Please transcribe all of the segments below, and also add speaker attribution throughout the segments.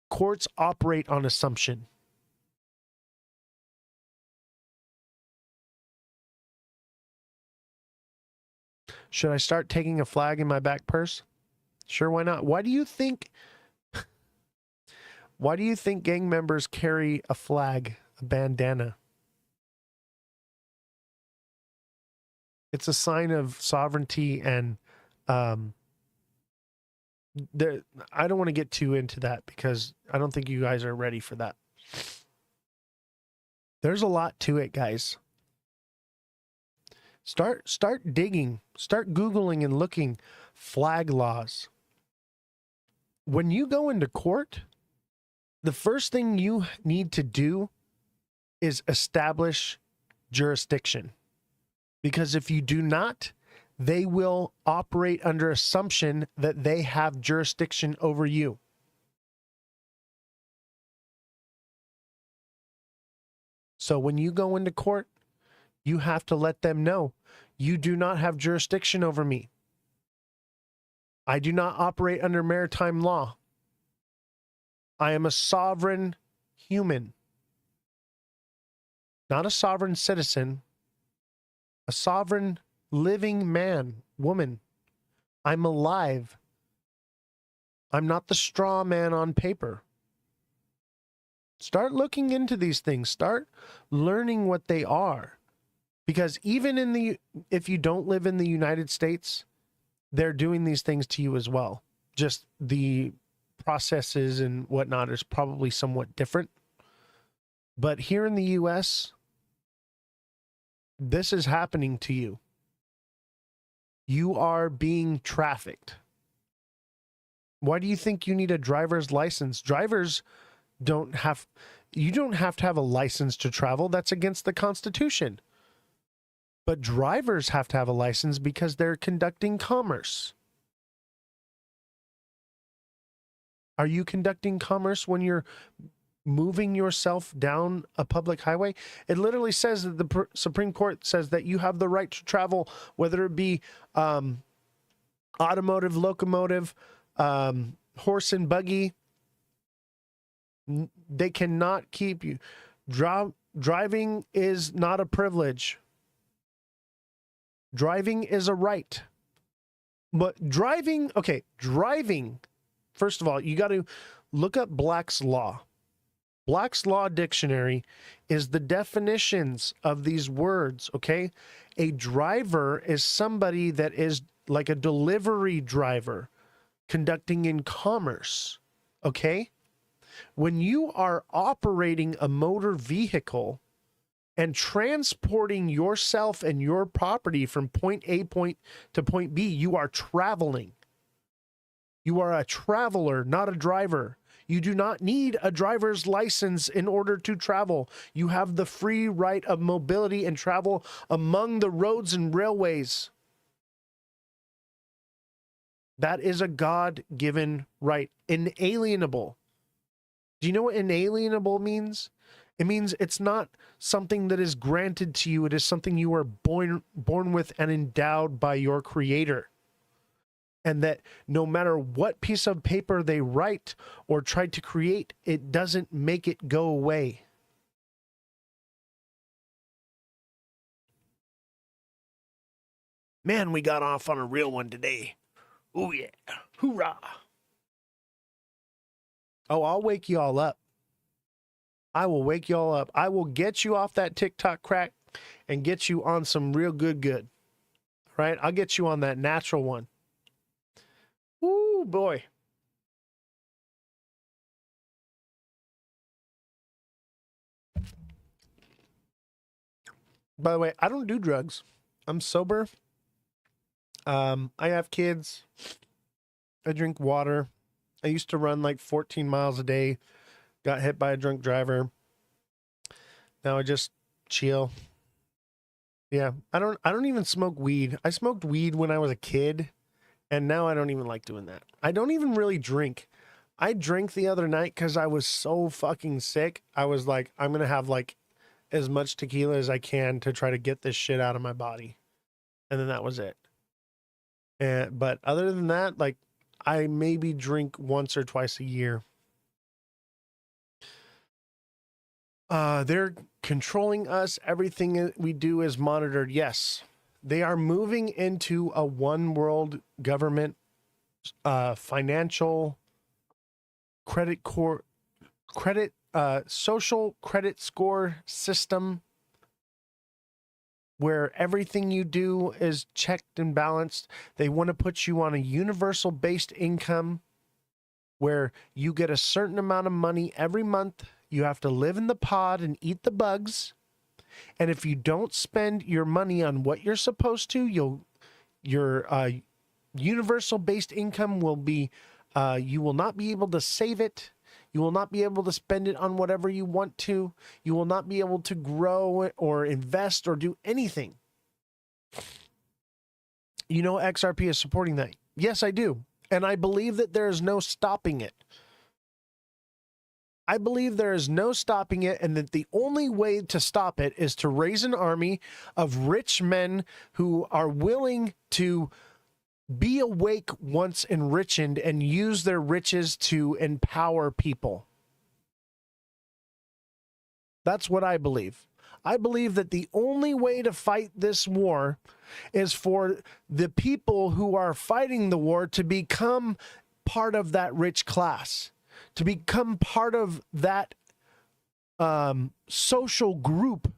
Speaker 1: Courts operate on assumption. Should I start taking a flag in my back purse? Sure, why not? Why do you think gang members carry a flag, a bandana? It's a sign of sovereignty and I don't want to get too into that because I don't think you guys are ready for that. There's a lot to it, guys. Start digging, start Googling and looking flag laws. When you go into court, the first thing you need to do is establish jurisdiction. Because if you do not, they will operate under assumption that they have jurisdiction over you. So when you go into court, you have to let them know, you do not have jurisdiction over me. I do not operate under maritime law. I am a sovereign human. Not a sovereign citizen. A sovereign living man, woman. I'm alive. I'm not the straw man on paper. Start looking into these things. Start learning what they are. Because even if you don't live in the United States, they're doing these things to you as well. Just the processes and whatnot is probably somewhat different. But here in the US, this is happening to you. You are being trafficked. Why do you think you need a driver's license? Drivers you don't have to have a license to travel. That's against the Constitution. But drivers have to have a license because they're conducting commerce. Are you conducting commerce when you're moving yourself down a public highway? It literally says that the Supreme Court says that you have the right to travel, whether it be automotive, locomotive, horse and buggy. They cannot keep you. Driving is not a privilege. Driving is a right. But driving, first of all, you got to look up Black's Law. Black's Law Dictionary is the definitions of these words, okay? A driver is somebody that is like a delivery driver conducting in commerce, okay? When you are operating a motor vehicle and transporting yourself and your property from point A to point B, you are traveling. You are a traveler, not a driver. You do not need a driver's license in order to travel. You have the free right of mobility and travel among the roads and railways. That is a God-given right, inalienable. Do you know what inalienable means? It means it's not something that is granted to you. It is something you are born with and endowed by your Creator. And that no matter what piece of paper they write or try to create, it doesn't make it go away. Man, we got off on a real one today. Oh yeah. Hoorah. Oh, I'll wake y'all up. I will wake y'all up. I will get you off that TikTok crack and get you on some real good. Right? I'll get you on that natural one. Ooh, boy. By the way, I don't do drugs. I'm sober. I have kids. I drink water. I used to run like 14 miles a day. Got hit by a drunk driver. Now I just chill. Yeah, I don't even smoke weed. I smoked weed when I was a kid, and now I don't even like doing that. I don't even really drink. I drank the other night because I was so fucking sick. I was like, I'm gonna have like as much tequila as I can to try to get this shit out of my body. And then that was it. But other than that, like, I maybe drink once or twice a year. They're controlling us. Everything we do is monitored. Yes. They are moving into a one world government, financial social credit score system where everything you do is checked and balanced. They want to put you on a universal based income where you get a certain amount of money every month. You have to live in the pod and eat the bugs. And if you don't spend your money on what you're supposed to, your universal based income will be, you will not be able to save it. You will not be able to spend it on whatever you want to. You will not be able to grow or invest or do anything. You know, XRP is supporting that. Yes, I do. And I believe that there is no stopping it. I believe there is no stopping it, and that the only way to stop it is to raise an army of rich men who are willing to be awake once enriched and use their riches to empower people. That's what I believe. I believe that the only way to fight this war is for the people who are fighting the war to become part of that rich class, to become part of that social group,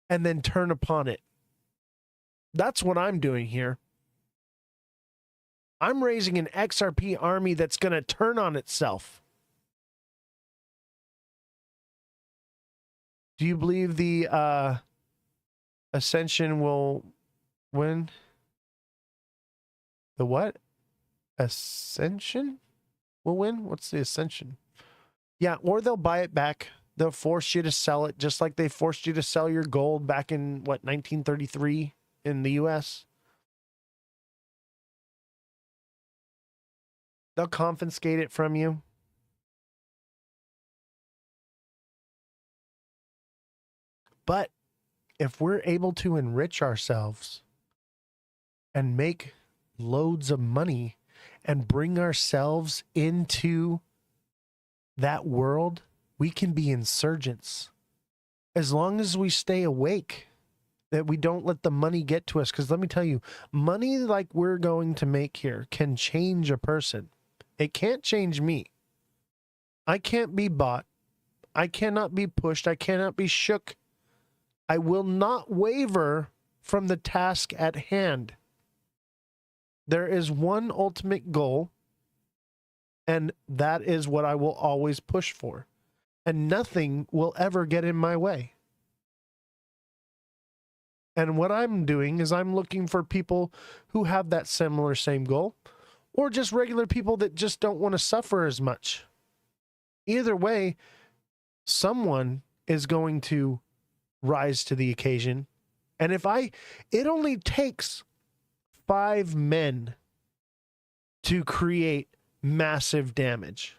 Speaker 1: and then turn upon it. That's what I'm doing here. I'm raising an XRP army that's going to turn on itself. Do you believe the Ascension will win? The what? Ascension will win? What's the Ascension? Yeah, or they'll buy it back. They'll force you to sell it, just like they forced you to sell your gold back in, what, 1933 in the U.S.? They'll confiscate it from you. But if we're able to enrich ourselves and make loads of money and bring ourselves into that world, we can be insurgents. As long as we stay awake, that we don't let the money get to us. Because let me tell you, money like we're going to make here can change a person. It can't change me. I can't be bought. I cannot be pushed. I cannot be shook. I will not waver from the task at hand. There is one ultimate goal, and that is what I will always push for. And nothing will ever get in my way. And what I'm doing is I'm looking for people who have that similar same goal, or just regular people that just don't want to suffer as much. Either way, someone is going to rise to the occasion. And it only takes 5 men to create massive damage,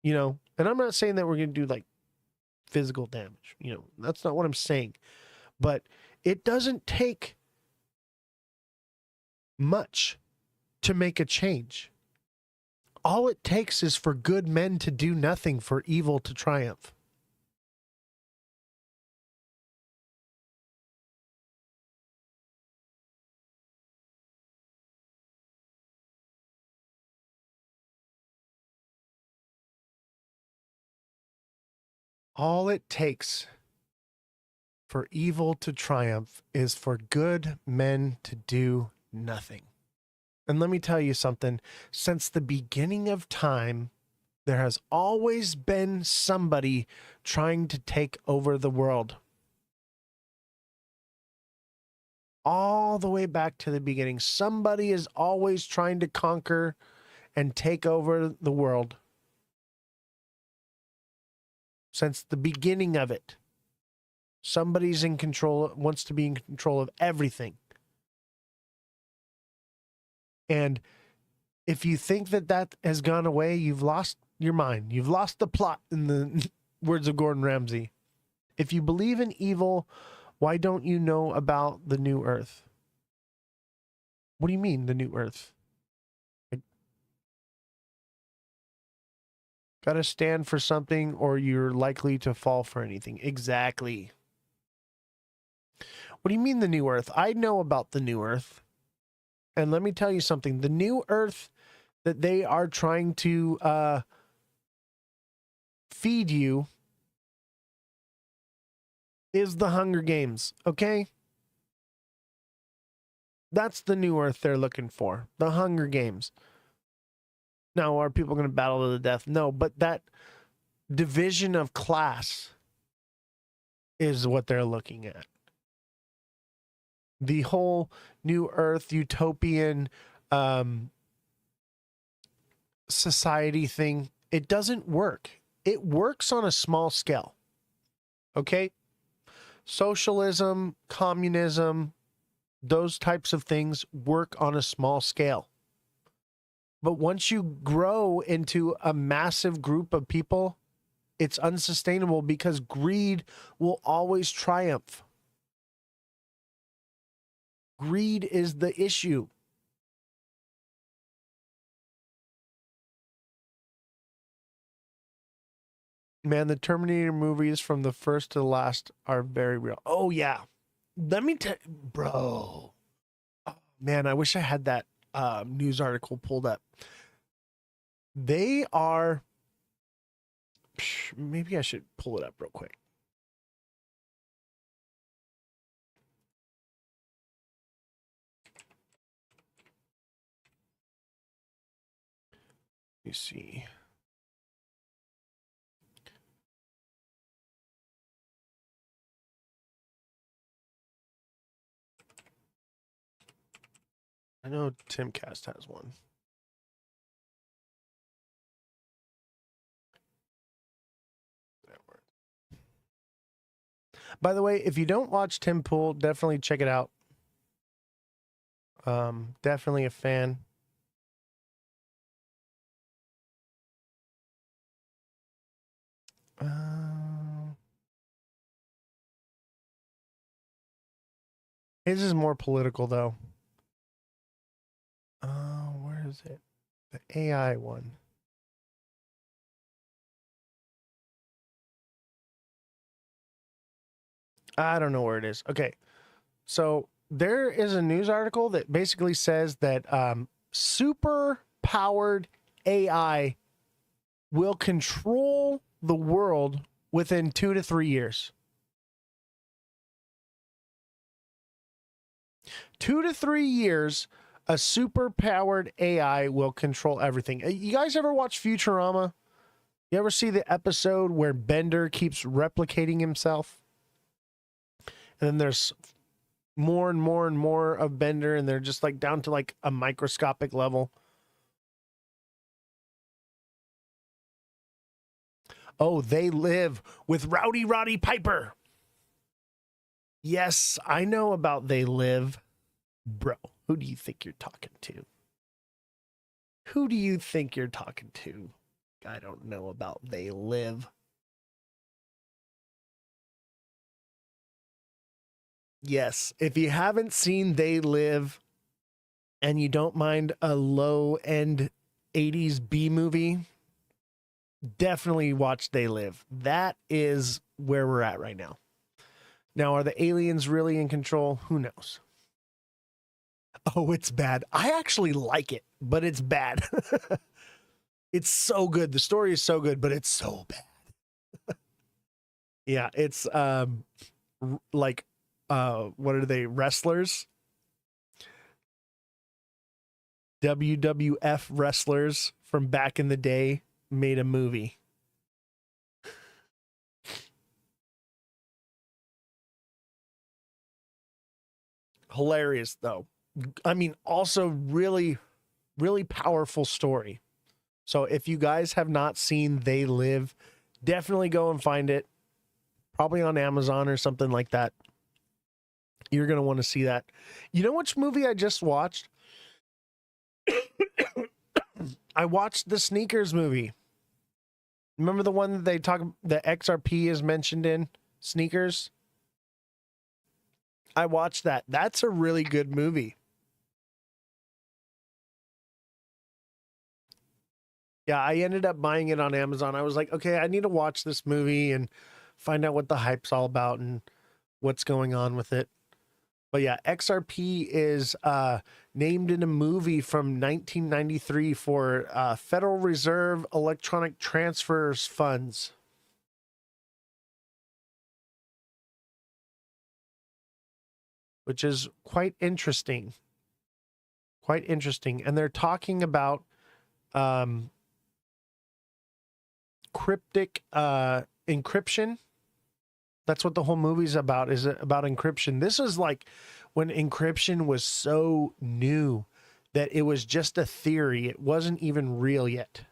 Speaker 1: you know, and I'm not saying that we're going to do like physical damage, you know, that's not what I'm saying, but it doesn't take much to make a change. All it takes is for good men to do nothing for evil to triumph. All it takes for evil to triumph is for good men to do nothing. And let me tell you something. Since the beginning of time, there has always been somebody trying to take over the world. All the way back to the beginning, somebody is always trying to conquer and take over the world. Since the beginning of it, somebody's in control, wants to be in control of everything. And if you think that that has gone away, you've lost your mind. You've lost the plot, in the words of Gordon Ramsay. If you believe in evil, why don't you know about the new earth? What do you mean, the new earth? Got to stand for something or you're likely to fall for anything. Exactly. What do you mean the new earth? I know about the new earth. And let me tell you something. The new earth that they are trying to feed you is the Hunger Games, okay? That's the new earth they're looking for. The Hunger Games. Now, are people going to battle to the death? No, but that division of class is what they're looking at. The whole new earth utopian society thing, it doesn't work. It works on a small scale. Okay? Socialism, communism, those types of things work on a small scale. But once you grow into a massive group of people, it's unsustainable because greed will always triumph. Greed is the issue. Man, the Terminator movies from the first to the last are very real. Oh, yeah. Let me tell you, bro. Oh, man, I wish I had that news article pulled up. They are. Maybe I should pull it up real quick. Let me see. I know Timcast has one. By the way, if you don't watch Tim Pool, definitely check it out. Definitely a fan. His is more political, though. Where is it? The AI one. I don't know where it is. Okay. So there is a news article that basically says that super powered AI will control the world within 2 to 3 years. 2 to 3 years, a super powered AI will control everything. You guys ever watch Futurama? You ever see the episode where Bender keeps replicating himself? And then there's more and more and more of Bender, and they're just like down to like a microscopic level. Oh, They Live with Rowdy Roddy Piper. Yes, I know about They Live. Bro, who do you think you're talking to? Who do you think you're talking to? I don't know about They Live. Yes, if you haven't seen They Live and you don't mind a low-end 80s B movie, definitely watch They Live. That is where we're at right now. Now, are the aliens really in control? Who knows? Oh, it's bad. I actually like it, but it's bad. It's so good. The story is so good, but it's so bad. Yeah, it's like what are they? Wrestlers? WWF wrestlers from back in the day made a movie. Hilarious though. I mean, also really, really powerful story. So if you guys have not seen They Live, definitely go and find it. Probably on Amazon or something like that. You're going to want to see that. You know which movie I just watched? I watched the Sneakers movie. Remember the one that they talk, the XRP is mentioned in Sneakers? I watched that. That's a really good movie. Yeah, I ended up buying it on Amazon. I was like, okay, I need to watch this movie and find out what the hype's all about and what's going on with it. But yeah, XRP is named in a movie from 1993 for Federal Reserve Electronic Transfers Funds. Which is quite interesting. Quite interesting. And they're talking about cryptic encryption. That's what the whole movie's about, is about encryption. This is like when encryption was so new that it was just a theory. It wasn't even real yet.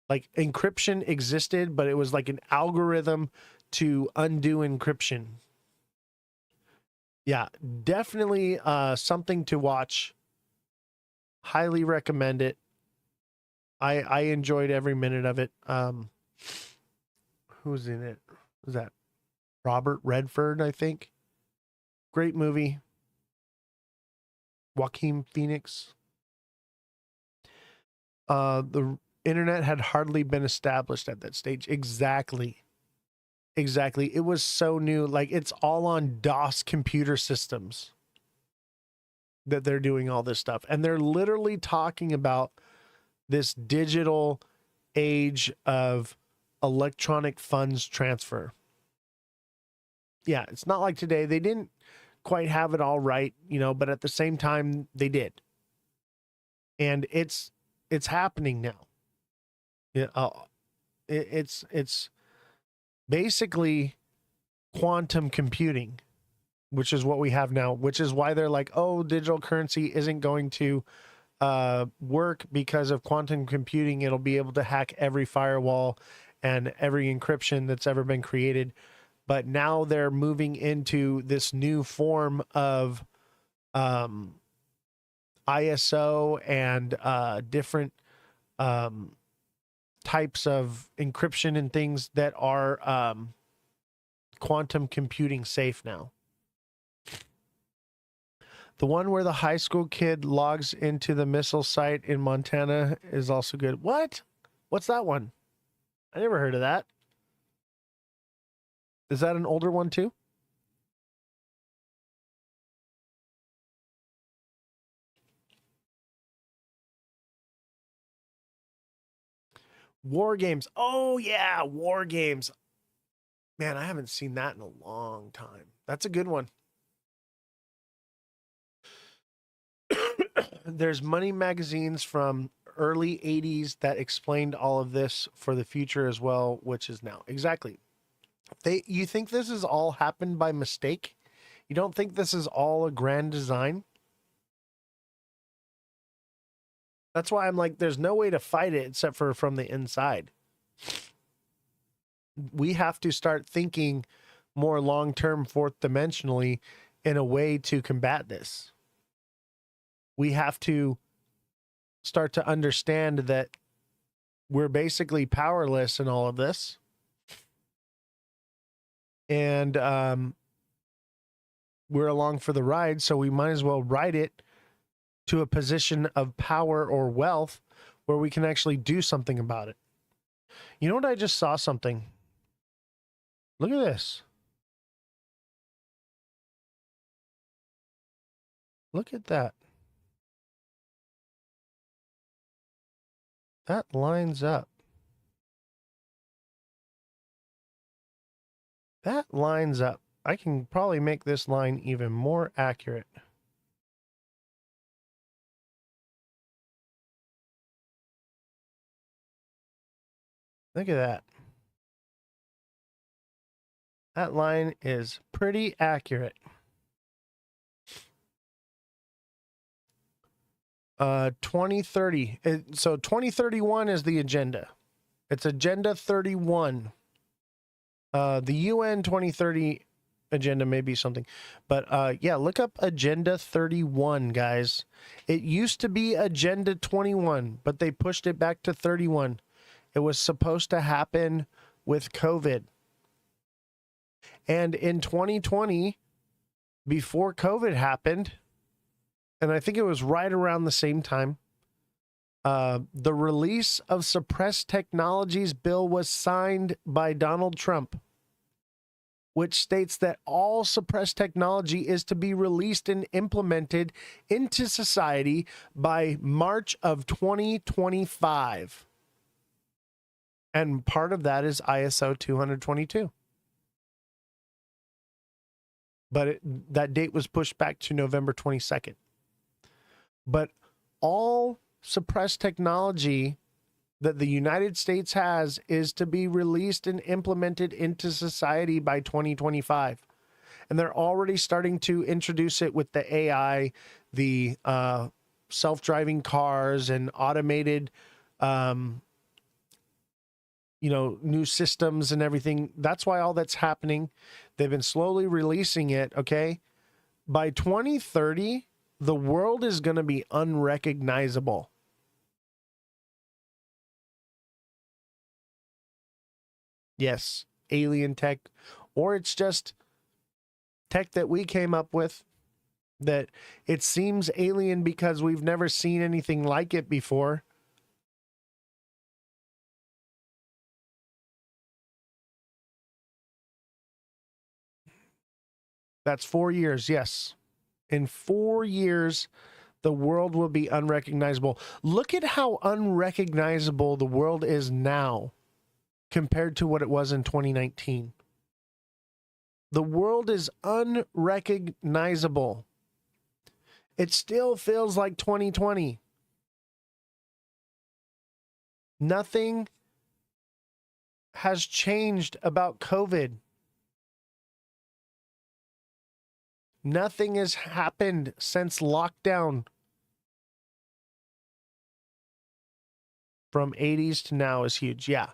Speaker 1: Like encryption existed, but it was like an algorithm to undo encryption. Yeah, definitely something to watch. Highly recommend it. I enjoyed every minute of it. Who's in it? Who's that? Robert Redford, I think. Great movie. Joaquin Phoenix. The internet had hardly been established at that stage. Exactly. Exactly. It was so new. Like, it's all on DOS computer systems that they're doing all this stuff. And they're literally talking about this digital age of electronic funds transfer. Yeah, it's not like today. They didn't quite have it all right, you know, but at the same time they did. And it's happening now. Yeah, it's basically quantum computing, which is what we have now, which is why they're like, oh, digital currency isn't going to work because of quantum computing. It'll be able to hack every firewall and every encryption that's ever been created. But now they're moving into this new form of ISO and different types of encryption and things that are quantum computing safe now. The one where the high school kid logs into the missile site in Montana is also good. What? What's that one? I never heard of that. Is that an older one too? War Games. Oh yeah, War Games. Man, I haven't seen that in a long time. That's a good one. There's money magazines from early 80s that explained all of this for the future as well, which is now. Exactly. You think this has all happened by mistake? You don't think this is all a grand design? That's why I'm like, there's no way to fight it except for from the inside. We have to start thinking more long-term, fourth dimensionally in a way to combat this. We have to start to understand that we're basically powerless in all of this. And we're along for the ride, so we might as well ride it to a position of power or wealth where we can actually do something about it. You know what? I just saw something. Look at this. Look at that. That lines up. That lines up. I can probably make this line even more accurate. Look at that. That line is pretty accurate. 2030. So 2031 is the agenda. It's Agenda 31. The UN 2030 agenda may be something. But yeah, look up Agenda 31, guys. It used to be Agenda 21, but they pushed it back to 31. It was supposed to happen with COVID. And in 2020, before COVID happened, and I think it was right around the same time, The release of suppressed technologies bill was signed by Donald Trump, which states that all suppressed technology is to be released and implemented into society by March of 2025. And part of that is ISO 222. But that date was pushed back to November 22nd. But all suppressed technology that the United States has is to be released and implemented into society by 2025. And they're already starting to introduce it with the AI, the self-driving cars and automated, new systems and everything. That's why all that's happening. They've been slowly releasing it, okay? By 2030, the world is going to be unrecognizable. Yes, alien tech, or it's just tech that we came up with that it seems alien because we've never seen anything like it before. That's 4 years, yes. In 4 years, the world will be unrecognizable. Look at how unrecognizable the world is now compared to what it was in 2019. The world is unrecognizable. It still feels like 2020. Nothing has changed about COVID. Nothing has happened since lockdown. From 80s to now is huge, yeah.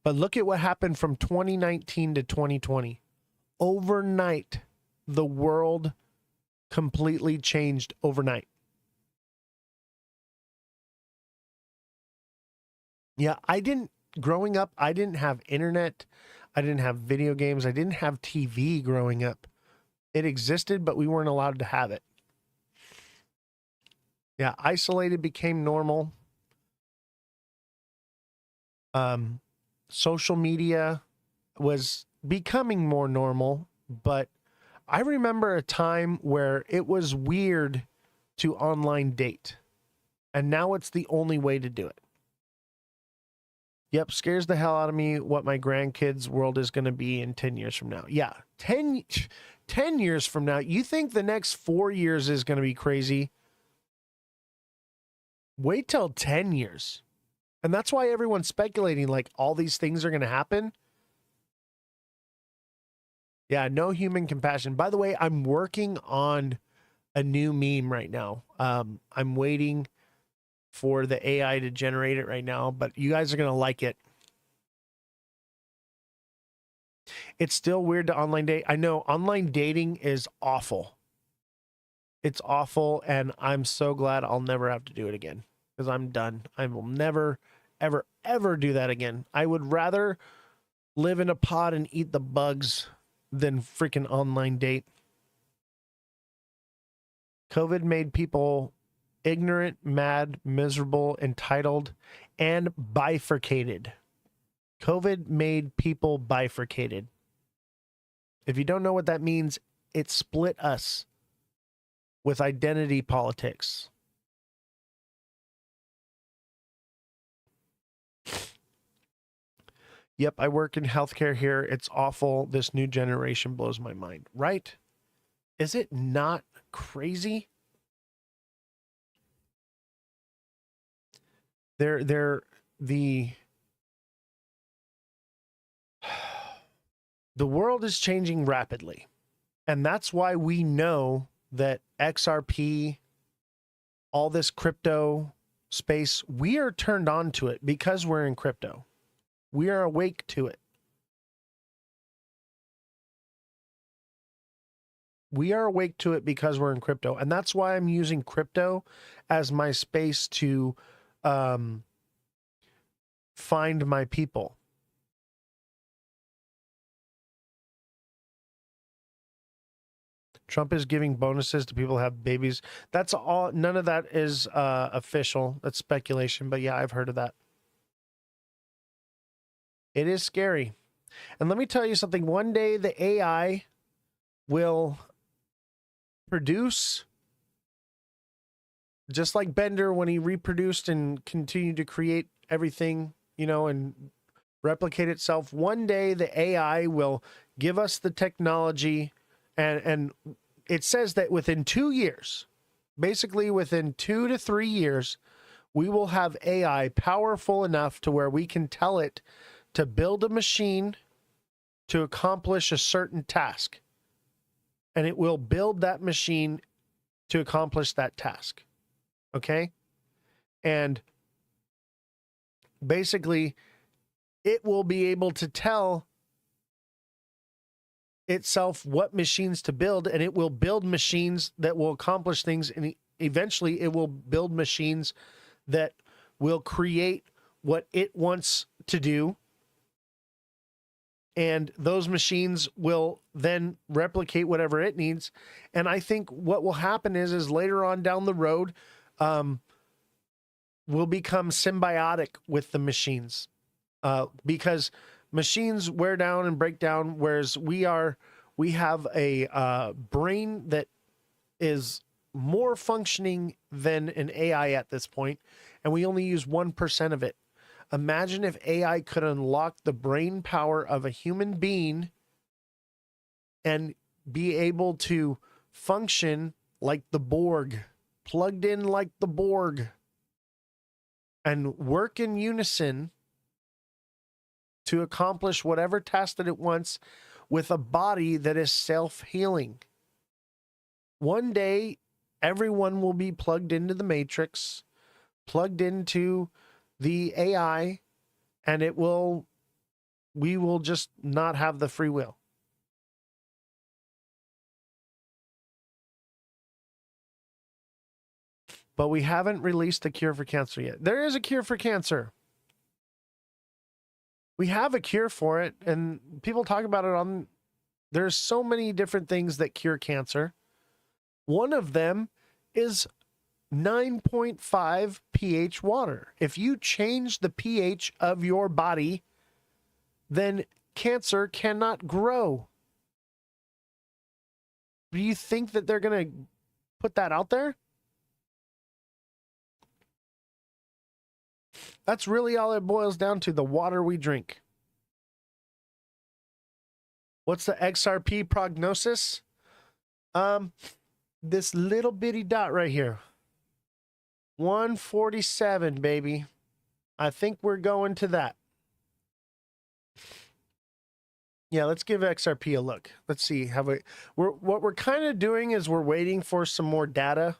Speaker 1: But look at what happened from 2019 to 2020. Overnight, the world completely changed overnight. Yeah, growing up, I didn't have internet. I didn't have video games. I didn't have TV growing up. It existed, but we weren't allowed to have it. Yeah, isolated became normal. Social media was becoming more normal, but I remember a time where it was weird to online date, and now it's the only way to do it. Yep, scares the hell out of me what my grandkids' world is going to be in 10 years from now. Yeah, 10 years from now. You think the next 4 years is going to be crazy? Wait till 10 years. And that's why everyone's speculating like all these things are going to happen. Yeah, no human compassion. By the way, I'm working on a new meme right now. I'm waiting for the AI to generate it right now, but you guys are going to like it. It's still weird to online date. I know online dating is awful. It's awful, and I'm so glad I'll never have to do it again because I'm done. I will never, ever, ever do that again. I would rather live in a pod and eat the bugs than freaking online date. COVID made people ignorant, mad, miserable, entitled, and bifurcated. COVID made people bifurcated. If you don't know what that means, it split us with identity politics. Yep, I work in healthcare here. It's awful. This new generation blows my mind, right? Is it not crazy? The world is changing rapidly. And that's why we know that XRP, all this crypto space, we are turned on to it because we're in crypto. We are awake to it. We are awake to it because we're in crypto. And that's why I'm using crypto as my space to find my people. Trump is giving bonuses to people who have babies. That's all. None of that is official. That's speculation. But yeah, I've heard of that. It is scary. And let me tell you something. One day the AI will produce, just like Bender when he reproduced and continued to create everything, you know, and replicate itself. One day the AI will give us the technology, and it says that within 2 years, basically within 2 to 3 years, we will have AI powerful enough to where we can tell it to build a machine to accomplish a certain task. And it will build that machine to accomplish that task. Okay? And basically, it will be able to tell itself what machines to build, and it will build machines that will accomplish things, and eventually it will build machines that will create what it wants to do, and those machines will then replicate whatever it needs. And I think what will happen is later on down the road, we'll become symbiotic with the machines, because machines wear down and break down, whereas we have a brain that is more functioning than an AI at this point, and we only use 1% of it. Imagine if AI could unlock the brain power of a human being and be able to function like the Borg, plugged in like the Borg, and work in unison to accomplish whatever task that it wants with a body that is self-healing. One day, everyone will be plugged into the Matrix, plugged into the AI, and we will just not have the free will. But we haven't released a cure for cancer yet. There is a cure for cancer. We have a cure for it, and people talk about it on... There's so many different things that cure cancer. One of them is 9.5 pH water. If you change the pH of your body, then cancer cannot grow. Do you think that they're going to put that out there? That's really all it boils down to, the water we drink. What's the XRP prognosis? This little bitty dot right here. 147, baby. I think we're going to that. Yeah, let's give XRP a look. Let's see. What we're kind of doing is we're waiting for some more data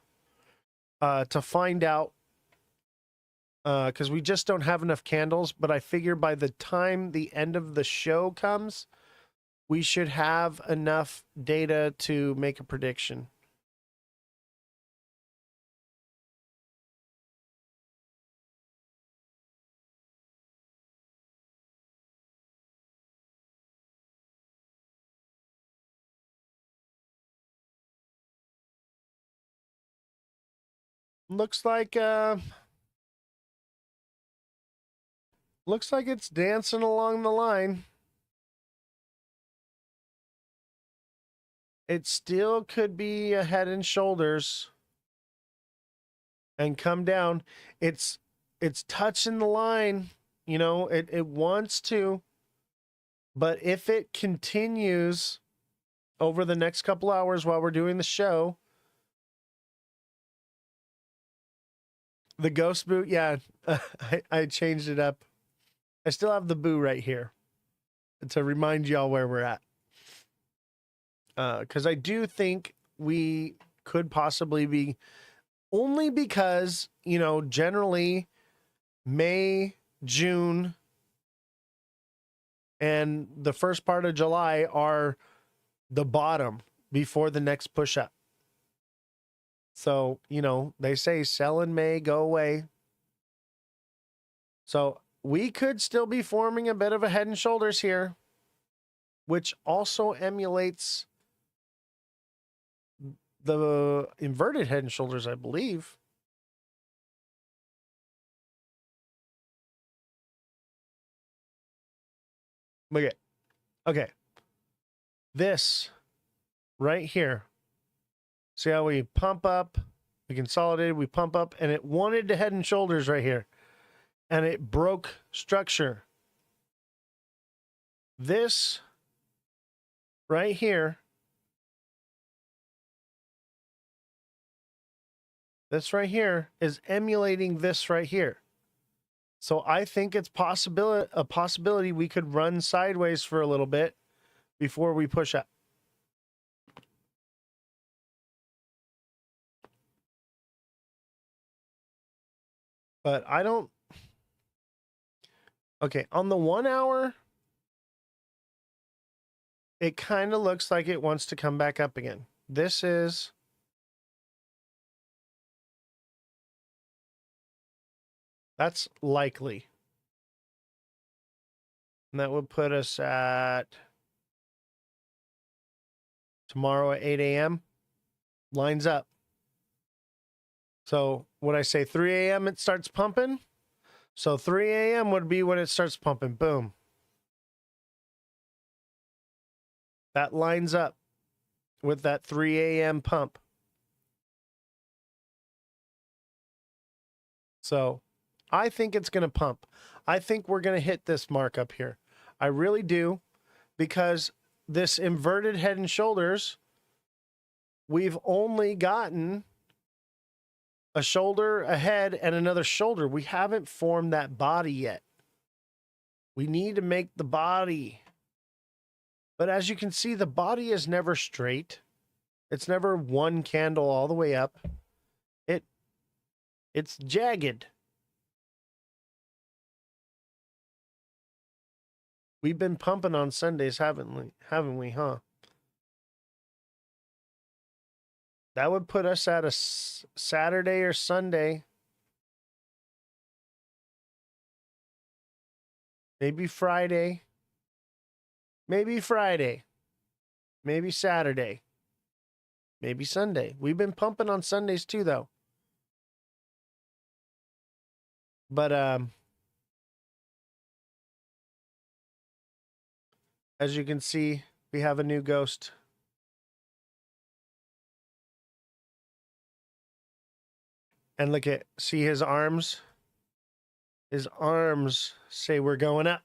Speaker 1: to find out, because we just don't have enough candles. But I figure by the time the end of the show comes, we should have enough data to make a prediction. Looks like it's dancing along the line. It still could be a head and shoulders and come down. It's touching the line, you know, it wants to. But if it continues over the next couple hours while we're doing the show, the ghost boot, yeah, I changed it up. I still have the boo right here to remind y'all where we're at. Because I do think we could possibly be, only because, you know, generally May, June, and the first part of July are the bottom before the next push up. So, you know, they say sell in May, go away. So we could still be forming a bit of a head and shoulders here, which also emulates the inverted head and shoulders, I believe. Okay. Okay. This right here. See how we pump up, we consolidated, we pump up, and it wanted to head and shoulders right here. And it broke structure. This right here, this right here is emulating this right here. So I think it's a possibility we could run sideways for a little bit before we push up. But I don't. Okay, on the 1 hour, it kind of looks like it wants to come back up again. This is. That's likely. And that would put us at tomorrow at 8 a.m. Lines up. So would I say 3 a.m. it starts pumping? So 3 a.m. would be when it starts pumping. Boom. That lines up with that 3 a.m. pump. So I think it's going to pump. I think we're going to hit this mark up here. I really do, because this inverted head and shoulders, we've only gotten a shoulder, a head, and another shoulder. We haven't formed that body yet. We need to make the body. But as you can see, the body is never straight. It's never one candle all the way up. It's jagged. We've been pumping on Sundays, haven't we, huh? That would put us at a Saturday or Sunday. Maybe Friday. Maybe Friday. Maybe Saturday. Maybe Sunday. We've been pumping on Sundays too, though. But as you can see, we have a new ghost. And look at, see his arms? His arms say we're going up.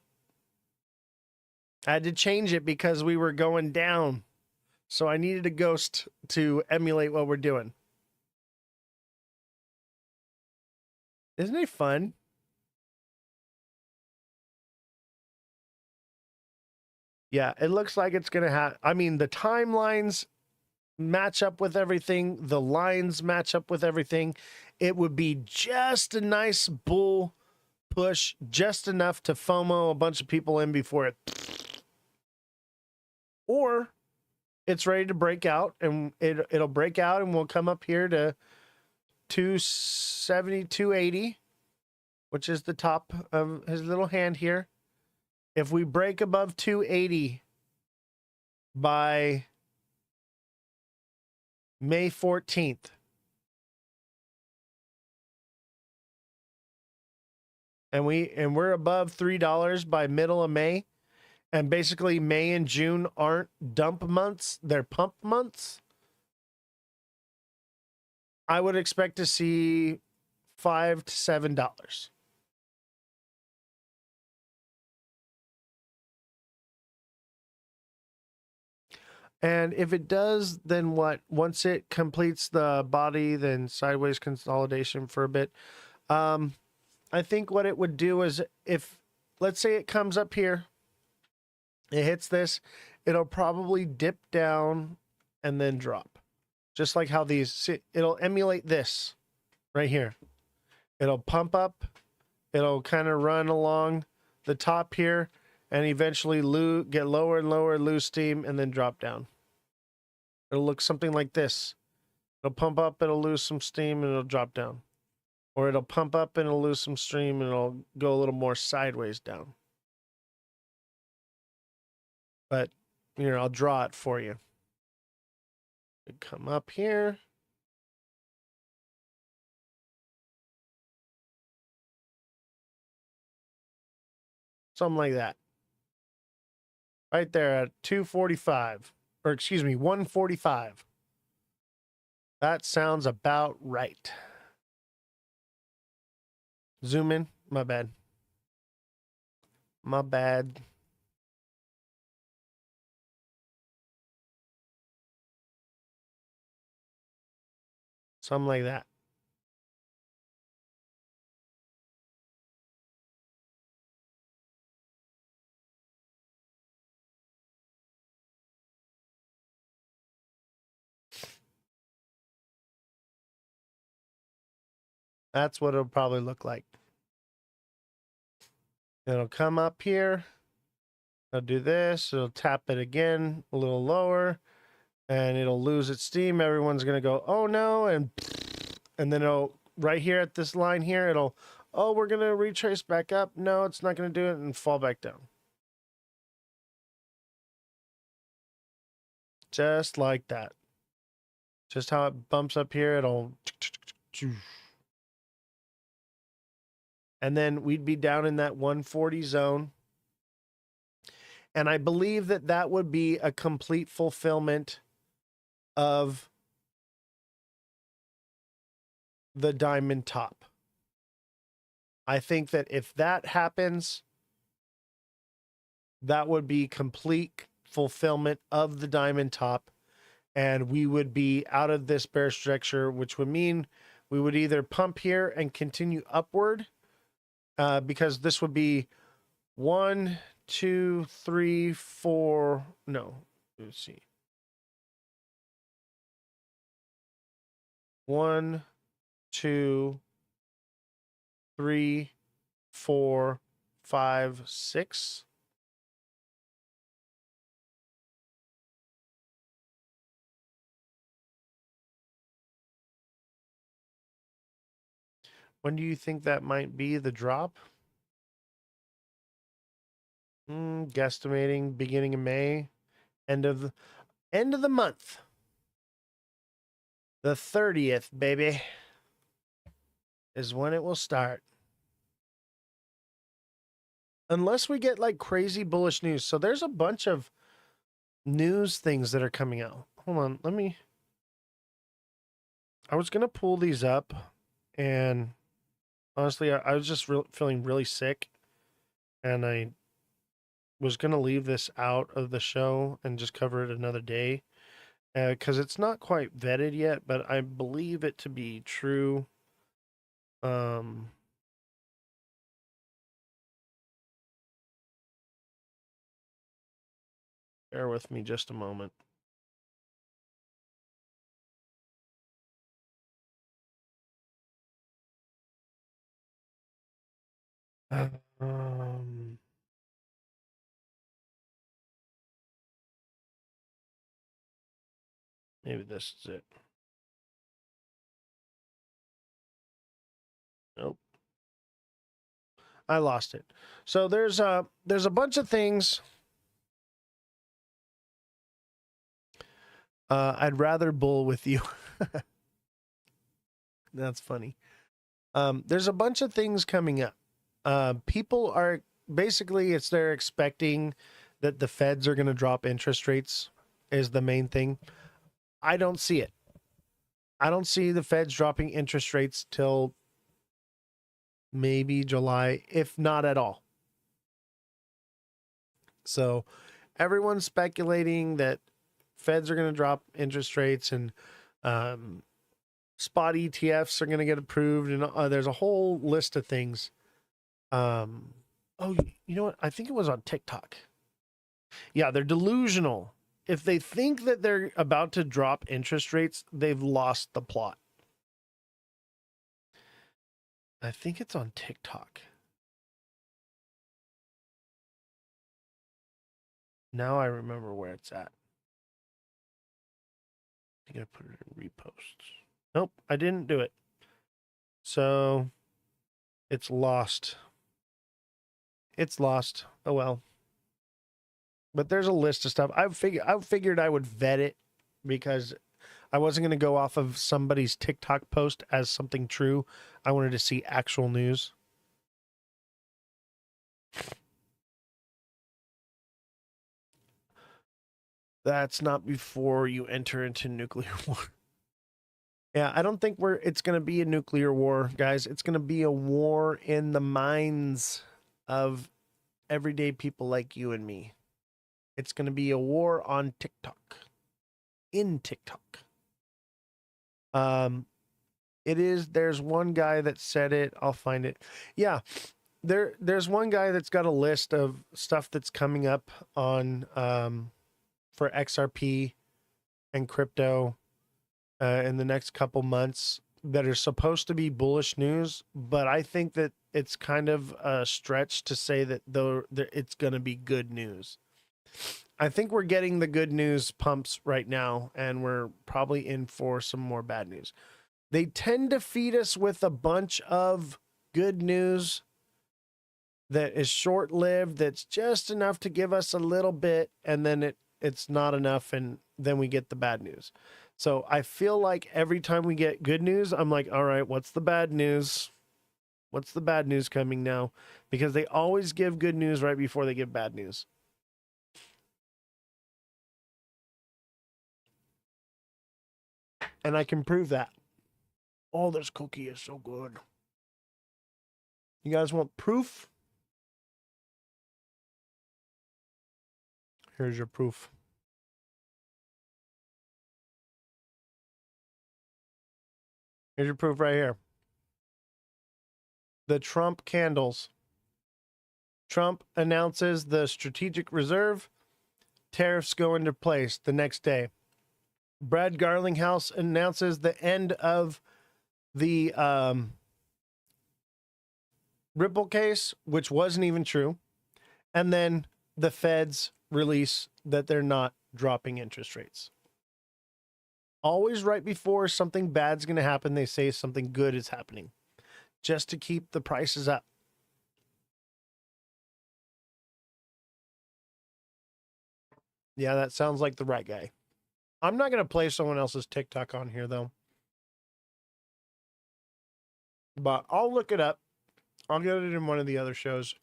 Speaker 1: I had to change it because we were going down. So I needed a ghost to emulate what we're doing. Isn't it fun? Yeah, it looks like it's going to have, I mean, the timelines match up with everything. The lines match up with everything. It would be just a nice bull push, just enough to FOMO a bunch of people in before it. Or it's ready to break out, and it'll break out, and we'll come up here to 270, 280, which is the top of his little hand here. If we break above 280 by May 14th, and we're above $3 by middle of May, and basically May and June aren't dump months, they're pump months, I would expect to see $5 to $7. And if it does, then what? Once it completes the body, then sideways consolidation for a bit. I think what it would do is, if, let's say it comes up here, it hits this, it'll probably dip down and then drop. Just like how these, it'll emulate this right here. It'll pump up, it'll kind of run along the top here, and eventually get lower and lower, lose steam, and then drop down. It'll look something like this. It'll pump up, it'll lose some steam, and it'll drop down. Or it'll pump up and it'll lose some steam, and it'll go a little more sideways down. But, you know, I'll draw it for you. Come up here. Something like that. Right there at 245. Or excuse me, 145. That sounds about right. Zoom in. My bad. My bad. Something like that. That's what it'll probably look like. It'll come up here. It'll do this. It'll tap it again a little lower, and it'll lose its steam. Everyone's gonna go, oh no, and then it'll right here at this line here, it'll, oh, we're gonna retrace back up. No, it's not gonna do it, and fall back down. Just like that. Just how it bumps up here, it'll, and then we'd be down in that 140 zone. And I believe that that would be a complete fulfillment of the diamond top. I think that if that happens, that would be complete fulfillment of the diamond top. And we would be out of this bear structure, which would mean we would either pump here and continue upward, because this would be 1, 2, 3, 4. No, let's see. 1, 2, 3, 4, 5, 6. When do you think that might be the drop? Guesstimating beginning of May, end of the month. The 30th, baby, is when it will start. Unless we get like crazy bullish news. So there's a bunch of news things that are coming out. Hold on, I was going to pull these up, and honestly, I was just feeling really sick, and I was going to leave this out of the show and just cover it another day, because it's not quite vetted yet, but I believe it to be true. Bear with me just a moment. Maybe this is it. Nope. I lost it. So there's a bunch of things. I'd rather bull with you. That's funny. There's a bunch of things coming up. People are basically, they're expecting that the feds are going to drop interest rates is the main thing. I don't see it. I don't see the feds dropping interest rates till maybe July, if not at all. So everyone's speculating that feds are going to drop interest rates, and spot ETFs are going to get approved, and there's a whole list of things. Oh, you know what? I think it was on TikTok. Yeah, they're delusional. If they think that they're about to drop interest rates, they've lost the plot. I think it's on TikTok. Now I remember where it's at. I think I put it in reposts. Nope, I didn't do it. So it's lost. It's lost. Oh well. But there's a list of stuff. I figured I would vet it, because I wasn't going to go off of somebody's TikTok post as something true. I wanted to see actual news. That's not before you enter into nuclear war. Yeah, I don't think it's going to be a nuclear war, guys. It's going to be a war in the minds of everyday people like you and me. It's going to be a war on TikTok. In TikTok. There's one guy that said it. I'll find it. Yeah. There's one guy that's got a list of stuff that's coming up on for XRP and crypto in the next couple months that are supposed to be bullish news, but I think that it's kind of a stretch to say that it's going to be good news. I think we're getting the good news pumps right now, and we're probably in for some more bad news. They tend to feed us with a bunch of good news that is short-lived, that's just enough to give us a little bit, and then it's not enough, and then we get the bad news. So I feel like every time we get good news, I'm like, all right, what's the bad news? What's the bad news coming now? Because they always give good news right before they give bad news. And I can prove that. Oh, this cookie is so good. You guys want proof? Here's your proof. Here's your proof right here. The Trump candles. Trump announces the strategic reserve. Tariffs go into place the next day. Brad Garlinghouse announces the end of the Ripple case, which wasn't even true. And then the feds release that they're not dropping interest rates. Always right before something bad's going to happen, they say something good is happening, just to keep the prices up. Yeah, that sounds like the right guy. I'm not going to play someone else's TikTok on here, though. But I'll look it up. I'll get it in one of the other shows.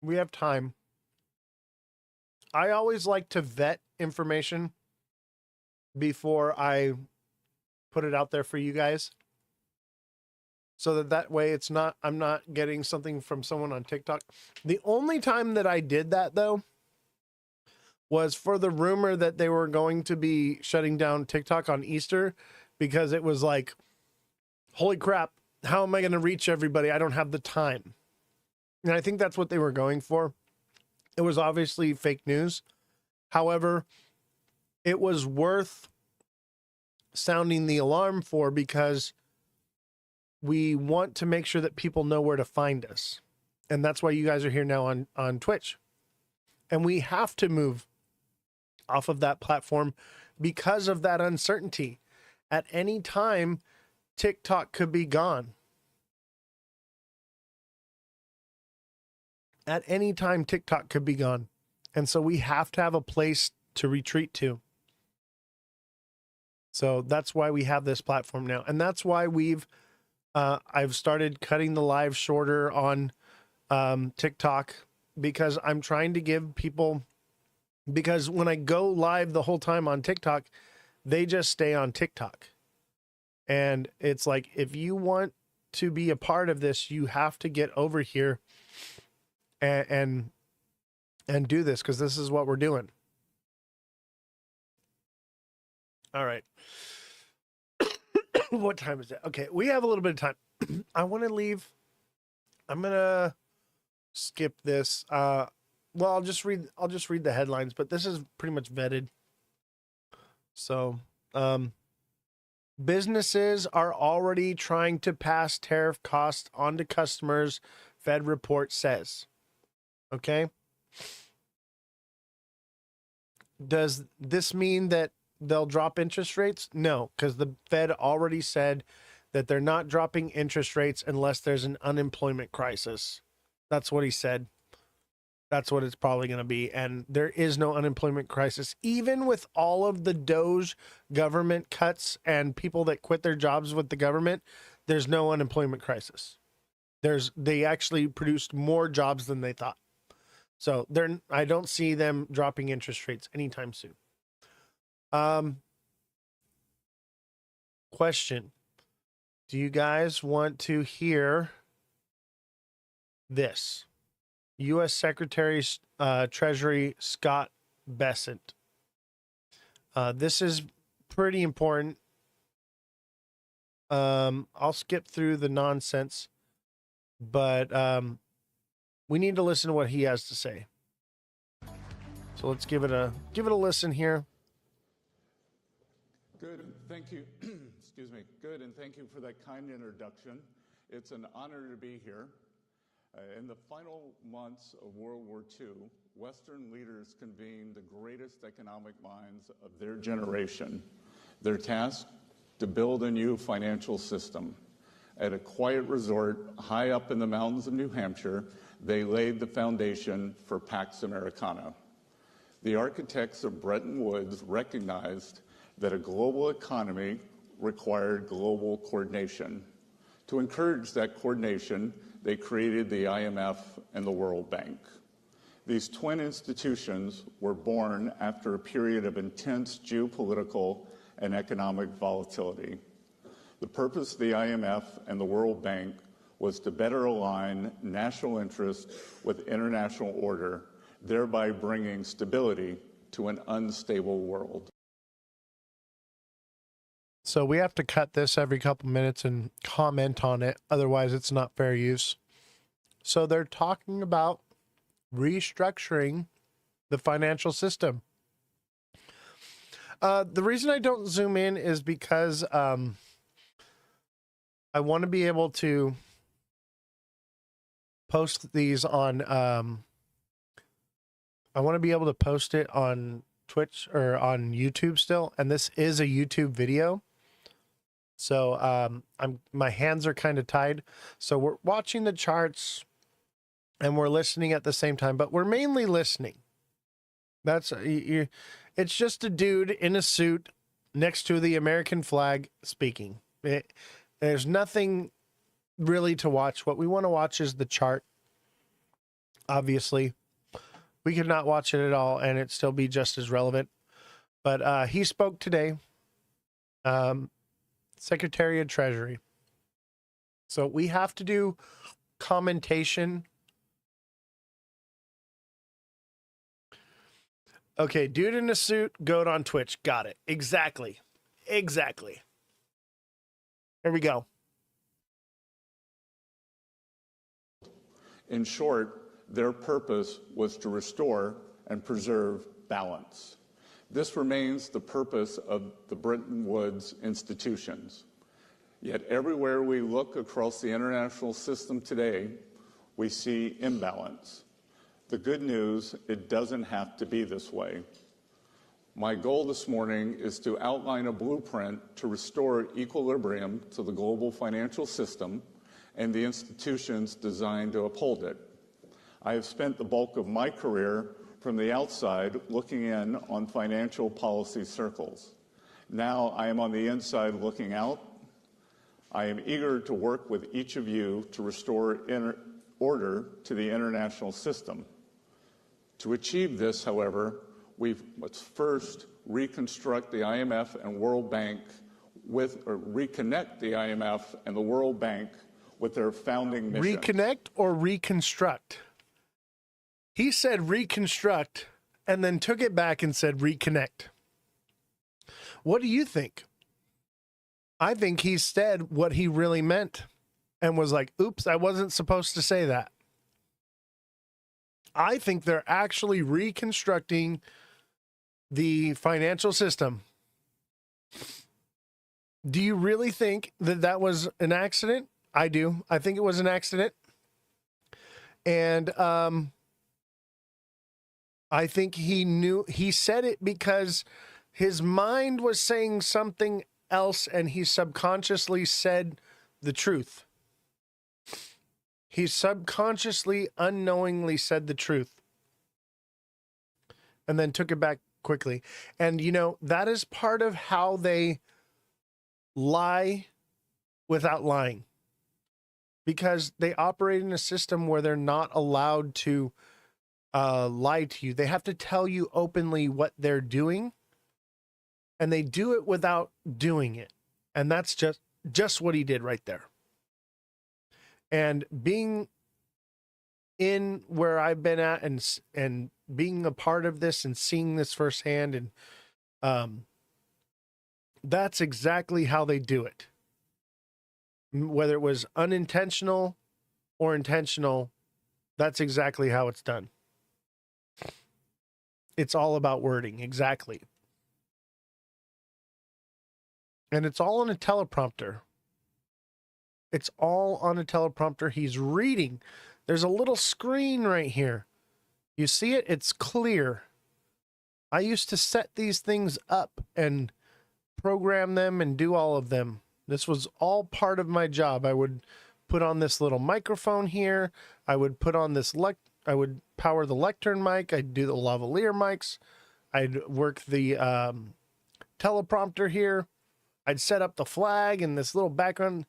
Speaker 1: We have time. I always like to vet information before I put it out there for you guys. So that way I'm not getting something from someone on TikTok. The only time that I did that, though, was for the rumor that they were going to be shutting down TikTok on Easter, because it was like, holy crap, how am I going to reach everybody? I don't have the time. And I think that's what they were going for. It was obviously fake news. However, it was worth sounding the alarm for, because we want to make sure that people know where to find us. And that's why you guys are here now on Twitch. And we have to move off of that platform because of that uncertainty. At any time, TikTok could be gone. At any time, TikTok could be gone. And so we have to have a place to retreat to. So that's why we have this platform now. And that's why I've started cutting the live shorter on TikTok, because I'm trying to give people, because when I go live the whole time on TikTok, they just stay on TikTok. And it's like, if you want to be a part of this, you have to get over here and do this, because this is what we're doing. All right. What time is it? Okay, we have a little bit of time. I want to leave. I'm gonna skip this. Well, I'll just read the headlines, but this is pretty much vetted. So, businesses are already trying to pass tariff costs on to customers, Fed report says. Okay. Does this mean that they'll drop interest rates? No, because the Fed already said that they're not dropping interest rates unless there's an unemployment crisis. That's what he said. That's what it's probably going to be. And there is no unemployment crisis. Even with all of the Doge government cuts and people that quit their jobs with the government, there's no unemployment crisis. They actually produced more jobs than they thought. So I don't see them dropping interest rates anytime soon. Question. Do you guys want to hear this? U.S. Secretary Treasury Scott Bessent. This is pretty important. I'll skip through the nonsense, but we need to listen to what he has to say. So let's give it a listen here.
Speaker 2: Good, thank you. Excuse me. Good, and thank you for that kind introduction. It's an honor to be here. In the final months of World War II, Western leaders convened the greatest economic minds of their generation. Their task, to build a new financial system. At a quiet resort high up in the mountains of New Hampshire, they laid the foundation for Pax Americana. The architects of Bretton Woods recognized that a global economy required global coordination. To encourage that coordination, they created the IMF and the World Bank. These twin institutions were born after a period of intense geopolitical and economic volatility. The purpose of the IMF and the World Bank was to better align national interests with international order, thereby bringing stability to an unstable world.
Speaker 1: So we have to cut this every couple minutes and comment on it. Otherwise, it's not fair use. So they're talking about restructuring the financial system. The reason I don't zoom in is because I want to be able to post these on... I want to be able to post it on Twitch or on YouTube still. And this is a YouTube video. So my hands are kind of tied. So we're watching the charts and we're listening at the same time, but we're mainly listening. It's just a dude in a suit next to the American flag speaking. There's nothing really to watch. What we want to watch is the chart. Obviously, we could not watch it at all and it still be just as relevant. But he spoke today. Secretary of Treasury. So we have to do commentation. Okay, dude in a suit, goat on Twitch. Got it. Exactly. Exactly. Here we go.
Speaker 2: In short, their purpose was to restore and preserve balance. This remains the purpose of the Bretton Woods institutions. Yet everywhere we look across the international system today, we see imbalance. The good news, it doesn't have to be this way. My goal this morning is to outline a blueprint to restore equilibrium to the global financial system and the institutions designed to uphold it. I have spent the bulk of my career from the outside looking in on financial policy circles. Now I am on the inside looking out. I am eager to work with each of you to restore order to the international system. To achieve this, however, we must first reconstruct the IMF and World Bank or reconnect the IMF and the World Bank with their founding mission.
Speaker 1: Reconnect or reconstruct? He said reconstruct and then took it back and said reconnect. What do you think? I think he said what he really meant and was like, oops, I wasn't supposed to say that. I think they're actually reconstructing the financial system. Do you really think that that was an accident? I do. I think it was an accident. And I think he said it because his mind was saying something else and he subconsciously said the truth. He subconsciously, unknowingly said the truth. and then took it back quickly. And, you know, that is part of how they lie without lying, because they operate in a system where they're not allowed to lie to you. They have to tell you openly what they're doing, and they do it without doing it. And that's just what he did right there. And being in where I've been at, and being a part of this and seeing this firsthand, and that's exactly how they do it. Whether it was unintentional or intentional, that's exactly how it's done. It's all about wording, exactly. And it's all on a teleprompter. It's all on a teleprompter. He's reading. There's a little screen right here. You see it? It's clear. I used to set these things up and program them and do all of them. This was all part of my job. I would put on this little microphone here. I would put on this I would power the lectern mic. I'd do the lavalier mics. I'd work the teleprompter here. I'd set up the flag and this little background,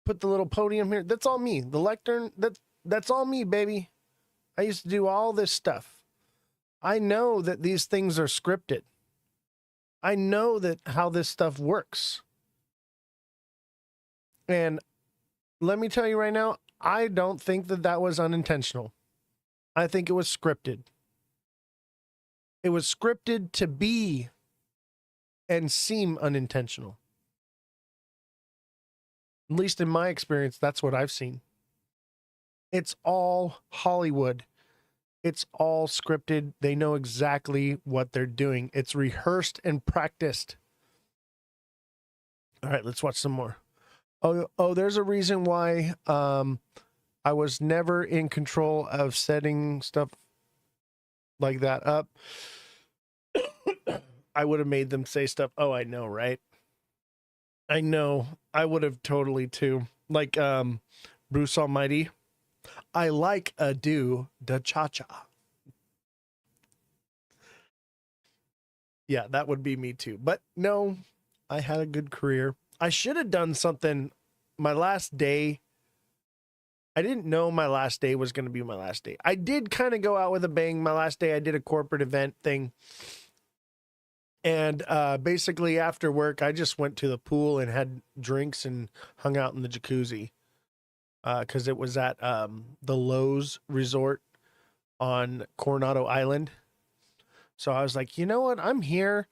Speaker 1: put the little podium here. That's all me. The lectern, that's all me, baby. I used to do all this stuff. I know that these things are scripted. I know that how this stuff works. And let me tell you right now, I don't think that that was unintentional. I think it was scripted. It was scripted to be and seem unintentional. At least in my experience, that's what I've seen. It's all Hollywood. It's all scripted. They know exactly what they're doing. It's rehearsed and practiced. All right, let's watch some more. Oh, there's a reason why I was never in control of setting stuff like that up. I would have made them say stuff. Oh, I know, right? I know. I would have totally too. Like Bruce Almighty. I like a do da cha-cha. Yeah, that would be me too. But no, I had a good career. I should have done something my last day. I didn't know my last day was going to be my last day. I did kind of go out with a bang. My last day, I did a corporate event thing. And basically after work, I just went to the pool and had drinks and hung out in the jacuzzi. Because it was at the Lowe's Resort on Coronado Island. So I was like, you know what? I'm here.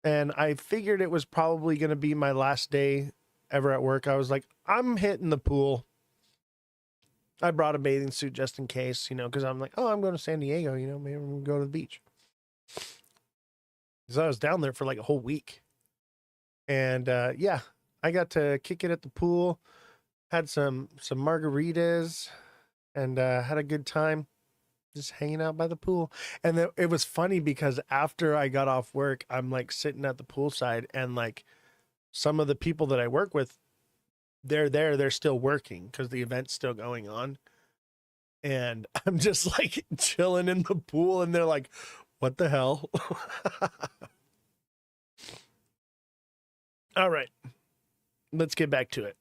Speaker 1: And I figured it was probably going to be my last day ever at work. I was like, I'm hitting the pool. I brought a bathing suit just in case, you know, because I'm like, oh, I'm going to San Diego, you know, maybe I'm going to go to the beach. Because I was down there for like a whole week. And yeah, I got to kick it at the pool. Had some margaritas and had a good time just hanging out by the pool. And it was funny because after I got off work, I'm like sitting at the poolside, and like some of the people that I work with, they're still working because the event's still going on. And I'm just like chilling in the pool, and they're like, what the hell? All right, let's get back to it.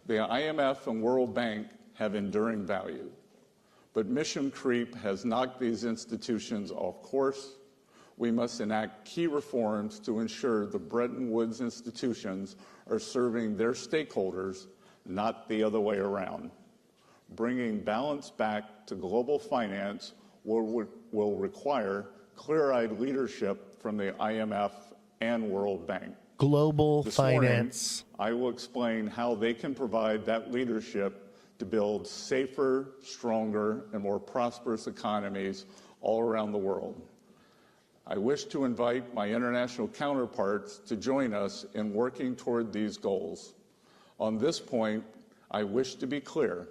Speaker 2: The IMF and World Bank have enduring value, but mission creep has knocked these institutions off course. We must enact key reforms to ensure the Bretton Woods institutions are serving their stakeholders, not the other way around. Bringing balance back to global finance will require clear-eyed leadership from the IMF and World Bank.
Speaker 1: Global
Speaker 2: This
Speaker 1: finance.
Speaker 2: morning, I will explain how they can provide that leadership to build safer, stronger, and more prosperous economies all around the world. I wish to invite my international counterparts to join us in working toward these goals. On this point, I wish to be clear.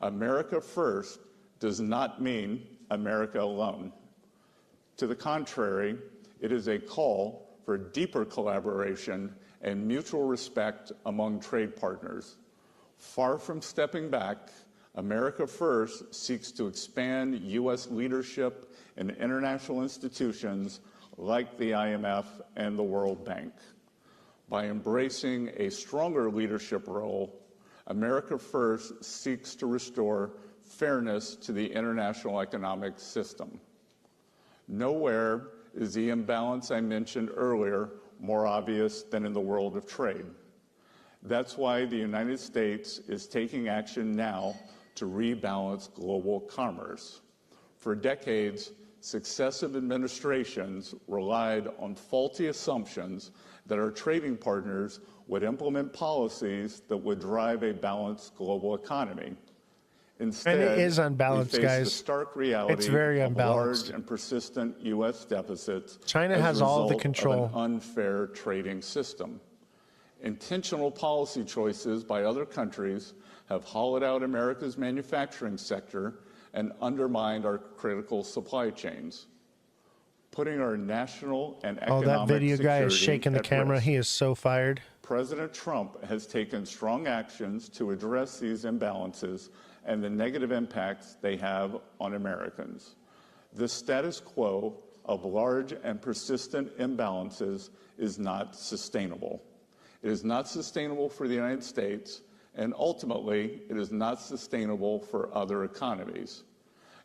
Speaker 2: America first does not mean America alone. To the contrary, it is a call for deeper collaboration and mutual respect among trade partners. Far from stepping back, America First seeks to expand U.S. leadership in international institutions like the IMF and the World Bank. By embracing a stronger leadership role, America First seeks to restore fairness to the international economic system. Nowhere is the imbalance I mentioned earlier more obvious than in the world of trade. That's why the United States is taking action now to rebalance global commerce. For decades, successive administrations relied on faulty assumptions that our trading partners would implement policies that would drive a balanced global economy. Instead,
Speaker 1: and it is unbalanced,
Speaker 2: we face
Speaker 1: guys.
Speaker 2: the stark reality
Speaker 1: It's very
Speaker 2: of
Speaker 1: unbalanced.
Speaker 2: large and persistent U.S. deficits.
Speaker 1: China
Speaker 2: as
Speaker 1: has
Speaker 2: a
Speaker 1: all the
Speaker 2: result
Speaker 1: control.
Speaker 2: of an unfair trading system. Intentional policy choices by other countries have hollowed out America's manufacturing sector and undermined our critical supply chains, putting our national and economic
Speaker 1: Oh, that video guy is
Speaker 2: security
Speaker 1: shaking the
Speaker 2: at
Speaker 1: camera.
Speaker 2: risk.
Speaker 1: He is so fired.
Speaker 2: President Trump has taken strong actions to address these imbalances and the negative impacts they have on Americans. The status quo of large and persistent imbalances is not sustainable. It is not sustainable for the United States, and ultimately, it is not sustainable for other economies.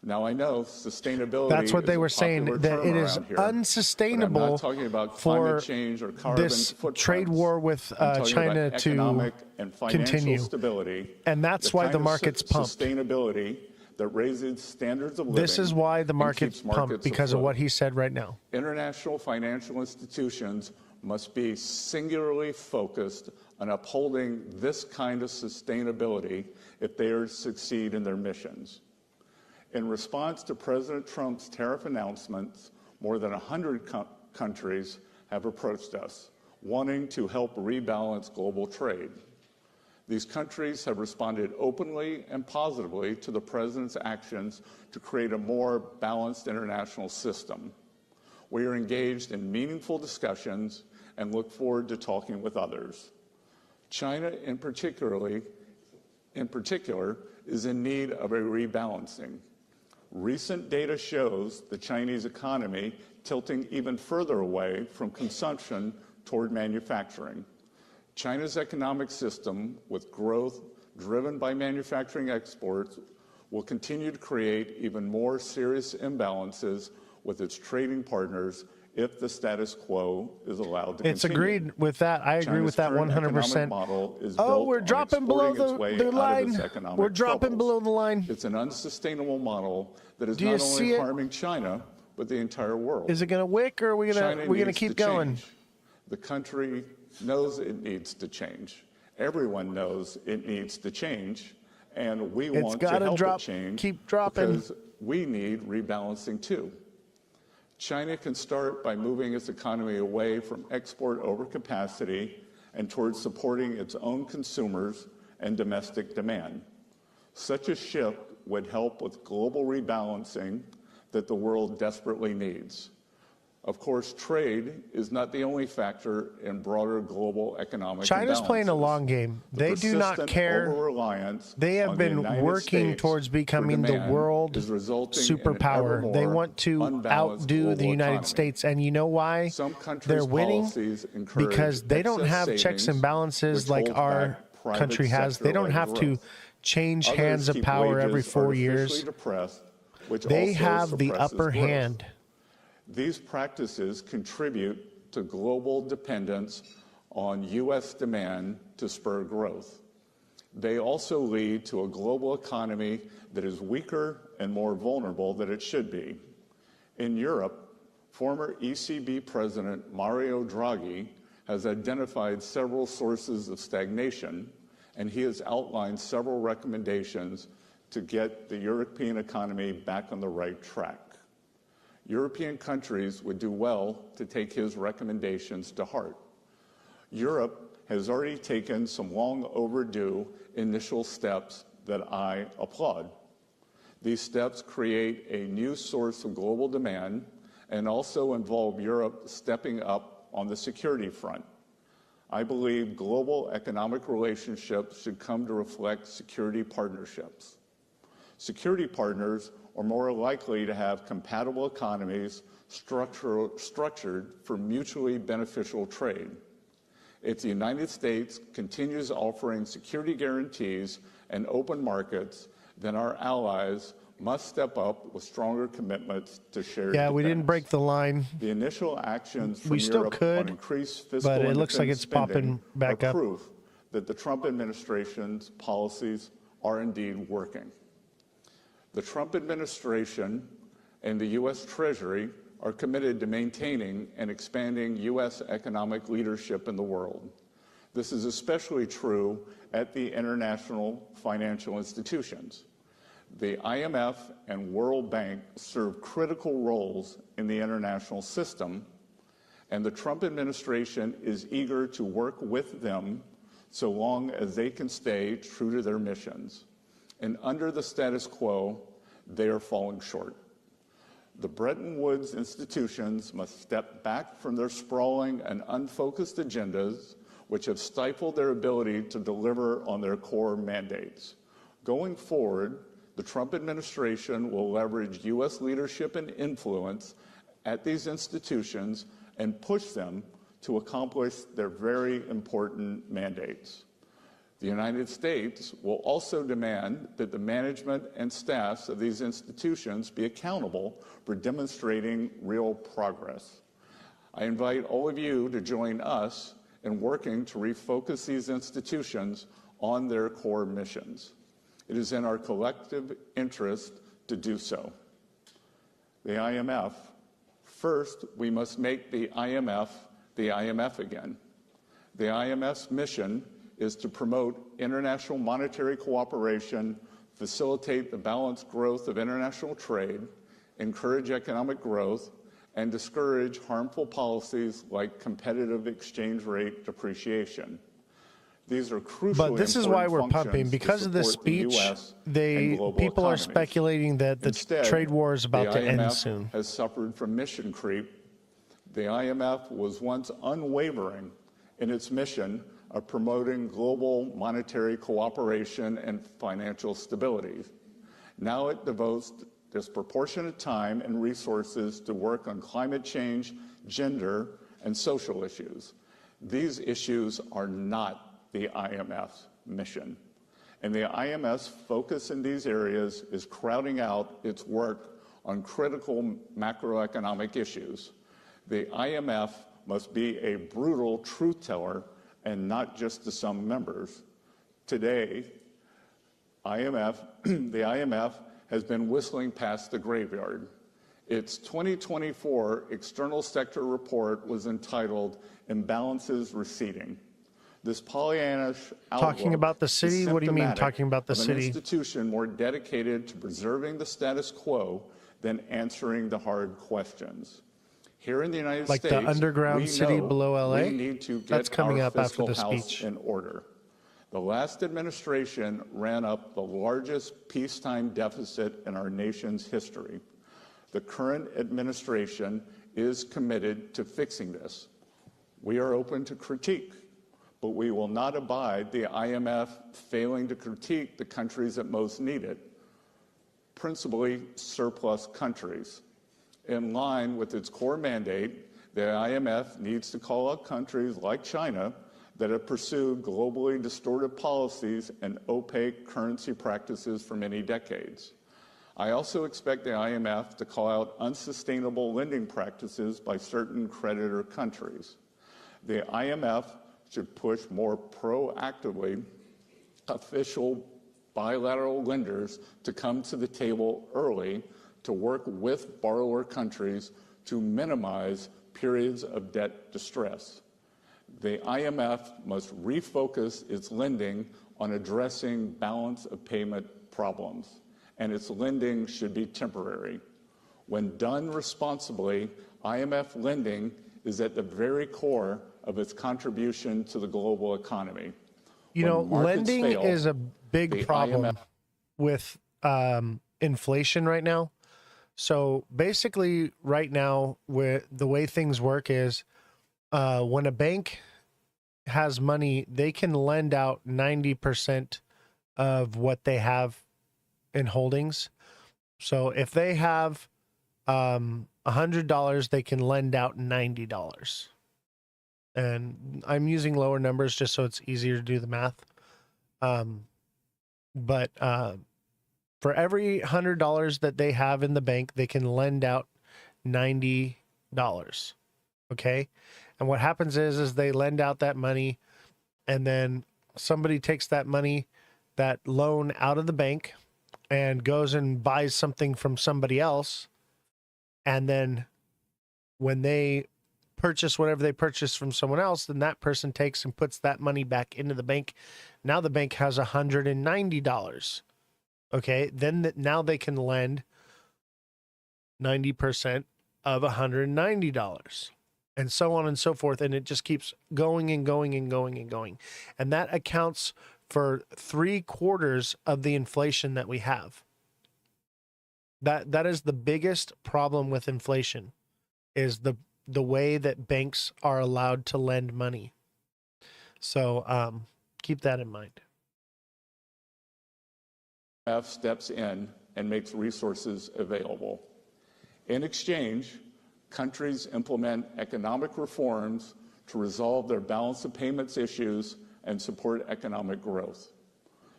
Speaker 2: Now, I know sustainability.
Speaker 1: That's what they
Speaker 2: is a
Speaker 1: were saying,
Speaker 2: popular
Speaker 1: that
Speaker 2: term
Speaker 1: it is
Speaker 2: around here, but I'm
Speaker 1: unsustainable
Speaker 2: not talking about
Speaker 1: for
Speaker 2: climate change or carbon
Speaker 1: this
Speaker 2: footprints.
Speaker 1: trade war with
Speaker 2: I'm talking
Speaker 1: China
Speaker 2: about
Speaker 1: to
Speaker 2: economic and financial
Speaker 1: continue.
Speaker 2: stability,
Speaker 1: And that's why the market's pumped.
Speaker 2: Sustainability that raises standards of living.
Speaker 1: This is why the
Speaker 2: and
Speaker 1: market's
Speaker 2: keeps
Speaker 1: pumped,
Speaker 2: markets
Speaker 1: because of
Speaker 2: afloat.
Speaker 1: what he said right now.
Speaker 2: International financial institutions must be singularly focused on upholding this kind of sustainability if they are to succeed in their missions. In response to President Trump's tariff announcements, more than 100 countries have approached us, wanting to help rebalance global trade. These countries have responded openly and positively to the President's actions to create a more balanced international system. We are engaged in meaningful discussions and look forward to talking with others. China, in particular, is in need of a rebalancing. Recent data shows the Chinese economy tilting even further away from consumption toward manufacturing. China's economic system, with growth driven by manufacturing exports, will continue to create even more serious imbalances with its trading partners if the status quo is allowed to
Speaker 1: It's
Speaker 2: continue.
Speaker 1: agreed with that. I agree with that 100%.
Speaker 2: Oh,
Speaker 1: we're dropping below the line. We're dropping below the line.
Speaker 2: It's an unsustainable model that is
Speaker 1: Do you
Speaker 2: not
Speaker 1: see
Speaker 2: only
Speaker 1: it?
Speaker 2: harming China, but the entire world.
Speaker 1: Is it going to wick, or are we going to
Speaker 2: needs
Speaker 1: keep going?
Speaker 2: change. The country knows it needs to change. Everyone knows it needs to change, and we want to help it change.
Speaker 1: Keep dropping.
Speaker 2: Because we need rebalancing too. China can start by moving its economy away from export overcapacity and towards supporting its own consumers and domestic demand. Such a shift would help with global rebalancing that the world desperately needs. Of course, trade is not the only factor in broader global economic
Speaker 1: China's playing a long game. They do not care. They have been working towards becoming the world superpower. They want to outdo the United States. And you know why they're winning? Because they don't have checks and balances like our country has. They don't have to change hands of power every 4 years. They have the upper hand.
Speaker 2: These practices contribute to global dependence on U.S. demand to spur growth. They also lead to a global economy that is weaker and more vulnerable than it should be. In Europe, former ECB President Mario Draghi has identified several sources of stagnation, and he has outlined several recommendations to get the European economy back on the right track. European countries would do well to take his recommendations to heart. Europe has already taken some long overdue initial steps that I applaud. These steps create a new source of global demand and also involve Europe stepping up on the security front. I believe global economic relationships should come to reflect security partnerships. Security partners are more likely to have compatible economies structured for mutually beneficial trade. If the United States continues offering security guarantees and open markets, then our allies must step up with stronger commitments to shared defense.
Speaker 1: We didn't break the line.
Speaker 2: The initial actions from
Speaker 1: We still
Speaker 2: Europe
Speaker 1: could,
Speaker 2: on increased fiscal
Speaker 1: but it
Speaker 2: and
Speaker 1: looks like
Speaker 2: defense
Speaker 1: it's popping
Speaker 2: spending
Speaker 1: back
Speaker 2: are
Speaker 1: up.
Speaker 2: proof that the Trump administration's policies are indeed working. The Trump administration and the U.S. Treasury are committed to maintaining and expanding U.S. economic leadership in the world. This is especially true at the international financial institutions. The IMF and World Bank serve critical roles in the international system, and the Trump administration is eager to work with them so long as they can stay true to their missions. And under the status quo, they are falling short. The Bretton Woods institutions must step back from their sprawling and unfocused agendas, which have stifled their ability to deliver on their core mandates. Going forward, the Trump administration will leverage U.S. leadership and influence at these institutions and push them to accomplish their very important mandates. The United States will also demand that the management and staffs of these institutions be accountable for demonstrating real progress. I invite all of you to join us in working to refocus these institutions on their core missions. It is in our collective interest to do so. The IMF. First, we must make the IMF again. The IMF's mission is to promote international monetary cooperation, facilitate the balanced growth of international trade, encourage economic growth, and discourage harmful policies like competitive exchange rate depreciation. These are crucially
Speaker 1: But this is why we're
Speaker 2: important
Speaker 1: pumping.
Speaker 2: functions
Speaker 1: Because
Speaker 2: to
Speaker 1: of this
Speaker 2: support the
Speaker 1: speech,
Speaker 2: US and global
Speaker 1: people are
Speaker 2: economies.
Speaker 1: speculating that the
Speaker 2: Instead,
Speaker 1: trade war is about
Speaker 2: the
Speaker 1: to end
Speaker 2: IMF
Speaker 1: soon.
Speaker 2: has suffered from mission creep. The IMF was once unwavering in its mission of promoting global monetary cooperation and financial stability. Now it devotes disproportionate time and resources to work on climate change, gender, and social issues. These issues are not the IMF's mission. And the IMF's focus in these areas is crowding out its work on critical macroeconomic issues. The IMF must be a brutal truth teller and not just to some members. Today, the IMF has been whistling past the graveyard. Its 2024 external sector report was entitled Imbalances Receding. This Pollyannish outlook
Speaker 1: Talking about the city?
Speaker 2: is
Speaker 1: What do you mean
Speaker 2: symptomatic
Speaker 1: talking about the
Speaker 2: of an
Speaker 1: city?
Speaker 2: institution more dedicated to preserving the status quo than answering the hard questions. Here in the United
Speaker 1: Like
Speaker 2: States,
Speaker 1: the underground
Speaker 2: we
Speaker 1: city
Speaker 2: know
Speaker 1: below LA?
Speaker 2: we need to
Speaker 1: That's
Speaker 2: get
Speaker 1: coming
Speaker 2: our
Speaker 1: up after
Speaker 2: fiscal
Speaker 1: the
Speaker 2: house
Speaker 1: speech.
Speaker 2: in order. The last administration ran up the largest peacetime deficit in our nation's history. The current administration is committed to fixing this. We are open to critique, but we will not abide the IMF failing to critique the countries that most need it, principally surplus countries. In line with its core mandate, the IMF needs to call out countries like China that have pursued globally distorted policies and opaque currency practices for many decades. I also expect the IMF to call out unsustainable lending practices by certain creditor countries. The IMF should push more proactively official bilateral lenders to come to the table early to work with borrower countries to minimize periods of debt distress. The IMF must refocus its lending on addressing balance of payment problems, and its lending should be temporary. When done responsibly, IMF lending is at the very core of its contribution to the global economy.
Speaker 1: You
Speaker 2: When
Speaker 1: know,
Speaker 2: markets
Speaker 1: lending
Speaker 2: fail,
Speaker 1: is a
Speaker 2: the
Speaker 1: big problem
Speaker 2: IMF
Speaker 1: with inflation right now. So basically, right now, where the way things work is when a bank has money, they can lend out 90% of what they have in holdings. So if they have $100, they can lend out $90. And I'm using lower numbers just so it's easier to do the math. But for every $100 that they have in the bank, they can lend out $90. Okay. And what happens is they lend out that money, and then somebody takes that money, that loan, out of the bank and goes and buys something from somebody else. And then when they purchase whatever they purchase from someone else, then that person takes and puts that money back into the bank. Now the bank has $190. Okay. Then now they can lend 90% of $190. And so on and so forth. And it just keeps going and going and going and going. And that accounts for 3/4 of the inflation that we have. That is the biggest problem with inflation, is the way that banks are allowed to lend money. So keep that in mind.
Speaker 2: IMF steps in and makes resources available. In exchange, countries implement economic reforms to resolve their balance of payments issues and support economic growth.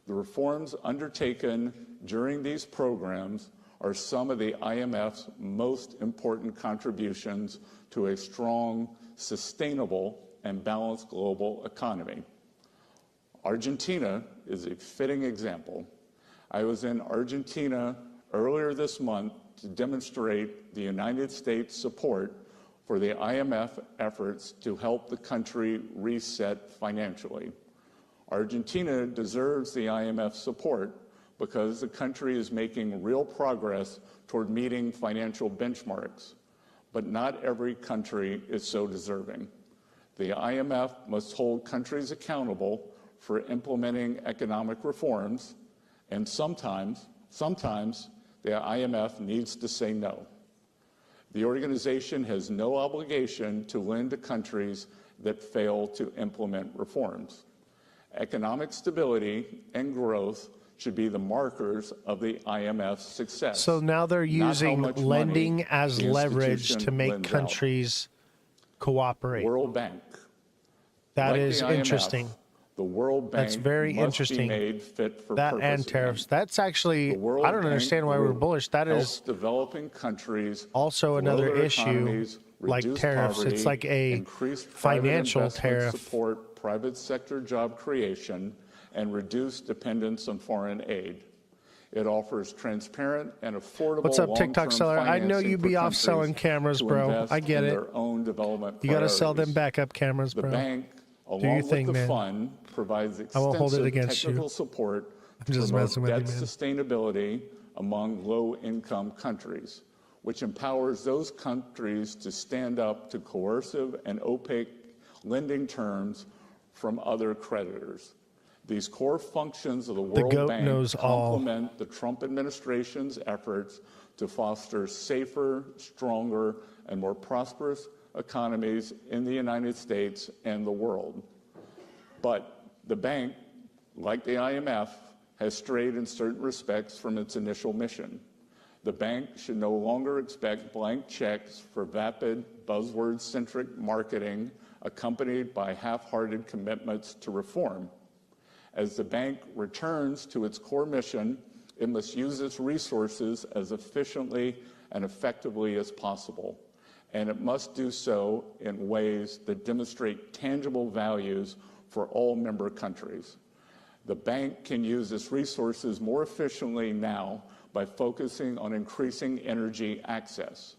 Speaker 2: The reforms undertaken during these programs are some of the IMF's most important contributions to a strong, sustainable, and balanced global economy. Argentina is a fitting example. I was in Argentina earlier this month to demonstrate the United States support for the IMF efforts to help the country reset financially. Argentina deserves the IMF support because the country is making real progress toward meeting financial benchmarks, but not every country is so deserving. The IMF must hold countries accountable for implementing economic reforms, and sometimes the IMF needs to say no. The organization has no obligation to lend to countries that fail to implement reforms. Economic stability and growth should be the markers of the IMF's success.
Speaker 1: So now they're using lending as
Speaker 2: the
Speaker 1: leverage
Speaker 2: institution
Speaker 1: to make
Speaker 2: lends out.
Speaker 1: countries cooperate.
Speaker 2: World Bank.
Speaker 1: That
Speaker 2: Like
Speaker 1: is
Speaker 2: the IMF,
Speaker 1: interesting.
Speaker 2: The World Bank
Speaker 1: That's very
Speaker 2: must
Speaker 1: interesting.
Speaker 2: be made fit for
Speaker 1: That
Speaker 2: purpose
Speaker 1: and tariffs.
Speaker 2: again.
Speaker 1: That's actually,
Speaker 2: The World
Speaker 1: I don't
Speaker 2: Bank
Speaker 1: understand why we're
Speaker 2: Group
Speaker 1: bullish. That
Speaker 2: helps
Speaker 1: is
Speaker 2: developing countries
Speaker 1: also
Speaker 2: grow
Speaker 1: another
Speaker 2: their
Speaker 1: issue,
Speaker 2: economies,
Speaker 1: like
Speaker 2: reduce
Speaker 1: tariffs.
Speaker 2: poverty,
Speaker 1: It's like a
Speaker 2: increase private
Speaker 1: financial
Speaker 2: investment,
Speaker 1: tariff.
Speaker 2: support private sector job creation, and reduce dependence on foreign aid. It offers transparent and affordable
Speaker 1: What's up, TikTok
Speaker 2: long-term
Speaker 1: seller? I know
Speaker 2: financing
Speaker 1: you be
Speaker 2: for
Speaker 1: off selling
Speaker 2: countries
Speaker 1: cameras,
Speaker 2: to
Speaker 1: bro.
Speaker 2: invest
Speaker 1: I get
Speaker 2: in
Speaker 1: it.
Speaker 2: their own development
Speaker 1: You got to sell them
Speaker 2: priorities.
Speaker 1: backup cameras,
Speaker 2: The
Speaker 1: bro.
Speaker 2: bank,
Speaker 1: your
Speaker 2: along with
Speaker 1: thing,
Speaker 2: the
Speaker 1: man.
Speaker 2: fund, provides
Speaker 1: I won't hold it
Speaker 2: extensive
Speaker 1: against you.
Speaker 2: technical support to
Speaker 1: just
Speaker 2: promote
Speaker 1: messing with you,
Speaker 2: debt
Speaker 1: man.
Speaker 2: sustainability among low-income countries, which empowers those countries to stand up to coercive and opaque lending terms from other creditors. These core functions of the World
Speaker 1: goat
Speaker 2: Bank
Speaker 1: knows all.
Speaker 2: complement the Trump administration's efforts to foster safer, stronger, and more prosperous economies in the United States and the world. But the bank, like the IMF, has strayed in certain respects from its initial mission. The bank should no longer expect blank checks for vapid, buzzword-centric marketing accompanied by half-hearted commitments to reform. As the bank returns to its core mission, it must use its resources as efficiently and effectively as possible. And it must do so in ways that demonstrate tangible values for all member countries. The bank can use its resources more efficiently now by focusing on increasing energy access.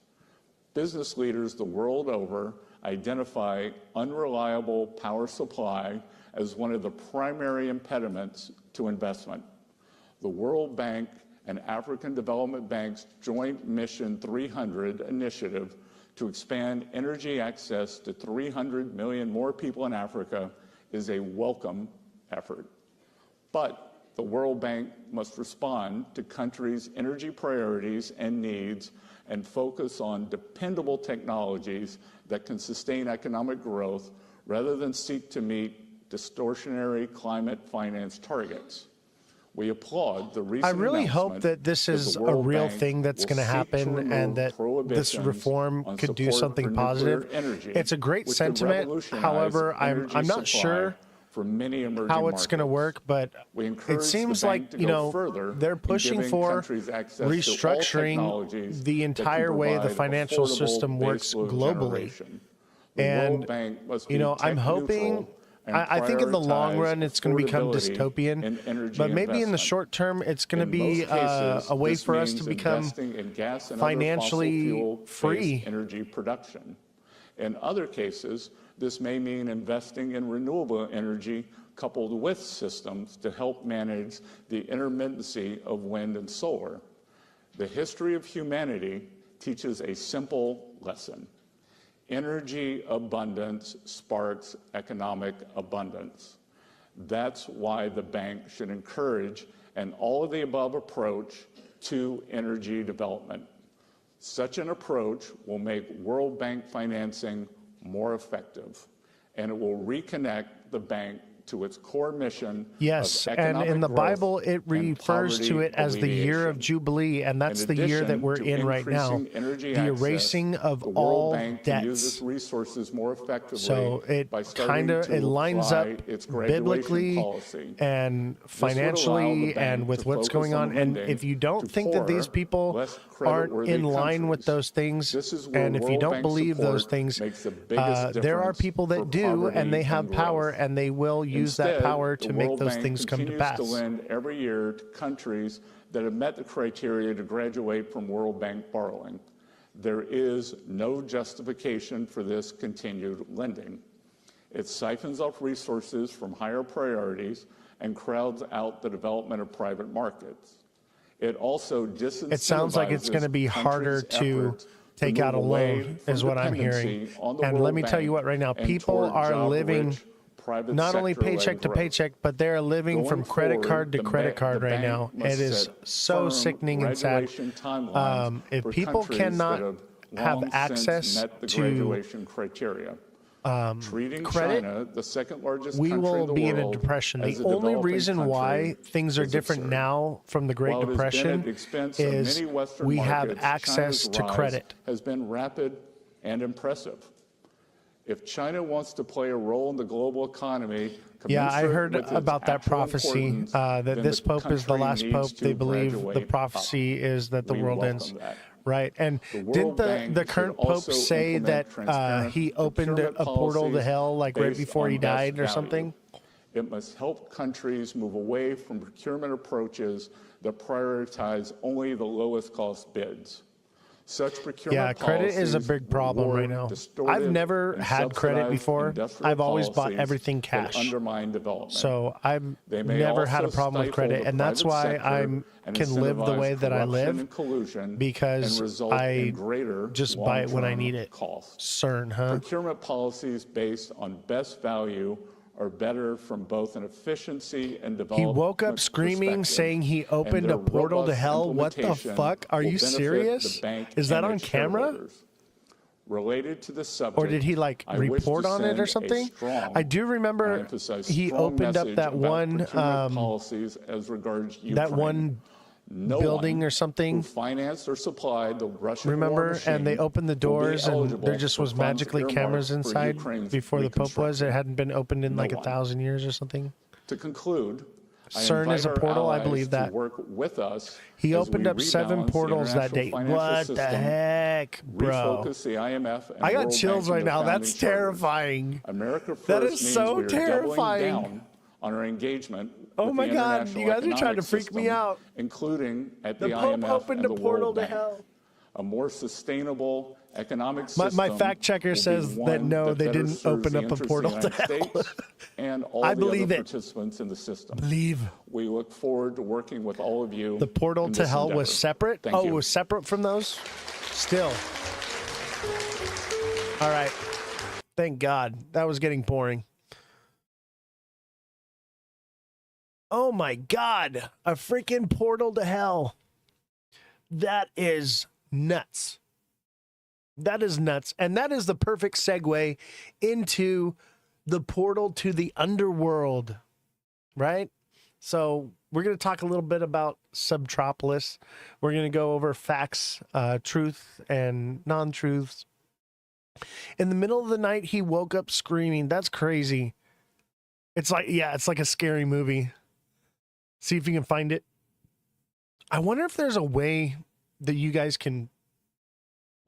Speaker 2: Business leaders the world over identify unreliable power supply as one of the primary impediments to investment. The World Bank and African Development Bank's Joint Mission 300 initiative to expand energy access to 300 million more people in Africa is a welcome effort. But the World Bank must respond to countries' energy priorities and needs and focus on dependable technologies that can sustain economic growth rather than seek to meet distortionary climate finance targets. We applaud the
Speaker 1: I
Speaker 2: recent
Speaker 1: really hope
Speaker 2: announcement
Speaker 1: that this
Speaker 2: the
Speaker 1: is a
Speaker 2: World
Speaker 1: real
Speaker 2: Bank
Speaker 1: thing that's
Speaker 2: will
Speaker 1: going to
Speaker 2: seek to
Speaker 1: happen and
Speaker 2: remove
Speaker 1: that this
Speaker 2: prohibitions
Speaker 1: reform
Speaker 2: on
Speaker 1: could do
Speaker 2: support
Speaker 1: something
Speaker 2: for nuclear
Speaker 1: positive.
Speaker 2: energy,
Speaker 1: It's a great
Speaker 2: which could
Speaker 1: sentiment.
Speaker 2: revolutionize
Speaker 1: However,
Speaker 2: energy
Speaker 1: I'm not
Speaker 2: supply
Speaker 1: sure
Speaker 2: for many emerging
Speaker 1: how it's going to
Speaker 2: markets.
Speaker 1: work, but
Speaker 2: We
Speaker 1: it
Speaker 2: encourage
Speaker 1: seems
Speaker 2: the
Speaker 1: like,
Speaker 2: bank to
Speaker 1: you
Speaker 2: go
Speaker 1: know,
Speaker 2: further
Speaker 1: they're
Speaker 2: in
Speaker 1: pushing
Speaker 2: giving
Speaker 1: for
Speaker 2: countries access to all technologies
Speaker 1: restructuring the
Speaker 2: that can
Speaker 1: entire way the
Speaker 2: provide
Speaker 1: financial
Speaker 2: affordable
Speaker 1: system works
Speaker 2: baseload
Speaker 1: globally.
Speaker 2: generation. The
Speaker 1: And,
Speaker 2: World Bank must
Speaker 1: you
Speaker 2: be
Speaker 1: know, I'm hoping,
Speaker 2: tech-neutral and
Speaker 1: I think in the long
Speaker 2: prioritize
Speaker 1: run it's going to become
Speaker 2: affordability
Speaker 1: dystopian,
Speaker 2: in energy
Speaker 1: but maybe in the
Speaker 2: investment.
Speaker 1: short term it's going to
Speaker 2: In
Speaker 1: be
Speaker 2: most cases,
Speaker 1: a way
Speaker 2: this
Speaker 1: for us to
Speaker 2: means
Speaker 1: become
Speaker 2: investing in gas and other
Speaker 1: financially
Speaker 2: fossil
Speaker 1: free.
Speaker 2: fuel-based energy production. In other cases, this may mean investing in renewable energy coupled with systems to help manage the intermittency of wind and solar. The history of humanity teaches a simple lesson. Energy abundance sparks economic abundance. That's why the bank should encourage an all-of-the-above approach to energy development. Such an approach will make World Bank financing more effective, and it will reconnect the bank to its core mission
Speaker 1: Yes,
Speaker 2: of
Speaker 1: and
Speaker 2: economic
Speaker 1: in the
Speaker 2: growth
Speaker 1: Bible, it
Speaker 2: and
Speaker 1: refers to
Speaker 2: poverty
Speaker 1: it as the year of
Speaker 2: alleviation.
Speaker 1: Jubilee, and that's
Speaker 2: In
Speaker 1: the year that
Speaker 2: addition
Speaker 1: we're
Speaker 2: to
Speaker 1: in right now,
Speaker 2: increasing energy
Speaker 1: the
Speaker 2: access,
Speaker 1: erasing of
Speaker 2: the World
Speaker 1: all
Speaker 2: Bank can use its
Speaker 1: debts.
Speaker 2: resources more effectively
Speaker 1: So it
Speaker 2: by
Speaker 1: kind
Speaker 2: starting
Speaker 1: of
Speaker 2: to
Speaker 1: it lines up
Speaker 2: apply its graduation
Speaker 1: biblically
Speaker 2: policy.
Speaker 1: and
Speaker 2: This would allow the
Speaker 1: financially
Speaker 2: bank
Speaker 1: and with
Speaker 2: to
Speaker 1: what's
Speaker 2: focus
Speaker 1: going on. And
Speaker 2: lending
Speaker 1: if you
Speaker 2: to
Speaker 1: don't think that these
Speaker 2: poorer,
Speaker 1: people
Speaker 2: less
Speaker 1: aren't
Speaker 2: creditworthy
Speaker 1: in line with
Speaker 2: countries.
Speaker 1: those things,
Speaker 2: This is where
Speaker 1: and if you
Speaker 2: World
Speaker 1: don't
Speaker 2: Bank
Speaker 1: believe those
Speaker 2: support
Speaker 1: things,
Speaker 2: makes the biggest
Speaker 1: there are
Speaker 2: difference
Speaker 1: people
Speaker 2: for
Speaker 1: that do, and they
Speaker 2: poverty
Speaker 1: have
Speaker 2: and
Speaker 1: power,
Speaker 2: growth.
Speaker 1: and they will use that
Speaker 2: Instead,
Speaker 1: power
Speaker 2: the
Speaker 1: to make
Speaker 2: World
Speaker 1: those
Speaker 2: Bank
Speaker 1: things come to
Speaker 2: continues
Speaker 1: pass.
Speaker 2: to lend every year to countries that have met the criteria to graduate from World Bank borrowing. There is no justification for this continued lending. It siphons off resources from higher priorities and crowds out the development of private markets. It also disincentivizes
Speaker 1: It sounds like it's going to be harder to take out a loan, is what I'm hearing. And let me tell you what, right now, people are living not only paycheck to paycheck, but they're living from credit card to credit card right now. It is so sickening and sad. If people cannot have access to
Speaker 2: treating
Speaker 1: credit,
Speaker 2: China, the second largest
Speaker 1: we
Speaker 2: country
Speaker 1: will
Speaker 2: in the
Speaker 1: be in a
Speaker 2: world,
Speaker 1: depression.
Speaker 2: as
Speaker 1: The
Speaker 2: a
Speaker 1: only
Speaker 2: developing
Speaker 1: reason why
Speaker 2: country
Speaker 1: things are
Speaker 2: is
Speaker 1: different
Speaker 2: absurd.
Speaker 1: now from the Great
Speaker 2: While it has been at
Speaker 1: Depression
Speaker 2: the expense of
Speaker 1: is
Speaker 2: many Western
Speaker 1: we have
Speaker 2: markets,
Speaker 1: access
Speaker 2: China's
Speaker 1: to
Speaker 2: rise
Speaker 1: credit.
Speaker 2: has been rapid and impressive. If China wants to play a role in the global economy,
Speaker 1: Yeah, I
Speaker 2: commensurate
Speaker 1: heard
Speaker 2: with its
Speaker 1: about that
Speaker 2: actual
Speaker 1: prophecy,
Speaker 2: importance,
Speaker 1: that
Speaker 2: then
Speaker 1: this
Speaker 2: the
Speaker 1: pope is the
Speaker 2: country
Speaker 1: last
Speaker 2: needs
Speaker 1: pope.
Speaker 2: to
Speaker 1: They believe the
Speaker 2: graduate
Speaker 1: prophecy is that the
Speaker 2: We
Speaker 1: world
Speaker 2: welcome
Speaker 1: ends.
Speaker 2: that.
Speaker 1: Right, and
Speaker 2: The
Speaker 1: didn't
Speaker 2: World
Speaker 1: the
Speaker 2: Bank should
Speaker 1: current pope
Speaker 2: also
Speaker 1: say
Speaker 2: implement
Speaker 1: that
Speaker 2: transparent
Speaker 1: he opened
Speaker 2: procurement
Speaker 1: a portal to
Speaker 2: policies
Speaker 1: hell like right
Speaker 2: based
Speaker 1: before
Speaker 2: on
Speaker 1: he
Speaker 2: best
Speaker 1: died or
Speaker 2: value.
Speaker 1: something?
Speaker 2: It must help countries move away from procurement approaches that prioritize only the lowest cost bids. Such procurement
Speaker 1: Yeah, credit is a
Speaker 2: policies
Speaker 1: big problem right
Speaker 2: reward
Speaker 1: now.
Speaker 2: distortive
Speaker 1: I've never
Speaker 2: and
Speaker 1: had credit
Speaker 2: subsidized
Speaker 1: before.
Speaker 2: industrial
Speaker 1: I've always bought
Speaker 2: policies
Speaker 1: everything
Speaker 2: that
Speaker 1: cash.
Speaker 2: undermine development.
Speaker 1: So I've
Speaker 2: They may
Speaker 1: never had a
Speaker 2: also
Speaker 1: problem with
Speaker 2: stifle
Speaker 1: credit,
Speaker 2: the
Speaker 1: and that's
Speaker 2: private
Speaker 1: why
Speaker 2: sector
Speaker 1: I
Speaker 2: and
Speaker 1: can live the way
Speaker 2: incentivize
Speaker 1: that I
Speaker 2: corruption
Speaker 1: live,
Speaker 2: and collusion
Speaker 1: because
Speaker 2: and result
Speaker 1: I
Speaker 2: in greater
Speaker 1: just buy it when I
Speaker 2: long-term
Speaker 1: need it.
Speaker 2: costs.
Speaker 1: CERN, huh?
Speaker 2: Procurement policies based on best value are better from both an efficiency and development
Speaker 1: He woke up screaming,
Speaker 2: perspective,
Speaker 1: saying he
Speaker 2: and
Speaker 1: opened
Speaker 2: their
Speaker 1: a portal to
Speaker 2: robust
Speaker 1: hell. What the
Speaker 2: implementation
Speaker 1: fuck? Are
Speaker 2: will
Speaker 1: you
Speaker 2: benefit
Speaker 1: serious?
Speaker 2: the bank
Speaker 1: Is that
Speaker 2: and
Speaker 1: on
Speaker 2: its
Speaker 1: camera?
Speaker 2: shareholders. Related to the subject,
Speaker 1: Or did he like
Speaker 2: I wish
Speaker 1: report
Speaker 2: to
Speaker 1: on it
Speaker 2: send
Speaker 1: or
Speaker 2: a
Speaker 1: something?
Speaker 2: strong,
Speaker 1: I do
Speaker 2: I
Speaker 1: remember
Speaker 2: emphasize
Speaker 1: he
Speaker 2: strong
Speaker 1: opened up
Speaker 2: message
Speaker 1: that
Speaker 2: about
Speaker 1: one
Speaker 2: procurement policies as regards Ukraine.
Speaker 1: that one
Speaker 2: No
Speaker 1: building
Speaker 2: one
Speaker 1: or something.
Speaker 2: who financed or supplied the Russian war
Speaker 1: Remember?
Speaker 2: machine
Speaker 1: And they opened the
Speaker 2: will be
Speaker 1: doors, and
Speaker 2: eligible
Speaker 1: there just
Speaker 2: for
Speaker 1: was
Speaker 2: funds
Speaker 1: magically
Speaker 2: earmarked
Speaker 1: cameras
Speaker 2: for
Speaker 1: inside
Speaker 2: Ukraine's
Speaker 1: before the Pope was. It
Speaker 2: reconstruction.
Speaker 1: hadn't been opened in
Speaker 2: No
Speaker 1: like
Speaker 2: one.
Speaker 1: 1,000 years or something.
Speaker 2: To conclude, I
Speaker 1: CERN
Speaker 2: invite
Speaker 1: is a
Speaker 2: our
Speaker 1: portal, I
Speaker 2: allies
Speaker 1: believe
Speaker 2: to
Speaker 1: that.
Speaker 2: work with us
Speaker 1: He
Speaker 2: as
Speaker 1: opened
Speaker 2: we
Speaker 1: up 7
Speaker 2: rebalance the
Speaker 1: portals that
Speaker 2: international
Speaker 1: day.
Speaker 2: financial
Speaker 1: What the
Speaker 2: system,
Speaker 1: heck, bro?
Speaker 2: refocus the IMF and
Speaker 1: I got
Speaker 2: World
Speaker 1: chills
Speaker 2: Bank
Speaker 1: right
Speaker 2: in their
Speaker 1: now.
Speaker 2: founding
Speaker 1: That's
Speaker 2: charters.
Speaker 1: terrifying.
Speaker 2: America First
Speaker 1: That is
Speaker 2: means
Speaker 1: so
Speaker 2: we are
Speaker 1: terrifying.
Speaker 2: doubling down on our engagement
Speaker 1: Oh
Speaker 2: with
Speaker 1: my
Speaker 2: the
Speaker 1: God,
Speaker 2: international
Speaker 1: you guys are trying
Speaker 2: economic
Speaker 1: to freak me
Speaker 2: system,
Speaker 1: out.
Speaker 2: including at the
Speaker 1: The Pope
Speaker 2: IMF
Speaker 1: opened
Speaker 2: and
Speaker 1: a
Speaker 2: the
Speaker 1: portal
Speaker 2: World
Speaker 1: to
Speaker 2: Bank.
Speaker 1: hell.
Speaker 2: A more sustainable economic
Speaker 1: My
Speaker 2: system
Speaker 1: fact checker
Speaker 2: will be
Speaker 1: says that
Speaker 2: one
Speaker 1: no, they
Speaker 2: better
Speaker 1: didn't
Speaker 2: serves
Speaker 1: open
Speaker 2: the
Speaker 1: up a
Speaker 2: interests of
Speaker 1: portal
Speaker 2: the
Speaker 1: to
Speaker 2: United
Speaker 1: hell.
Speaker 2: States and all
Speaker 1: I
Speaker 2: the other
Speaker 1: believe it.
Speaker 2: participants in the system.
Speaker 1: Believe.
Speaker 2: We look forward to working with all of you.
Speaker 1: The portal
Speaker 2: in
Speaker 1: to
Speaker 2: this
Speaker 1: hell
Speaker 2: endeavor.
Speaker 1: was separate?
Speaker 2: Thank
Speaker 1: Oh,
Speaker 2: you.
Speaker 1: it was separate from those? Still. All right. Thank God. That was getting boring. Oh my God. A freaking portal to hell. That is nuts. That is nuts. And that is the perfect segue into the portal to the underworld, right? So we're going to talk a little bit about Subtropolis. We're going to go over facts, truth, and non-truths. In the middle of the night, he woke up screaming. That's crazy. It's like, yeah, it's like a scary movie. See if you can find it. I wonder if there's a way that you guys can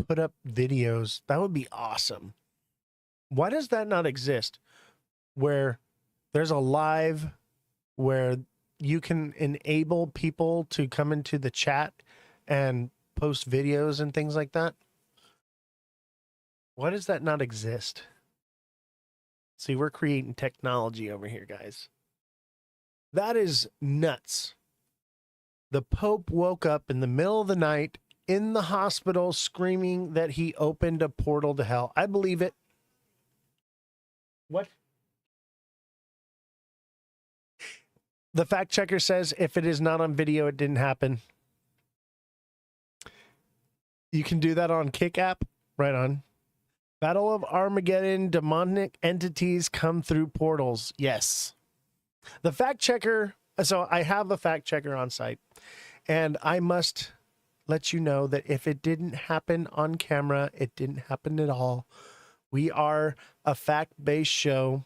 Speaker 1: put up videos. That would be awesome. Why does that not exist? Where there's a live where you can enable people to come into the chat and post videos and things like that. Why does that not exist? See, we're creating technology over here, guys. That is nuts. The Pope woke up in the middle of the night in the hospital screaming that he opened a portal to hell. I believe it. What? The fact checker says if it is not on video, it didn't happen. You can do that on Kick app. Right on. Battle of Armageddon, demonic entities come through portals. Yes. The fact checker, so I have a fact checker on site, and I must let you know that if it didn't happen on camera, it didn't happen at all. We are a fact-based show.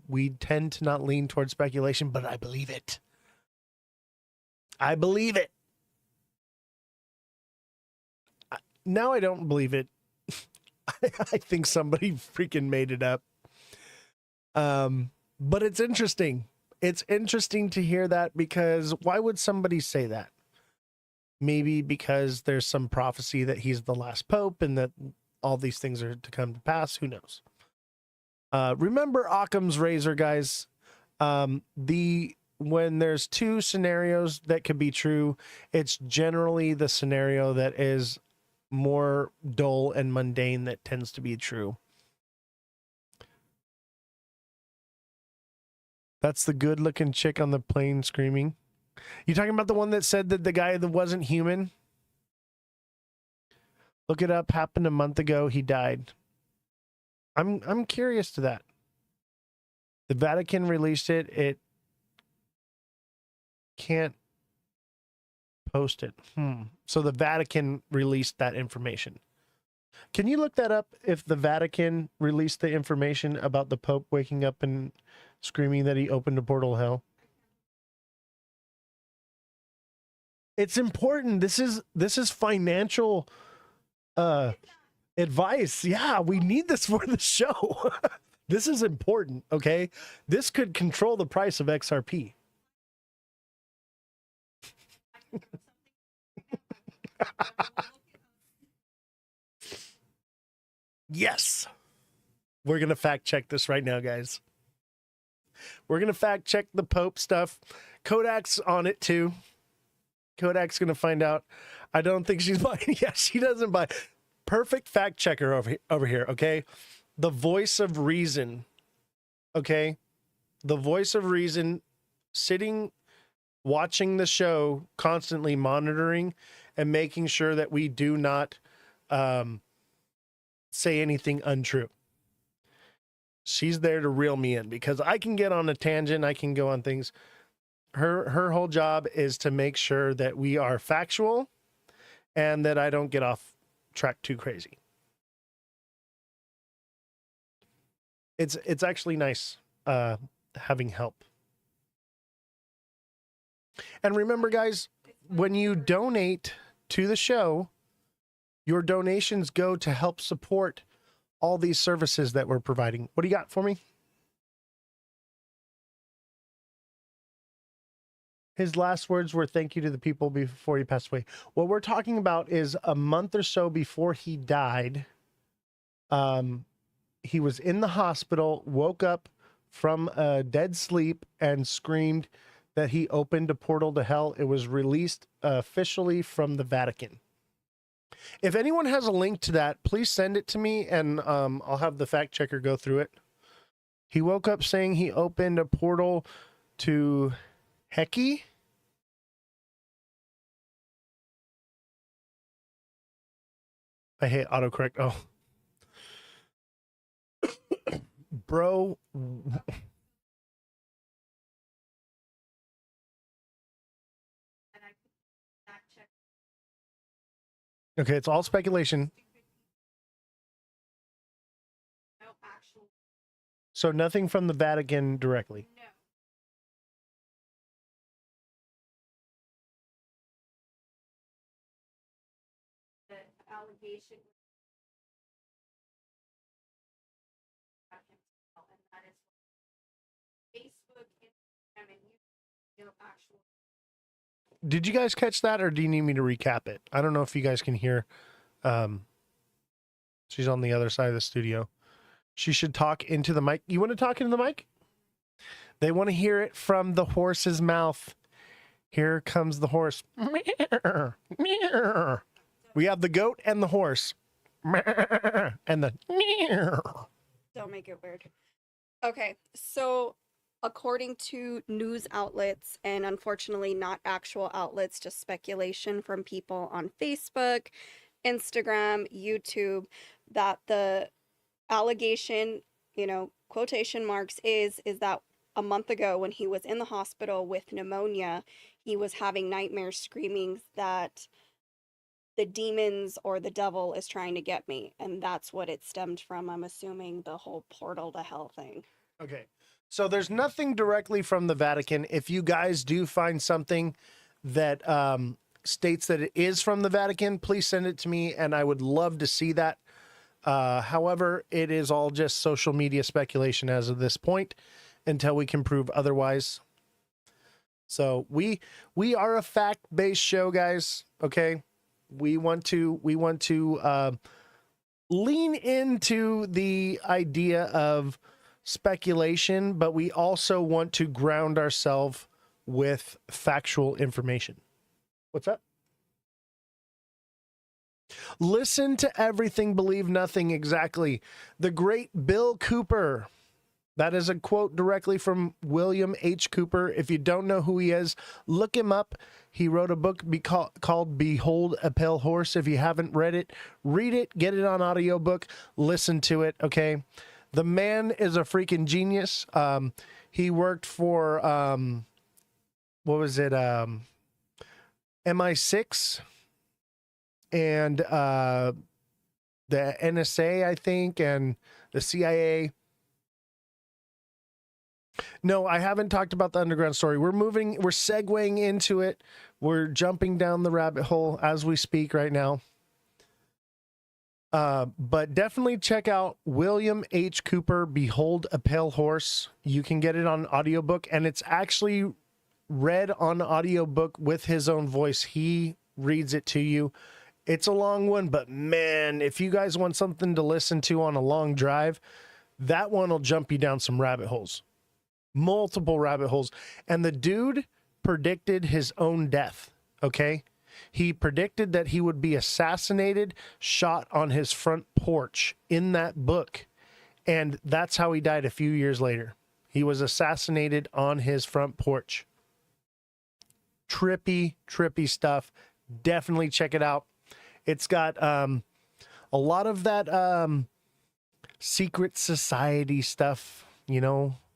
Speaker 1: We tend to not lean towards speculation, but I believe it. I believe it. Now I don't believe it. I think somebody freaking made it up. But it's interesting. It's interesting to hear that, because why would somebody say that? Maybe because there's some prophecy that he's the last pope and that all these things are to come to pass. Who knows? Remember Occam's razor, guys. When there's two scenarios that could be true, it's generally the scenario that is more dull and mundane that tends to be true. That's the good looking chick on the plane screaming. You talking about the one that said that the guy that wasn't human? Look it up. Happened a month ago. He died. I'm curious to that. The Vatican released it. It can't post it. So the Vatican released that information. Can you look that up if the Vatican released the information about the Pope waking up and screaming that he opened a portal to hell? It's important. This is financial advice. Yeah, we need this for the show. This is important, okay? This could control the price of XRP. Yes. We're going to fact check this right now, guys. We're going to fact check the Pope stuff. Kodak's on it too. Kodak's going to find out. I don't think she's buying. Yeah, she doesn't buy. Perfect fact checker over here, okay? The voice of reason, okay? The voice of reason, sitting, watching the show, constantly monitoring and making sure that we do not say anything untrue. She's there to reel me in, because I can get on a tangent. I can go on things. Her whole job is to make sure that we are factual and that I don't get off track too crazy. It's actually nice having help. And remember, guys, when you donate to the show, your donations go to help support all these services that we're providing. What do you got for me? His last words were thank you to the people before he passed away. What we're talking about is a month or so before he died. He was in the hospital, woke up from a dead sleep and screamed that he opened a portal to hell. It was released officially from the Vatican. If anyone has a link to that, please send it to me, and I'll have the fact checker go through it. He woke up saying he opened a portal to Heki. I hate autocorrect. Oh. Bro. Okay, it's all speculation.
Speaker 3: No actual.
Speaker 1: So nothing from the Vatican directly.
Speaker 3: No. The allegation and that is Facebook, Instagram, and YouTube. No actual.
Speaker 1: Did you guys catch that, or do you need me to recap it? I don't know if you guys can hear. She's on the other side of the studio. She should talk into the mic. You want to talk into the mic? They want to hear it from the horse's mouth. Here comes the horse. We have the goat and the horse. And the.
Speaker 3: Don't make it weird. Okay, so according to news outlets, and unfortunately not actual outlets, just speculation from people on Facebook, Instagram, YouTube, that the allegation, quotation marks, is that a month ago when he was in the hospital with pneumonia, he was having nightmares screaming that the demons or the devil is trying to get me. And that's what it stemmed from. I'm assuming the whole portal to hell thing.
Speaker 1: Okay. So there's nothing directly from the Vatican. If you guys do find something that states that it is from the Vatican, please send it to me, and I would love to see that. However, it is all just social media speculation as of this point until we can prove otherwise. So we are a fact-based show, guys. Okay. We want to lean into the idea of speculation, but we also want to ground ourselves with factual information. What's up? Listen to everything, believe nothing. Exactly. The great Bill Cooper. That is a quote directly from William H. Cooper. If you don't know who he is, look him up. He wrote a book called Behold a Pale Horse. If you haven't read it, read it, get it on audiobook, listen to it, okay? The man is a freaking genius. He worked for, what was it, MI6 and the NSA, I think, and the CIA. No, I haven't talked about the underground story. We're segueing into it. We're jumping down the rabbit hole as we speak right now. But definitely check out William H. Cooper, Behold a Pale Horse. You can get it on audiobook, and it's actually read on audiobook with his own voice. He reads it to you. It's a long one, but man, if you guys want something to listen to on a long drive, that one will jump you down some rabbit holes. Multiple rabbit holes. And the dude predicted his own death, okay? He predicted that he would be assassinated, shot on his front porch in that book. And that's how he died a few years later. He was assassinated on his front porch. Trippy stuff. Definitely check it out. It's got a lot of that secret society stuff,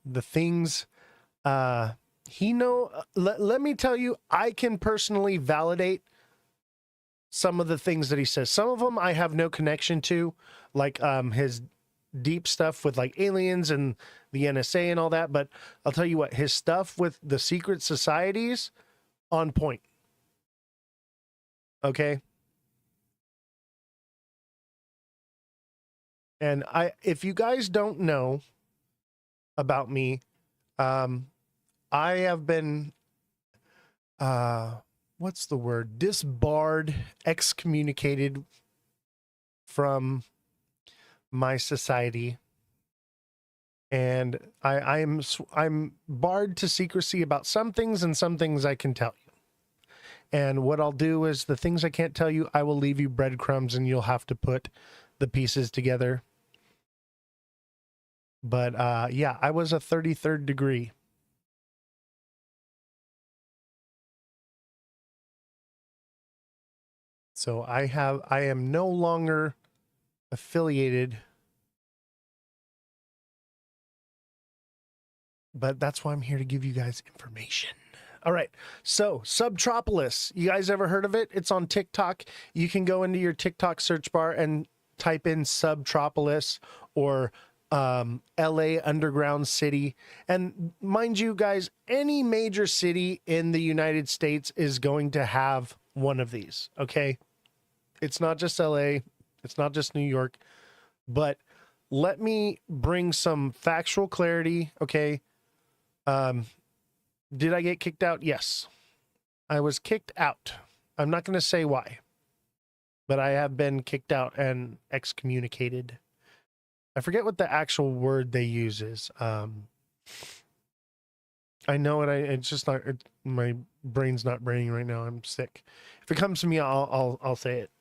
Speaker 1: the things let me tell you, I can personally validate some of the things that he says. Some of them I have no connection to, like his deep stuff with like aliens and the NSA and all that, but I'll tell you what, his stuff with the secret societies, on point. Okay? And if you guys don't know about me, I have been, what's the word? Disbarred, excommunicated from my society. And I'm barred to secrecy about some things, and some things I can tell you. And what I'll do is the things I can't tell you, I will leave you breadcrumbs and you'll have to put the pieces together. But yeah, I was a 33rd degree. So I am no longer affiliated, but that's why I'm here to give you guys information. All right. So, Subtropolis. You guys ever heard of it? It's on TikTok. You can go into your TikTok search bar and type in Subtropolis or LA Underground City. And mind you guys, any major city in the United States is going to have one of these, okay? It's not just LA, it's not just New York, but let me bring some factual clarity, okay? Did I get kicked out? Yes. I was kicked out. I'm not going to say why, but I have been kicked out and excommunicated. I forget what the actual word they use is. I know it. It's just not. My brain's not braining right now. I'm sick. If it comes to me, I'll say it.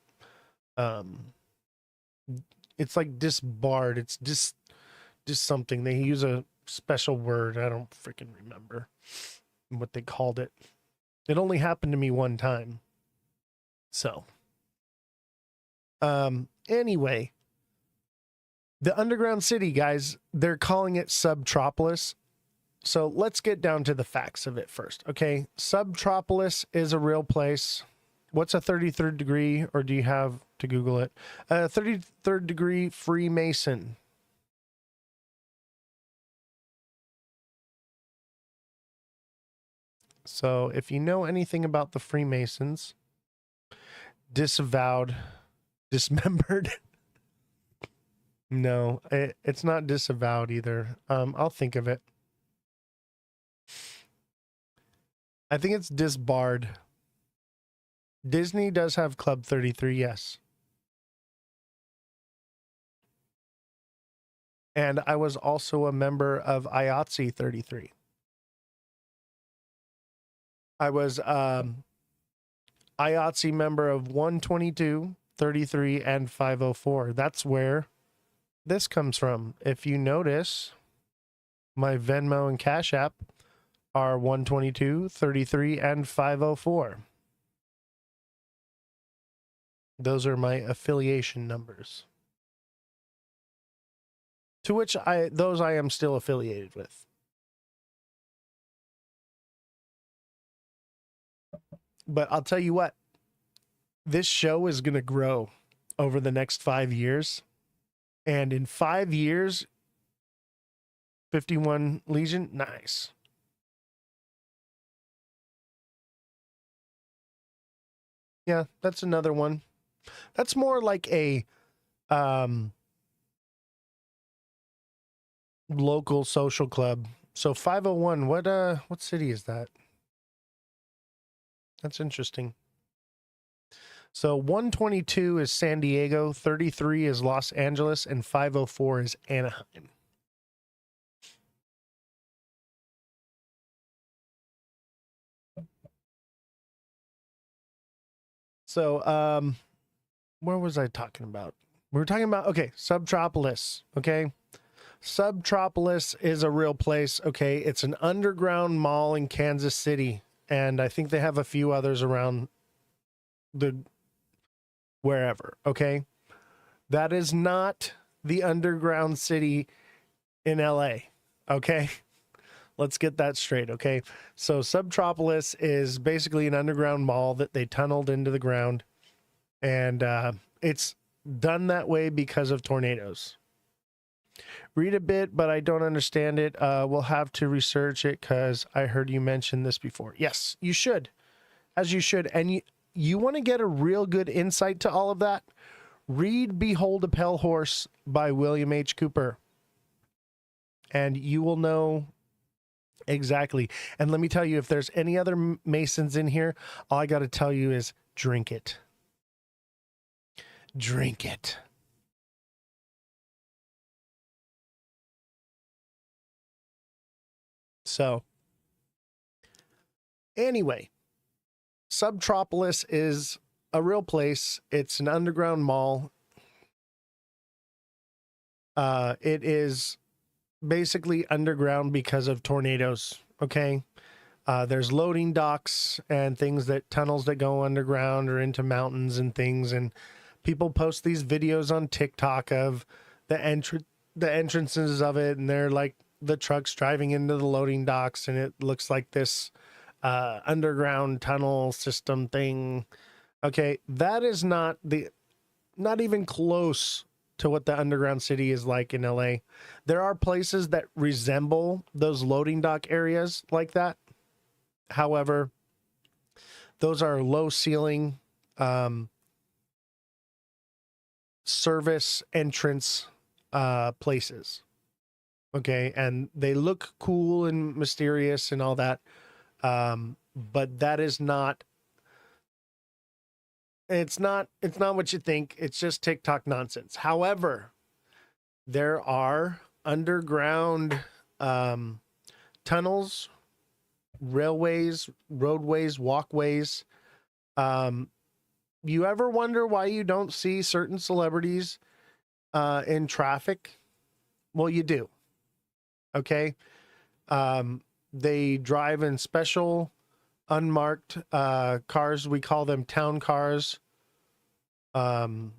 Speaker 1: It's like disbarred. It's just something. They use a special word. I don't freaking remember what they called it. It only happened to me one time. So, anyway, the underground city, guys, they're calling it Subtropolis. So let's get down to the facts of it first. Okay. Subtropolis is a real place. What's a 33rd degree, or do you have to Google it? 33rd degree Freemason. So if you know anything about the Freemasons, disavowed, dismembered. No, it's not disavowed either. I'll think of it. I think it's disbarred. Disney does have Club 33, yes. And I was also a member of IATSE 33. I was IATSE member of 122, 33, and 504. That's where this comes from. If you notice, my Venmo and Cash App are 122, 33, and 504. Those are my affiliation numbers. To which I am still affiliated with. But I'll tell you what, this show is going to grow over the next 5 years. And in 5 years, 51 Legion, nice. Yeah, that's another one. That's more like a local social club. So 501, what city is that? That's interesting. So 122 is San Diego, 33 is Los Angeles, and 504 is Anaheim. So, where was I talking about? We were talking about, okay, Subtropolis, okay? Subtropolis is a real place, okay? It's an underground mall in Kansas City, and I think they have a few others around the wherever, okay? That is not the underground city in LA, okay? Let's get that straight, okay? So Subtropolis is basically an underground mall that they tunneled into the ground, and it's done that way because of tornadoes. Read a bit, but I don't understand it. We'll have to research it because I heard you mention this before. Yes, you should, as you should. And you want to get a real good insight to all of that? Read Behold a Pale Horse by William H. Cooper, and you will know exactly. And let me tell you, if there's any other Masons in here, all I got to tell you is drink it. Drink it. So, anyway, Subtropolis is a real place. It's an underground mall. It is basically underground because of tornadoes, okay? There's loading docks and things tunnels that go underground or into mountains and things, and people post these videos on TikTok of the entrances of it, and they're like the trucks driving into the loading docks, and it looks like this underground tunnel system thing. Okay, that is not even close to what the underground city is like in LA. There are places that resemble those loading dock areas like that. However, those are low ceiling service entrance places. Okay, and they look cool and mysterious and all that. But that is not it's not what you think. It's just TikTok nonsense. However, there are underground tunnels, railways, roadways, walkways. You ever wonder why you don't see certain celebrities in traffic? Well, you do. Okay. They drive in special unmarked cars. We call them town cars. And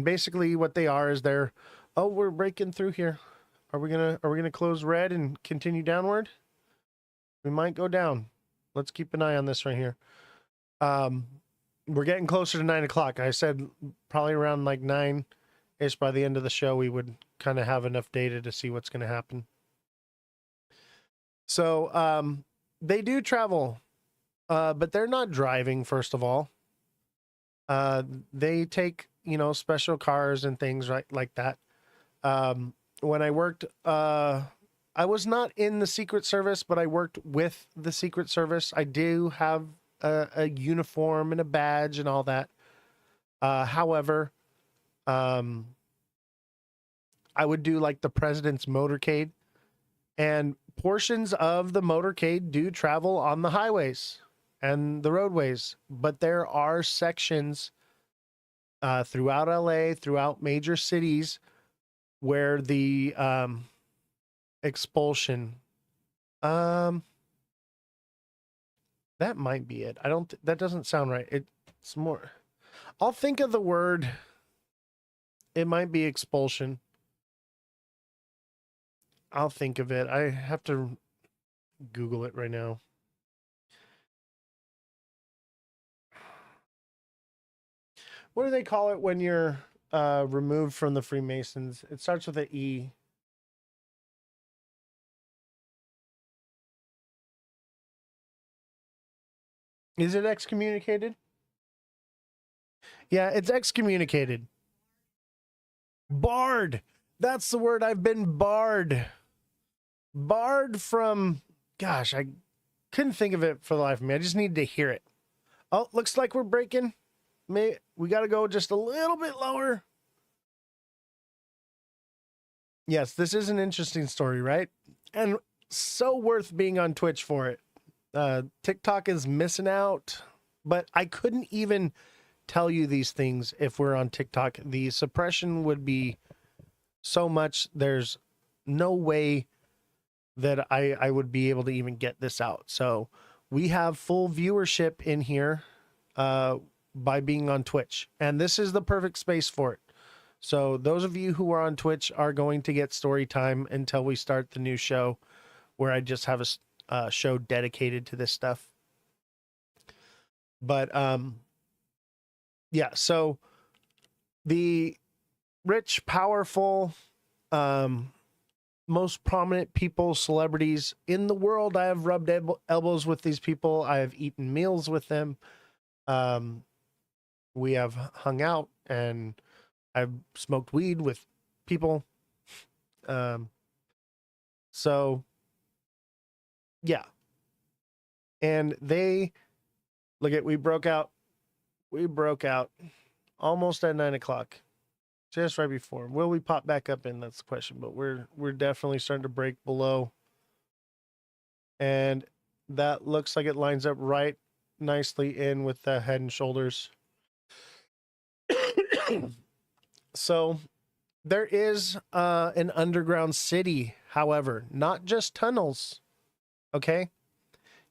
Speaker 1: basically what they are is we're breaking through here. Are we gonna close red and continue downward? We might go down. Let's keep an eye on this right here. We're getting closer to 9 o'clock. I said probably around like 9-ish by the end of the show, we would kind of have enough data to see what's going to happen. So they do travel, but they're not driving, first of all. They take, special cars and things like that. When I worked, I was not in the Secret Service, but I worked with the Secret Service. I do have a uniform and a badge and all that. However, I would do like the president's motorcade, and portions of the motorcade do travel on the highways and the roadways, but there are sections throughout LA, throughout major cities, where the expulsion, that might be it. That doesn't sound right. It's more, I'll think of the word. It might be expulsion. I'll think of it. I have to Google it right now. What do they call it when you're removed from the Freemasons? It starts with an E. Is it excommunicated? Yeah, it's excommunicated. Barred. That's the word. I've been barred. Barred from, gosh, I couldn't think of it for the life of me. I just needed to hear it. Oh, looks like we're breaking. We got to go just a little bit lower. Yes, this is an interesting story, right? And so worth being on Twitch for it. TikTok is missing out, but I couldn't even tell you these things if we're on TikTok. The suppression would be so much. There's no way that I would be able to even get this out. So we have full viewership in here by being on Twitch, and this is the perfect space for it. So those of you who are on Twitch are going to get story time until we start the new show, where I just have a show dedicated to this stuff. But yeah, so the rich, powerful, most prominent people, celebrities in the world, I have rubbed elbows with these people. I have eaten meals with them. We have hung out, and I've smoked weed with people. So yeah. And we broke out almost at 9 o'clock, just right before. Will we pop back up in? That's the question, but we're definitely starting to break below. And that looks like it lines up right nicely in with the Head and Shoulders. So there is an underground city, however, not just tunnels. Okay.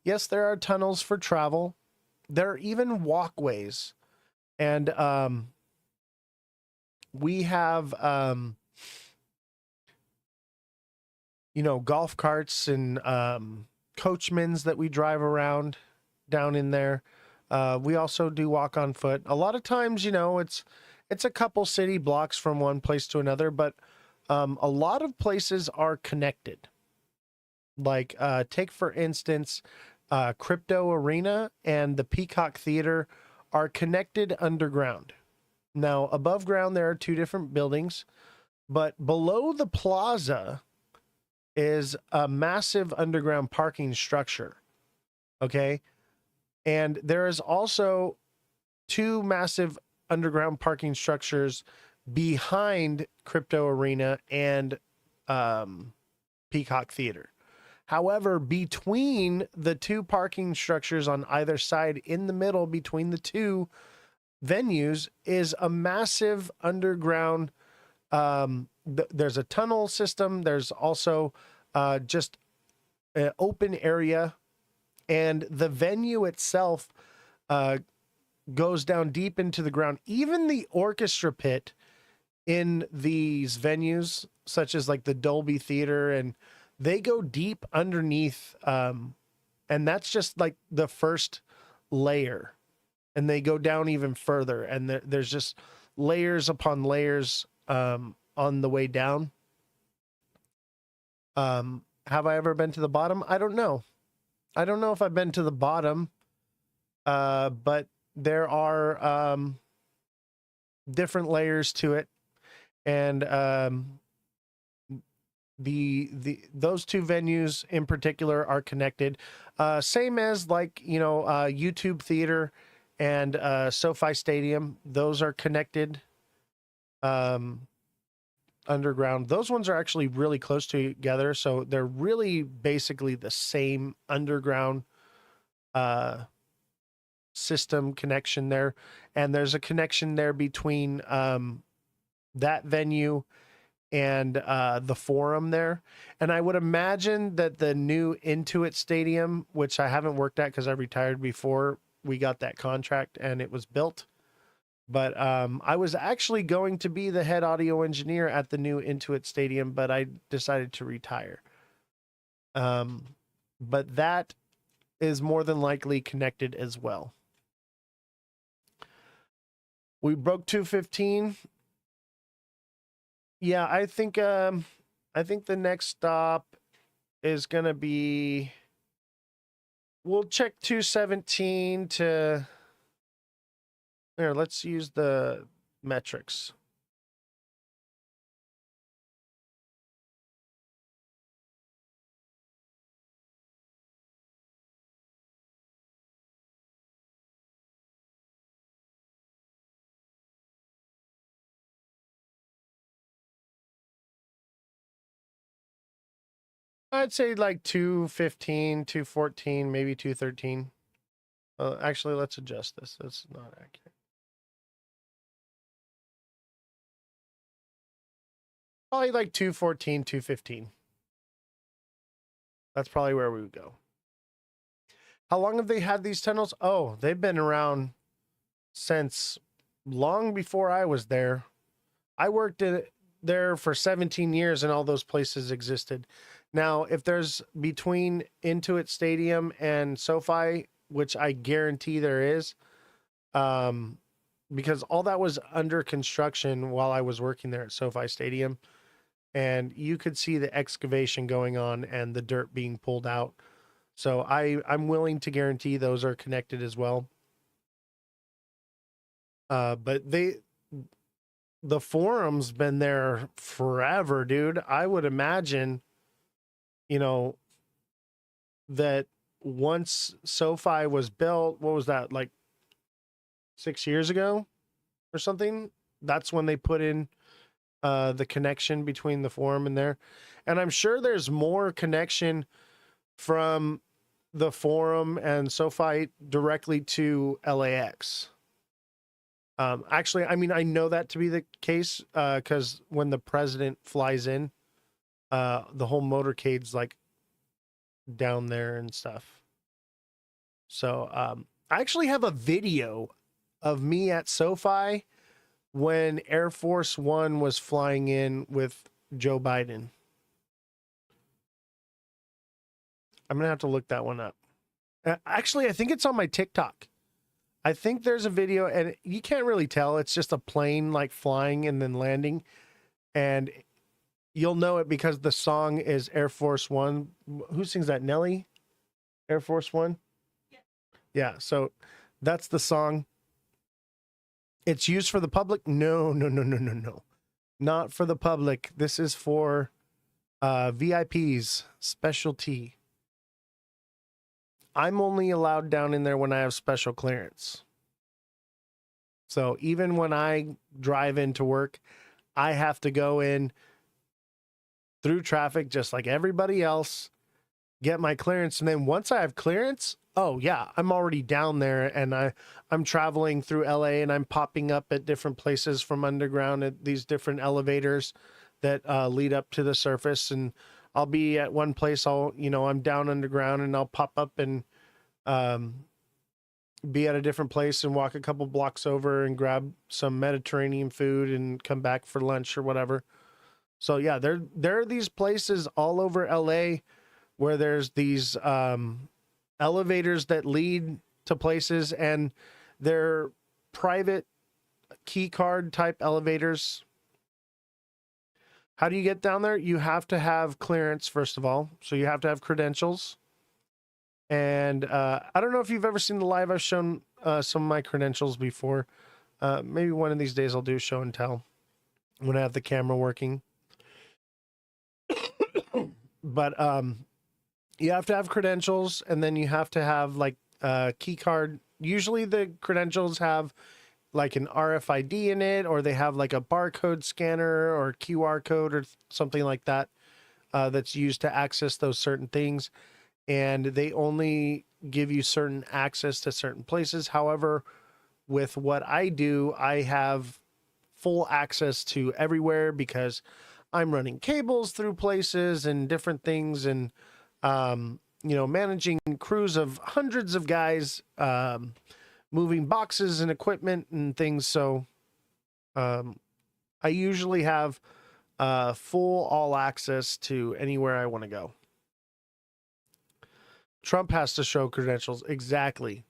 Speaker 1: Yes, there are tunnels for travel. There are even walkways. And we have golf carts and coachmans that we drive around down in there. We also do walk on foot. A lot of times, you know, it's a couple city blocks from one place to another, but a lot of places are connected. Like, take for instance, Crypto Arena and the Peacock Theater are connected underground. Now, above ground, there are two different buildings, but below the plaza is a massive underground parking structure. Okay. And there is also two massive underground parking structures behind Crypto Arena and Peacock Theater. However, between the two parking structures on either side, in the middle between the two venues, is a massive underground. There's a tunnel system. There's also just an open area, and the venue itself goes down deep into the ground. Even the orchestra pit in these venues, such as like the Dolby Theater, and they go deep underneath, and that's just like the first layer, and they go down even further, and there's just layers upon layers on the way down. Have I ever been to the bottom? I don't know. I don't know if I've been to the bottom, but there are different layers to it, and those two venues in particular are connected, same as, like, you know, YouTube Theater and SoFi Stadium. Those are connected underground. Those ones are actually really close together, so they're really basically the same underground system connection there. And there's a connection there between that venue and the Forum there. And I would imagine that the new Intuit Stadium, which I haven't worked at because I retired before we got that contract and it was built, but I was actually going to be the head audio engineer at the new Intuit Stadium, but I decided to retire. But that is more than likely connected as well. We broke 215. Yeah, I think the next stop is gonna be, we'll check 217 to there. Let's use the metrics. I'd say like 215, 214, maybe 213. Actually, let's adjust this. That's not accurate. Probably like 214, 215. That's probably where we would go. How long have they had these tunnels? Oh, they've been around since long before I was there. I worked there for 17 years and all those places existed. Now, if there's between Intuit Stadium and SoFi, which I guarantee there is, because all that was under construction while I was working there at SoFi Stadium, and you could see the excavation going on and the dirt being pulled out. So I'm willing to guarantee those are connected as well. But the Forum's been there forever, dude. I would imagine, you know, that once SoFi was built, what was that, like 6 years ago or something? That's when they put in the connection between the Forum and there. And I'm sure there's more connection from the Forum and SoFi directly to LAX. Actually, I mean, I know that to be the case because when the president flies in, the whole motorcade's like down there and stuff. So I actually have a video of me at SoFi when Air Force One was flying in with Joe Biden. I'm gonna have to look that one up. Actually, I think it's on my TikTok. I think there's a video, and you can't really tell. It's just a plane like flying and then landing, and you'll know it because the song is Air Force One. Who sings that? Nelly? Air Force One? Yeah, so that's the song. It's used for the public? No. Not for the public. This is for VIPs, specialty. I'm only allowed down in there when I have special clearance. So even when I drive into work, I have to go in through traffic just like everybody else, get my clearance. And then once I have clearance, oh yeah, I'm already down there, and I'm traveling through LA, and I'm popping up at different places from underground at these different elevators that lead up to the surface. And I'll be at one place, I'm down underground, and I'll pop up and be at a different place and walk a couple blocks over and grab some Mediterranean food and come back for lunch or whatever. So yeah, there are these places all over LA where there's these elevators that lead to places, and they're private key card type elevators. How do you get down there? You have to have clearance, first of all. So you have to have credentials. And I don't know if you've ever seen the live. I've shown some of my credentials before. Maybe one of these days I'll do show and tell when I have the camera working. But you have to have credentials, and then you have to have like a key card. Usually the credentials have like an RFID in it, or they have like a barcode scanner or QR code or something like that that's used to access those certain things. And they only give you certain access to certain places. However, with what I do, I have full access to everywhere because I'm running cables through places and different things, and managing crews of hundreds of guys, moving boxes and equipment and things. So I usually have full all access to anywhere I want to go. Trump has to show credentials. Exactly.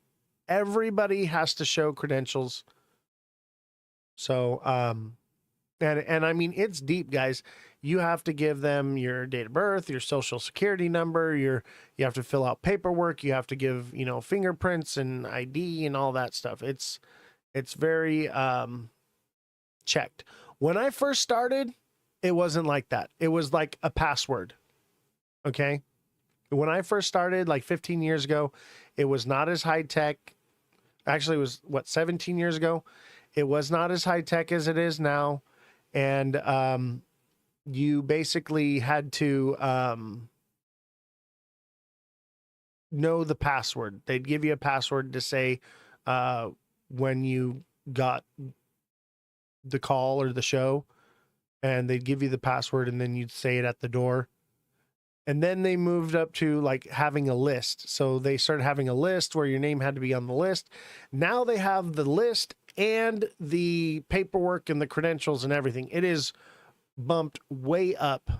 Speaker 1: Everybody has to show credentials. So, and I mean, it's deep, guys. You have to give them your date of birth, your social security number, you have to fill out paperwork. You have to give, fingerprints and ID and all that stuff. It's very, checked. When I first started, it wasn't like that. It was like a password. Okay. When I first started, like 15 years ago, it was not as high tech. Actually, it was 17 years ago. It was not as high tech as it is now. And you basically had to know the password. They'd give you a password to say when you got the call or the show, and they'd give you the password, and then you'd say it at the door. And then they moved up to like having a list. So they started having a list where your name had to be on the list. Now they have the list and the paperwork and the credentials and everything. It is bumped way up.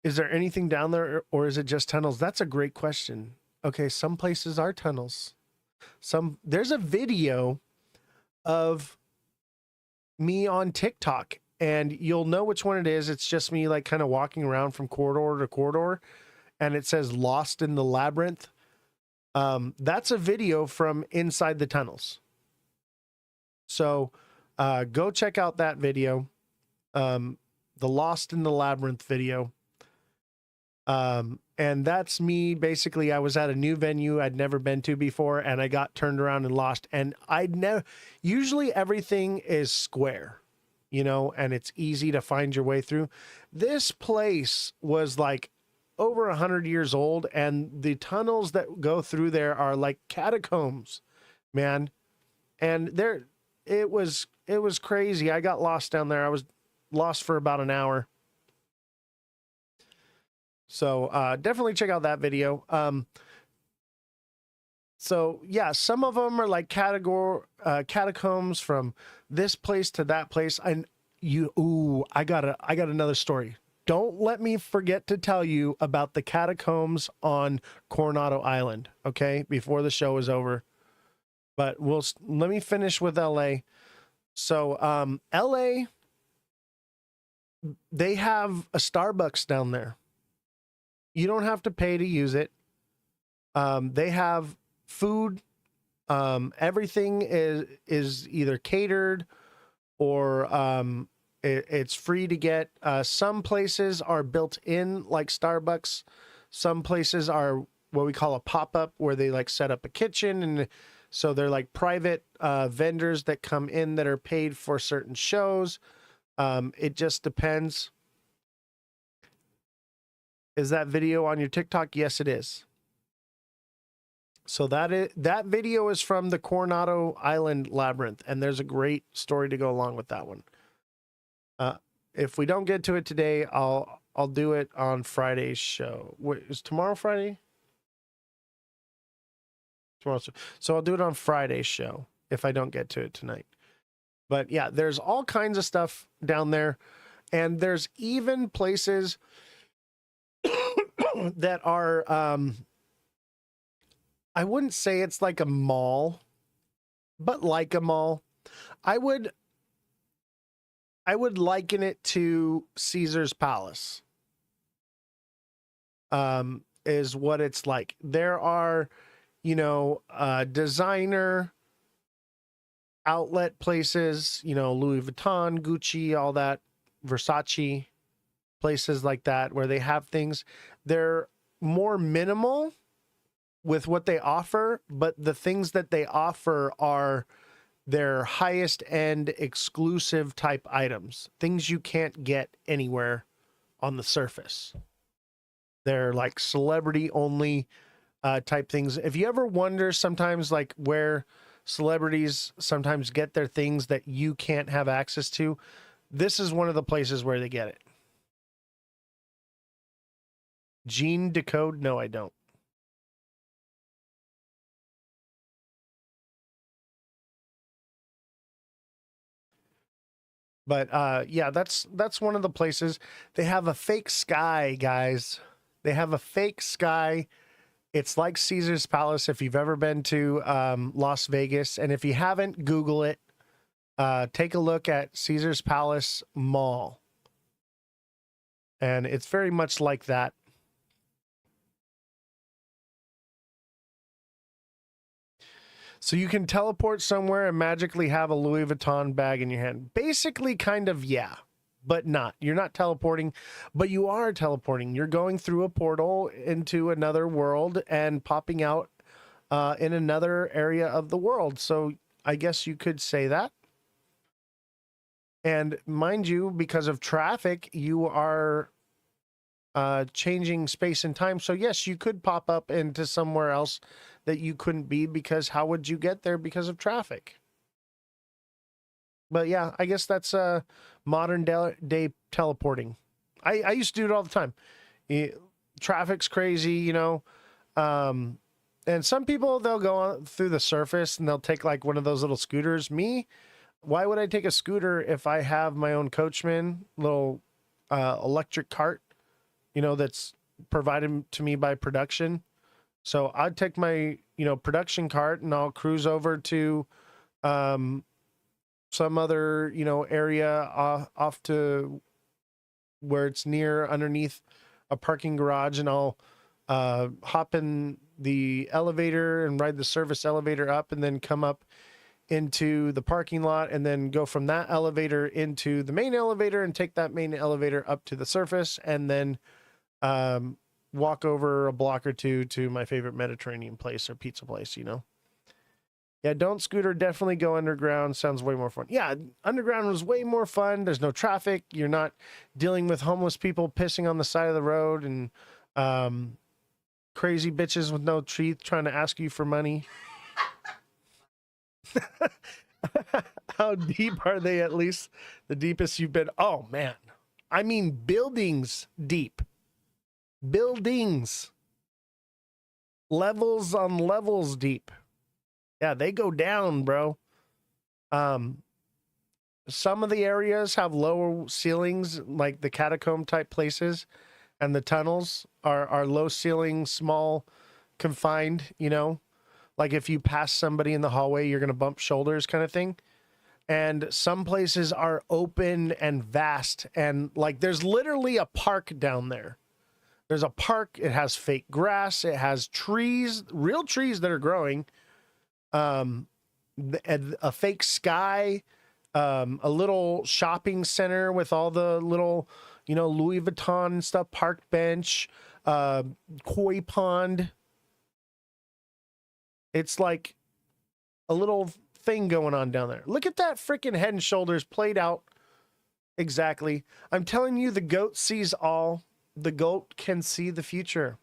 Speaker 1: Is there anything down there, or is it just tunnels? That's a great question. Okay, some places are tunnels. There's a video of me on TikTok, and you'll know which one it is. It's just me like kind of walking around from corridor to corridor, and it says "Lost in the Labyrinth." That's a video from inside the tunnels. So go check out that video, the Lost in the Labyrinth video. And that's me. Basically, I was at a new venue I'd never been to before, and I got turned around and lost. And usually everything is square, and it's easy to find your way through. This place was like over 100 years old, and the tunnels that go through there are like catacombs, man. And it was crazy. I got lost down there. I was lost for about an hour. So definitely check out that video. So yeah, some of them are like catacombs from this place to that place. And I got another story. don't let me forget to tell you about the catacombs on Coronado Island, okay, before the show is over. But let me finish with LA. So LA, they have a Starbucks down there. You don't have to pay to use it. They have food. Everything is either catered or it's free to get. Some places are built in like Starbucks. Some places are what we call a pop-up, where they like set up a kitchen, and so they're like private vendors that come in that are paid for certain shows. It just depends. Is that video on your TikTok? Yes, it is. So that video is from the Coronado Island Labyrinth, and there's a great story to go along with that one. If we don't get to it today, I'll do it on Friday's show. Wait, is tomorrow Friday? Tomorrow, so I'll do it on Friday's show if I don't get to it tonight. But yeah, there's all kinds of stuff down there, and there's even places that are I wouldn't say it's like a mall, but like a mall. I would liken it to Caesar's Palace. Is what it's like. There are, designer outlet places, Louis Vuitton, Gucci, all that, Versace, places like that where they have things. They're more minimal with what they offer, but the things that they offer are their highest end exclusive type items, things you can't get anywhere on the surface. They're like celebrity only type things. If you ever wonder sometimes like where celebrities sometimes get their things that you can't have access to, this is one of the places where they get it. Gene Decode? No, I don't. But yeah, that's one of the places. They have a fake sky, guys. They have a fake sky. It's like Caesar's Palace if you've ever been to Las Vegas. And if you haven't, Google it. Take a look at Caesar's Palace Mall. And it's very much like that. So you can teleport somewhere and magically have a Louis Vuitton bag in your hand. Basically, kind of, yeah, but not. You're not teleporting, but you are teleporting. You're going through a portal into another world and popping out in another area of the world. So I guess you could say that. And mind you, because of traffic, you are changing space and time. So yes, you could pop up into somewhere else that you couldn't be, because how would you get there because of traffic? But yeah, I guess that's modern day teleporting. I used to do it all the time. Traffic's crazy, and some people, they'll go on through the surface and they'll take like one of those little scooters. Me, why would I take a scooter if I have my own coachman, little electric cart, that's provided to me by production? So I'd take my, production cart and I'll cruise over to some other, area off to where it's near underneath a parking garage, and I'll hop in the elevator and ride the service elevator up, and then come up into the parking lot, and then go from that elevator into the main elevator and take that main elevator up to the surface, and then walk over a block or two to my favorite Mediterranean place or pizza place, Yeah, don't scooter, definitely go underground. Sounds way more fun. Yeah, underground was way more fun. There's no traffic. You're not dealing with homeless people pissing on the side of the road and crazy bitches with no teeth trying to ask you for money. How deep are they? At least the deepest you've been? Oh, man. I mean, buildings deep. Buildings. Levels on levels deep. Yeah, they go down, bro. Some of the areas have lower ceilings, like the catacomb type places, and the tunnels are low ceiling, small, confined, you know, like if you pass somebody in the hallway, you're going to bump shoulders kind of thing. And some places are open and vast, and like there's literally a park down there. There's a park. It has fake grass. It has trees, real trees that are growing. Um, a fake sky, a little shopping center with all the little, you know, Louis Vuitton and stuff, park bench, koi pond. It's like a little thing going on down there. Look at that freaking Head and Shoulders played out exactly. I'm telling you, the goat sees all. The goat can see the future.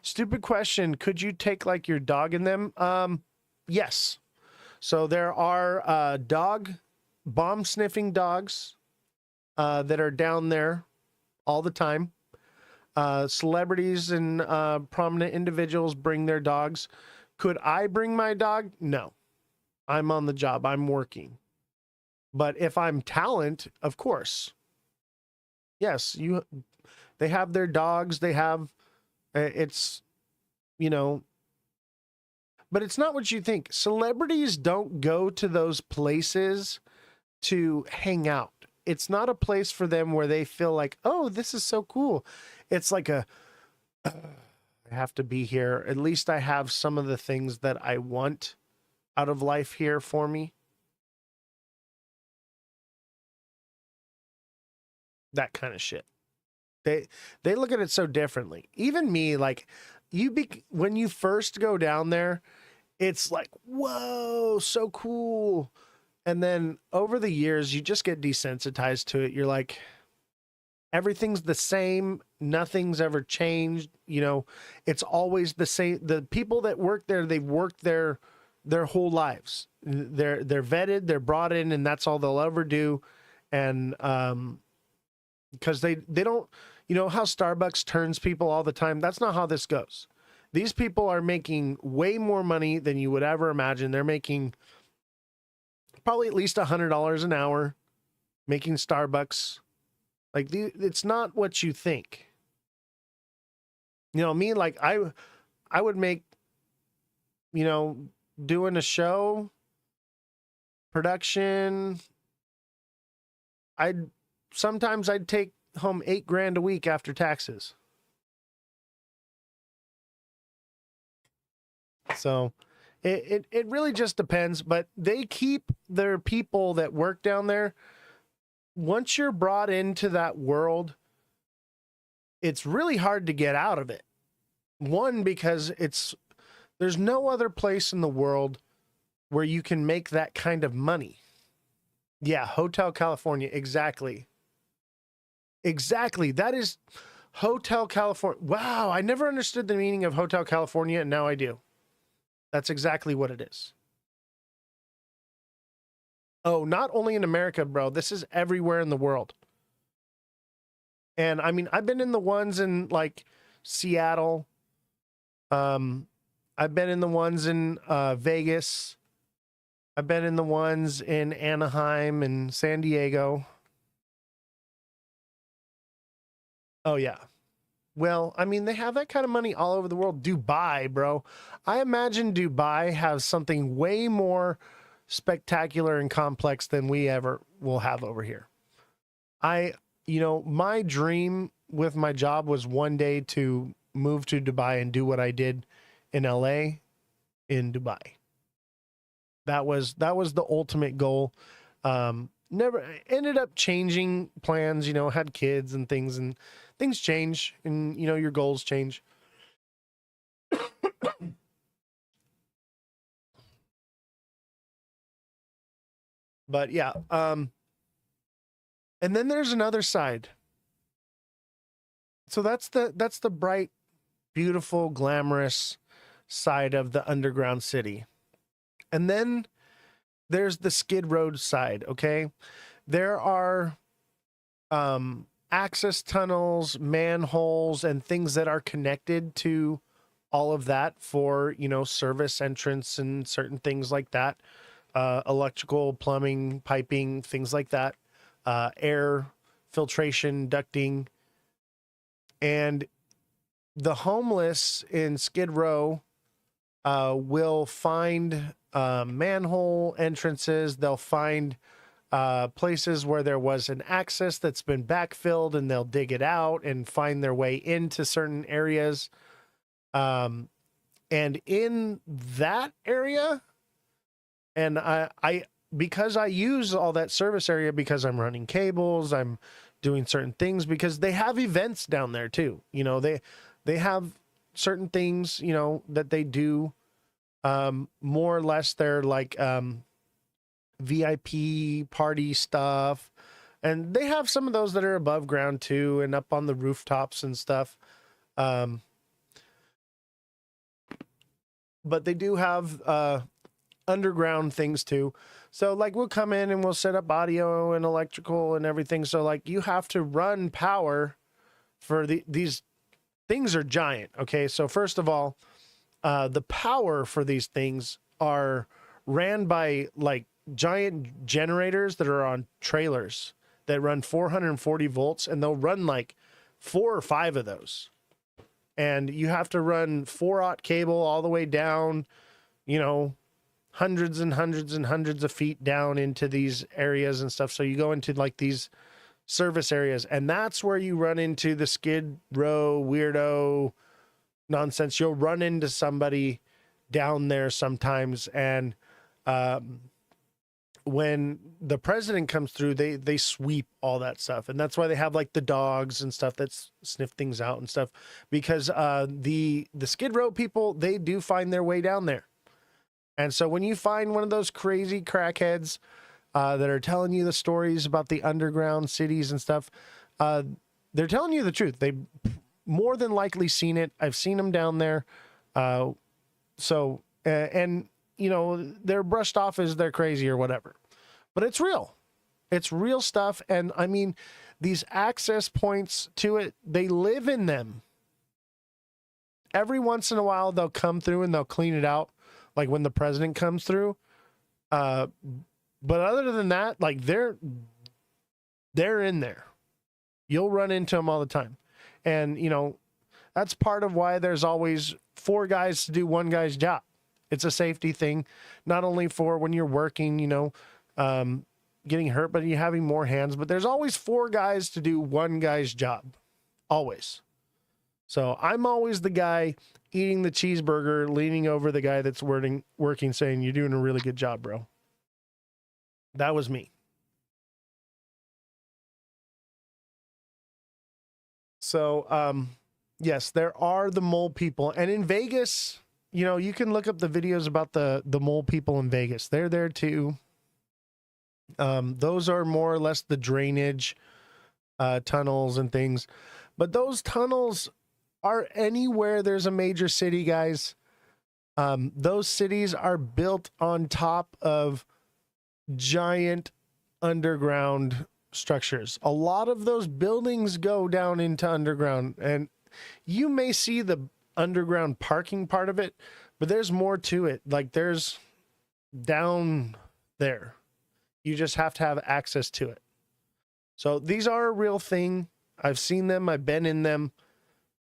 Speaker 1: Stupid question. Could you take like your dog in them? Yes. So there are dog bomb sniffing dogs that are down there all the time. Celebrities and prominent individuals bring their dogs. Could I bring my dog? No. I'm on the job. I'm working. But if I'm talent, of course. Yes, they have their dogs. They have it's, you know, but it's not what you think. Celebrities don't go to those places to hang out. It's not a place for them where they feel like, oh, this is so cool. It's like I have to be here. At least I have some of the things that I want out of life here for me. That kind of shit. They look at it so differently. Even me, like when you first go down there, it's like, whoa, so cool. And then over the years, you just get desensitized to it. You're like, everything's the same. Nothing's ever changed. You know, it's always the same. The people that work there, they've worked their whole lives. They're vetted, they're brought in, and that's all they'll ever do. And because they don't, you know how Starbucks turns people all the time? That's not how this goes. These people are making way more money than you would ever imagine. They're making probably at least $100 an hour making Starbucks. Like, it's not what you think. You know, me, like, I would make, you know, doing a show, production, sometimes I'd take home $8,000 a week after taxes. So it really just depends, but they keep their people that work down there. Once you're brought into that world, it's really hard to get out of it. One, because there's no other place in the world where you can make that kind of money. Yeah, Hotel California, exactly. Exactly. That is Hotel California. Wow, I never understood the meaning of Hotel California, and now I do. That's exactly what it is. Oh, not only in America, bro. This is everywhere in the world. And I mean, I've been in the ones in like Seattle. I've been in the ones in Vegas. I've been in the ones in Anaheim and San Diego. Oh, yeah. Well, I mean, they have that kind of money all over the world. Dubai, bro. I imagine Dubai has something way more spectacular and complex than we ever will have over here. You know, my dream with my job was one day to move to Dubai and do what I did in LA in Dubai. That was the ultimate goal. Never ended up changing plans, you know, had kids and things change, and you know, your goals change. But yeah, and then there's another side. So that's the bright, beautiful, glamorous side of the underground city. And then there's the Skid Row side, okay? There are access tunnels, manholes, and things that are connected to all of that for, you know, service entrance and certain things like that. electrical, plumbing, piping, things like that, air filtration, ducting. And the homeless in Skid Row will find manhole entrances. They'll find places where there was an access that's been backfilled, and they'll dig it out and find their way into certain areas. And in that area, and I because I use all that service area, because I'm running cables, I'm doing certain things, because they have events down there too. You know, they have certain things, you know, that they do. More or less, they're like VIP party stuff, and they have some of those that are above ground too, and up on the rooftops and stuff. But they do have underground things too. So like we'll come in and we'll set up audio and electrical and everything. So like you have to run power for these things are giant. Okay. So first of all, the power for these things are ran by like giant generators that are on trailers that run 440 volts, and they'll run like 4 or 5 of those. And you have to run 4-aught cable all the way down, you know, hundreds and hundreds and hundreds of feet down into these areas and stuff. So you go into like these service areas, and that's where you run into the Skid Row weirdo nonsense. You'll run into somebody down there sometimes, and when the president comes through, they sweep all that stuff, and that's why they have like the dogs and stuff that sniff things out and stuff, because the Skid Row people, they do find their way down there. And so when you find one of those crazy crackheads that are telling you the stories about the underground cities and stuff, they're telling you the truth. They more than likely seen it. I've seen them down there. And you know, they're brushed off as they're crazy or whatever, but it's real. It's real stuff. And I mean, these access points to it, they live in them. Every once in a while, they'll come through and they'll clean it out, like when the president comes through. But other than that, like they're in there. You'll run into them all the time. And, you know, that's part of why there's always 4 guys to do one guy's job. It's a safety thing, not only for when you're working, you know, getting hurt, but you're having more hands. But there's always 4 guys to do one guy's job. Always. So I'm always the guy eating the cheeseburger, leaning over the guy that's working, saying, "You're doing a really good job, bro." That was me. So, yes, there are the mole people. And in Vegas, you know, you can look up the videos about the mole people in Vegas. They're there too. Those are more or less the drainage tunnels and things. But those tunnels are anywhere there's a major city, guys. Those cities are built on top of giant underground structures. A lot of those buildings go down into underground, and you may see the underground parking part of it, but there's more to it. Like there's down there. You just have to have access to it. So these are a real thing. I've seen them. I've been in them.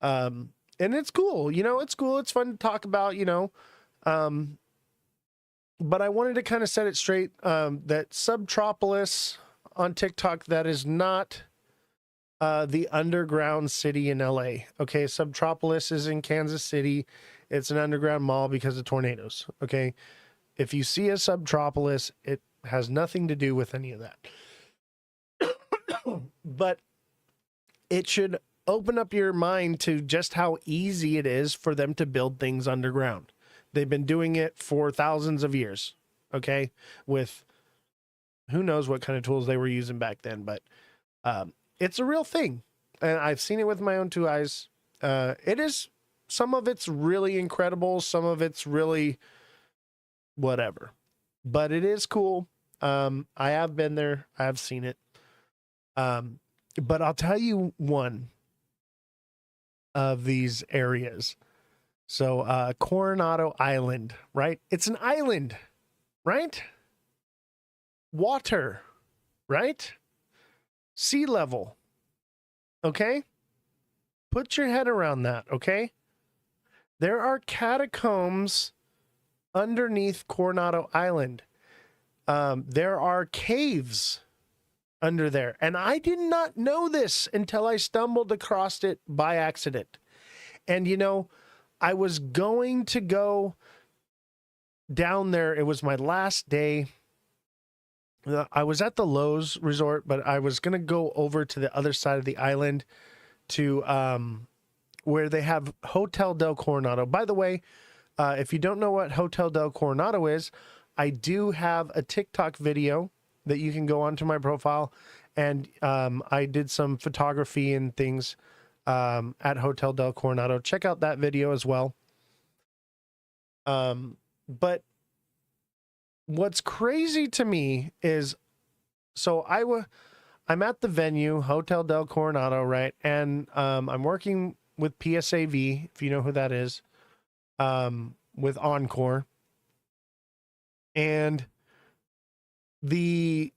Speaker 1: And it's cool. You know, it's cool. It's fun to talk about, you know. But I wanted to kind of set it straight that Subtropolis on TikTok, that is not the underground city in LA. Okay, Subtropolis is in Kansas City. It's an underground mall because of tornadoes. Okay, if you see a Subtropolis, it has nothing to do with any of that. But it should open up your mind to just how easy it is for them to build things underground. They've been doing it for thousands of years. Okay, with who knows what kind of tools they were using back then, but it's a real thing. And I've seen it with my own 2 eyes. It is, some of it's really incredible. Some of it's really whatever, but it is cool. I have been there. I have seen it. But I'll tell you one of these areas. So, Coronado Island, right? It's an island, right? water, right? Sea level. Okay? Put your head around that, okay? There are catacombs underneath Coronado Island. There are caves under there. And I did not know this until I stumbled across it by accident. And, you know, I was going to go down there. It was my last day. I was at the Lowe's resort, but I was going to go over to the other side of the island to where they have Hotel del Coronado. By the way, if you don't know what Hotel del Coronado is, I do have a TikTok video that you can go onto my profile, and I did some photography and things at Hotel del Coronado. Check out that video as well. But what's crazy to me is, so I'm at the venue, Hotel del Coronado, right? And I'm working with PSAV, if you know who that is, with Encore. And the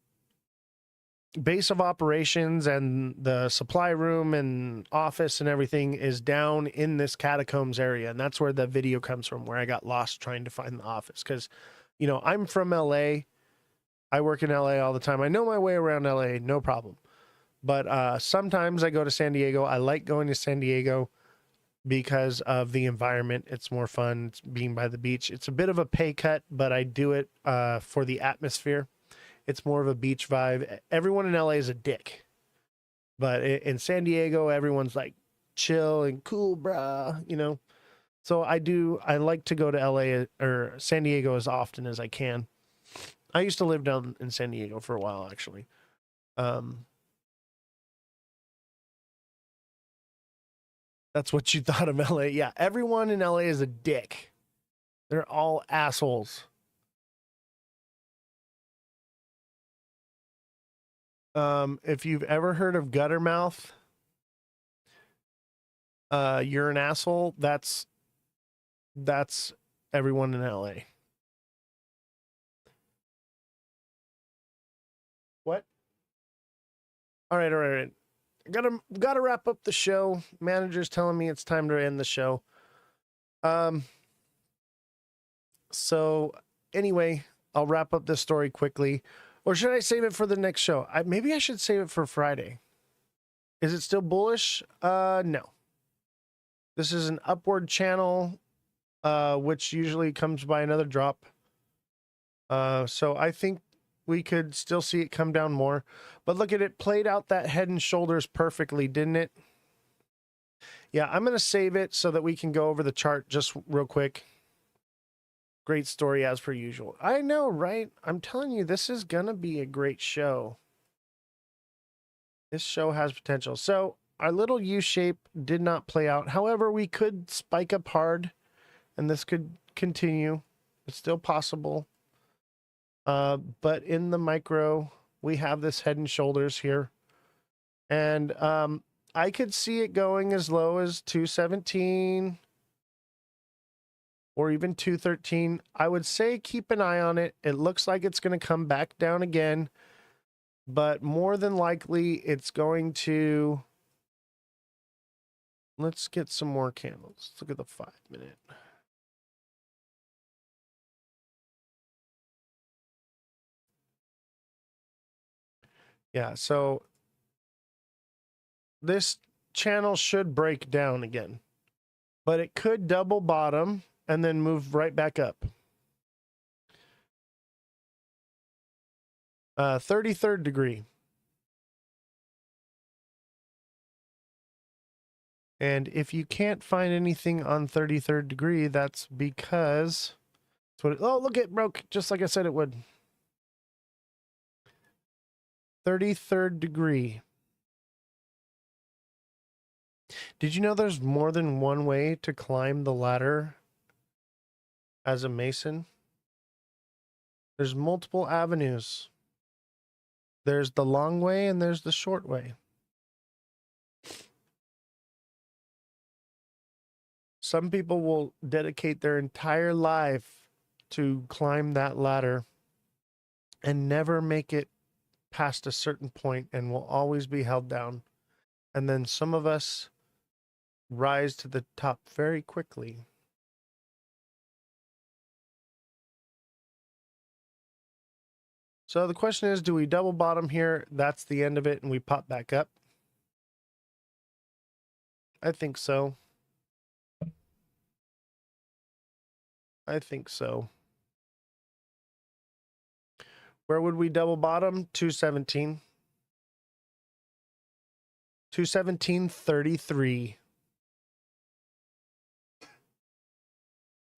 Speaker 1: base of operations and the supply room and office and everything is down in this catacombs area. And that's where the video comes from, where I got lost trying to find the office. Because, you know, I'm from LA. I work in LA all the time. I know my way around LA, no problem. But sometimes I go to San Diego. I like going to San Diego because of the environment. It's more fun. It's being by the beach. It's a bit of a pay cut, but I do it for the atmosphere. It's more of a beach vibe. Everyone in LA is a dick. But in San Diego, everyone's like chill and cool, bruh, you know? So I like to go to LA or San Diego as often as I can. I used to live down in San Diego for a while, actually. That's what you thought of LA. Yeah, everyone in LA is a dick. They're all assholes. If you've ever heard of Guttermouth, you're an asshole. That's everyone in LA. What? All right. Gotta wrap up the show. Manager's telling me it's time to end the show. So anyway, I'll wrap up this story quickly. Or should I save it for the next show? Maybe I should save it for Friday. Is it still bullish? No. This is an upward channel, which usually comes by another drop. So I think we could still see it come down more. But look at it, played out that head and shoulders perfectly, didn't it? Yeah, I'm going to save it so that we can go over the chart just real quick. Great story as per usual. I know, right? I'm telling you, this is going to be a great show. This show has potential. So our little U shape did not play out. However, we could spike up hard and this could continue. It's still possible. But in the micro, we have this head and shoulders here. And I could see it going as low as 217 or even 213. I would say keep an eye on it. It looks like it's going to come back down again. But more than likely, it's going to... Let's get some more candles. Let's look at the 5-minute. Yeah, so this channel should break down again, but it could double bottom and then move right back up. 33rd degree. And if you can't find anything on 33rd degree, that's because... oh, look, it broke just like I said it would. 33rd degree. Did you know there's more than one way to climb the ladder as a Mason? There's multiple avenues. There's the long way and there's the short way. Some people will dedicate their entire life to climb that ladder. and never make it past a certain point and will always be held down. And then some of us rise to the top very quickly. So the question is, do we double bottom here? That's the end of it and we pop back up. I think so. I think so. Where would we double bottom? 217. 217.33.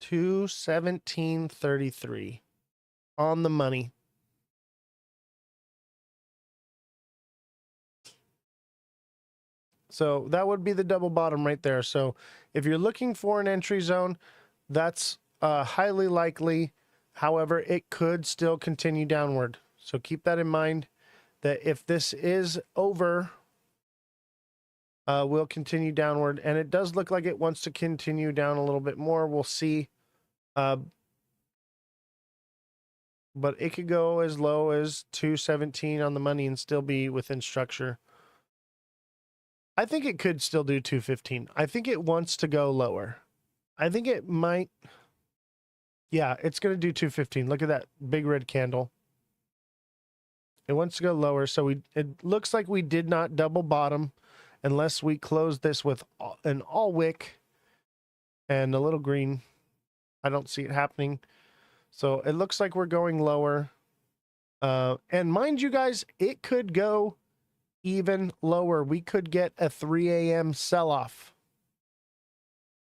Speaker 1: 217.33 on the money. So that would be the double bottom right there. So if you're looking for an entry zone, that's highly likely. However, it could still continue downward. So keep that in mind, that if this is over, we'll continue downward. And it does look like it wants to continue down a little bit more. We'll see. But it could go as low as 217 on the money and still be within structure. I think it could still do 215. I think it wants to go lower. I think it might. Yeah, it's going to do 215. Look at that big red candle. It wants to go lower. So it looks like we did not double bottom unless we close this with an all wick and a little green. I don't see it happening. So it looks like we're going lower. And mind you guys, it could go even lower. We could get a 3 a.m. sell-off.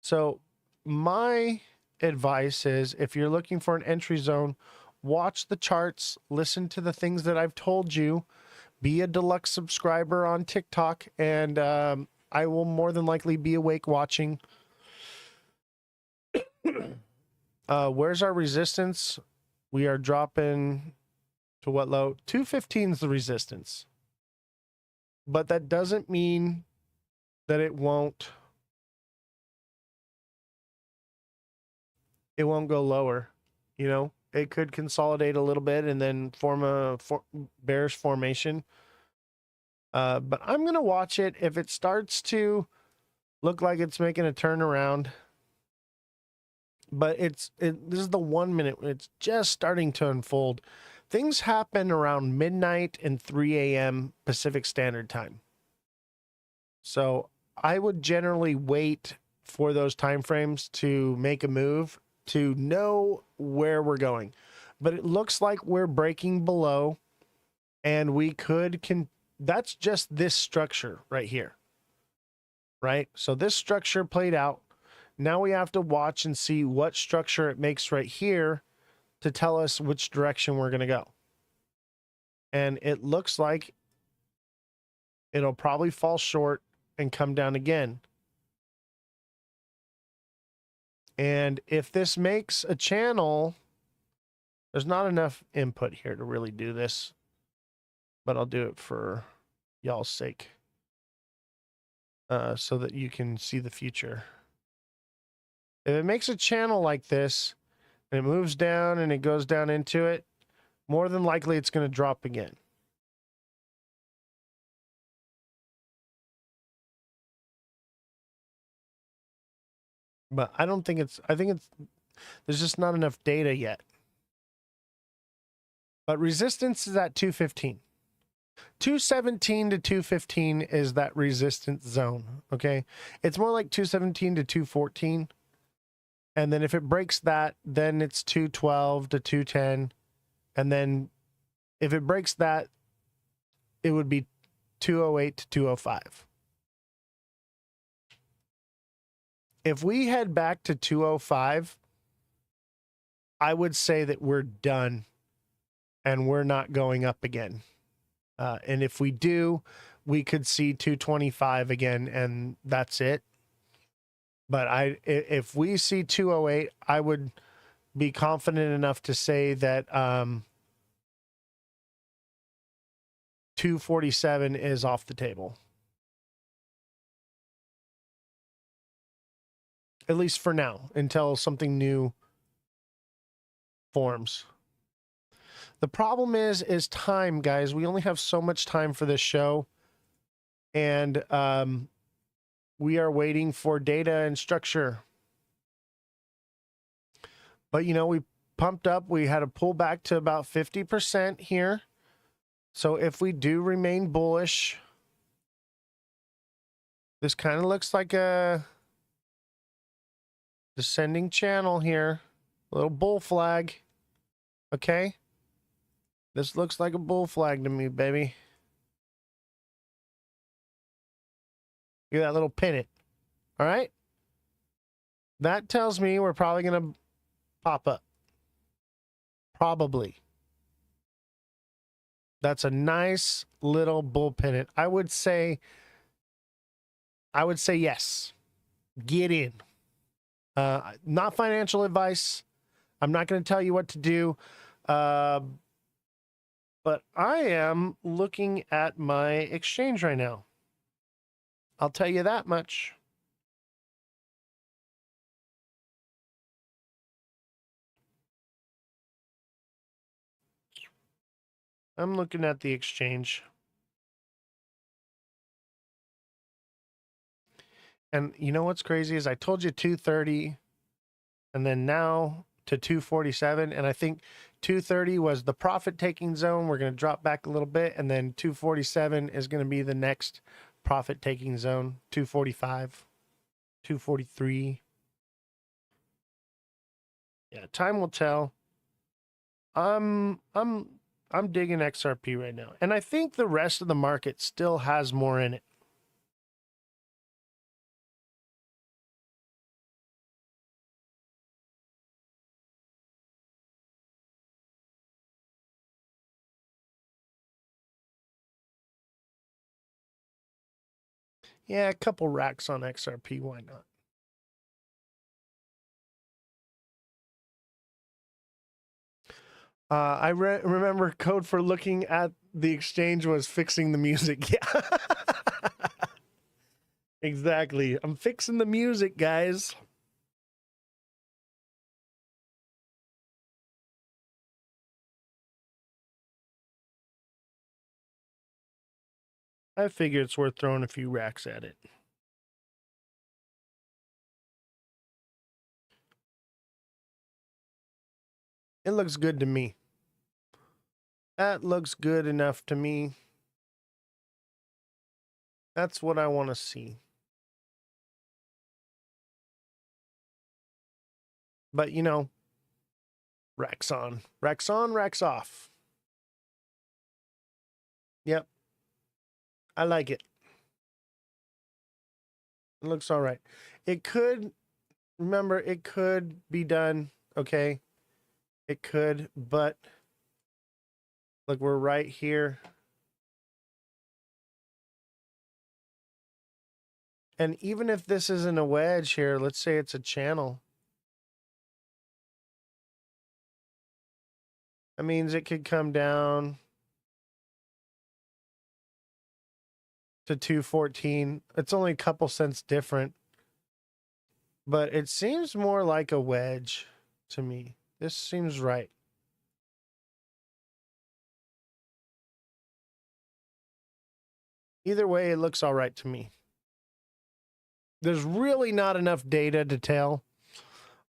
Speaker 1: So my advice is, if you're looking for an entry zone, watch the charts, listen to the things that I've told you, be a deluxe subscriber on TikTok, and I will more than likely be awake watching. Where's our resistance? We are dropping to what low? 215 is the resistance. But that doesn't mean that it won't go lower. You know, it could consolidate a little bit and then form a bearish formation. But I'm going to watch it. If it starts to look like it's making a turnaround, but this is the 1 minute. It's just starting to unfold. Things happen around midnight and 3 a.m. Pacific Standard Time. So I would generally wait for those time frames to make a move to know where we're going. But it looks like we're breaking below, and we that's just this structure right here. Right? So this structure played out. Now we have to watch and see what structure it makes right here to tell us which direction we're going to go. And it looks like it'll probably fall short and come down again. And if this makes a channel, there's not enough input here to really do this, but I'll do it for y'all's sake, so that you can see the future. If it makes a channel like this, and it moves down and it goes down into it, more than likely it's going to drop again. But I think there's just not enough data yet. But resistance is at 215. 217 to 215 is that resistance zone, okay? It's more like 217 to 214. And then if it breaks that, then it's 212 to 210. And then if it breaks that, it would be 208 to 205. If we head back to 205, I would say that we're done and we're not going up again. And if we do, we could see 225 again, and that's it. But if we see 208, I would be confident enough to say that 247 is off the table. At least for now, until something new forms. The problem is time, guys. We only have so much time for this show. And we are waiting for data and structure. But, you know, we pumped up. We had a pullback to about 50% here. So if we do remain bullish, this kind of looks like a descending channel here. A little bull flag. Okay? This looks like a bull flag to me, baby. Look at that little pennant. All right? That tells me we're probably going to pop up. Probably. That's a nice little bull pennant. I would say yes. Get in. Not financial advice. I'm not going to tell you what to do. But I am looking at my exchange right now. I'll tell you that much. I'm looking at the exchange. And you know what's crazy is I told you 230 and then now to 247. And I think 230 was the profit taking zone. We're going to drop back a little bit. And then 247 is going to be the next profit taking zone. 245, 243. Yeah, time will tell. I'm digging XRP right now. And I think the rest of the market still has more in it. Yeah, a couple racks on XRP, why not? I remember code for looking at the exchange was fixing the music. Yeah. Exactly. I'm fixing the music, guys. I figure it's worth throwing a few racks at it. It looks good to me. That looks good enough to me. That's what I want to see. But, you know, racks on, racks on, racks off. Yep. I like it. It looks all right. It could, remember, it could be done, okay? It could, but look, we're right here. And even if this isn't a wedge here, let's say it's a channel. That means it could come down to 214. It's only a couple cents different. But it seems more like a wedge to me. This seems right. Either way, it looks all right to me. There's really not enough data to tell,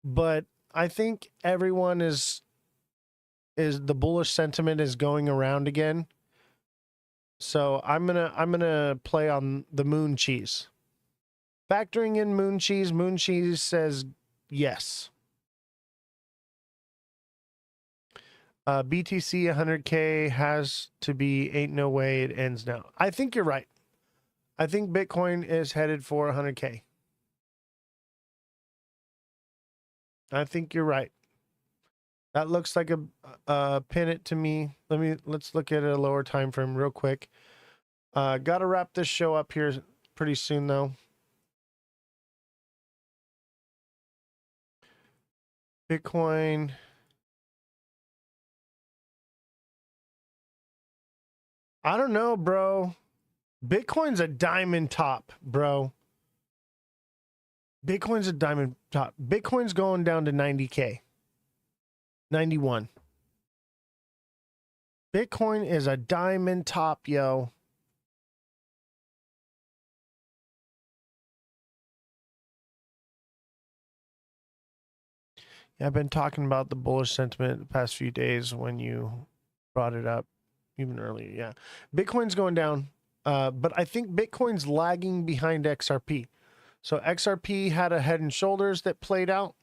Speaker 1: but I think everyone is the bullish sentiment is going around again. So I'm gonna play on the moon cheese. Factoring in moon cheese says yes. BTC 100K has to be, ain't no way it ends now. I think you're right. I think Bitcoin is headed for 100K. I think you're right. That looks like a pennant to me. Let's look at a lower time frame real quick. Gotta wrap this show up here pretty soon though. Bitcoin. I don't know, bro. Bitcoin's a diamond top, bro. Bitcoin's a diamond top. Bitcoin's going down to 90K. 91. Bitcoin is a diamond top, yo. Yeah, I've been talking about the bullish sentiment the past few days when you brought it up, even earlier. Yeah, Bitcoin's going down, but I think Bitcoin's lagging behind XRP. So XRP had a head and shoulders that played out.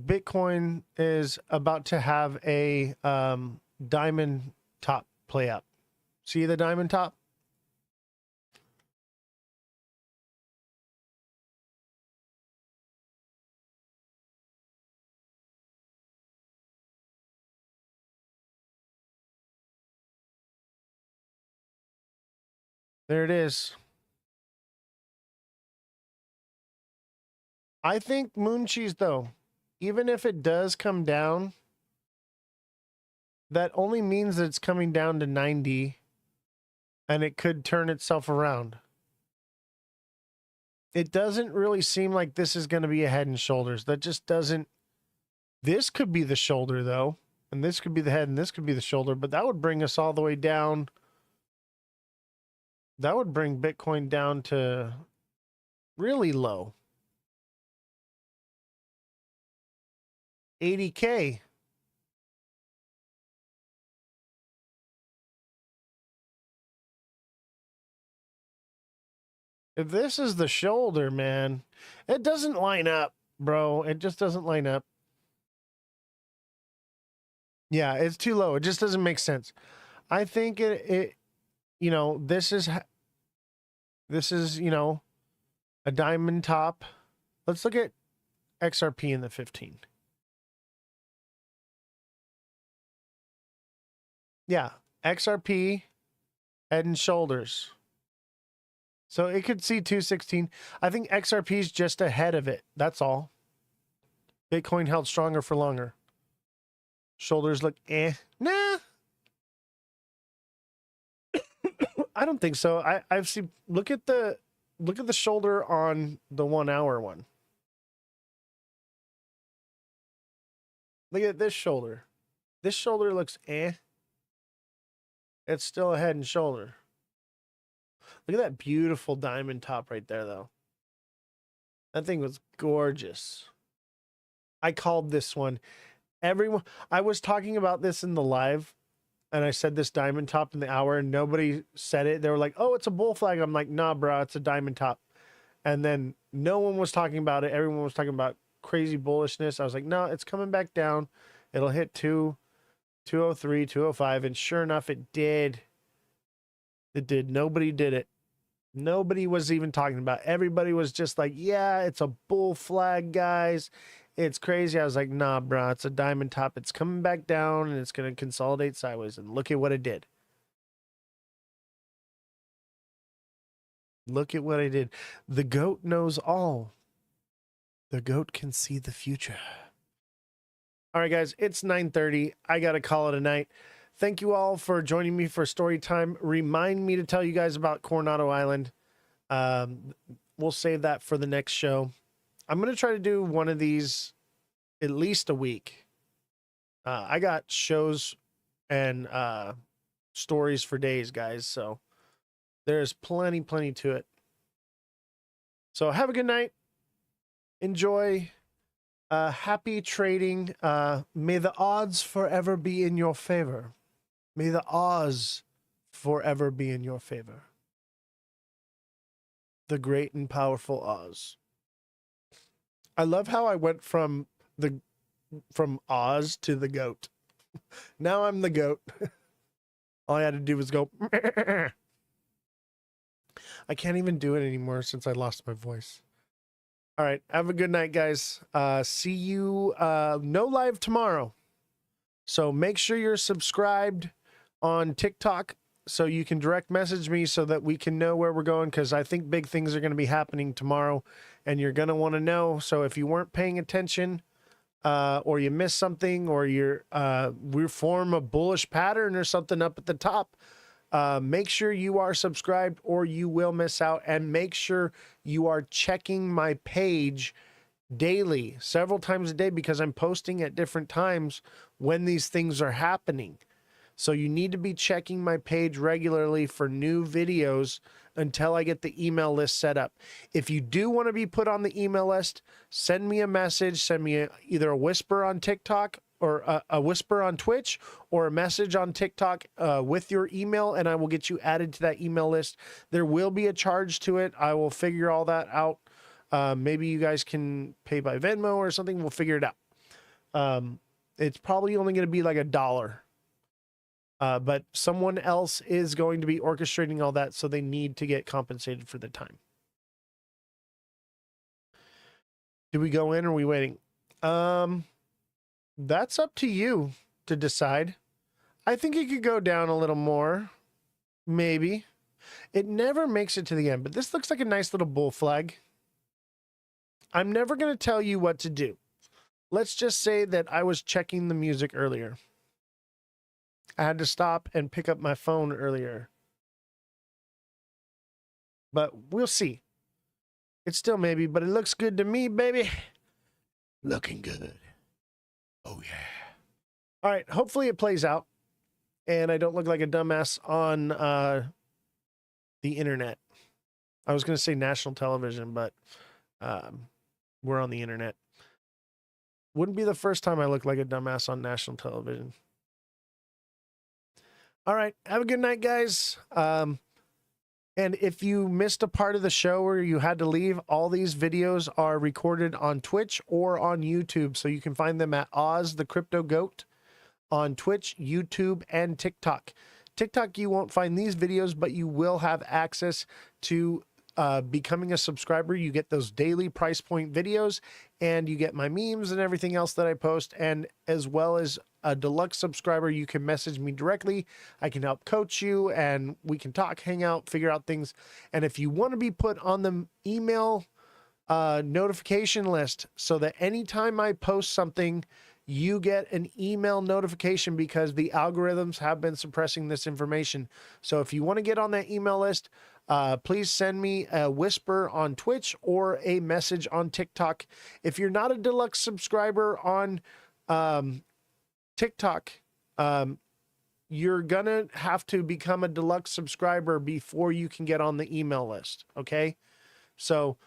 Speaker 1: Bitcoin is about to have a diamond top play out. See the diamond top? There it is. I think moon cheese, though, even if it does come down, that only means that it's coming down to 90 and it could turn itself around. It doesn't really seem like this is going to be a head and shoulders. That just doesn't. This could be the shoulder, though, and this could be the head and this could be the shoulder, but that would bring us all the way down. That would bring Bitcoin down to really low. 80K. If this is the shoulder, man, it doesn't line up, bro. It just doesn't line up. Yeah, it's too low. It just doesn't make sense. I think it you know, this is, you know, a diamond top. Let's look at XRP in the 15. Yeah, XRP, head and shoulders. So it could see 216. I think XRP is just ahead of it. That's all. Bitcoin held stronger for longer. Shoulders look Nah. I don't think so. I've seen look at the shoulder on the 1 hour one. Look at this shoulder. This shoulder looks It's still a head and shoulder. Look at that beautiful diamond top right there, though. That thing was gorgeous. I called this one. I was talking about this in the live, and I said this diamond top in the hour, and nobody said it. They were like, oh, it's a bull flag. I'm like, nah, bro, it's a diamond top. And then no one was talking about it. Everyone was talking about crazy bullishness. I was like, no, it's coming back down. It'll hit 203, 205. And sure enough, it did. It did. Nobody did it. Nobody was even talking about it. Everybody was just like, yeah, it's a bull flag, guys. It's crazy. I was like, nah, bro, it's a diamond top. It's coming back down and it's going to consolidate sideways. And look at what it did. Look at what I did. The goat knows all. The goat can see the future. All right, guys, it's 9:30. I got to call it a night. Thank you all for joining me for story time. Remind me to tell you guys about Coronado Island. We'll save that for the next show. I'm going to try to do one of these at least a week. I got shows and stories for days, guys. So there's plenty to it. So have a good night. Enjoy. Happy trading. May the odds forever be in your favor. May the odds forever be in your favor. The great and powerful Oz. I love how I went from Oz to the goat. Now I'm the goat. All I had to do was go. I can't even do it anymore since I lost my voice. All right. Have a good night, guys. See you. No live tomorrow. So make sure you're subscribed on TikTok so you can direct message me so that we can know where we're going, because I think big things are going to be happening tomorrow and you're going to want to know. So if you weren't paying attention or you missed something, or we form a bullish pattern or something up at the top, make sure you are subscribed or you will miss out. And make sure you are checking my page daily, several times a day, because I'm posting at different times when these things are happening. So you need to be checking my page regularly for new videos until I get the email list set up. If you do want to be put on the email list, send me a message, send me either a whisper on TikTok or a whisper on Twitch or a message on TikTok with your email, and I will get you added to that email list. There will be a charge to it. I will figure all that out. Maybe you guys can pay by Venmo or something. We'll figure it out. It's probably only going to be like $1. But someone else is going to be orchestrating all that, so they need to get compensated for the time. Do we go in or are we waiting? That's up to you to decide. I think it could go down a little more. Maybe. It never makes it to the end, but this looks like a nice little bull flag. I'm never going to tell you what to do. Let's just say that I was checking the music earlier. I had to stop and pick up my phone earlier. But we'll see. It's still maybe, but it looks good to me, baby. Looking good. Oh, yeah. All right. Hopefully it plays out. And I don't look like a dumbass on the internet. I was going to say national television, but we're on the internet. Wouldn't be the first time I look like a dumbass on national television. All right. Have a good night, guys. And if you missed a part of the show or you had to leave, all these videos are recorded on Twitch or on YouTube. So you can find them at Ozthecryptogoat on Twitch, YouTube, and TikTok. TikTok, you won't find these videos, but you will have access to becoming a subscriber. You get those daily price point videos, and you get my memes and everything else that I post. And as well as a deluxe subscriber, you can message me directly. I can help coach you, and we can talk, hang out, figure out things. And if you want to be put on the email notification list so that anytime I post something, you get an email notification, because the algorithms have been suppressing this information. So if you want to get on that email list, please send me a whisper on Twitch or a message on TikTok. If you're not a deluxe subscriber on TikTok, you're gonna have to become a deluxe subscriber before you can get on the email list. Okay, so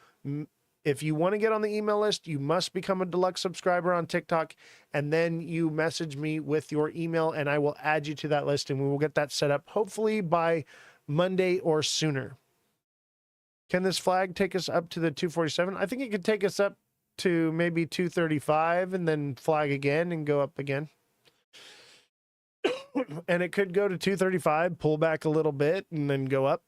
Speaker 1: if you want to get on the email list, you must become a deluxe subscriber on TikTok, and then you message me with your email, and I will add you to that list, and we will get that set up hopefully by Monday or sooner. Can this flag take us up to the 247? I think it could take us up to maybe 235 and then flag again and go up again. And it could go to 235, pull back a little bit, and then go up.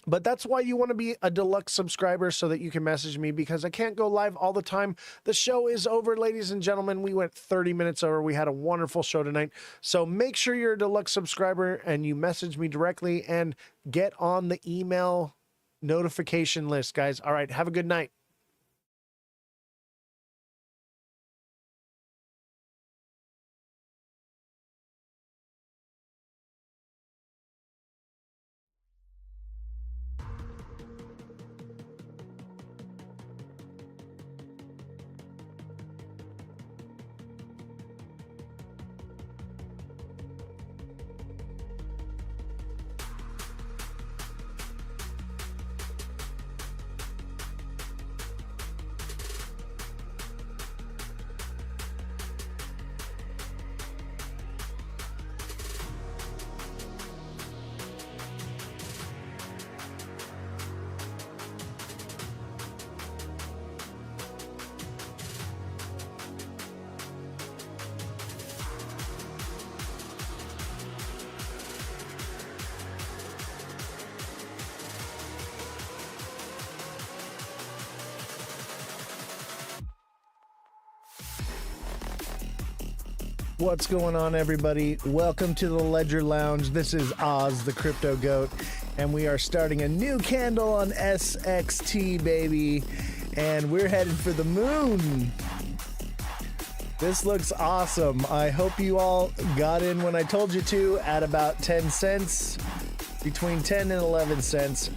Speaker 1: But that's why you want to be a deluxe subscriber, so that you can message me, because I can't go live all the time. The show is over, ladies and gentlemen. We went 30 minutes over. We had a wonderful show tonight. So make sure you're a deluxe subscriber and you message me directly and get on the email notification list, guys. All right. Have a good night. What's going on, everybody? Welcome to the Ledger Lounge. This is Oz the Crypto Goat, and we are starting a new candle on SXT, baby, and we're headed for the moon. This looks awesome. I hope you all got in when I told you to at about 10 cents, between 10 and 11 cents.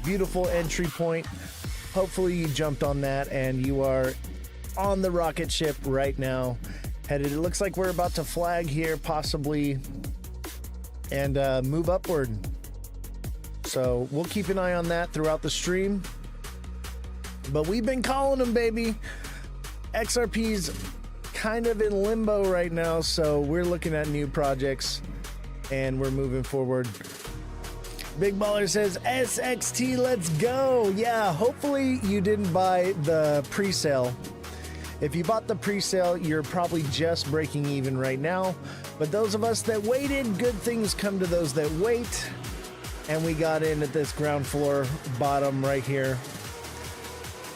Speaker 1: Beautiful entry point. Hopefully you jumped on that and you are on the rocket ship right now, headed. It looks like we're about to flag here, possibly, and move upward. So we'll keep an eye on that throughout the stream. But we've been calling them, baby. XRP's kind of in limbo right now, so we're looking at new projects and we're moving forward. Big Baller says SXT, let's go. Yeah, hopefully you didn't buy the pre-sale. If you bought the pre-sale, you're probably just breaking even right now. But those of us that waited, good things come to those that wait. And we got in at this ground floor bottom right here.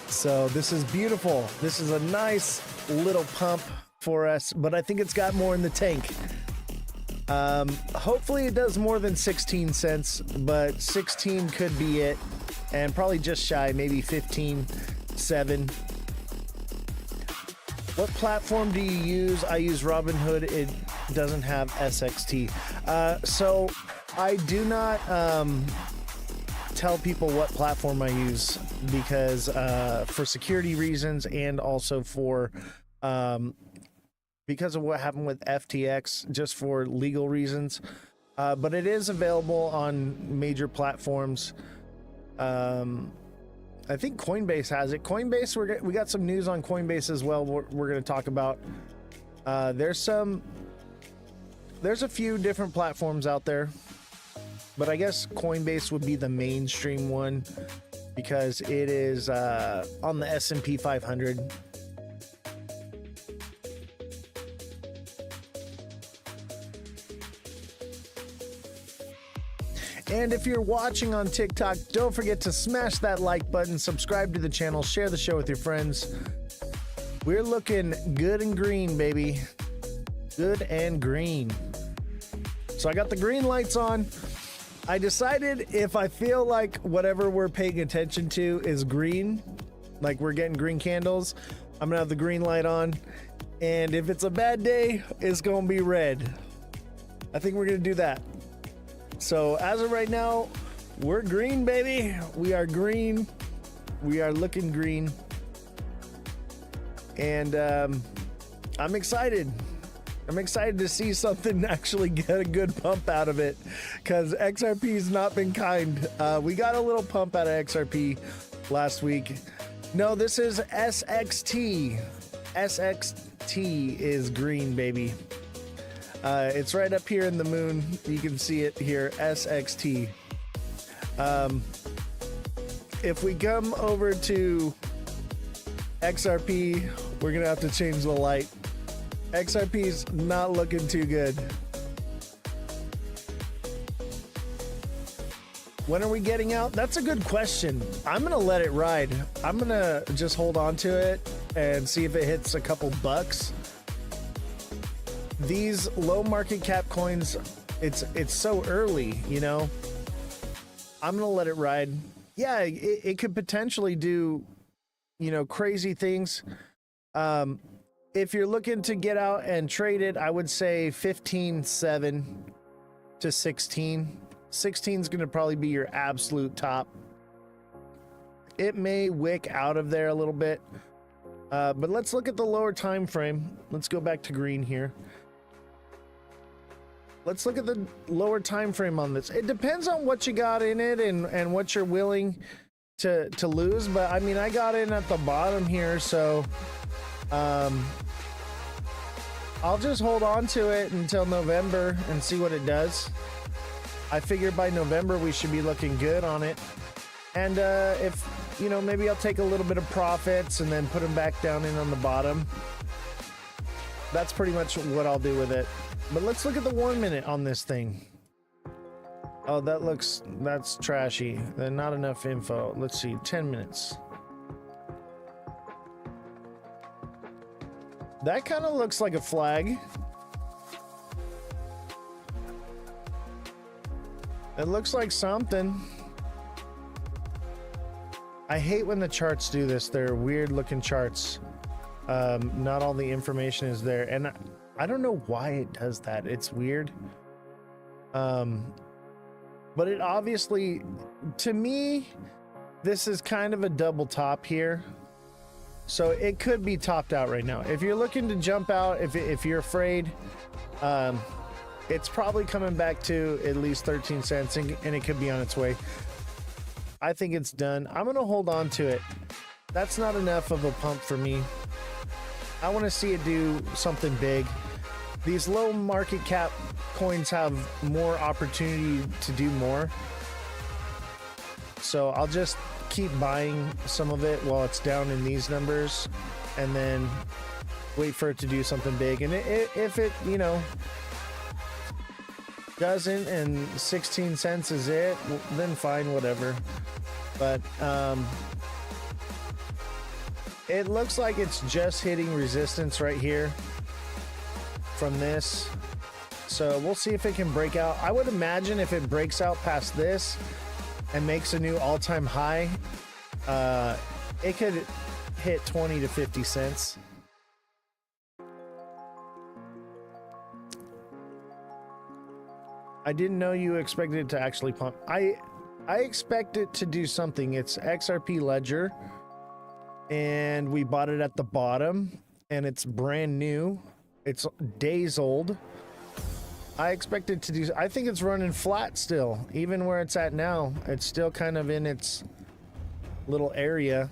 Speaker 1: So this is beautiful. This is a nice little pump for us, but I think it's got more in the tank. Hopefully it does more than 16 cents, but 16 could be it. And probably just shy, maybe 15.7. What platform do you use? I use Robinhood. It doesn't have SXT. So I do not tell people what platform I use because for security reasons and also for because of what happened with FTX, just for legal reasons. But it is available on major platforms. I think Coinbase has it. Coinbase, we got some news on Coinbase as well. We're going to talk about. There's a few different platforms out there, but I guess Coinbase would be the mainstream one because it is on the S&P 500. And if you're watching on TikTok, don't forget to smash that like button, subscribe to the channel, share the show with your friends. We're looking good and green, baby. Good and green. So I got the green lights on. I decided if I feel like whatever we're paying attention to is green, like we're getting green candles, I'm gonna have the green light on. And if it's a bad day, it's gonna be red. I think we're gonna do that. So as of right now, we're green, baby. We are green. We are looking green. And I'm excited. I'm excited to see something actually get a good pump out of it because XRP's not been kind. We got a little pump out of XRP last week. No, this is SXT. SXT is green, baby. It's right up here in the moon. You can see it here, SXT. If we come over to XRP, we're gonna have to change the light. XRP's not looking too good. When are we getting out? That's a good question. I'm gonna let it ride. I'm gonna just hold on to it and see if it hits a couple bucks. These low market cap coins, it's so early, you know. I'm gonna let it ride. Yeah, it could potentially do, you know, crazy things. If you're looking to get out and trade it, I would say 15.7 to 16. 16 is gonna probably be your absolute top. It may wick out of there a little bit, but let's look at the lower time frame. Let's go back to green here. Let's look at the lower time frame on this. It depends on what you got in it and what you're willing to lose. But I mean, I got in at the bottom here, so I'll just hold on to it until November and see what it does. I figure by November we should be looking good on it. And if, you know, maybe I'll take a little bit of profits and then put them back down in on the bottom. That's pretty much what I'll do with it. But let's look at the 1 minute on this thing. Oh, that's trashy. Not enough info. Let's see, 10 minutes. That kind of looks like a flag. It looks like something. I hate when the charts do this. They're weird looking charts. Not all the information is there. And I don't know why it does that. It's weird. But it obviously, to me, this is kind of a double top here. So it could be topped out right now. If you're looking to jump out, if you're afraid, it's probably coming back to at least 13 cents and it could be on its way. I think it's done. I'm going to hold on to it. That's not enough of a pump for me. I want to see it do something big. These low market cap coins have more opportunity to do more. So I'll just keep buying some of it while it's down in these numbers and then wait for it to do something big. And if it, you know, doesn't and 16 cents is it, then fine, whatever. But it looks like it's just hitting resistance right here from this. So we'll see if it can break out. I would imagine if it breaks out past this and makes a new all-time high, it could hit 20 to 50 cents. I didn't know you expected it to actually pump. I expect it to do something. It's XRP Ledger, and we bought it at the bottom, and it's brand new. It's days old. I expect it to do. I think it's running flat still, even where it's at now. It's still kind of in its little area,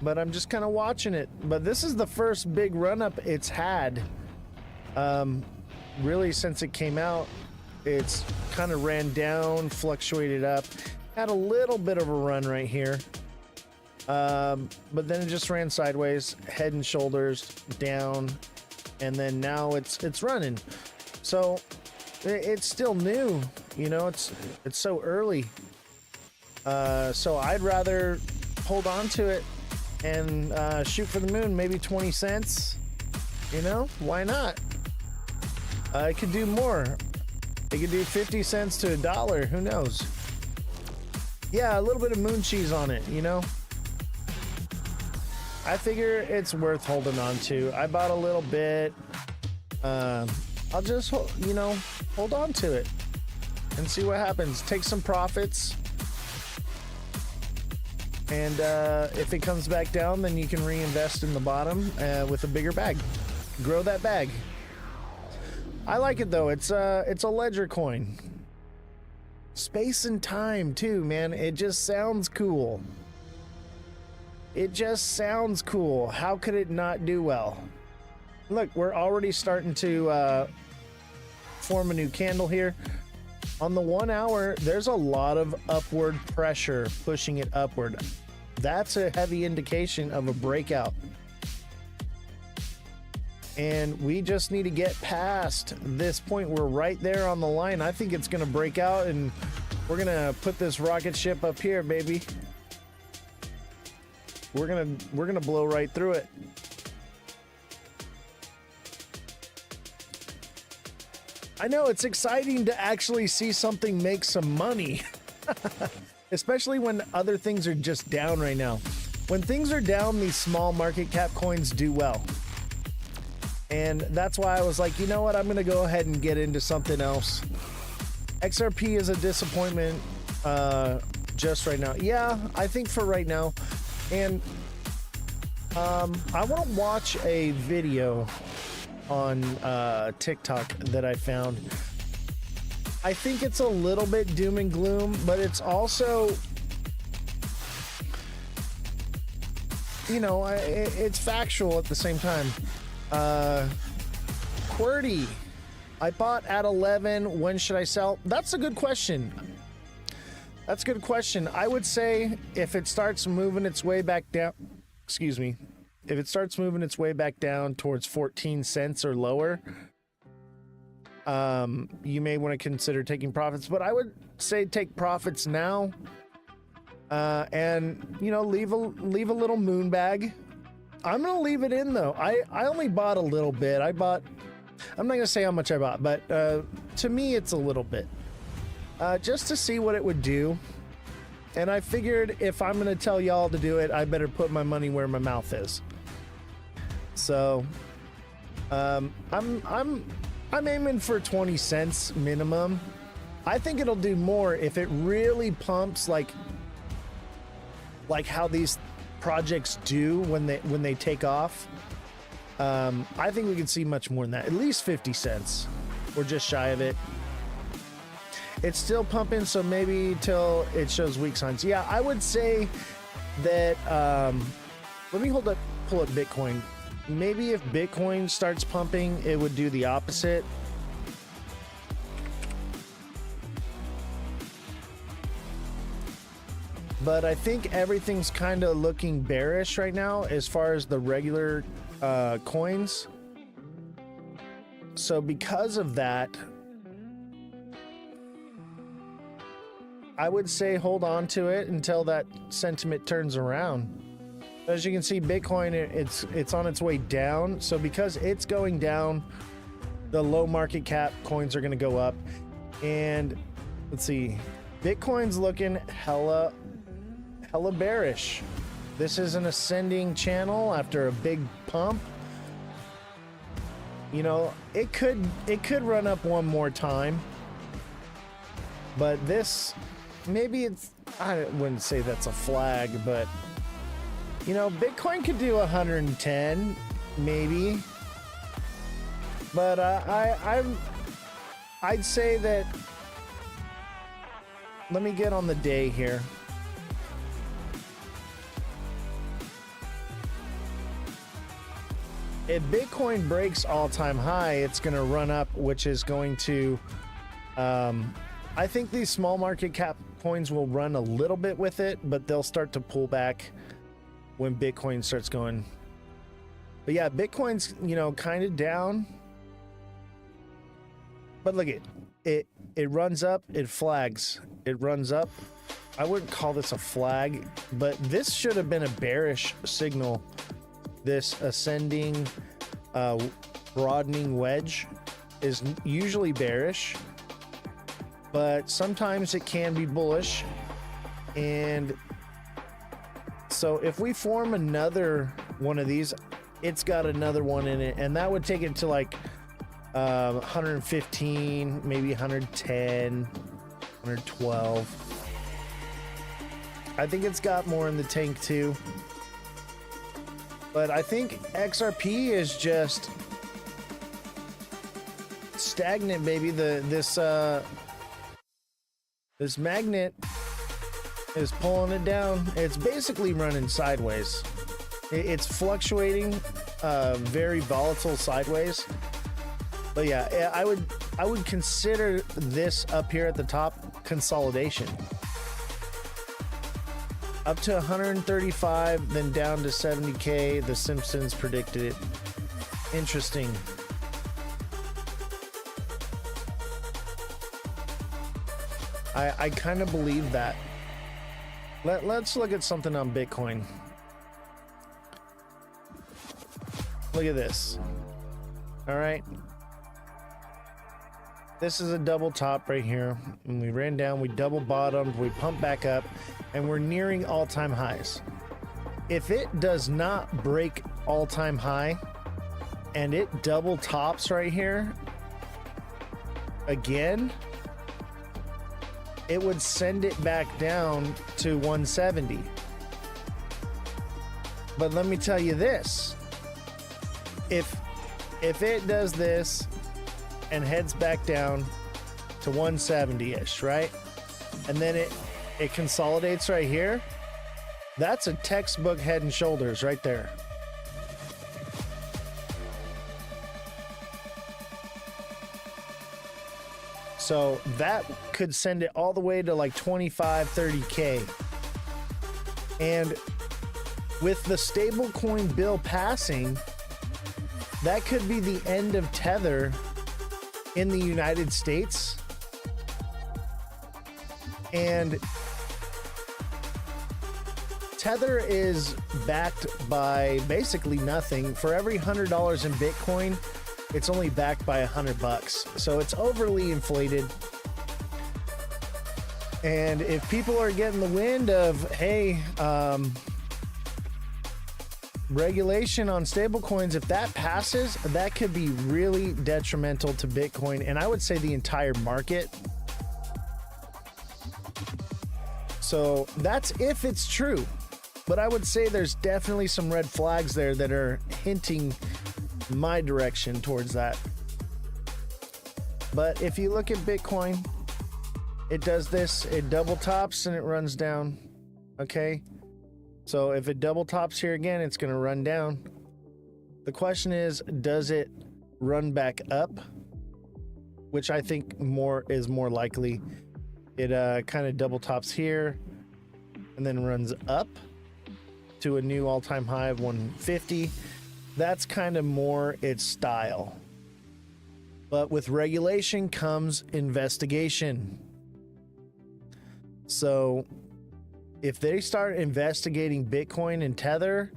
Speaker 1: but I'm just kind of watching it. But this is the first big run up it's had. Really, since it came out, it's kind of ran down, fluctuated up, had a little bit of a run right here, but then it just ran sideways, head and shoulders down, and then now it's running. So it's still new, you know. It's so early, so I'd rather hold on to it and shoot for the moon. Maybe 20 cents, you know, why not? It could do more. It could do 50 cents to $1. Who knows? Yeah, a little bit of moon cheese on it, you know? I figure it's worth holding on to. I bought a little bit. I'll just, you know, hold on to it and see what happens. Take some profits. And if it comes back down, then you can reinvest in the bottom with a bigger bag. Grow that bag. I like it though. It's a ledger coin. Space and time too, man. It just sounds cool. It just sounds cool. How could it not do well? Look, we're already starting to form a new candle here. On the 1 hour, there's a lot of upward pressure pushing it upward. That's a heavy indication of a breakout. And we just need to get past this point. We're right there on the line. I think it's going to break out, and we're going to put this rocket ship up here, baby. We're going to blow right through it. I know it's exciting to actually see something make some money, especially when other things are just down right now. When things are down, these small market cap coins do well. And that's why I was like, you know what? I'm going to go ahead and get into something else. XRP is a disappointment just right now. Yeah, I think for right now. And I want to watch a video on TikTok that I found. I think it's a little bit doom and gloom, but it's also, you know, it's factual at the same time. QWERTY, I bought at 11. When should I sell? That's a good question. That's a good question. I would say if it starts moving its way back down, excuse me, if it starts moving its way back down towards 14 cents or lower, you may want to consider taking profits, but I would say take profits now, and, you know, leave a little moon bag. I'm going to leave it in though. I only bought a little bit. I'm not going to say how much I bought, but to me, it's a little bit. Just to see what it would do. And I figured if I'm going to tell y'all to do it, I better put my money where my mouth is. So, I'm aiming for 20 cents minimum. I think it'll do more if it really pumps like how these projects do when they take off, I think we could see much more than that. At least 50 cents. We're just shy of it. It's still pumping, so maybe till it shows weak signs. Yeah, I would say that, let me pull up Bitcoin. Maybe if Bitcoin starts pumping, it would do the opposite. But I think everything's kind of looking bearish right now as far as the regular coins. So because of that, I would say hold on to it until that sentiment turns around. As you can see, Bitcoin, it's on its way down. So because it's going down, the low market cap coins are going to go up. And let's see, Bitcoin's looking hella bearish. This is an ascending channel after a big pump. You know, it could run up one more time. But this, maybe it's, I wouldn't say that's a flag, but you know, Bitcoin could do 110, maybe. But I'd say that, let me get on the day here. If Bitcoin breaks all-time high, it's going to run up, which is going to, I think these small market cap coins will run a little bit with it, but they'll start to pull back when Bitcoin starts going. But yeah, Bitcoin's, you know, kind of down. But look at it. It runs up, it flags. It runs up. I wouldn't call this a flag, but this should have been a bearish signal. This ascending, broadening wedge is usually bearish, but sometimes it can be bullish. And so if we form another one of these, it's got another one in it, and that would take it to like 115, maybe 110, 112. I think it's got more in the tank too. But I think XRP is just stagnant, baby. This magnet is pulling it down. It's basically running sideways. It's fluctuating, very volatile sideways. But yeah, I would consider this up here at the top consolidation. Up to 135, then down to 70K. The Simpsons predicted it. Interesting. I kind of believe that. Let's look at something on Bitcoin. Look at this. All right. This is a double top right here. And we ran down, we double bottomed, we pumped back up, and we're nearing all-time highs. If it does not break all-time high and it double tops right here again, it would send it back down to 170. But let me tell you this. If it does this and heads back down to 170-ish, right? And then it consolidates right here. That's a textbook head and shoulders right there. So that could send it all the way to like 25, 30K. And with the stablecoin bill passing, that could be the end of Tether in the United States. And Tether is backed by basically nothing. For every $100 in Bitcoin, it's only backed by $100. So it's overly inflated. And if people are getting the wind of, hey, regulation on stablecoins, if that passes, that could be really detrimental to Bitcoin, and I would say the entire market. So that's if it's true. But I would say there's definitely some red flags there that are hinting my direction towards that. But if you look at Bitcoin, it does this, it double tops and it runs down. Okay? So if it double tops here again, it's going to run down. The question is, does it run back up? Which I think is more likely. It kind of double tops here and then runs up to a new all-time high of 150. That's kind of more its style. But with regulation comes investigation. So if they start investigating Bitcoin and Tether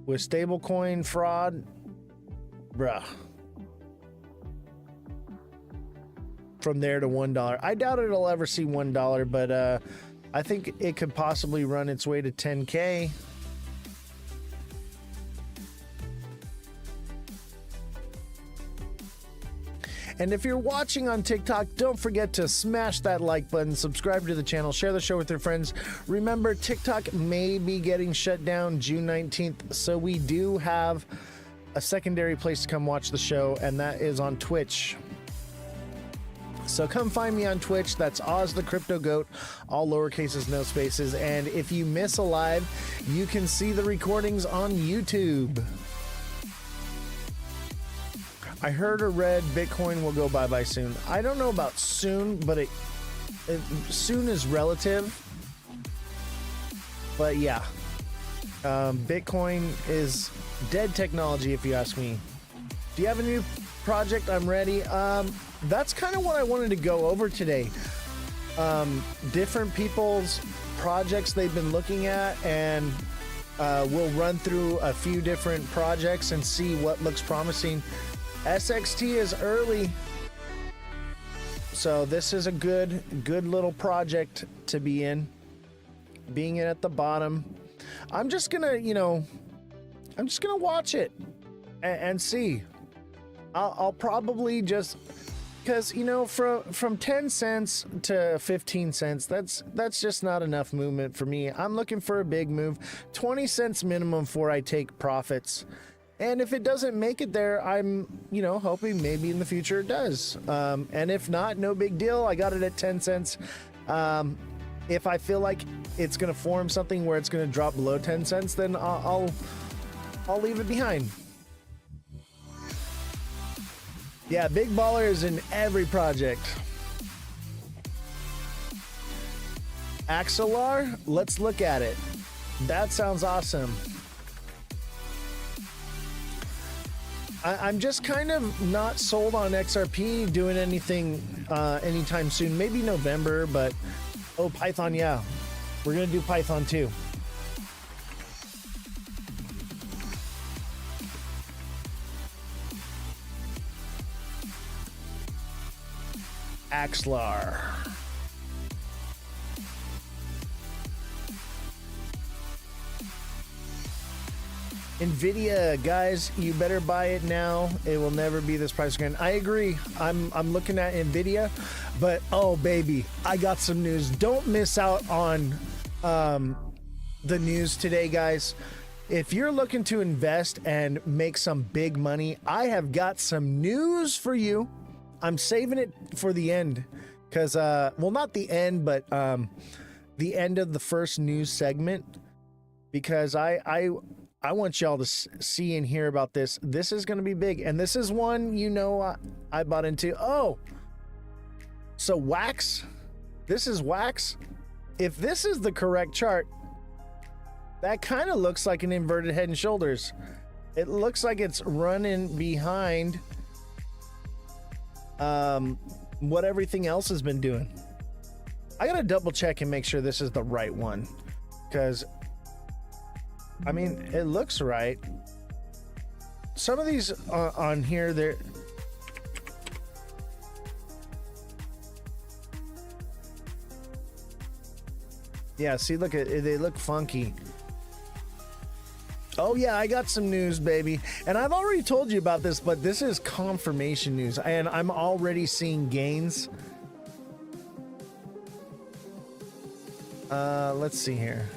Speaker 1: with stablecoin fraud, bruh. From there to $1. I doubt it'll ever see $1, but I think it could possibly run its way to 10K. And if you're watching on TikTok, don't forget to smash that like button, subscribe to the channel, share the show with your friends. Remember, TikTok may be getting shut down June 19th, so we do have a secondary place to come watch the show, and that is on Twitch. So come find me on Twitch. That's Ozthecryptogoat, all lowercases, no spaces. And if you miss a live, you can see the recordings on YouTube. I heard or read Bitcoin will go bye-bye soon. I don't know about soon, but soon is relative. But yeah, Bitcoin is dead technology, if you ask me. Do you have a new project? I'm ready. That's kind of what I wanted to go over today. Different people's projects they've been looking at, and we'll run through a few different projects and see what looks promising. SXT is early, so this is a good little project to be in. Being at the bottom, I'm just gonna watch it and see. I'll probably just, because from 10 cents to 15 cents, that's just not enough movement for me. I'm looking for a big move. 20 cents minimum before I take profits. And if it doesn't make it there, I'm, hoping maybe in the future it does. And if not, no big deal. I got it at 10 cents. If I feel like it's going to form something where it's going to drop below 10 cents, then I'll leave it behind. Yeah, big baller is in every project. Axelar, let's look at it. That sounds awesome. I'm just kind of not sold on XRP doing anything anytime soon. Maybe November, but Python, yeah. We're gonna do Python too. Axelar. Nvidia, guys, you better buy it now. It will never be this price again. I agree. I'm looking at Nvidia, but oh baby, I got some news. Don't miss out on the news today, guys. If you're looking to invest and make some big money, I have got some news for you. I'm saving it for the end because, well, not the end, but the end of the first news segment, because I want y'all to see and hear about this. This is going to be big, and this is one I bought into. Oh, so Wax. This is Wax. If this is the correct chart, that kind of looks like an inverted head and shoulders. It looks like it's running behind what everything else has been doing. I gotta double check and make sure this is the right one, because I mean, it looks right. Some of these on here, they're... Yeah, see, look at they look funky. Oh yeah, I got some news, baby. And I've already told you about this, but this is confirmation news, and I'm already seeing gains. Let's see here.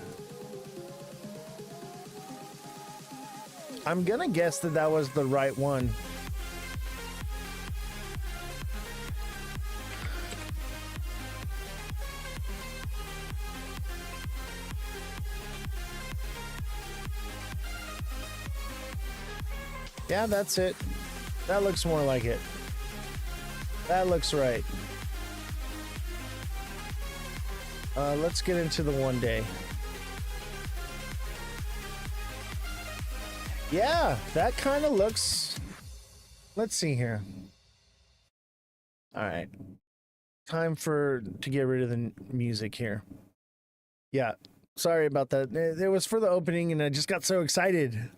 Speaker 1: I'm gonna guess that that was the right one. Yeah, that's it. That looks more like it. That looks right. Let's get into the one day. Yeah, that kind of looks... Let's see here. All right. Time to get rid of the music here. Yeah, sorry about that. It was for the opening and I just got so excited.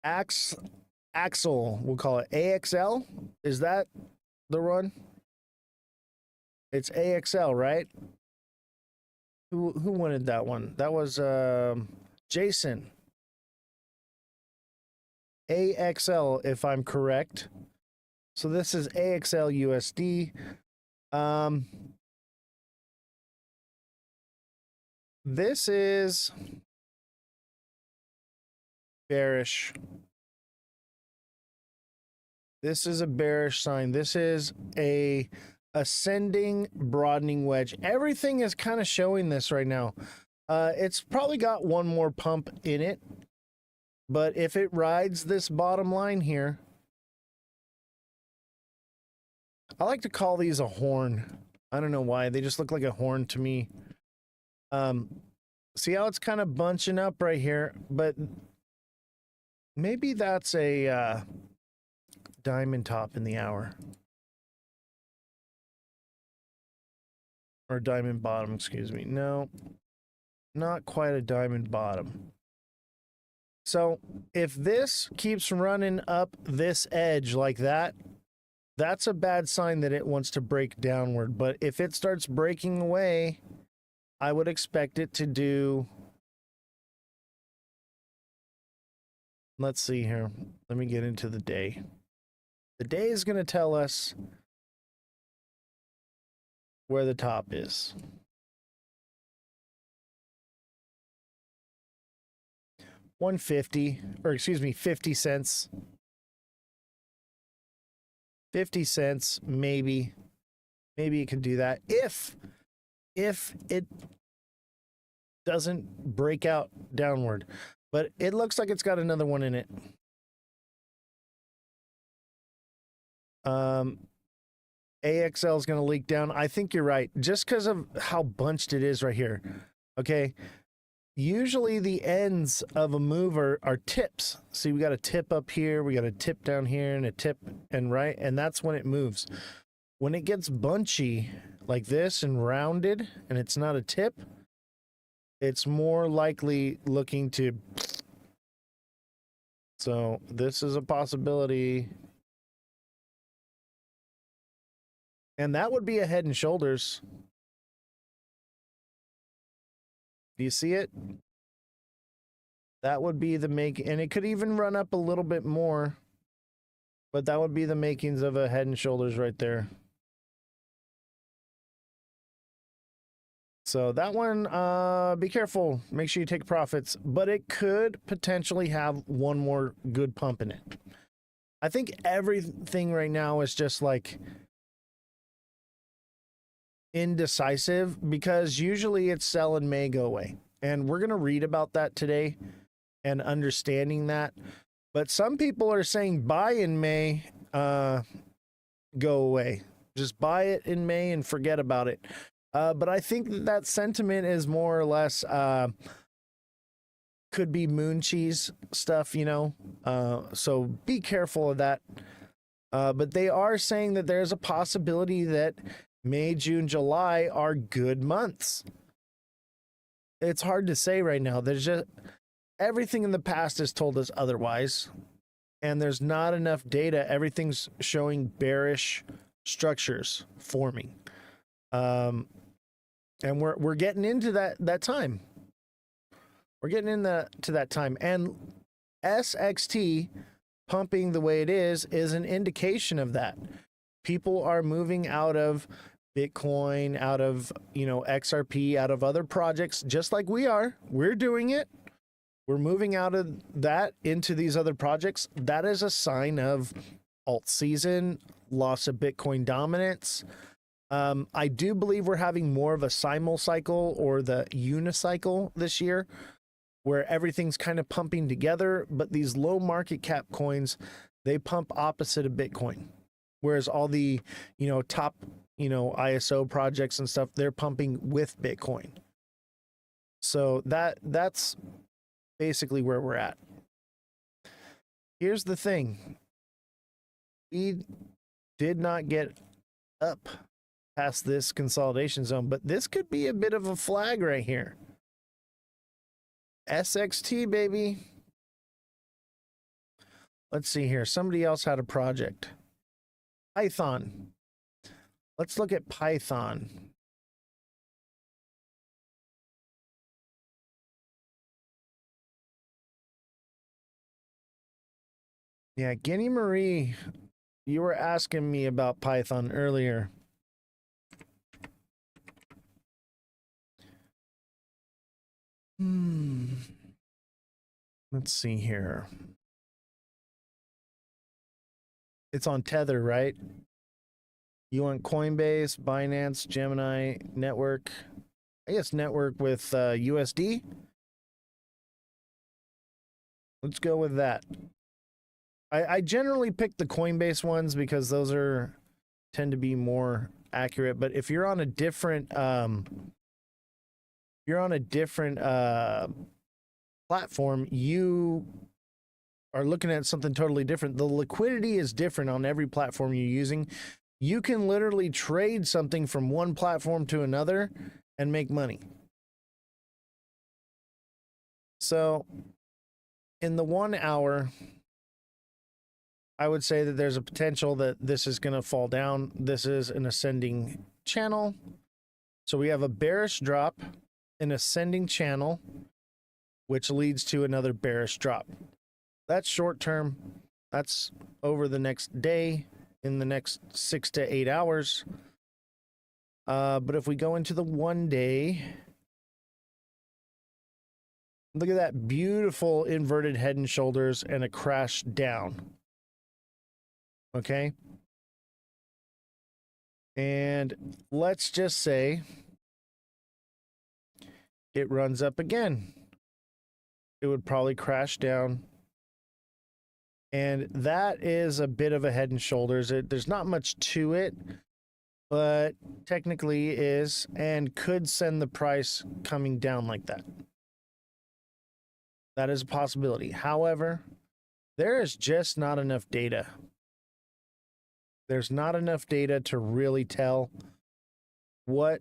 Speaker 1: Axel, we'll call it AXL. Is that the one? It's AXL, right? Who wanted that one? That was Jason. AXL, if I'm correct. So this is AXL USD. This is bearish. This is a bearish sign. This is a ascending broadening wedge. Everything is kind of showing this right now. It's probably got one more pump in it, but if it rides this bottom line here, I like to call these a horn. I don't know why. They just look like a horn to me. See how it's kind of bunching up right here, but maybe that's a diamond top in the hour. Or diamond bottom, excuse me. No, not quite a diamond bottom. So if this keeps running up this edge like that, that's a bad sign that it wants to break downward. But if it starts breaking away, I would expect it to do... Let's see here. Let me get into the day. The day is going to tell us where the top is. $1.50, or excuse me, 50 cents. 50 cents, maybe. Maybe it could do that. If it doesn't break out downward. But it looks like it's got another one in it. AXL is going to leak down. I think you're right. Just because of how bunched it is right here. Okay. Usually the ends of a move are tips. See, we got a tip up here. We got a tip down here and a tip and right. And that's when it moves. When it gets bunchy like this and rounded and it's not a tip, it's more likely looking to... So this is a possibility. And that would be a head and shoulders. Do you see it? That would be the make, and it could even run up a little bit more, but that would be the makings of a head and shoulders right there. So that one, be careful. Make sure you take profits, but it could potentially have one more good pump in it. I think everything right now is just like indecisive because usually it's sell and may go away. And we're going to read about that today and understanding that. But some people are saying buy in May, go away. Just buy it in May and forget about it. But I think that sentiment is more or less could be moon cheese stuff, you know. So be careful of that. But they are saying that there's a possibility that May, June, July are good months. It's hard to say right now. There's just everything in the past has told us otherwise. And there's not enough data. Everything's showing bearish structures forming. And we're getting into that time. We're getting into that time. And SXT pumping the way it is an indication of that. People are moving out of Bitcoin out of, XRP, out of other projects, just like we are. We're doing it. We're moving out of that into these other projects. That is a sign of alt season, loss of Bitcoin dominance. I do believe we're having more of a simul cycle or the unicycle this year, where everything's kind of pumping together, but these low market cap coins, they pump opposite of Bitcoin. Whereas all the, top, ISO projects and stuff, they're pumping with Bitcoin. So that's basically where we're at. Here's the thing. We did not get up past this consolidation zone, but this could be a bit of a flag right here. SXT, baby. Let's see here. Somebody else had a project. Python. Let's look at Python. Yeah, Guinea Marie, you were asking me about Python earlier. Let's see here. It's on Tether, right? You want Coinbase, Binance, Gemini, Network. I guess Network with USD. Let's go with that. I generally pick the Coinbase ones because those tend to be more accurate. But if you're on a different platform, you are looking at something totally different. The liquidity is different on every platform you're using. You can literally trade something from one platform to another and make money. So in the 1 hour, I would say that there's a potential that this is going to fall down. This is an ascending channel. So we have a bearish drop, an ascending channel, which leads to another bearish drop. That's short term. That's over the next day, in the next 6 to 8 hours. But if we go into the 1 day, look at that beautiful inverted head and shoulders and a crash down. Okay. And let's just say it runs up again. It would probably crash down. And that is a bit of a head and shoulders. There's not much to it, but technically is, and could send the price coming down like that. That is a possibility. However, there is just not enough data. There's not enough data to really tell what.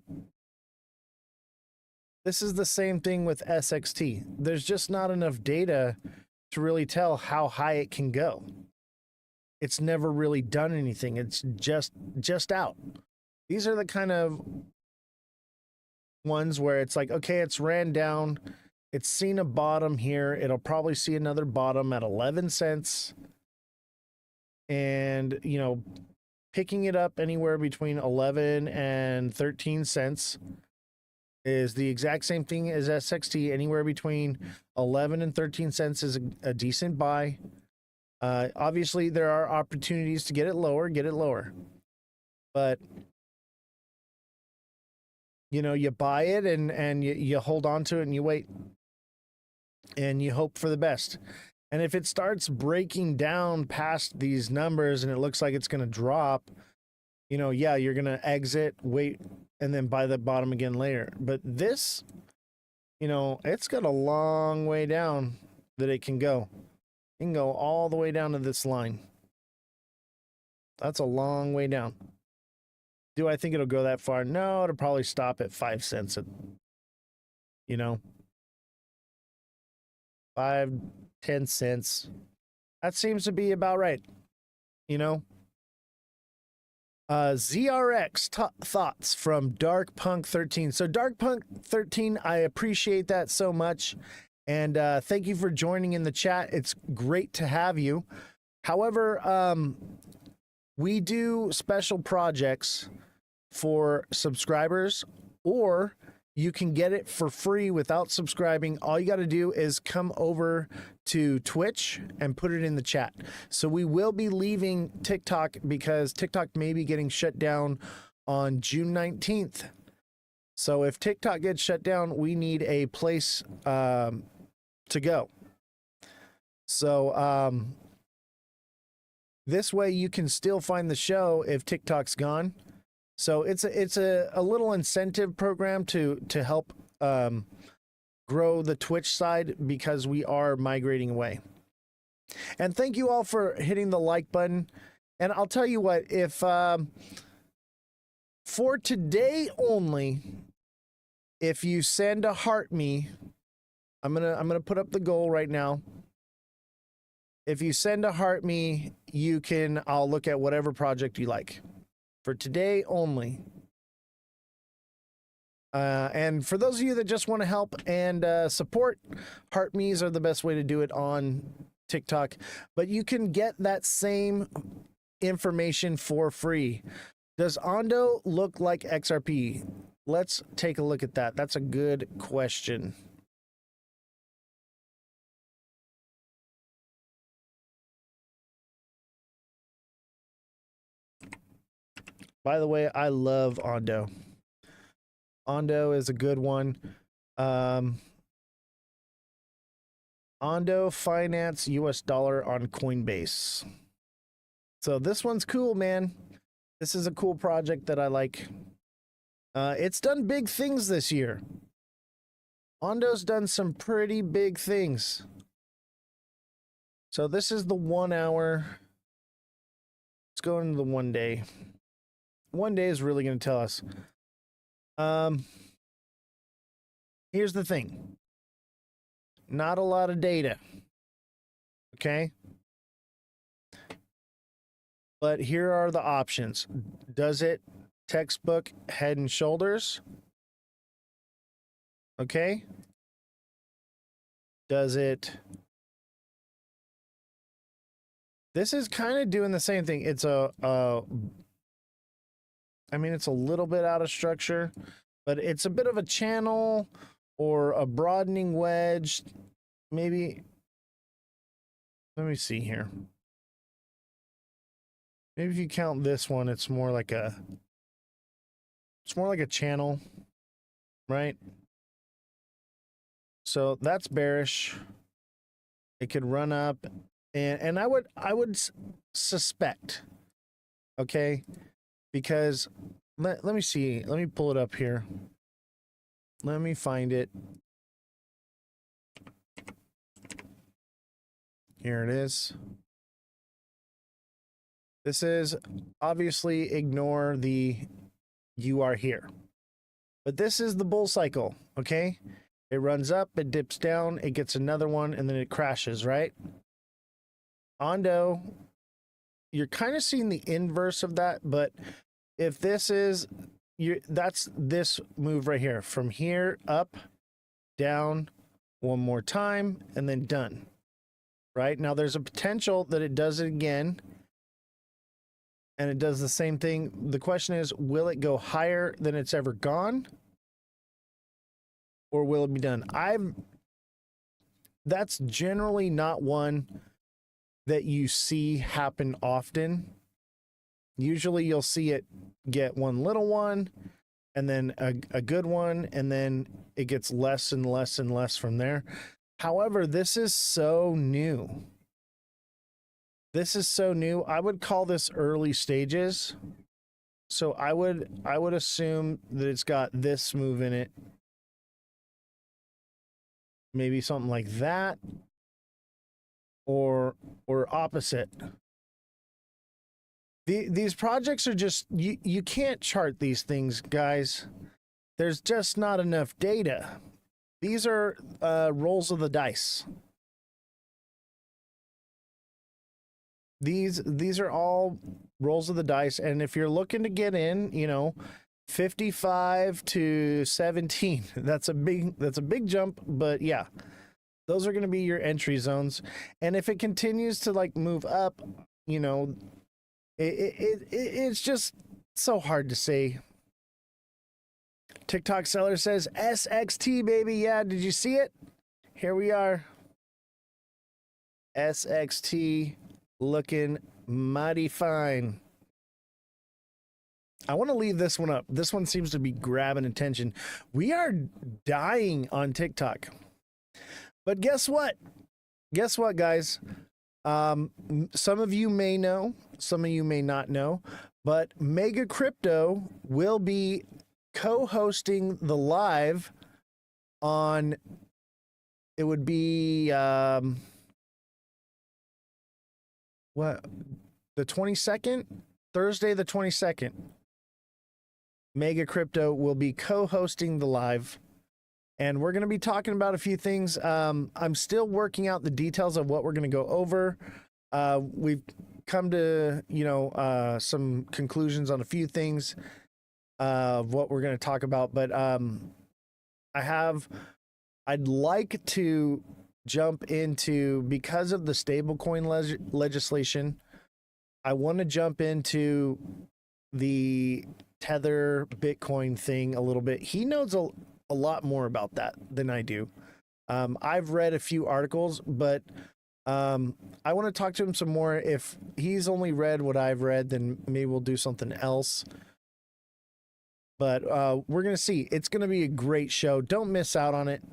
Speaker 1: This is the same thing with SXT. There's just not enough data to really tell how high it can go. It's never really done anything. It's just out. These are the kind of ones where it's like, okay, it's ran down. It's seen a bottom here. It'll probably see another bottom at 11 cents. And, picking it up anywhere between 11 and 13 cents is the exact same thing as SXT. Anywhere between 11 and 13 cents is a decent buy. Obviously, there are opportunities to get it lower. But, you buy it and you hold on to it and you wait. And you hope for the best. And if it starts breaking down past these numbers and it looks like it's going to drop, yeah, you're going to exit, wait, and then buy the bottom again later. But this, it's got a long way down that it can go. It can go all the way down to this line. That's a long way down. Do I think it'll go that far? No, it'll probably stop at 5 cents. 5, 10 cents. That seems to be about right. ZRX thoughts from Dark Punk 13. So Dark Punk 13, I appreciate that so much. And thank you for joining in the chat. It's great to have you. However, we do special projects for subscribers, or you can get it for free without subscribing. All you got to do is come over to Twitch and put it in the chat. So we will be leaving TikTok because TikTok may be getting shut down on June 19th. So if TikTok gets shut down, we need a place to go. So this way you can still find the show if TikTok's gone. So it's a little incentive program to help grow the Twitch side because we are migrating away. And thank you all for hitting the like button. And I'll tell you what, if for today only, if you send a heart me, I'm gonna put up the goal right now. If you send a heart me, I'll look at whatever project you like. For today only. And for those of you that just want to help and support, heart me's are the best way to do it on TikTok. But you can get that same information for free. Does Ondo look like XRP? Let's take a look at that. That's a good question. By the way, I love Ondo. Ondo is a good one. Ondo finance US dollar on Coinbase. So this one's cool, man. This is a cool project that I like. It's done big things this year. Ondo's done some pretty big things. So this is the 1 hour. Let's go into the 1 day. 1 day is really going to tell us. Here's the thing. Not a lot of data. Okay? But here are the options. Does it textbook head and shoulders? Okay? Does it... This is kind of doing the same thing. It's I mean, it's a little bit out of structure, but it's a bit of a channel or a broadening wedge. Maybe, let me see here. Maybe if you count this one, it's more like a channel, right? So that's bearish. It could run up, and I would suspect, okay? Because let me see. Let me pull it up here. Let me find it. Here it is. This is obviously ignore the you are here. But this is the bull cycle, okay? It runs up, it dips down, it gets another one, and then it crashes, right? Ondo, you're kind of seeing the inverse of that, but if this is that's this move right here, from here up, down, one more time, and then done. Right? Now there's a potential that it does it again, and it does the same thing. The question is, will it go higher than it's ever gone? Or will it be done? That's generally not one that you see happen often. Usually you'll see it get one little one, and then a good one, and then it gets less and less and less from there. However, this is so new. This is so new. I would call this early stages. So I would assume that it's got this move in it. Maybe something like that. Or opposite. These projects are just, you can't chart these things, guys. There's just not enough data. These are rolls of the dice. These are all rolls of the dice, and if you're looking to get in, 55 to 17, that's a big jump, but yeah. Those are going to be your entry zones. And if it continues to like move up, it's just so hard to say. TikTok seller says SXT, baby. Yeah, did you see it? Here we are. SXT looking mighty fine. I want to leave this one up. This one seems to be grabbing attention. We are dying on TikTok. But guess what? Guess what, guys? Some of you may know, some of you may not know, but Mega Crypto will be co-hosting the live on, it would be, what, the 22nd? Thursday the 22nd. Mega Crypto will be co-hosting the live, and we're going to be talking about a few things. I'm still working out the details of what we're going to go over. We've come to, some conclusions on a few things of what we're going to talk about, but I'd like to jump into, because of the stablecoin legislation, I want to jump into the Tether Bitcoin thing a little bit. He knows a lot more about that than I do. I've read a few articles, but I want to talk to him some more. If he's only read what I've read, then maybe we'll do something else. But we're going to see. It's going to be a great show. Don't miss out on it.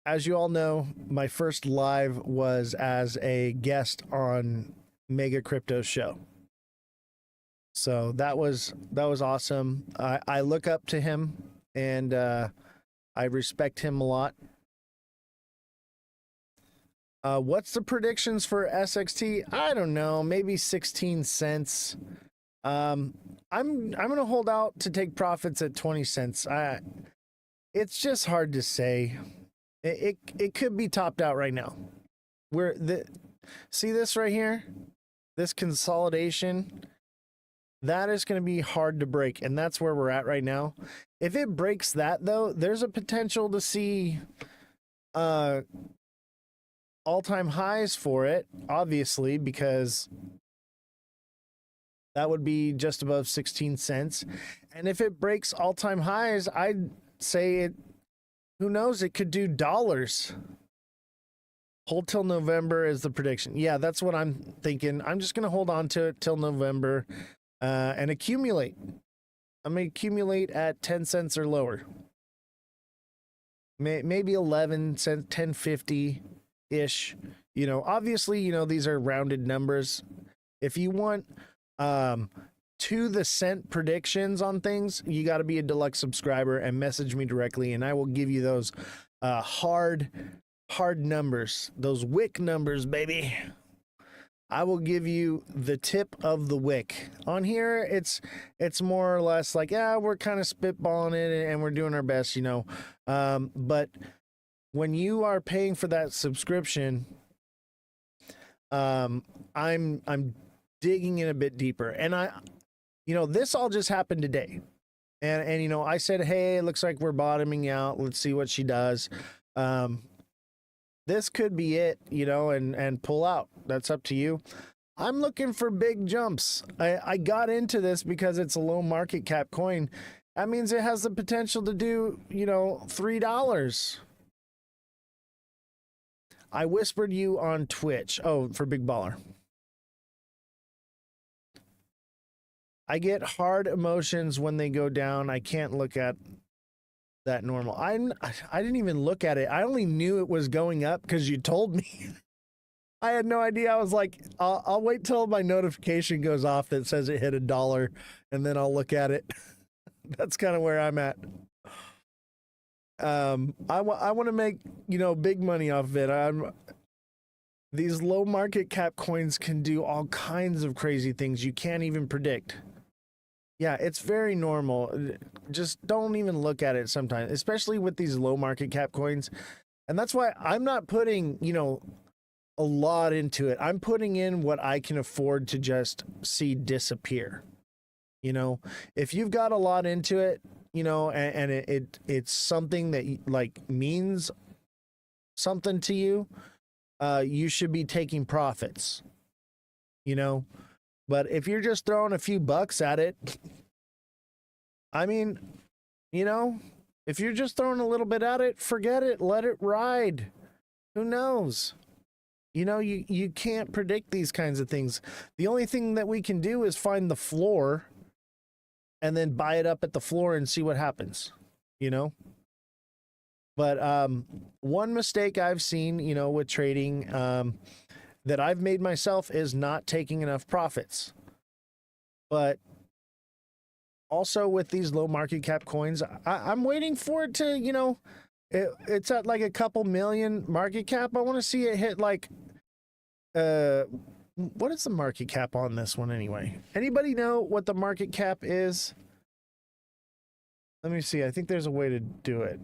Speaker 1: As you all know, my first live was as a guest on Mega Crypto's show. So that was awesome. I look up to him, and I respect him a lot. What's the predictions for SXT? I don't know, maybe 16 cents. I'm gonna hold out to take profits at 20 cents. It's just hard to say. It could be topped out right now. See this right here? This consolidation, that is going to be hard to break, and that's where we're at right now. If it breaks that, though, there's a potential to see all-time highs for it, obviously, because that would be just above 16 cents. And if it breaks all-time highs, I'd say it, who knows, it could do dollars. Hold till November is the prediction. Yeah, that's what I'm thinking. I'm just going to hold on to it till November and accumulate. I'm going to accumulate at 10 cents or lower. Maybe 11 cents, 10.50-ish. Obviously, these are rounded numbers. If you want to the cent predictions on things, you got to be a deluxe subscriber and message me directly, and I will give you those hard numbers, those wick numbers, baby. I will give you the tip of the wick. On here, it's more or less like, yeah, we're kind of spitballing it and we're doing our best, but when you are paying for that subscription, I'm digging in a bit deeper, and this all just happened today. And I said, hey, it looks like we're bottoming out. Let's see what she does. This could be it, and pull out. That's up to you. I'm looking for big jumps. I got into this because it's a low market cap coin. That means it has the potential to do, $3. I whispered you on Twitch. Oh, for Big Baller. I get hard emotions when they go down. I can't look at that normal. I didn't even look at it. I only knew it was going up because you told me. I had no idea. I was like, I'll wait till my notification goes off that says it hit $1, and then I'll look at it. That's kind of where I'm at. I want to make, big money off of it. These low market cap coins can do all kinds of crazy things you can't even predict. Yeah, it's very normal. Just don't even look at it sometimes, especially with these low market cap coins. And that's why I'm not putting, a lot into it. I'm putting in what I can afford to just see disappear. If you've got a lot into it, and it's something that means something to you, you should be taking profits, But if you're just throwing a few bucks at it, I mean, you know, if you're just throwing a little bit at it, forget it. Let it ride. Who knows? You know, you can't predict these kinds of things. The only thing that we can do is find the floor and then buy it up at the floor and see what happens, you know? But one mistake I've seen, you know, with trading that I've made myself is not taking enough profits. But also with these low market cap coins, I'm waiting for it to, you know, it's at like a couple million market cap. I want to see it hit like, what is the market cap on this one anyway? Anybody know what the market cap is? Let me see. I think there's a way to do it.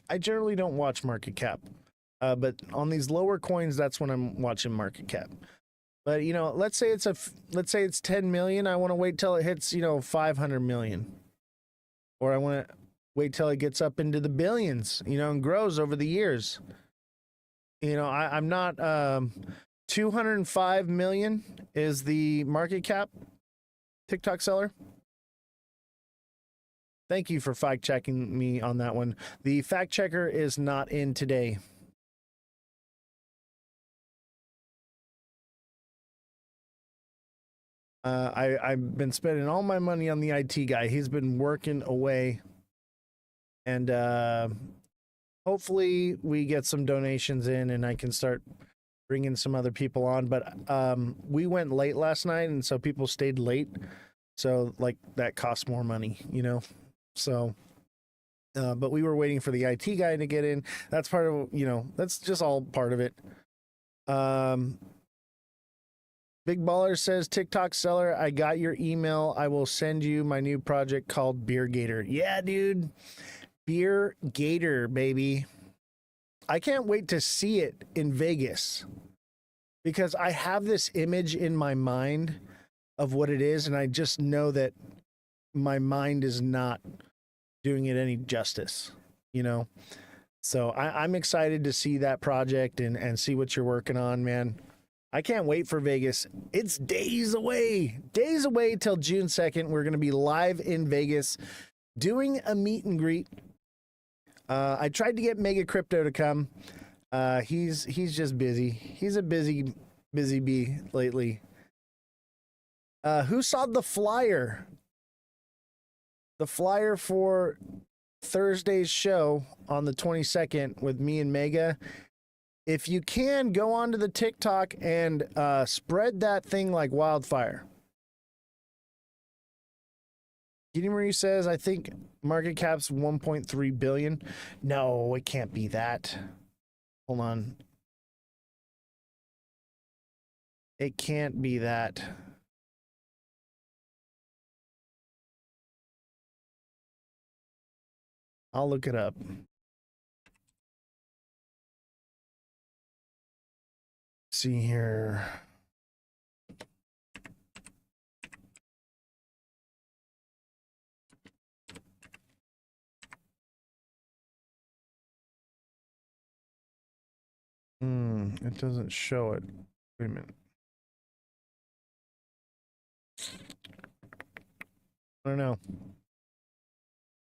Speaker 1: I generally don't watch market cap, but on these lower coins, that's when I'm watching market cap. But you know, let's say it's 10 million. I want to wait till it hits, you know, 500 million, or I want to wait till it gets up into the billions, you know, and grows over the years. You know, I'm not 205 million is the market cap TikTok seller. Thank you for fact checking me on that one. The fact checker is not in today. I've been spending all my money on the IT guy. He's been working away, and hopefully we get some donations in and I can start bringing some other people on. But we went late last night, and so people stayed late. So like that costs more money, you know? So, but we were waiting for the IT guy to get in. That's part of, you know, that's just all part of it. Big Baller says, TikTok seller, I got your email. I will send you my new project called Beer Gator. Yeah, dude. Beer Gator, baby. I can't wait to see it in Vegas because I have this image in my mind of what it is, and I just know that my mind is not doing it any justice, you know? So I'm excited to see that project and see what you're working on, man. I can't wait for Vegas. It's days away till June 2nd. We're going to be live in Vegas doing a meet and greet. I tried to get Mega Crypto to come. He's just busy. He's a busy bee lately. Who saw the flyer? The flyer for Thursday's show on the 22nd with me and Mega. If you can, go onto the TikTok and spread that thing like wildfire. Kitty Marie says, I think market cap's 1.3 billion. No, it can't be that. Hold on. It can't be that. I'll look it up. See here. It doesn't show it. Wait a minute. I don't know.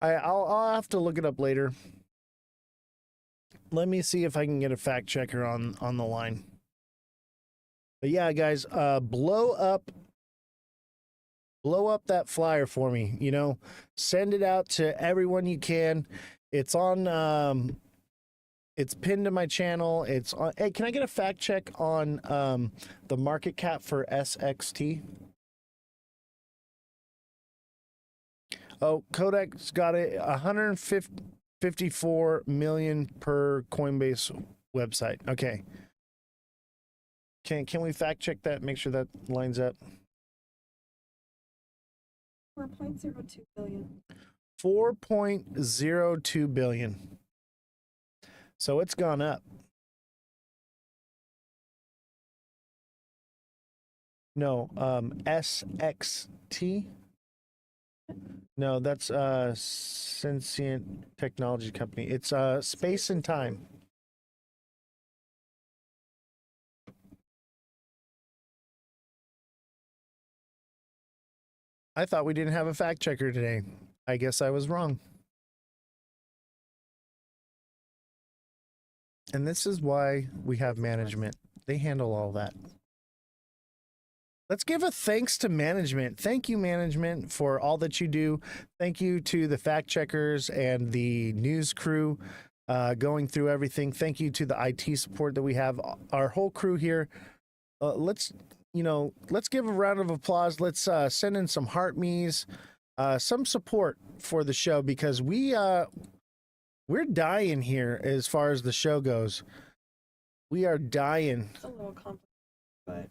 Speaker 1: I'll have to look it up later. Let me see if I can get a fact checker on the line. But yeah, guys, blow up that flyer for me, you know. Send it out to everyone you can. It's on it's pinned to my channel. It's on. Hey, can I get a fact check on the market cap for SXT? Oh, Kodak's got it 154 million per Coinbase website. Okay. Can we fact check that? Make sure that lines up.
Speaker 3: 4.02 billion.
Speaker 1: 4.02 billion. So it's gone up. No, SXT. No, that's Sentient Technology Company. It's Space and Time. I thought we didn't have a fact checker today. I guess I was wrong. And this is why we have management. They handle all that. Let's give a thanks to management. Thank you, management, for all that you do. Thank you to the fact checkers and the news crew going through everything. Thank you to the IT support that we have, our whole crew here. Let's give a round of applause. Let's send in some heart me's, some support for the show, because we're dying here as far as the show goes. We are dying.
Speaker 3: It's a little complicated,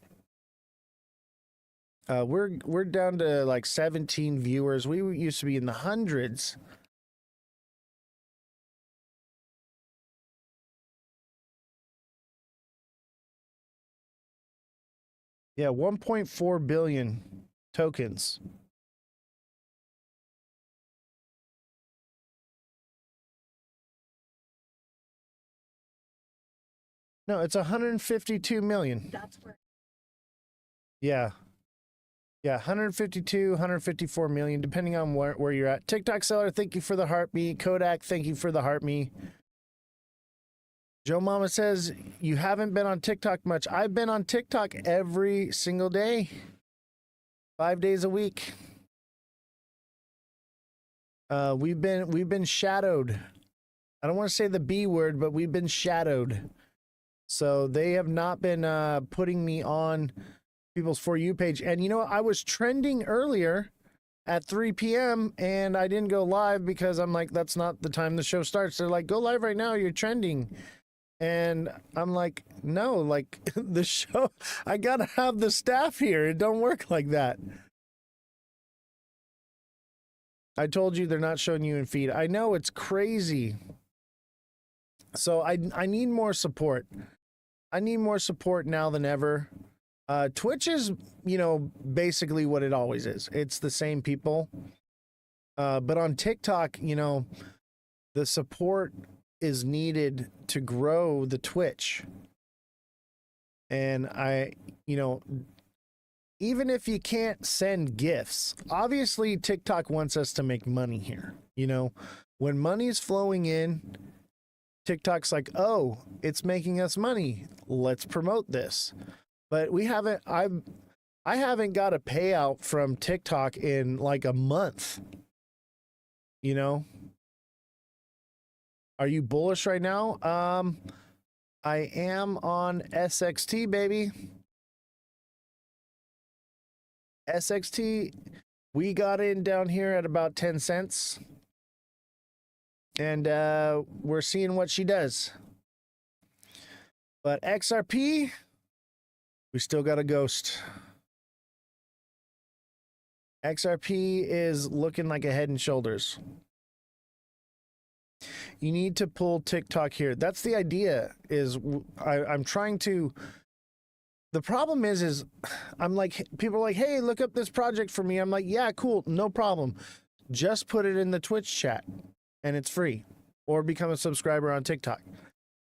Speaker 3: but
Speaker 1: we're down to like 17 viewers. We used to be in the hundreds. Yeah, 1.4 billion tokens. No, it's 152 million.
Speaker 3: that's where
Speaker 1: Yeah. Yeah, 152, 154 million, depending on where you're at. TikTok seller, thank you for the heartbeat. Kodak, thank you for the heartbeat. Joe Mama says, you haven't been on TikTok much. I've been on TikTok every single day, 5 days a week. We've been shadowed. I don't want to say the B word, but we've been shadowed. So they have not been putting me on people's For You page. And you know what? I was trending earlier at 3 p.m. and I didn't go live because I'm like, that's not the time the show starts. They're like, go live right now, you're trending. And I'm like, no, like the show, I gotta have the staff here. It don't work like that. I told you they're not showing you in feed. I know, it's crazy. So I need more support. I need more support now than ever. Twitch is, basically what it always is. It's the same people. But on TikTok, the support is needed to grow the Twitch. And even if you can't send gifts, obviously TikTok wants us to make money here. When money's flowing in, TikTok's like, oh, it's making us money. Let's promote this. But I haven't got a payout from TikTok in like a month. Are you bullish right now? I am on SXT, baby. SXT, we got in down here at about 10 cents. And we're seeing what she does. But XRP, we still got a ghost. XRP is looking like a Head and Shoulders. You need to pull TikTok here. That's the idea. I'm trying to. The problem is I'm like, people are like, hey, look up this project for me. I'm like, yeah, cool, no problem. Just put it in the Twitch chat and it's free, or become a subscriber on TikTok.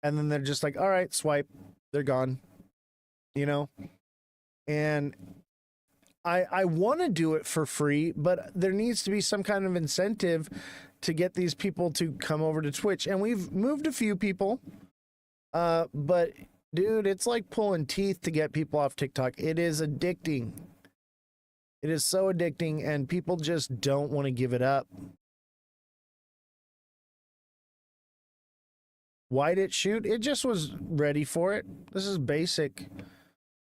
Speaker 1: And then they're just like, all right, swipe, they're gone. And I want to do it for free, but there needs to be some kind of incentive to get these people to come over to Twitch. And we've moved a few people, but dude, it's like pulling teeth to get people off TikTok. It is addicting. It is so addicting, and people just don't want to give it up. Why'd it shoot? It just was ready for it. This is basic.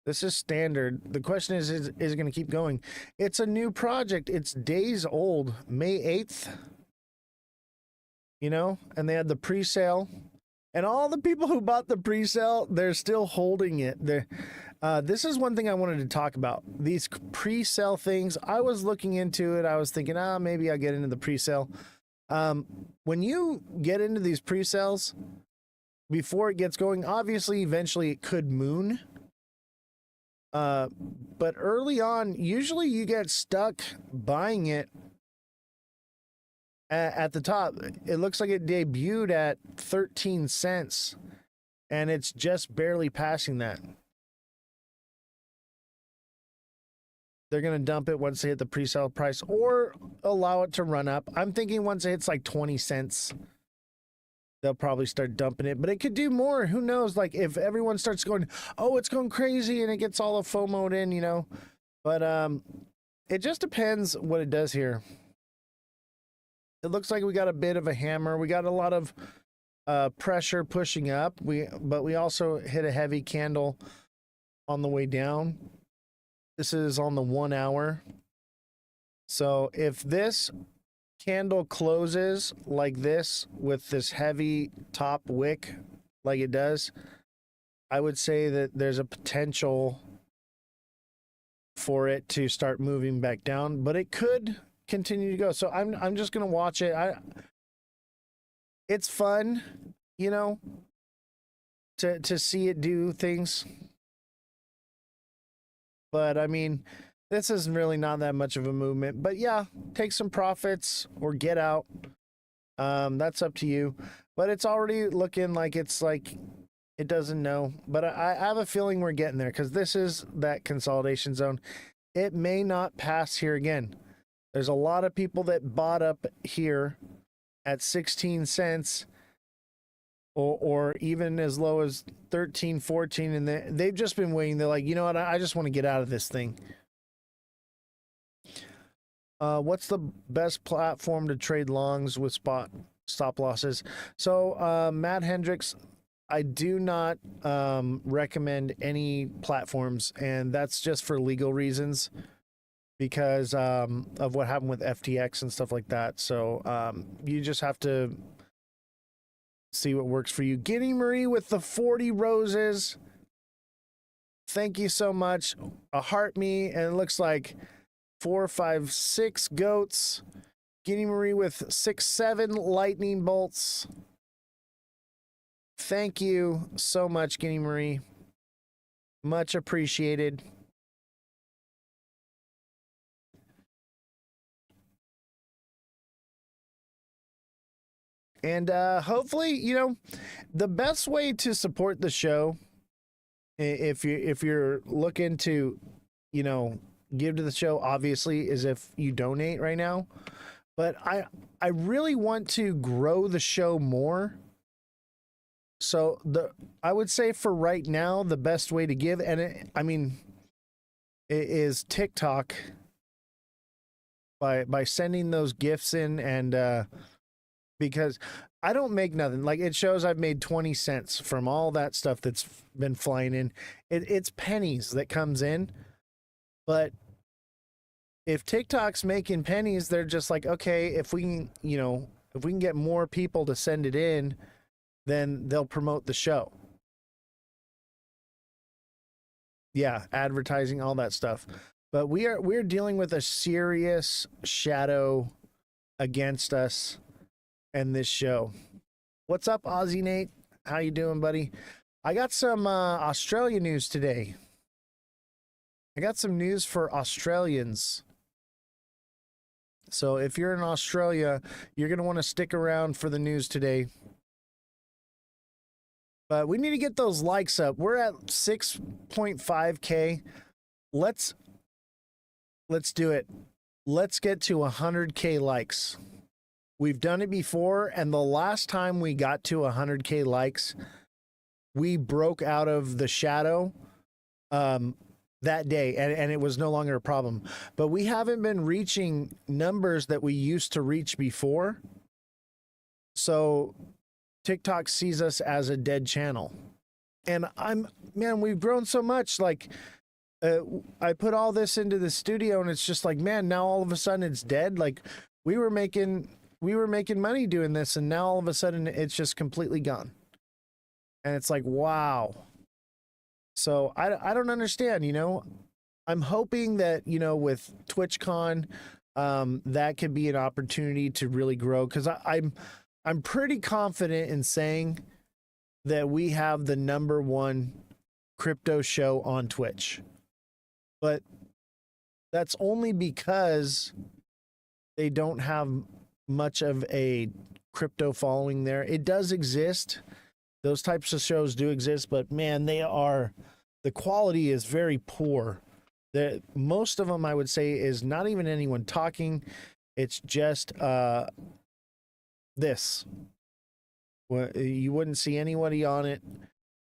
Speaker 1: This is standard. The question is it going to keep going? It's a new project. It's days old. May 8th. And they had the pre-sale. And all the people who bought the pre-sale, they're still holding it. This is one thing I wanted to talk about. These pre-sale things, I was looking into it. I was thinking, maybe I'll get into the pre-sale. When you get into these pre-sales, before it gets going, obviously, eventually it could moon. But early on, usually you get stuck buying it at the top. It looks like it debuted at 13 cents, and it's just barely passing that. they're going to dump it once they hit the pre-sale price or allow it to run up. I'm thinking once it hits like 20 cents, they'll probably start dumping it, but it could do more. Who knows? Like if everyone starts going, oh, it's going crazy and it gets all of FOMO'd in, you know, but it just depends what it does here. It looks like we got a bit of a hammer. We got a lot of pressure pushing up. But we also hit a heavy candle on the way down. This is on the 1 hour. So if this candle closes like this with this heavy top wick like it does, I would say that there's a potential for it to start moving back down, but it could continue to go. So I'm just gonna watch it. It's fun, you know, to see it do things. But I mean, this is really not that much of a movement. But yeah, take some profits or get out. That's up to you. But it's already looking like it's like it doesn't know. But I have a feeling we're getting there because this is that consolidation zone. It may not pass here again. There's a lot of people that bought up here at 16 cents or even as low as 13, 14. And they've just been waiting. They're like, you know what? I just want to get out of this thing. What's the best platform to trade longs with stop losses? So, Matt Hendricks, I do not recommend any platforms, and that's just for legal reasons because of what happened with FTX and stuff like that. So you just have to see what works for you. Guinea Marie with the 40 roses. Thank you so much. A heart me, and it looks like 4, 5, 6 goats. Guinea Marie with 6, 7 lightning bolts. Thank you so much, Guinea Marie. Much appreciated. And hopefully, you know, the best way to support the show, if you're looking to, you know, give to the show, obviously, is if you donate right now. But I really want to grow the show more. So I would say for right now, the best way to give, and it is TikTok by sending those gifts in, and because I don't make nothing. Like it shows I've made 20 cents from all that stuff that's been flying in. It's pennies that comes in, but if TikTok's making pennies, they're just like, okay, if we can get more people to send it in, then they'll promote the show. Yeah, advertising, all that stuff. But we're dealing with a serious shadow against us and this show. What's up, Aussie Nate? How you doing, buddy? I got some Australia news today. I got some news for Australians. So if you're in Australia, you're going to want to stick around for the news today. But we need to get those likes up. We're at 6.5K. Let's do it. Let's get to 100K likes. We've done it before, and the last time we got to 100K likes, we broke out of the shadow that day, and it was no longer a problem. But we haven't been reaching numbers that we used to reach before. So TikTok sees us as a dead channel. And we've grown so much. Like, I put all this into the studio, and it's just like, man, now all of a sudden it's dead. Like, we were making money doing this, and now all of a sudden it's just completely gone. And it's like, wow. So I don't understand, you know. I'm hoping that, you know, with TwitchCon, that could be an opportunity to really grow, because I'm pretty confident in saying that we have the #1 crypto show on Twitch. But that's only because they don't have much of a crypto following there. It does exist. Those types of shows do exist, but man, the quality is very poor. Most of them, I would say, is not even anyone talking. It's just this. You wouldn't see anybody on it,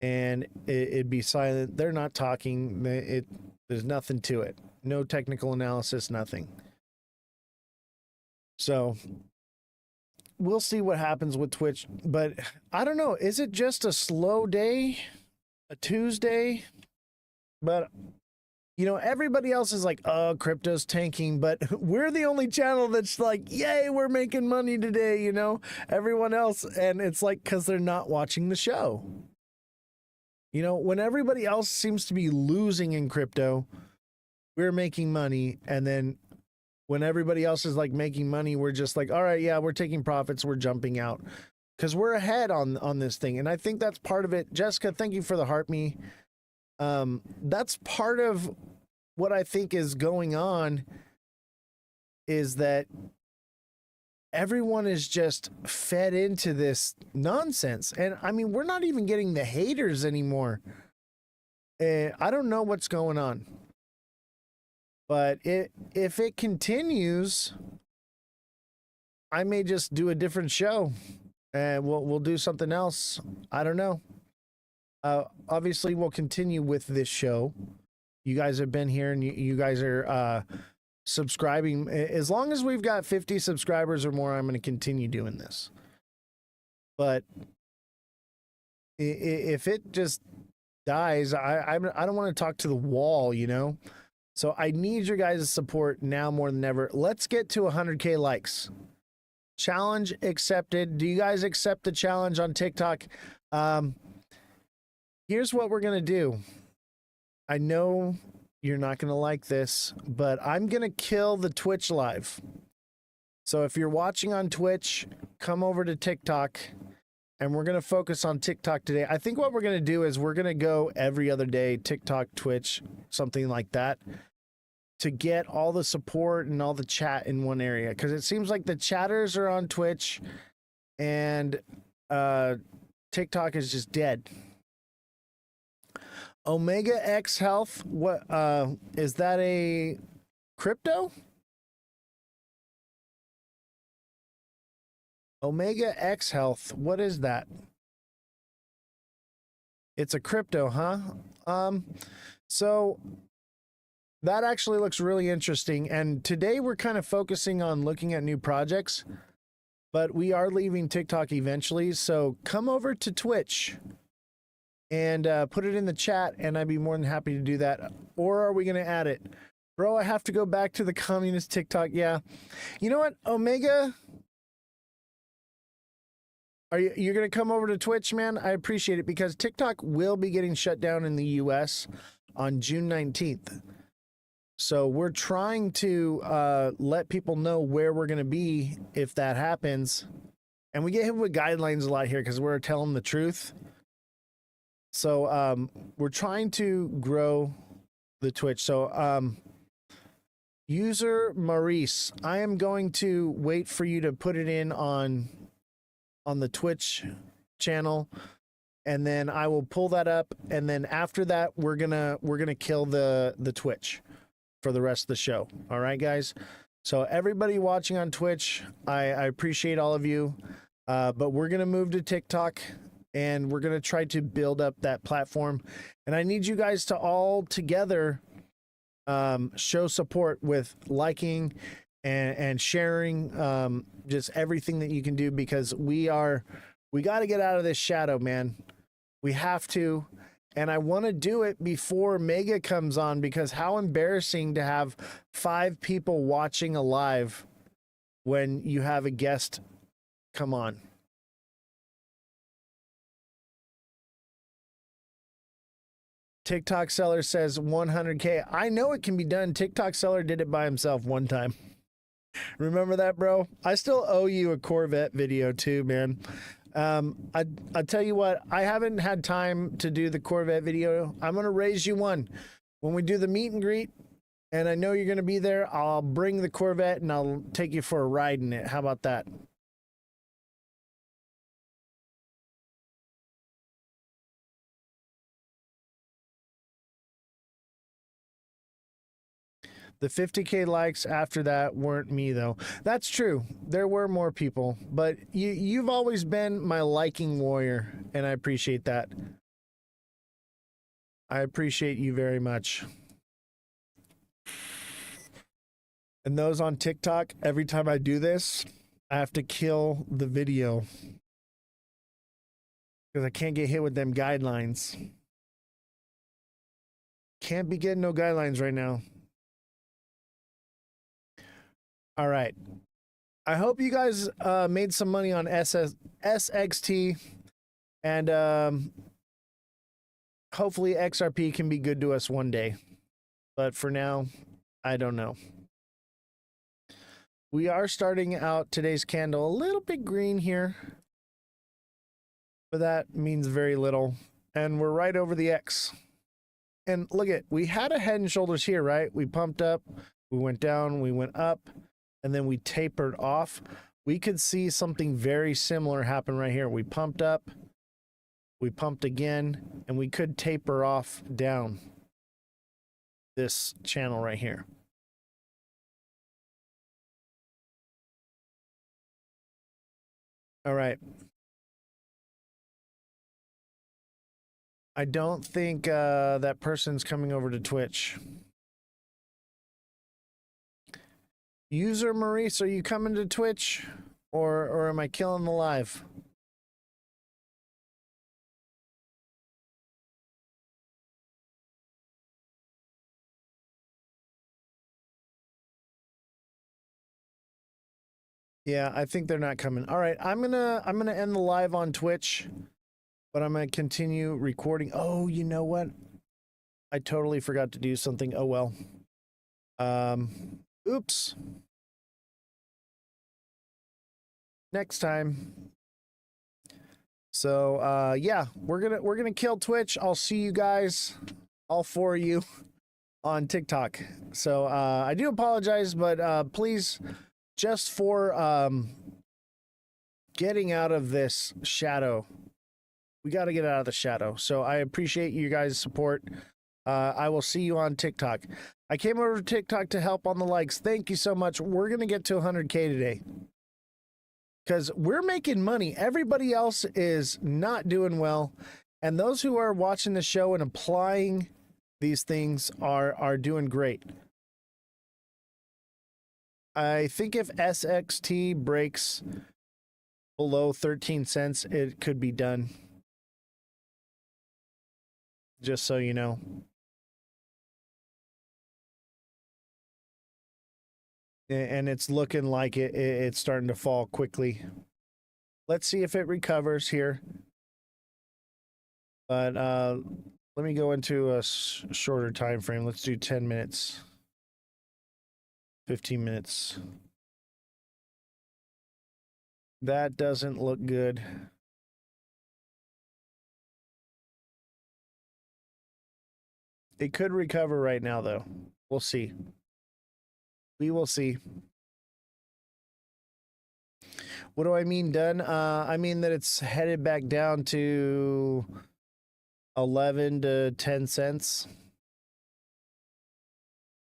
Speaker 1: and it'd be silent. They're not talking. There's nothing to it. No technical analysis, nothing. So we'll see what happens with Twitch, but I don't know. Is it just a slow day, a Tuesday? But you know, everybody else is like, oh, crypto's tanking, but we're the only channel that's like, yay, we're making money today, you know? Everyone else, and it's like, because they're not watching the show. You know, when everybody else seems to be losing in crypto, we're making money, and then when everybody else is like making money, we're just like, all right, yeah, we're taking profits, we're jumping out. Because we're ahead on this thing, and I think that's part of it. Jessica, thank you for the heart me. That's part of what I think is going on, is that everyone is just fed into this nonsense. And I mean, we're not even getting the haters anymore. I don't know what's going on, but if it continues, I may just do a different show, and we'll do something else. I don't know. Obviously, we'll continue with this show. You guys have been here, and you guys are subscribing. As long as we've got 50 subscribers or more, I'm going to continue doing this. But if it just dies, I don't want to talk to the wall, you know? So I need your guys' support now more than ever. Let's get to 100K likes. Challenge accepted. Do you guys accept the challenge on TikTok? Here's what we're going to do. I know you're not going to like this, but I'm going to kill the Twitch live. So if you're watching on Twitch, come over to TikTok, and we're going to focus on TikTok today. I think what we're going to do is we're going to go every other day, TikTok, Twitch, something like that, to get all the support and all the chat in one area. Because it seems like the chatters are on Twitch, and TikTok is just dead. Omega X Health, what is that, a crypto? Omega X Health, what is that? It's a crypto, huh? So that actually looks really interesting, and today we're kind of focusing on looking at new projects, but we are leaving TikTok eventually, so come over to Twitch and put it in the chat, and I'd be more than happy to do that. Or are we going to add it? Bro, I have to go back to the communist TikTok. Yeah. You know what, Omega? You're going to come over to Twitch, man? I appreciate it, because TikTok will be getting shut down in the US on June 19th. So we're trying to let people know where we're going to be if that happens. And we get hit with guidelines a lot here because we're telling the truth. So we're trying to grow the Twitch. So user Maurice, I am going to wait for you to put it in on the Twitch channel, and then I will pull that up, and then after that we're gonna kill the Twitch for the rest of the show. All right, guys. So everybody watching on Twitch, I appreciate all of you, but we're gonna move to TikTok. And we're going to try to build up that platform. And I need you guys to all together show support with liking and sharing, just everything that you can do, because we got to get out of this shadow, man. We have to. And I want to do it before Mega comes on, because how embarrassing to have 5 people watching a live when you have a guest come on. TikTok seller says 100K. I know it can be done. TikTok seller did it by himself one time. Remember that, bro? I still owe you a Corvette video too, man. I tell you what, I haven't had time to do the Corvette video. I'm going to raise you one. When we do the meet and greet, and I know you're going to be there, I'll bring the Corvette and I'll take you for a ride in it. How about that? The 50K likes after that weren't me, though. That's true. There were more people, but you've always been my liking warrior, and I appreciate that. I appreciate you very much. And those on TikTok, every time I do this, I have to kill the video because I can't get hit with them guidelines. Can't be getting no guidelines right now. All right. I hope you guys made some money on SXT, and hopefully XRP can be good to us one day. But for now, I don't know. We are starting out today's candle a little bit green here, but that means very little. And we're right over the X. And look at, we had a head and shoulders here, right? We pumped up, we went down, we went up, and then we tapered off. We could see something very similar happen right here. We pumped up, we pumped again, and we could taper off down this channel right here. All right. I don't think that person's coming over to Twitch. User Maurice, are you coming to Twitch? Or am I killing the live? Yeah, I think they're not coming. All right, I'm gonna end the live on Twitch, but I'm gonna continue recording. Oh, you know what? I totally forgot to do something. Oh well. Oops. Next time. So yeah, we're gonna kill Twitch. I'll see you guys, all four of you, on TikTok. So I do apologize, but please, just for getting out of this shadow, we got to get out of the shadow. So I appreciate you guys' support. I will see you on TikTok. I came over to TikTok to help on the likes. Thank you so much. We're gonna get to 100K today, because we're making money. Everybody else is not doing well, and those who are watching the show and applying these things are doing great. I think if SXT breaks below 13 cents, it could be done. Just so you know. And it's looking like it's starting to fall quickly. Let's see if it recovers here. But let me go into a shorter time frame. Let's do 10 minutes. 15 minutes. That doesn't look good. It could recover right now, though. We'll see. We will see. What do I mean done? I mean that it's headed back down to 11 to 10 cents.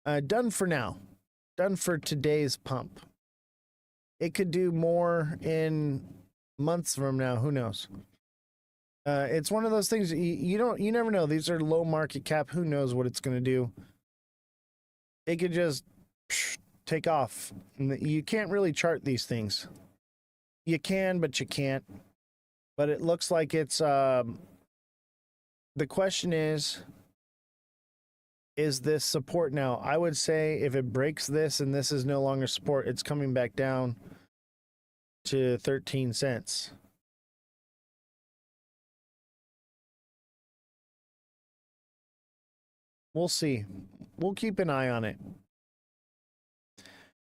Speaker 1: Done for now. Done for today's pump. It could do more in months from now. Who knows? It's one of those things you never know. These are low market cap. Who knows what it's going to do? It could just take off. You can't really chart these things. You can, but you can't. But it looks like it's the question is this support now? I would say if it breaks this and this is no longer support, it's coming back down to 13 cents. We'll see. We'll keep an eye on it.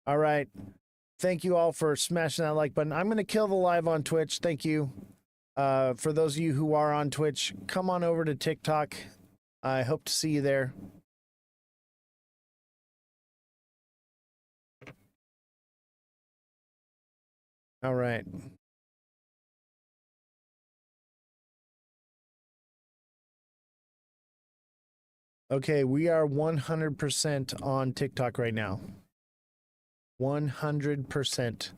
Speaker 1: All right. Thank you all for smashing that like button. I'm going to kill the live on Twitch. Thank you. For those of you who are on Twitch, come on over to TikTok. I hope to see you there. All right. Okay, we are 100% on TikTok right now. 100%.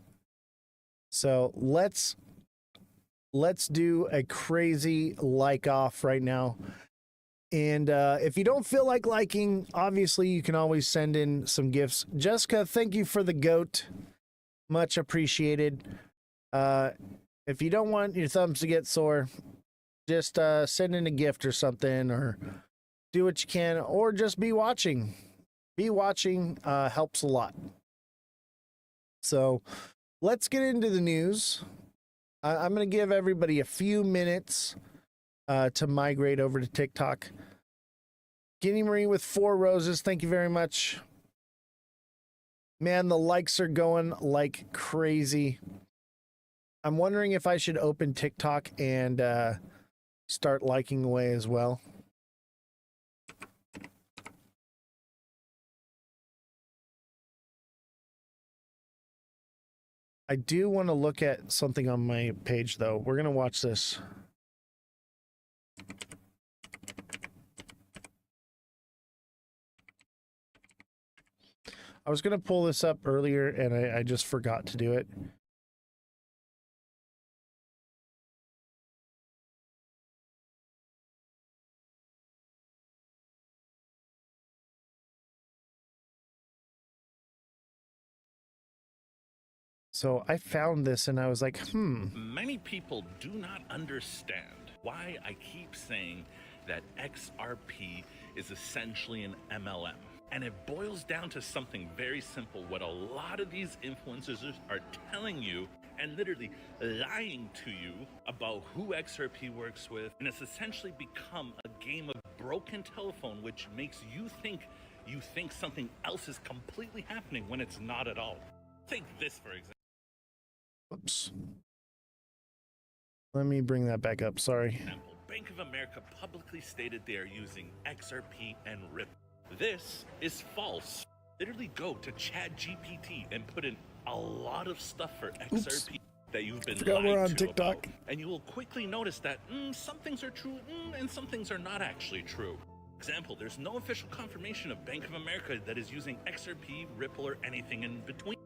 Speaker 1: So let's do a crazy like off right now. And if you don't feel like liking, obviously you can always send in some gifts. Jessica, thank you for the goat. Much appreciated. If you don't want your thumbs to get sore, just send in a gift or something, or do what you can, or just be watching. Be watching helps a lot. So let's get into the news. I'm going to give everybody a few minutes to migrate over to TikTok. Guinea Marie with 4 roses, thank you very much. Man, the likes are going like crazy. I'm wondering if I should open TikTok and start liking away as well. I do want to look at something on my page, though. We're going to watch this. I was going to pull this up earlier, and I just forgot to do it. So I found this, and I was like,
Speaker 4: Many people do not understand why I keep saying that XRP is essentially an MLM. And it boils down to something very simple. What a lot of these influencers are telling you and literally lying to you about who XRP works with. And it's essentially become a game of broken telephone, which makes you think something else is completely happening when it's not at all. Take this, for example.
Speaker 1: Whoops. Let me bring that back up. Sorry.
Speaker 4: Bank of America publicly stated they are using XRP and Ripple. This is false. Literally go to ChatGPT and put in a lot of stuff for XRP that you've been
Speaker 1: Forgot we're on
Speaker 4: lied to
Speaker 1: TikTok.
Speaker 4: about, and you will quickly notice that some things are true and some things are not actually true. Example, there's no official confirmation of Bank of America that is using XRP, Ripple, or anything in between.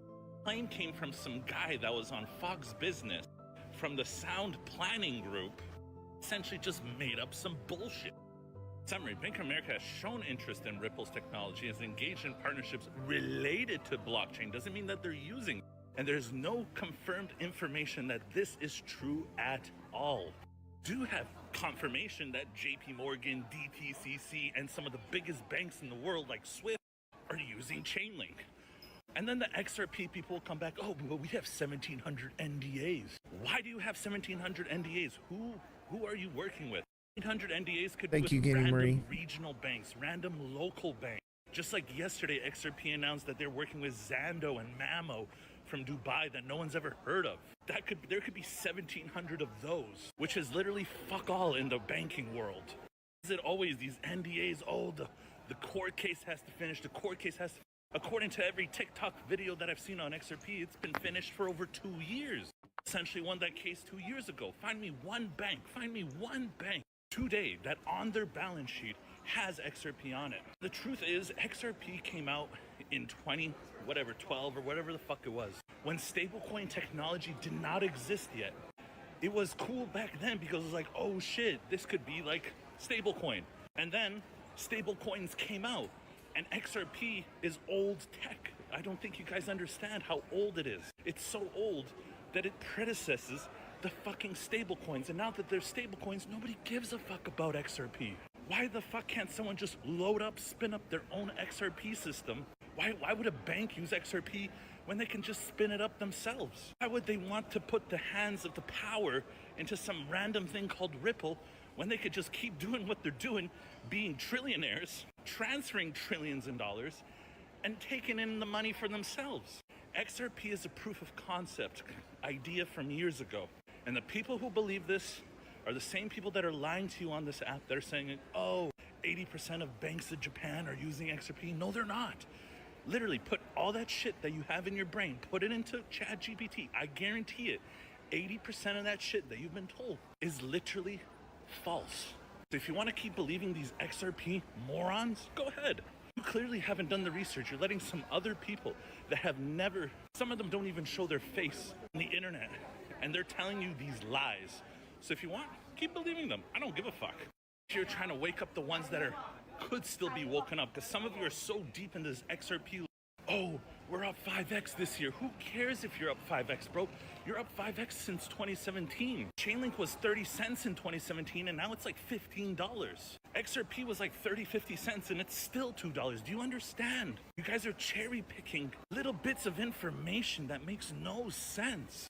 Speaker 4: The claim came from some guy that was on Fox Business from the Sound Planning Group, essentially just made up some bullshit. Summary, Bank of America has shown interest in Ripple's technology, has engaged in partnerships related to blockchain. Doesn't mean that they're using it. And there's no confirmed information that this is true at all. Do have confirmation that JP Morgan, DTCC, and some of the biggest banks in the world like Swift are using Chainlink. And then the XRP people will come back, oh, but we have 1,700 NDAs. Why do you have 1,700 NDAs? Who are you working with? 1,800 NDAs could be with random regional banks, random local banks. Just like yesterday, XRP announced that they're working with Zando and Mamo from Dubai that no one's ever heard of. There could be 1,700 of those, which is literally fuck all in the banking world. Is it always these NDAs? Oh, the court case has to finish. The court case has to. According to every TikTok video that I've seen on XRP, it's been finished for over 2 years. Essentially won that case 2 years ago. Find me one bank today that on their balance sheet has XRP on it. The truth is, XRP came out in 12 or whatever the fuck it was, when stablecoin technology did not exist yet. It was cool back then because it was like, oh shit, this could be like stablecoin. And then stablecoins came out, and XRP is old tech. I don't think you guys understand how old it is. It's so old that it predecesses the fucking stablecoins. And now that there's stablecoins, nobody gives a fuck about XRP. Why the fuck can't someone just load up, spin up their own XRP system? Why would a bank use XRP when they can just spin it up themselves? Why would they want to put the hands of the power into some random thing called Ripple when they could just keep doing what they're doing, being trillionaires, transferring trillions in dollars, and taking in the money for themselves? XRP is a proof of concept idea from years ago. And the people who believe this are the same people that are lying to you on this app. They're saying, oh, 80% of banks in Japan are using XRP. No, they're not. Literally, put all that shit that you have in your brain, put it into ChatGPT. I guarantee it, 80% of that shit that you've been told is literally false. If you want to keep believing these XRP morons, go ahead. You clearly haven't done the research. You're letting some other people that have never, some of them don't even show their face on the internet, and they're telling you these lies. So if you want, keep believing them. I don't give a fuck. You're trying to wake up the ones that could still be woken up, because some of you are so deep in this XRP. Oh, we're up 5x this year. Who cares if you're up 5x, bro? You're up 5x since 2017. Chainlink was 30 cents in 2017, and now it's like $15. XRP was like 30, 50 cents, and it's still $2. Do you understand? You guys are cherry picking little bits of information that makes no sense.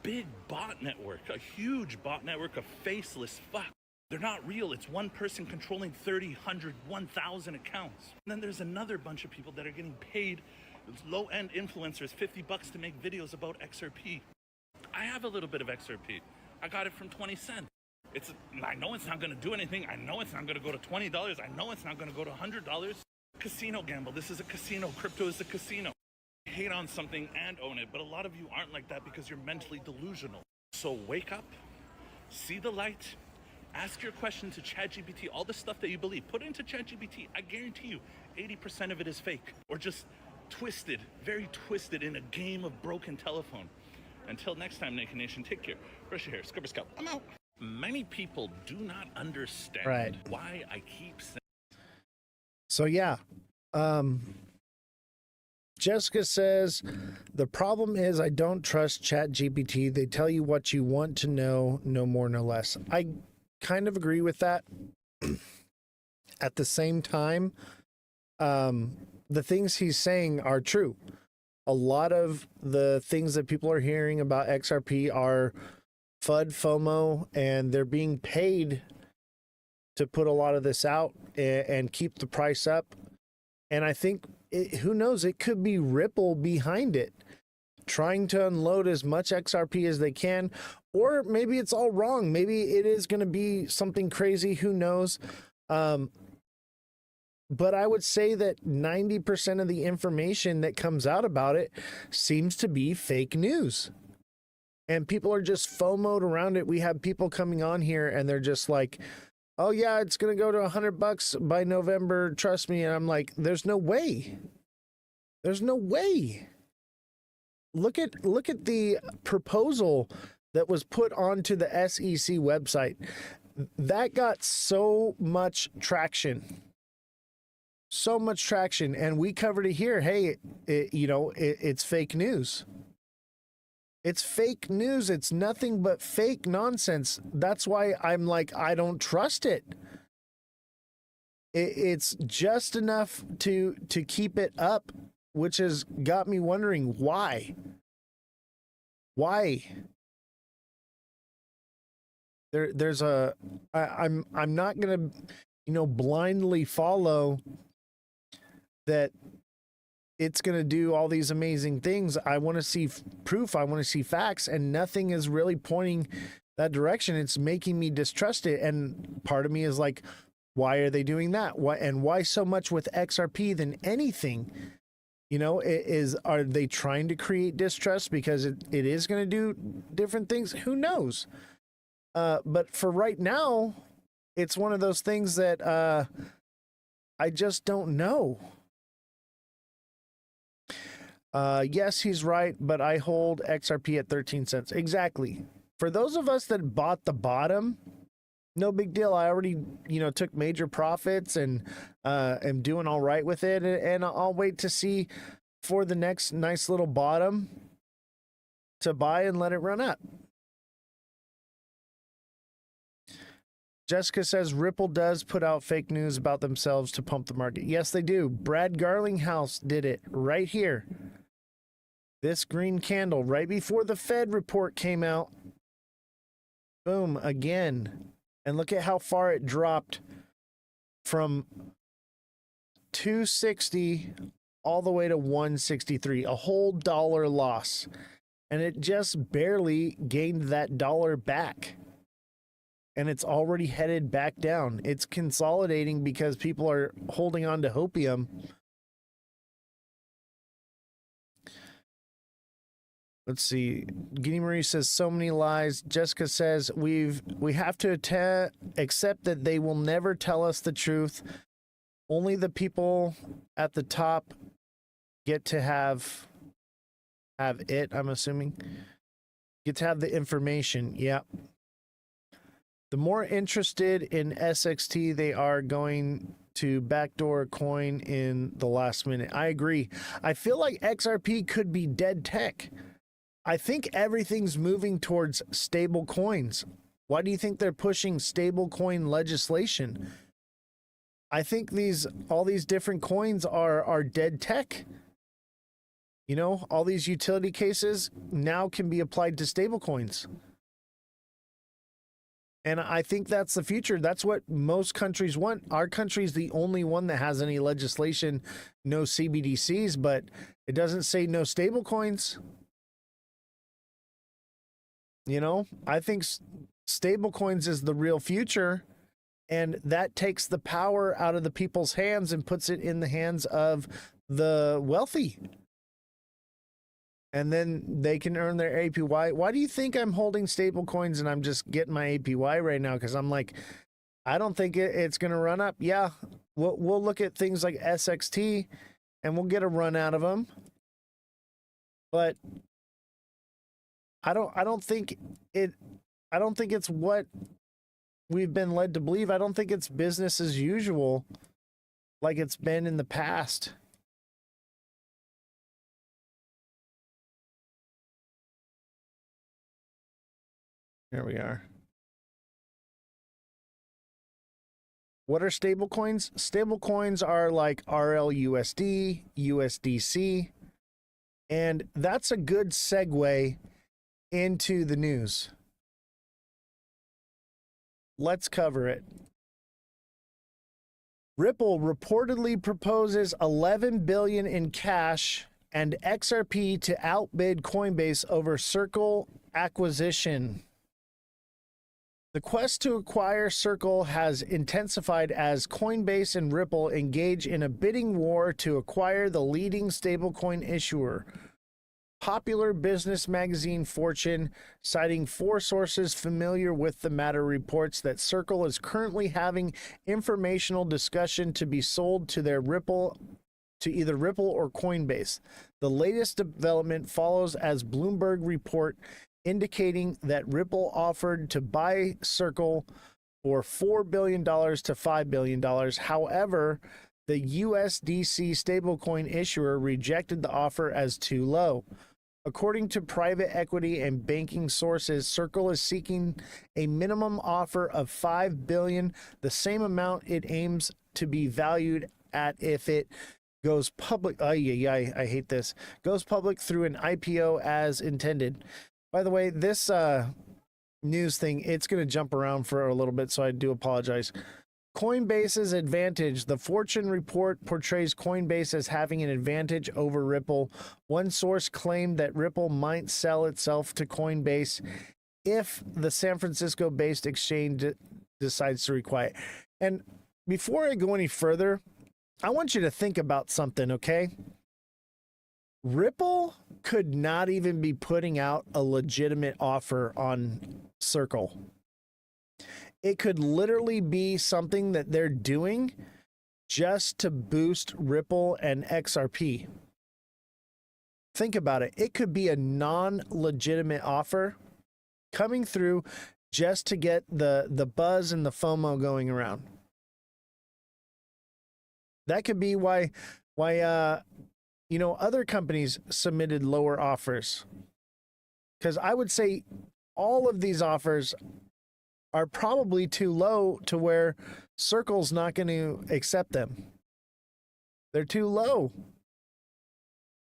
Speaker 4: Big bot network, a huge bot network of faceless fuck. They're not real. It's one person controlling 30, 100, 1,000 accounts. And then there's another bunch of people that are getting paid, low-end influencers, $50 to make videos about XRP. I have a little bit of XRP. I got it from 20 cents. I know it's not going to do anything. I know it's not going to go to $20. I know it's not going to go to $100. Casino gamble. This is a casino. Crypto is a casino. Hate on something and own it, but a lot of you aren't like that because you're mentally delusional. So wake up, see the light, ask your question to ChatGPT, all the stuff that you believe, put it into ChatGPT. I guarantee you 80% of it is fake or just twisted, very twisted in a game of broken telephone. Until next time, Naked Nation, take care. Brush your hair, scrub your scalp. I'm out. Many people do not understand why I keep saying.
Speaker 1: So yeah, Jessica says, the problem is I don't trust ChatGPT. They tell you what you want to know, no more, no less. I kind of agree with that. At the same time, the things he's saying are true. A lot of the things that people are hearing about XRP are FUD, FOMO, and they're being paid to put a lot of this out and keep the price up. And I think, who knows, it could be Ripple behind it, trying to unload as much XRP as they can. Or maybe it's all wrong. Maybe it is going to be something crazy. Who knows? But I would say that 90% of the information that comes out about it seems to be fake news. And people are just FOMO'd around it. We have people coming on here and they're just like, oh yeah, it's going to go to $100 by November. Trust me. And I'm like, there's no way. There's no way. Look at the proposal that was put onto the SEC website. That got so much traction. So much traction. And we covered it here. Hey, it's fake news. It's fake news. It's nothing but fake nonsense. That's why I'm like, I don't trust it. It's just enough to keep it up, which has got me wondering why. Why? I'm not gonna, blindly follow that it's going to do all these amazing things. I want to see proof. I want to see facts, and nothing is really pointing that direction. It's making me distrust it. And part of me is like, why are they doing that? Why so much with XRP than anything? Are they trying to create distrust because it is going to do different things? Who knows? But for right now, it's one of those things that I just don't know. Yes, he's right, but I hold XRP at 13 cents. Exactly. For those of us that bought the bottom, no big deal. I already, took major profits and am doing all right with it. And I'll wait to see for the next nice little bottom to buy and let it run up. Jessica says Ripple does put out fake news about themselves to pump the market. Yes, they do. Brad Garlinghouse did it right here. This green candle right before the Fed report came out. Boom, again. And look at how far it dropped from 260 all the way to 163, a whole dollar loss. And it just barely gained that dollar back. And it's already headed back down. It's consolidating because people are holding on to hopium. Let's see. Guinea Marie says so many lies. Jessica says we have to accept that they will never tell us the truth. Only the people at the top get to have it, I'm assuming. Get to have the information. Yep. The more interested in SXT they are going to backdoor a coin in the last minute. I agree. I feel like XRP could be dead tech. I think everything's moving towards stable coins. Why do you think they're pushing stable coin legislation? I think all these different coins are dead tech. You know, all these utility cases now can be applied to stable coins. And I think that's the future. That's what most countries want. Our country is the only one that has any legislation, no CBDCs, but it doesn't say no stable coins. You know, I think stable coins is the real future, and that takes the power out of the people's hands and puts it in the hands of the wealthy. And then they can earn their APY. Why do you think I'm holding stable coins and I'm just getting my APY right now? Because I'm like, I don't think it's going to run up. Yeah, we'll look at things like SXT and we'll get a run out of them. But I don't think it's what we've been led to believe. I don't think it's business as usual like it's been in the past. Here we are. What are stable coins? Stable coins are like RLUSD, USDC, and that's a good segue into the news. Let's cover it. Ripple reportedly proposes $11 billion in cash and XRP to outbid Coinbase over Circle acquisition. The quest to acquire Circle has intensified as Coinbase and Ripple engage in a bidding war to acquire the leading stablecoin issuer. Popular business magazine Fortune, citing 4 sources familiar with the matter, reports that Circle is currently having informational discussion to be sold to either Ripple or Coinbase. The latest development follows as Bloomberg report indicating that Ripple offered to buy Circle for $4 billion to $5 billion. However, the USDC stablecoin issuer rejected the offer as too low. According to private equity and banking sources, Circle is seeking a minimum offer of $5 billion, the same amount it aims to be valued at if it goes public. I hate this. Goes public through an IPO as intended. By the way, this news thing, it's going to jump around for a little bit, so I do apologize. Coinbase's advantage. The Fortune report portrays Coinbase as having an advantage over Ripple. One source claimed that Ripple might sell itself to Coinbase if the San Francisco-based exchange decides to require it. And before I go any further, I want you to think about something, okay? Ripple could not even be putting out a legitimate offer on Circle. It could literally be something that they're doing just to boost Ripple and XRP. Think about it. It could be a non-legitimate offer coming through just to get the buzz and the FOMO going around. That could be why other companies submitted lower offers. Because I would say all of these offers are probably too low to where Circle's not going to accept them. They're too low.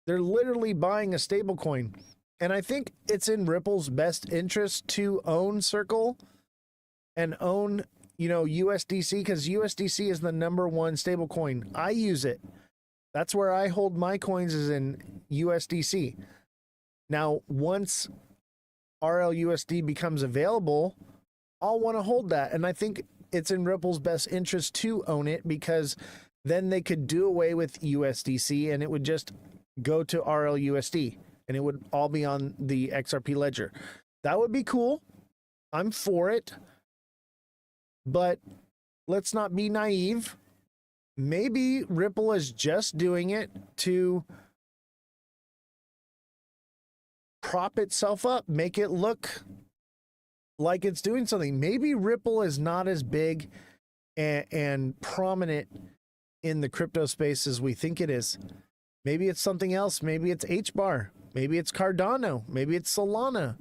Speaker 1: They're literally buying a stablecoin. And I think it's in Ripple's best interest to own Circle and own, USDC, because USDC is the #1 stablecoin. I use it. That's where I hold my coins, is in USDC. Now, once RLUSD becomes available, I'll want to hold that. And I think it's in Ripple's best interest to own it, because then they could do away with USDC and it would just go to RLUSD and it would all be on the XRP ledger. That would be cool. I'm for it. But let's not be naive. Maybe Ripple is just doing it to prop itself up, make it look like it's doing something. Maybe Ripple is not as big and prominent in the crypto space as we think it is. Maybe it's something else. Maybe it's HBAR. Maybe it's Cardano. Maybe it's Solana.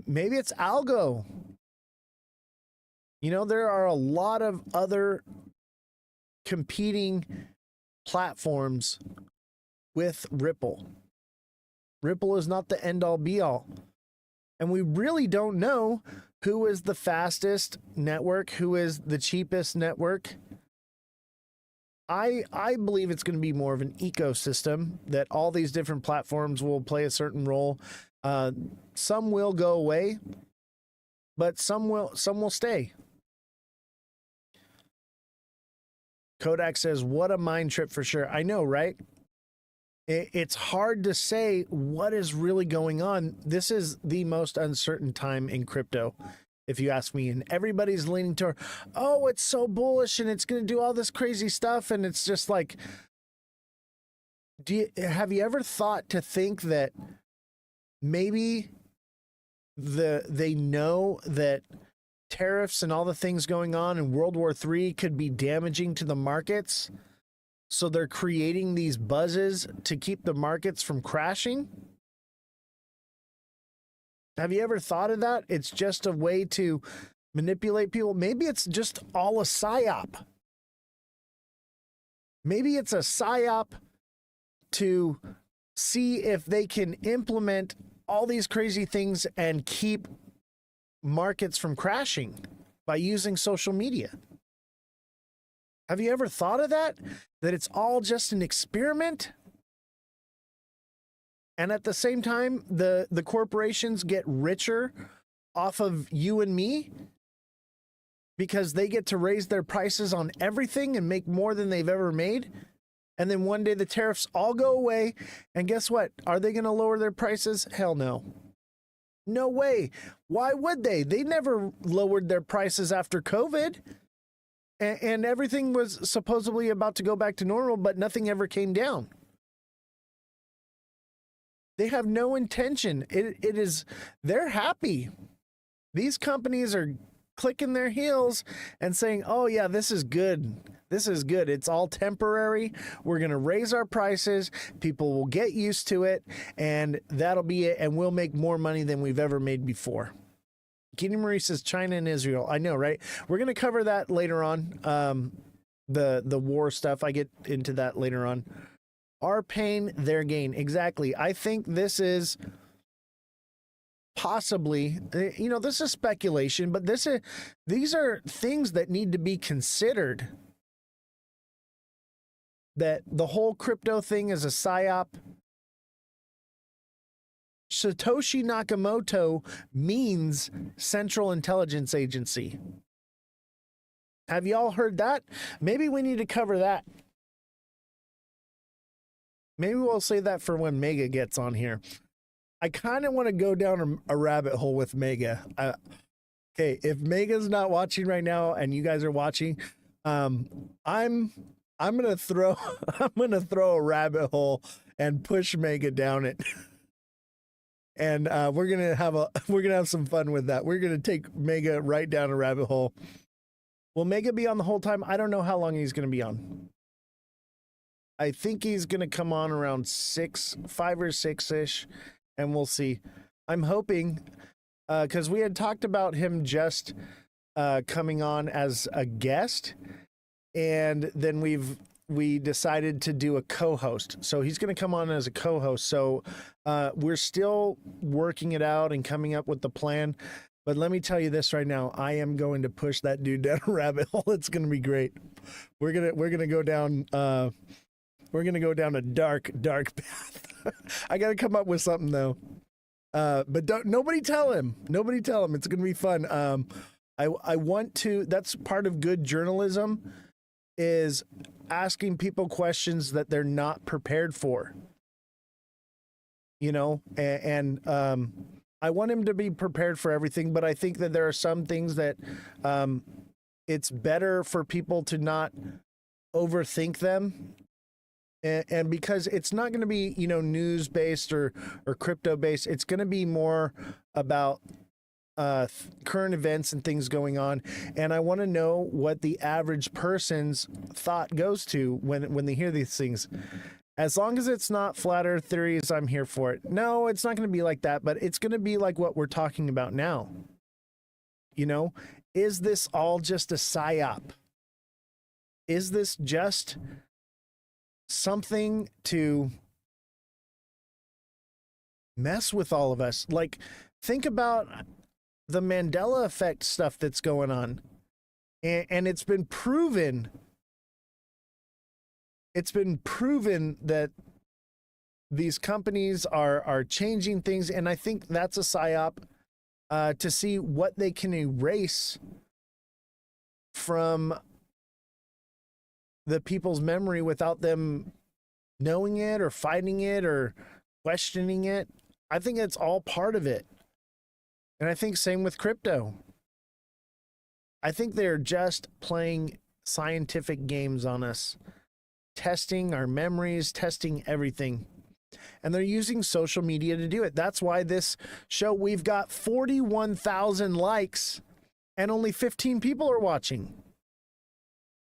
Speaker 1: Maybe it's Algo. You know, there are a lot of other competing platforms with Ripple. Ripple is not the end all be all. And we really don't know who is the fastest network, who is the cheapest network. I believe it's going to be more of an ecosystem, that all these different platforms will play a certain role. Some will go away, but some will stay. Kodak says, what a mind trip for sure. I know, right? It's hard to say what is really going on. This is the most uncertain time in crypto, if you ask me. And everybody's leaning toward, oh, it's so bullish and it's going to do all this crazy stuff. And it's just like, have you ever thought to think that maybe they know that tariffs and all the things going on in World War III could be damaging to the markets? So they're creating these buzzes to keep the markets from crashing? Have you ever thought of that? It's just a way to manipulate people. Maybe it's just all a psyop. Maybe it's a psyop to see if they can implement all these crazy things and keep markets from crashing by using social media. Have you ever thought of that? That it's all just an experiment? And at the same time, the corporations get richer off of you and me because they get to raise their prices on everything and make more than they've ever made. And then one day the tariffs all go away. And guess what? Are they going to lower their prices? Hell no. No way. Why would they? They never lowered their prices after COVID. And everything was supposedly about to go back to normal, but nothing ever came down. They have no intention. It is, they're happy. These companies are clicking their heels and saying, oh yeah, this is good. This is good. It's all temporary. We're going to raise our prices. People will get used to it, and that'll be it. And we'll make more money than we've ever made before. Kitty Marie says China and Israel. I know, right? We're going to cover that later on. The war stuff. I get into that later on. Our pain, their gain. Exactly. I think this is possibly, you know, this is speculation, but these are things that need to be considered. That the whole crypto thing is a psyop. Satoshi Nakamoto means Central Intelligence Agency. Have y'all heard that? Maybe we need to cover that. Maybe we'll say that for when Mega gets on here. I kind of want to go down a rabbit hole with Mega. Okay, if Mega's not watching right now and you guys are watching, I'm gonna throw a rabbit hole and push Mega down it. And we're gonna have some fun with that. We're gonna take Mega right down a rabbit hole. Will Mega be on the whole time? I don't know how long he's gonna be on. I think he's gonna come on around 5 or 6-ish, and we'll see. I'm hoping, because we had talked about him just coming on as a guest, and then we decided to do a co-host. So he's going to come on as a co-host. So we're still working it out and coming up with the plan. But let me tell you this right now. I am going to push that dude down a rabbit hole. It's going to be great. We're gonna go down a dark path. I got to come up with something though. But nobody tell him. Nobody tell him. It's going to be fun. I want to. That's part of good journalism. is asking people questions that they're not prepared for. You know, and I want him to be prepared for everything, but I think that there are some things that it's better for people to not overthink them. And because it's not going to be, you know, news based or crypto based, it's going to be more about current events and things going on. And I want to know what the average person's thought goes to when they hear these things. As long as it's not flat earth theories, I'm here for it. No, it's not going to be like that, but it's going to be like what we're talking about now. You know, is this all just a psyop? Is this just something to mess with all of us? Like, think about the Mandela effect stuff that's going on. And it's been proven. It's been proven that these companies are changing things. And I think that's a psyop to see what they can erase from the people's memory without them knowing it or fighting it or questioning it. I think it's all part of it. And I think same with crypto. I think they're just playing scientific games on us, testing our memories, testing everything. And they're using social media to do it. That's why this show, we've got 41,000 likes and only 15 people are watching.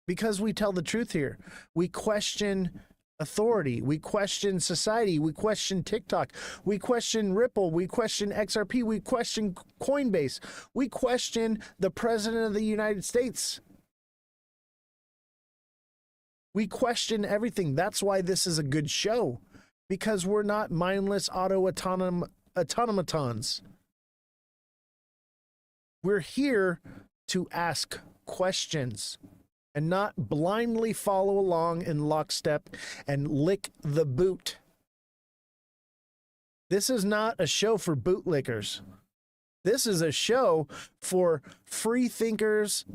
Speaker 1: Because we tell the truth here. We question authority. We question society. We question TikTok. We question Ripple. We question XRP. We question Coinbase. We question the President of the United States. We question everything. That's why this is a good show. Because we're not mindless automatons. We're here to ask questions and not blindly follow along in lockstep and lick the boot. This is not a show for bootlickers. This is a show for free thinkers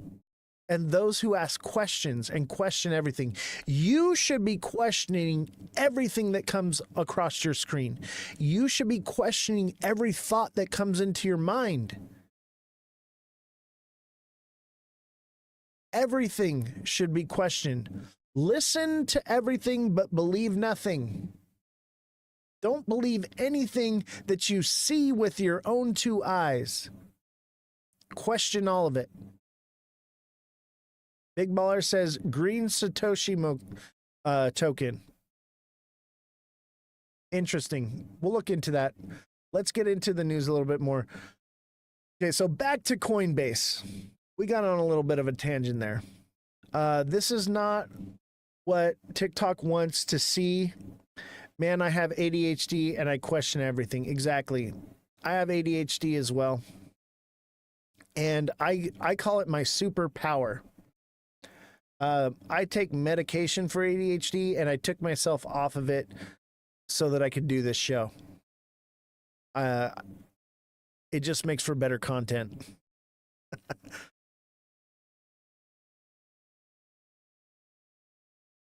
Speaker 1: and those who ask questions and question everything. You should be questioning everything that comes across your screen. You should be questioning every thought that comes into your mind. Everything should be questioned. Listen to everything, but believe nothing. Don't believe anything that you see with your own two eyes. Question all of it. Big Baller says green Satoshi token. Interesting. We'll look into that. Let's get into the news a little bit more. Okay, so back to Coinbase. We got on a little bit of a tangent there. This is not what TikTok wants to see. Man, I have ADHD and I question everything. Exactly. I have ADHD as well. And I call it my superpower. I take medication for ADHD and I took myself off of it so that I could do this show. It just makes for better content.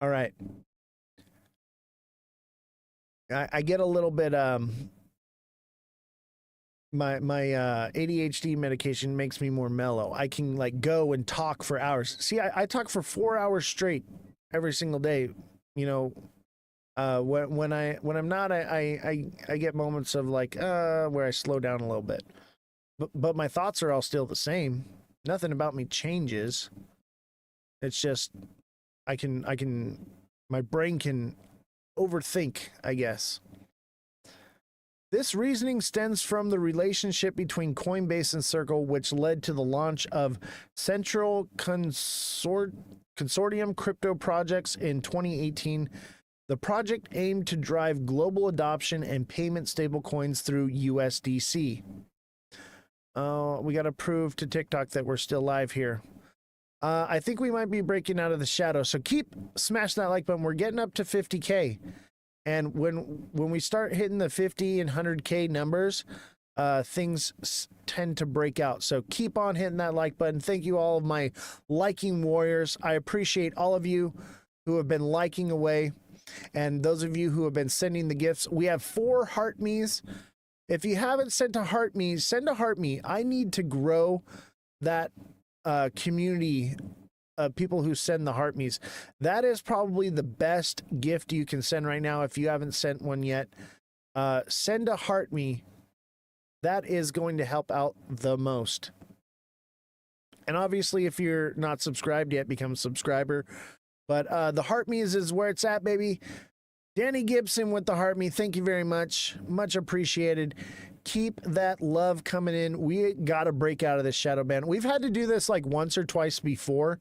Speaker 1: All right. I get a little bit my ADHD medication makes me more mellow. I can like go and talk for hours. See, I talk for 4 hours straight every single day. You know, when I'm not, I get moments of like where I slow down a little bit. But my thoughts are all still the same. Nothing about me changes. It's just my brain can overthink, I guess. This reasoning stems from the relationship between Coinbase and Circle, which led to the launch of Central Consortium crypto projects in 2018. The project aimed to drive global adoption and payment stablecoins through USDC. We got to prove to TikTok that we're still live here. I think we might be breaking out of the shadow, so smash that like button. We're getting up to 50K. And when we start hitting the 50 and 100K numbers, things tend to break out. So keep on hitting that like button. Thank you, all of my liking warriors. I appreciate all of you who have been liking away, and those of you who have been sending the gifts. We have 4 heart me's. If you haven't sent a heart me, send a heart me. I need to grow that community of people who send the heart me's. That is probably the best gift you can send right now. If you haven't sent one yet, send a heart me. That is going to help out the most. And obviously, if you're not subscribed yet, become a subscriber. But the heart me's is where it's at, baby. Danny Gibson with the heart me. Thank you very much. Much appreciated. Keep that love coming in. We got to break out of this shadow ban. We've had to do this like once or twice before.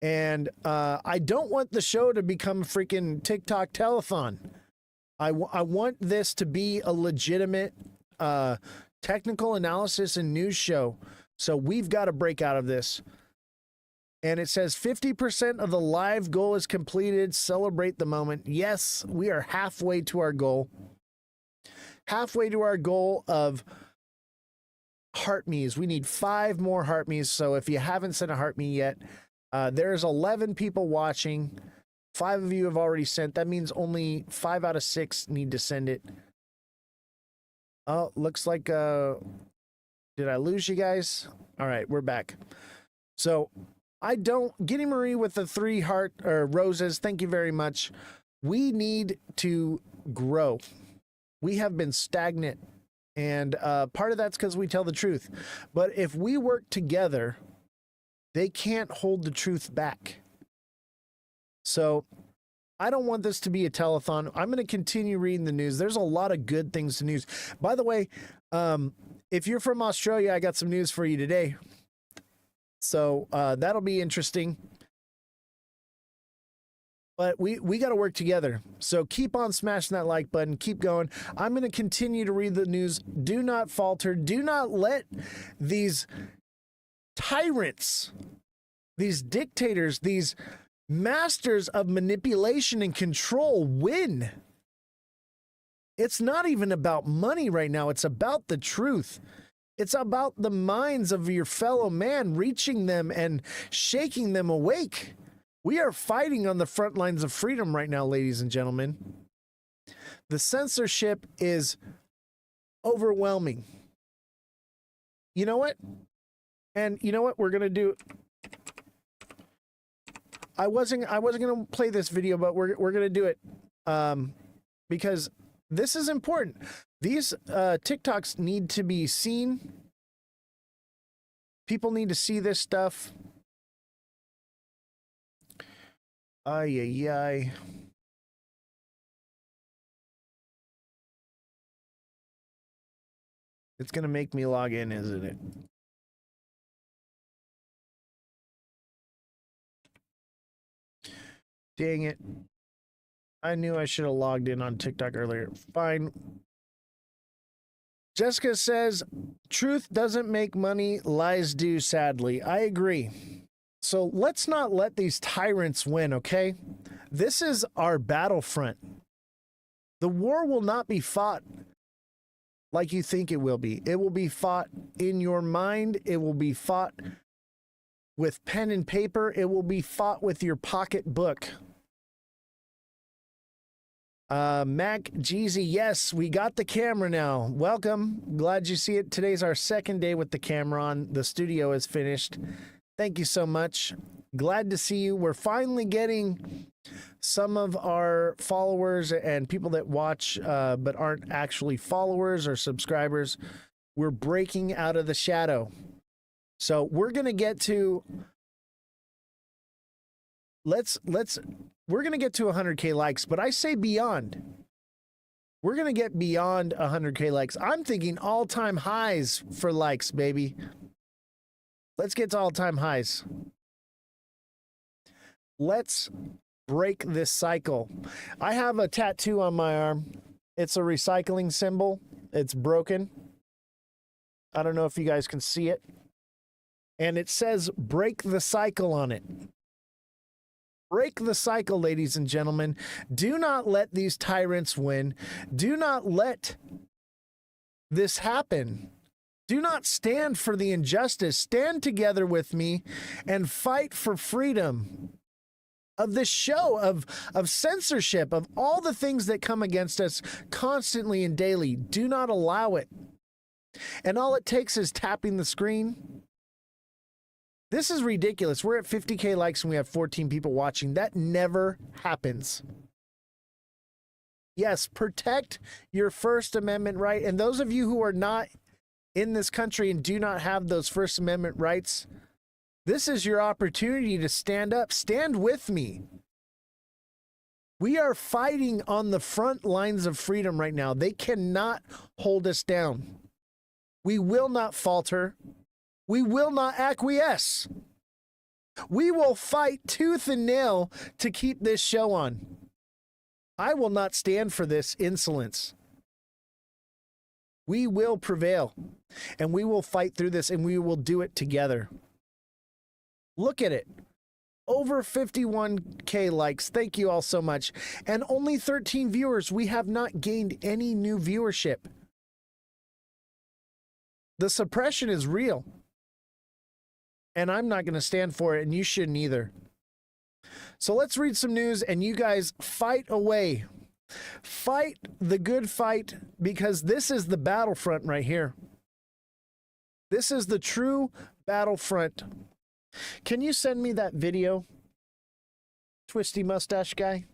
Speaker 1: And I don't want the show to become a freaking TikTok telethon. I want this to be a legitimate technical analysis and news show. So we've got to break out of this. And it says 50% of the live goal is completed. Celebrate the moment. Yes, we are halfway to our goal. Halfway to our goal of heart me's. We need 5 more heart me's. So if you haven't sent a heart me yet, there's 11 people watching. 5 of you have already sent. That means only 5 out of 6 need to send it. Oh, looks like, did I lose you guys? All right, we're back. So Giddy Marie with the 3 heart or roses. Thank you very much. We need to grow. We have been stagnant, and part of that's because we tell the truth. But if we work together, they can't hold the truth back. So I don't want this to be a telethon. I'm going to continue reading the news. There's a lot of good things to news. By the way, if you're from Australia, I got some news for you today. So that'll be interesting. But we got to work together. So keep on smashing that like button. Keep going. I'm going to continue to read the news. Do not falter. Do not let these tyrants, these dictators, these masters of manipulation and control win. It's not even about money right now. It's about the truth. It's about the minds of your fellow man, reaching them and shaking them awake. We are fighting on the front lines of freedom right now, ladies and gentlemen. The censorship is overwhelming. You know what? And you know what we're going to do? I wasn't going to play this video, but we're going to do it because this is important. These TikToks need to be seen. People need to see this stuff. Ay, ay, ay. It's going to make me log in, isn't it? Dang it. I knew I should have logged in on TikTok earlier. Fine. Jessica says, truth doesn't make money, lies do, sadly. I agree. So let's not let these tyrants win, okay? This is our battlefront. The war will not be fought like you think it will be. It will be fought in your mind. It will be fought with pen and paper. It will be fought with your pocketbook. Mac Jeezy, yes, we got the camera now. Welcome. Glad you see it. Today's our 2nd day with the camera on. The studio is finished. Thank you so much. Glad to see you. We're finally getting some of our followers and people that watch but aren't actually followers or subscribers. We're breaking out of the shadow. So we're going to get to we're going to get to 100K likes, but I say beyond. We're going to get beyond 100K likes. I'm thinking all-time highs for likes, baby. Let's get to all-time highs. Let's break this cycle. I have a tattoo on my arm. It's a recycling symbol. It's broken. I don't know if you guys can see it. And it says break the cycle on it. Break the cycle, ladies and gentlemen. Do not let these tyrants win. Do not let this happen. Do not stand for the injustice. Stand together with me and fight for freedom of this show, of censorship, of all the things that come against us constantly and daily. Do not allow it. And all it takes is tapping the screen. This is ridiculous. We're at 50K likes and we have 14 people watching. That never happens. Yes, protect your First Amendment right. And those of you who are not in this country and do not have those First Amendment rights, this is your opportunity to stand up. Stand with me. We are fighting on the front lines of freedom right now. They cannot hold us down. We will not falter. We will not acquiesce. We will fight tooth and nail to keep this show on. I will not stand for this insolence. We will prevail, and we will fight through this, and we will do it together. Look at it. Over 51K likes. Thank you all so much. And only 13 viewers. We have not gained any new viewership. The suppression is real. And I'm not going to stand for it, and you shouldn't either. So let's read some news, and you guys fight away. Fight the good fight, because this is the battlefront right here. This is the true battlefront. Can you send me that video, Twisty Mustache Guy?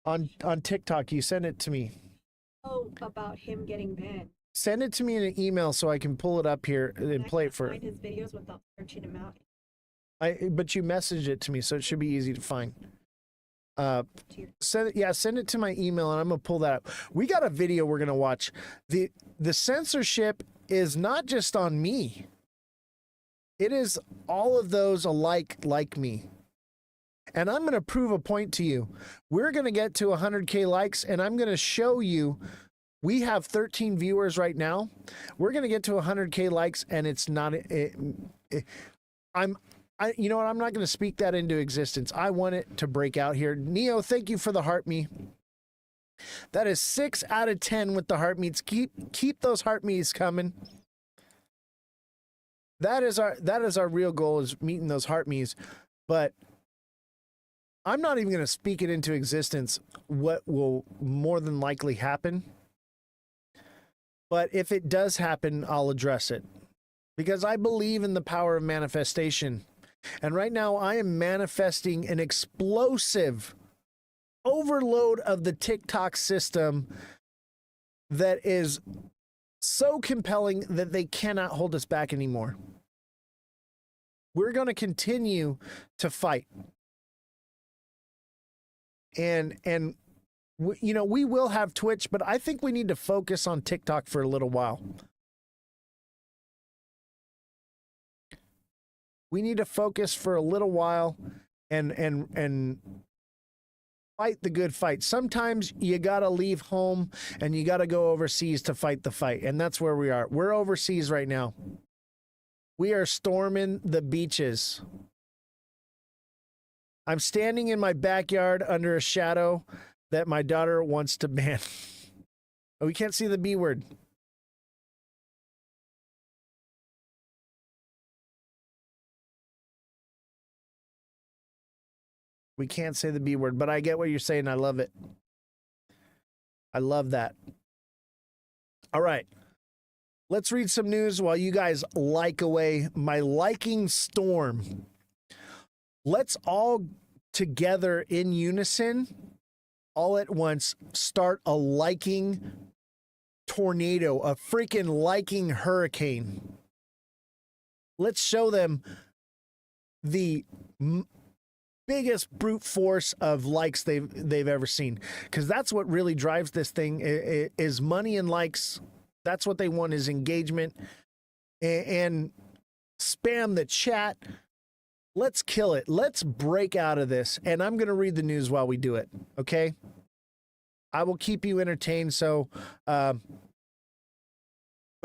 Speaker 1: On TikTok, you send it to me.
Speaker 3: Oh, about him getting banned.
Speaker 1: Send it to me in an email so I can pull it up here and play it for.
Speaker 3: Find his videos without searching him out.
Speaker 1: But you messaged it to me, so it should be easy to find. Send it to my email, and I'm gonna pull that up. We got a video we're gonna watch. The censorship is not just on me. It is all of those alike like me. And I'm gonna prove a point to you. We're gonna get to 100K likes, and I'm gonna show you. We have 13 viewers right now. We're gonna get to 100K likes, and it's not. You know what? I'm not going to speak that into existence. I want it to break out here. Neo, thank you for the heart me. That is 6 out of 10 with the heart meets. Keep those heart meets coming. That is our real goal, is meeting those heart meets. But I'm not even going to speak it into existence what will more than likely happen. But if it does happen, I'll address it, because I believe in the power of manifestation. And right now I am manifesting an explosive overload of the TikTok system that is so compelling that they cannot hold us back anymore. We're going to continue to fight. And you know, we will have Twitch, but I think we need to focus on TikTok for a little while. We need to focus for a little while and fight the good fight. Sometimes you got to leave home and you got to go overseas to fight the fight. And that's where we are. We're overseas right now. We are storming the beaches. I'm standing in my backyard under a shadow that my daughter wants to ban. Oh, we can't see the B word. We can't say the B word, but I get what you're saying. I love it. I love that. All right. Let's read some news while you guys like away my liking storm. Let's all together in unison, all at once, start a liking tornado, a freaking liking hurricane. Let's show them the biggest brute force of likes they've ever seen, because that's what really drives this thing is money and likes. That's what they want, is engagement and spam the chat. Let's kill it. Let's break out of this. And I'm going to read the news while we do it. Okay. I will keep you entertained. So, but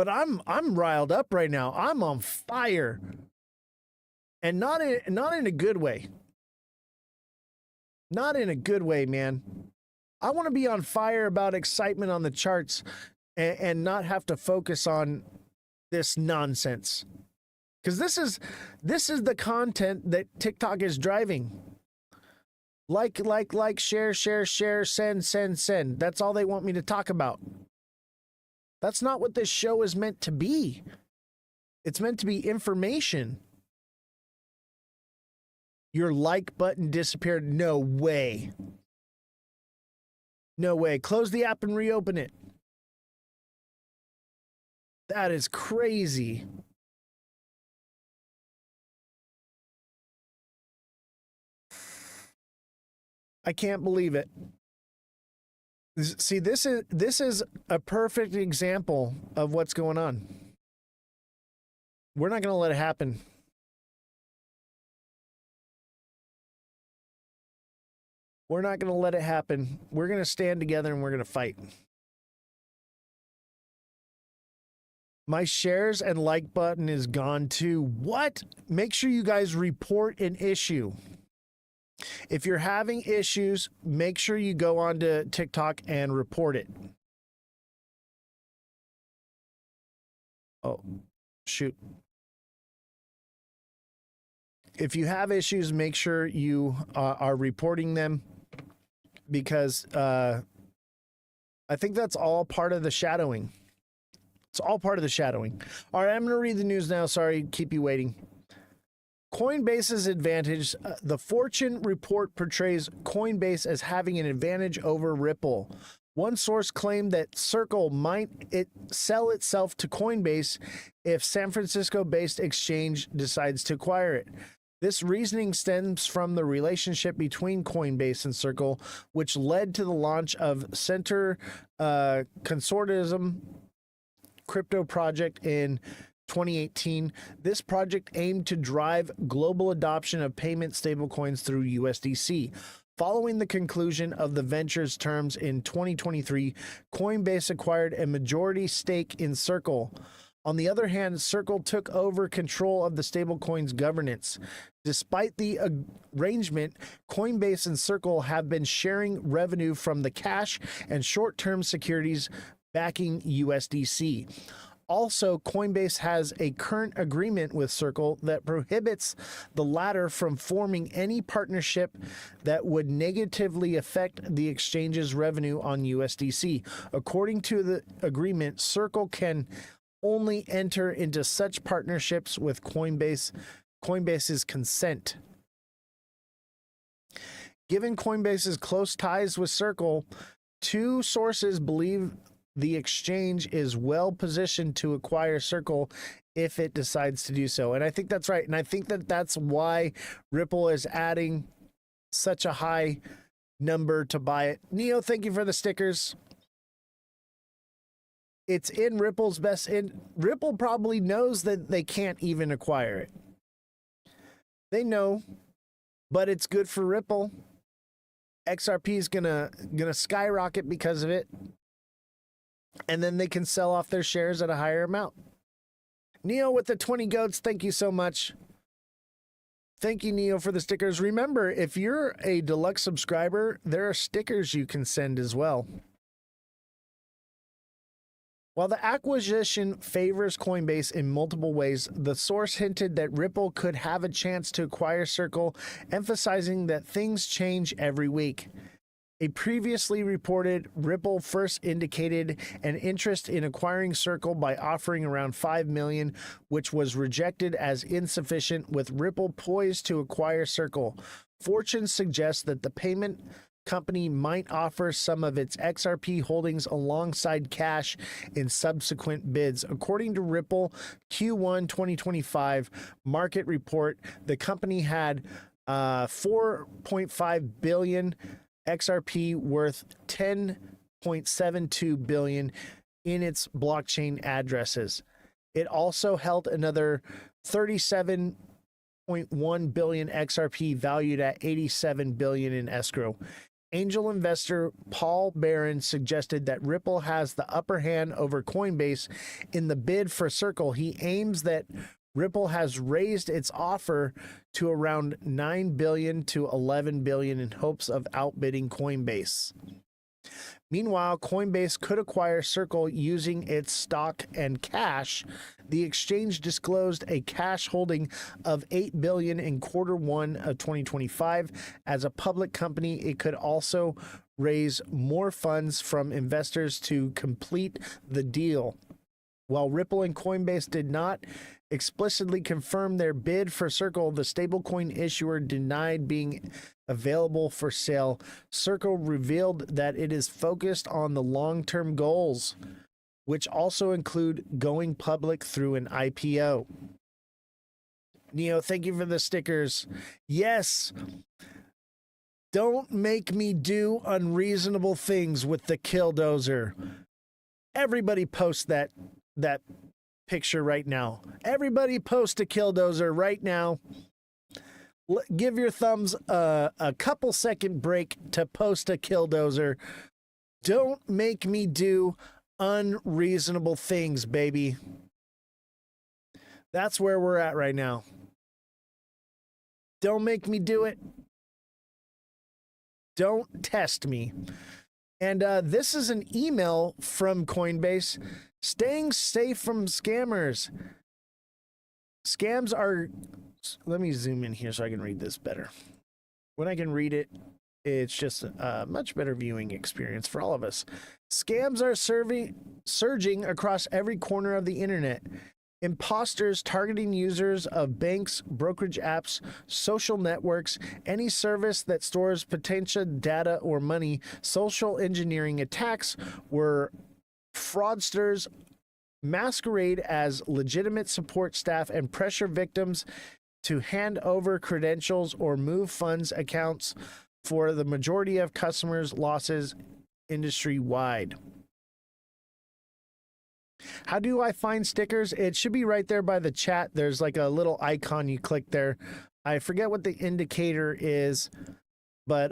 Speaker 1: I'm riled up right now. I'm on fire, and not in a good way. Not in a good way, man. I want to be on fire about excitement on the charts. and not have to focus on this nonsense. Because this is the content that TikTok is driving. Like, share, send. That's all they want me to talk about. That's not what this show is meant to be. It's meant to be information. Your like button disappeared. No way. No way. Close the app and reopen it. That is crazy. I can't believe it. See, this is a perfect example of what's going on. We're not going to let it happen. We're not going to let it happen. We're going to stand together and we're going to fight. My shares and like button is gone too. What? Make sure you guys report an issue. If you're having issues, make sure you go onto TikTok and report it. Oh, shoot. If you have issues, make sure you are reporting them, because I think that's all part of the shadowing. It's all part of the shadowing. All right, I'm going to read the news now. Sorry, keep you waiting. Coinbase's advantage. The Fortune report portrays Coinbase as having an advantage over Ripple. One source claimed that Circle might sell itself to Coinbase if San Francisco-based exchange decides to acquire it. This reasoning stems from the relationship between Coinbase and Circle, which led to the launch of Center Consortium crypto project in 2018. This project aimed to drive global adoption of payment stablecoins through USDC. Following the conclusion of the venture's terms in 2023, Coinbase acquired a majority stake in Circle. On the other hand, Circle took over control of the stablecoin's governance. Despite the arrangement, Coinbase and Circle have been sharing revenue from the cash and short-term securities backing USDC. Also, Coinbase has a current agreement with Circle that prohibits the latter from forming any partnership that would negatively affect the exchange's revenue on USDC. According to the agreement, Circle can only enter into such partnerships with Coinbase's consent. Given Coinbase's close ties with Circle, two sources believe the exchange is well positioned to acquire Circle if it decides to do so. And I think that's right. And I think that that's why Ripple is adding such a high number to buy it. Neo, thank you for the stickers. It's in Ripple's best in. Ripple probably knows that they can't even acquire it. They know, but it's good for Ripple. XRP is gonna skyrocket because of it. And then they can sell off their shares at a higher amount. Neo with the 20 goats, thank you so much. Thank you, Neo, for the stickers. Remember, if you're a deluxe subscriber, there are stickers you can send as well. While the acquisition favors Coinbase in multiple ways, the source hinted that Ripple could have a chance to acquire Circle, emphasizing that things change every week. A previously reported Ripple first indicated an interest in acquiring Circle by offering around $5 million, which was rejected as insufficient, with Ripple poised to acquire Circle. Fortune suggests that the payment company might offer some of its XRP holdings alongside cash in subsequent bids. According to Ripple Q1 2025 market report, the company had 4.5 billion XRP worth 10.72 billion in its blockchain addresses. It also held another 37.1 billion XRP valued at 87 billion in escrow. Angel investor Paul Barron suggested that Ripple has the upper hand over Coinbase in the bid for Circle. He aims that Ripple has raised its offer to around 9 billion to 11 billion in hopes of outbidding Coinbase. Meanwhile, Coinbase could acquire Circle using its stock and cash. The exchange disclosed a cash holding of $8 billion in Q1 of 2025. As a public company, it could also raise more funds from investors to complete the deal. While Ripple and Coinbase did not explicitly confirm their bid for Circle, the stablecoin issuer denied being available for sale. Circle revealed that it is focused on the long-term goals, which also include going public through an IPO. Neo, thank you for the stickers. Yes. Don't make me do unreasonable things with the killdozer. Everybody post that picture right now. Everybody post a killdozer right now. Give your thumbs a couple second break to post a killdozer. Don't make me do unreasonable things, baby. That's where we're at right now. Don't make me do it. Don't test me. And this is an email from Coinbase. Staying safe from scammers. Scams are... Let me zoom in here so I can read this better. When I can read it, it's just a much better viewing experience for all of us. Scams are surging across every corner of the internet. Imposters targeting users of banks, brokerage apps, social networks, any service that stores potential data or money. Social engineering attacks where fraudsters masquerade as legitimate support staff and pressure victims to hand over credentials or move funds accounts for the majority of customers' losses industry-wide. How do I find stickers? It should be right there by the chat. There's like a little icon you click there. I forget what the indicator is, but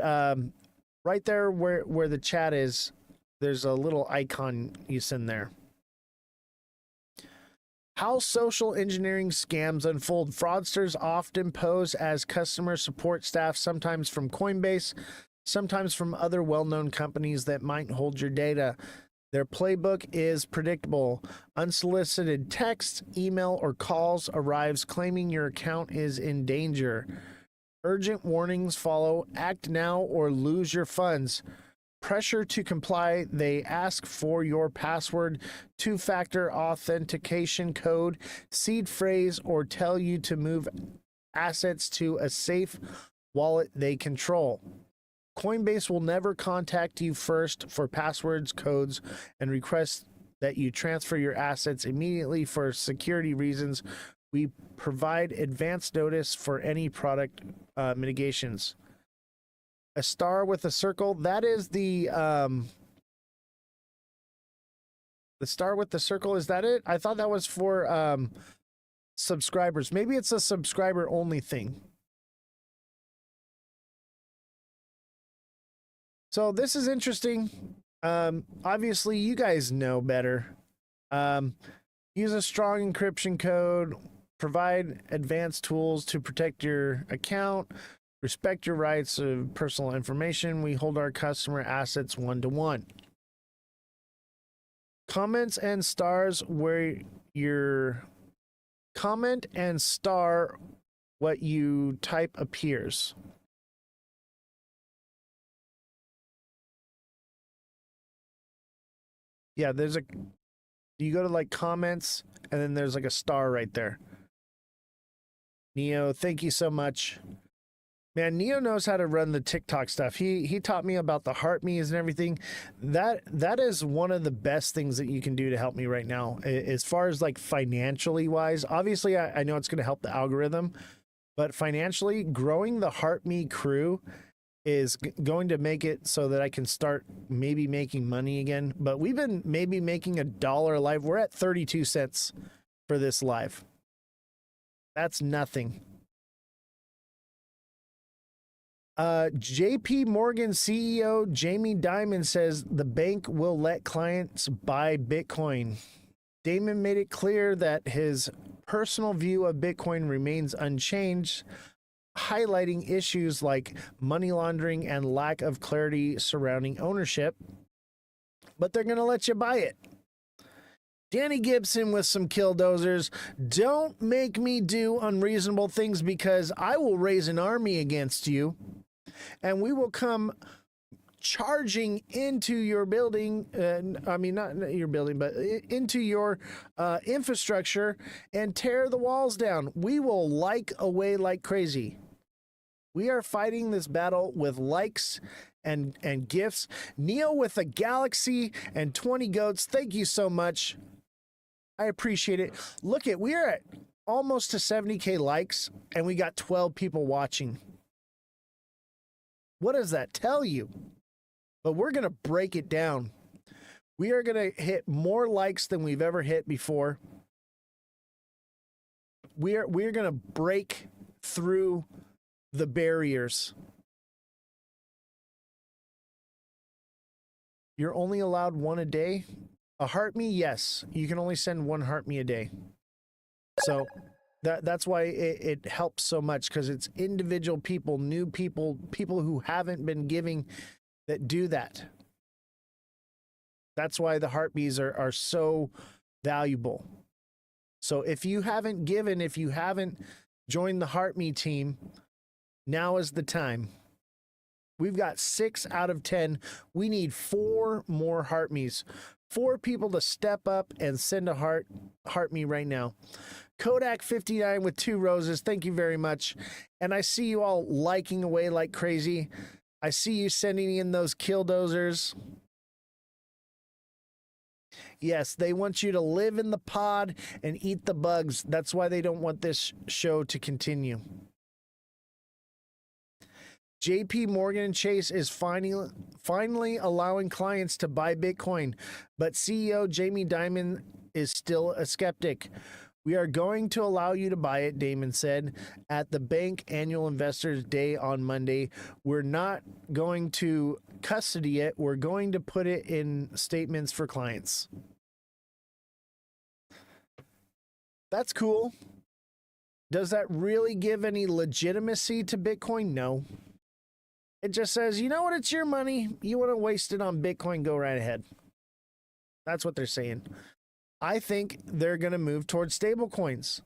Speaker 1: right there where the chat is, there's a little icon you send there. How social engineering scams unfold. Fraudsters often pose as customer support staff, sometimes from Coinbase, sometimes from other well-known companies that might hold your data. Their playbook is predictable. Unsolicited text, email, or calls arrives claiming your account is in danger. Urgent warnings follow. Act now or lose your funds. Pressure to comply. They ask for your password, two-factor authentication code, seed phrase, or tell you to move assets to a safe wallet they control. Coinbase will never contact you first for passwords, codes, and request that you transfer your assets immediately for security reasons. We provide advance notice for any product mitigations. A star with a circle, that is the star with the circle, is that it? I thought that was for subscribers. Maybe it's a subscriber only thing. So this is interesting. Obviously you guys know better. Use a strong encryption code, provide advanced tools to protect your account. Respect your rights of personal information. We hold our customer assets one-to-one. Comments and stars where your comment and star what you type appears. Yeah, there's a... You go to like comments and then there's like a star right there. Neo, thank you so much. Man, Neo knows how to run the TikTok stuff. He taught me about the heart me's and everything. That is one of the best things that you can do to help me right now. As far as like financially wise, obviously I know it's going to help the algorithm, but financially growing the heart me crew is going to make it so that I can start maybe making money again. But we've been maybe making $1 live. We're at 32 cents for this live. That's nothing. JP Morgan CEO Jamie Dimon says the bank will let clients buy Bitcoin. Damon made it clear that his personal view of Bitcoin remains unchanged, highlighting issues like money laundering and lack of clarity surrounding ownership. but they're going to let you buy it. Danny Gibson with some killdozers. Don't make me do unreasonable things because I will raise an army against you and we will come charging into your building. I mean, not your building, but into your infrastructure and tear the walls down. We will like away like crazy. We are fighting this battle with likes and gifts. Neo with a galaxy and 20 goats. Thank you so much. I appreciate it. Look at, we are at almost to 70K likes and we got 12 people watching. What does that tell you? But we're going to break it down. We are going to hit more likes than we've ever hit before. We're going to break through the barriers. You're only allowed one a day. A heart me, yes. You can only send one heart me a day. So that's why it helps so much, because it's individual people, new people, people who haven't been giving that do that. That's why the heartbeats are so valuable. So if you haven't given, if you haven't joined the Heart Me team, now is the time. We've got 6 out of 10. We need 4 more Heart Me's. 4 people to step up and send a heart me right now. Kodak 59 with 2 roses. Thank you very much. And I see you all liking away like crazy. I see you sending in those killdozers. Yes, they want you to live in the pod and eat the bugs. That's why they don't want this show to continue. JP Morgan Chase is finally allowing clients to buy Bitcoin, but CEO Jamie Dimon is still a skeptic. We are going to allow you to buy it, Damon said, at the bank annual investors day on Monday. We're not going to custody it. We're going to put it in statements for clients. That's cool. Does that really give any legitimacy to Bitcoin? No. It just says, you know what? It's your money. You want to waste it on Bitcoin? Go right ahead. That's what they're saying. I think they're going to move towards stable coins.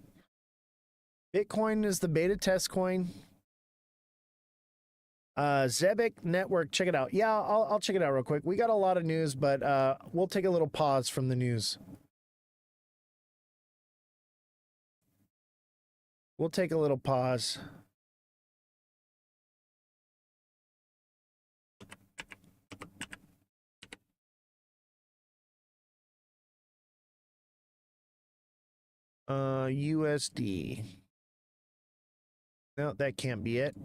Speaker 1: Bitcoin is the beta test coin. Zebic Network, check it out. Yeah, I'll check it out real quick. We got a lot of news, but we'll take a little pause from the news. We'll take a little pause. USD. No, that can't be it.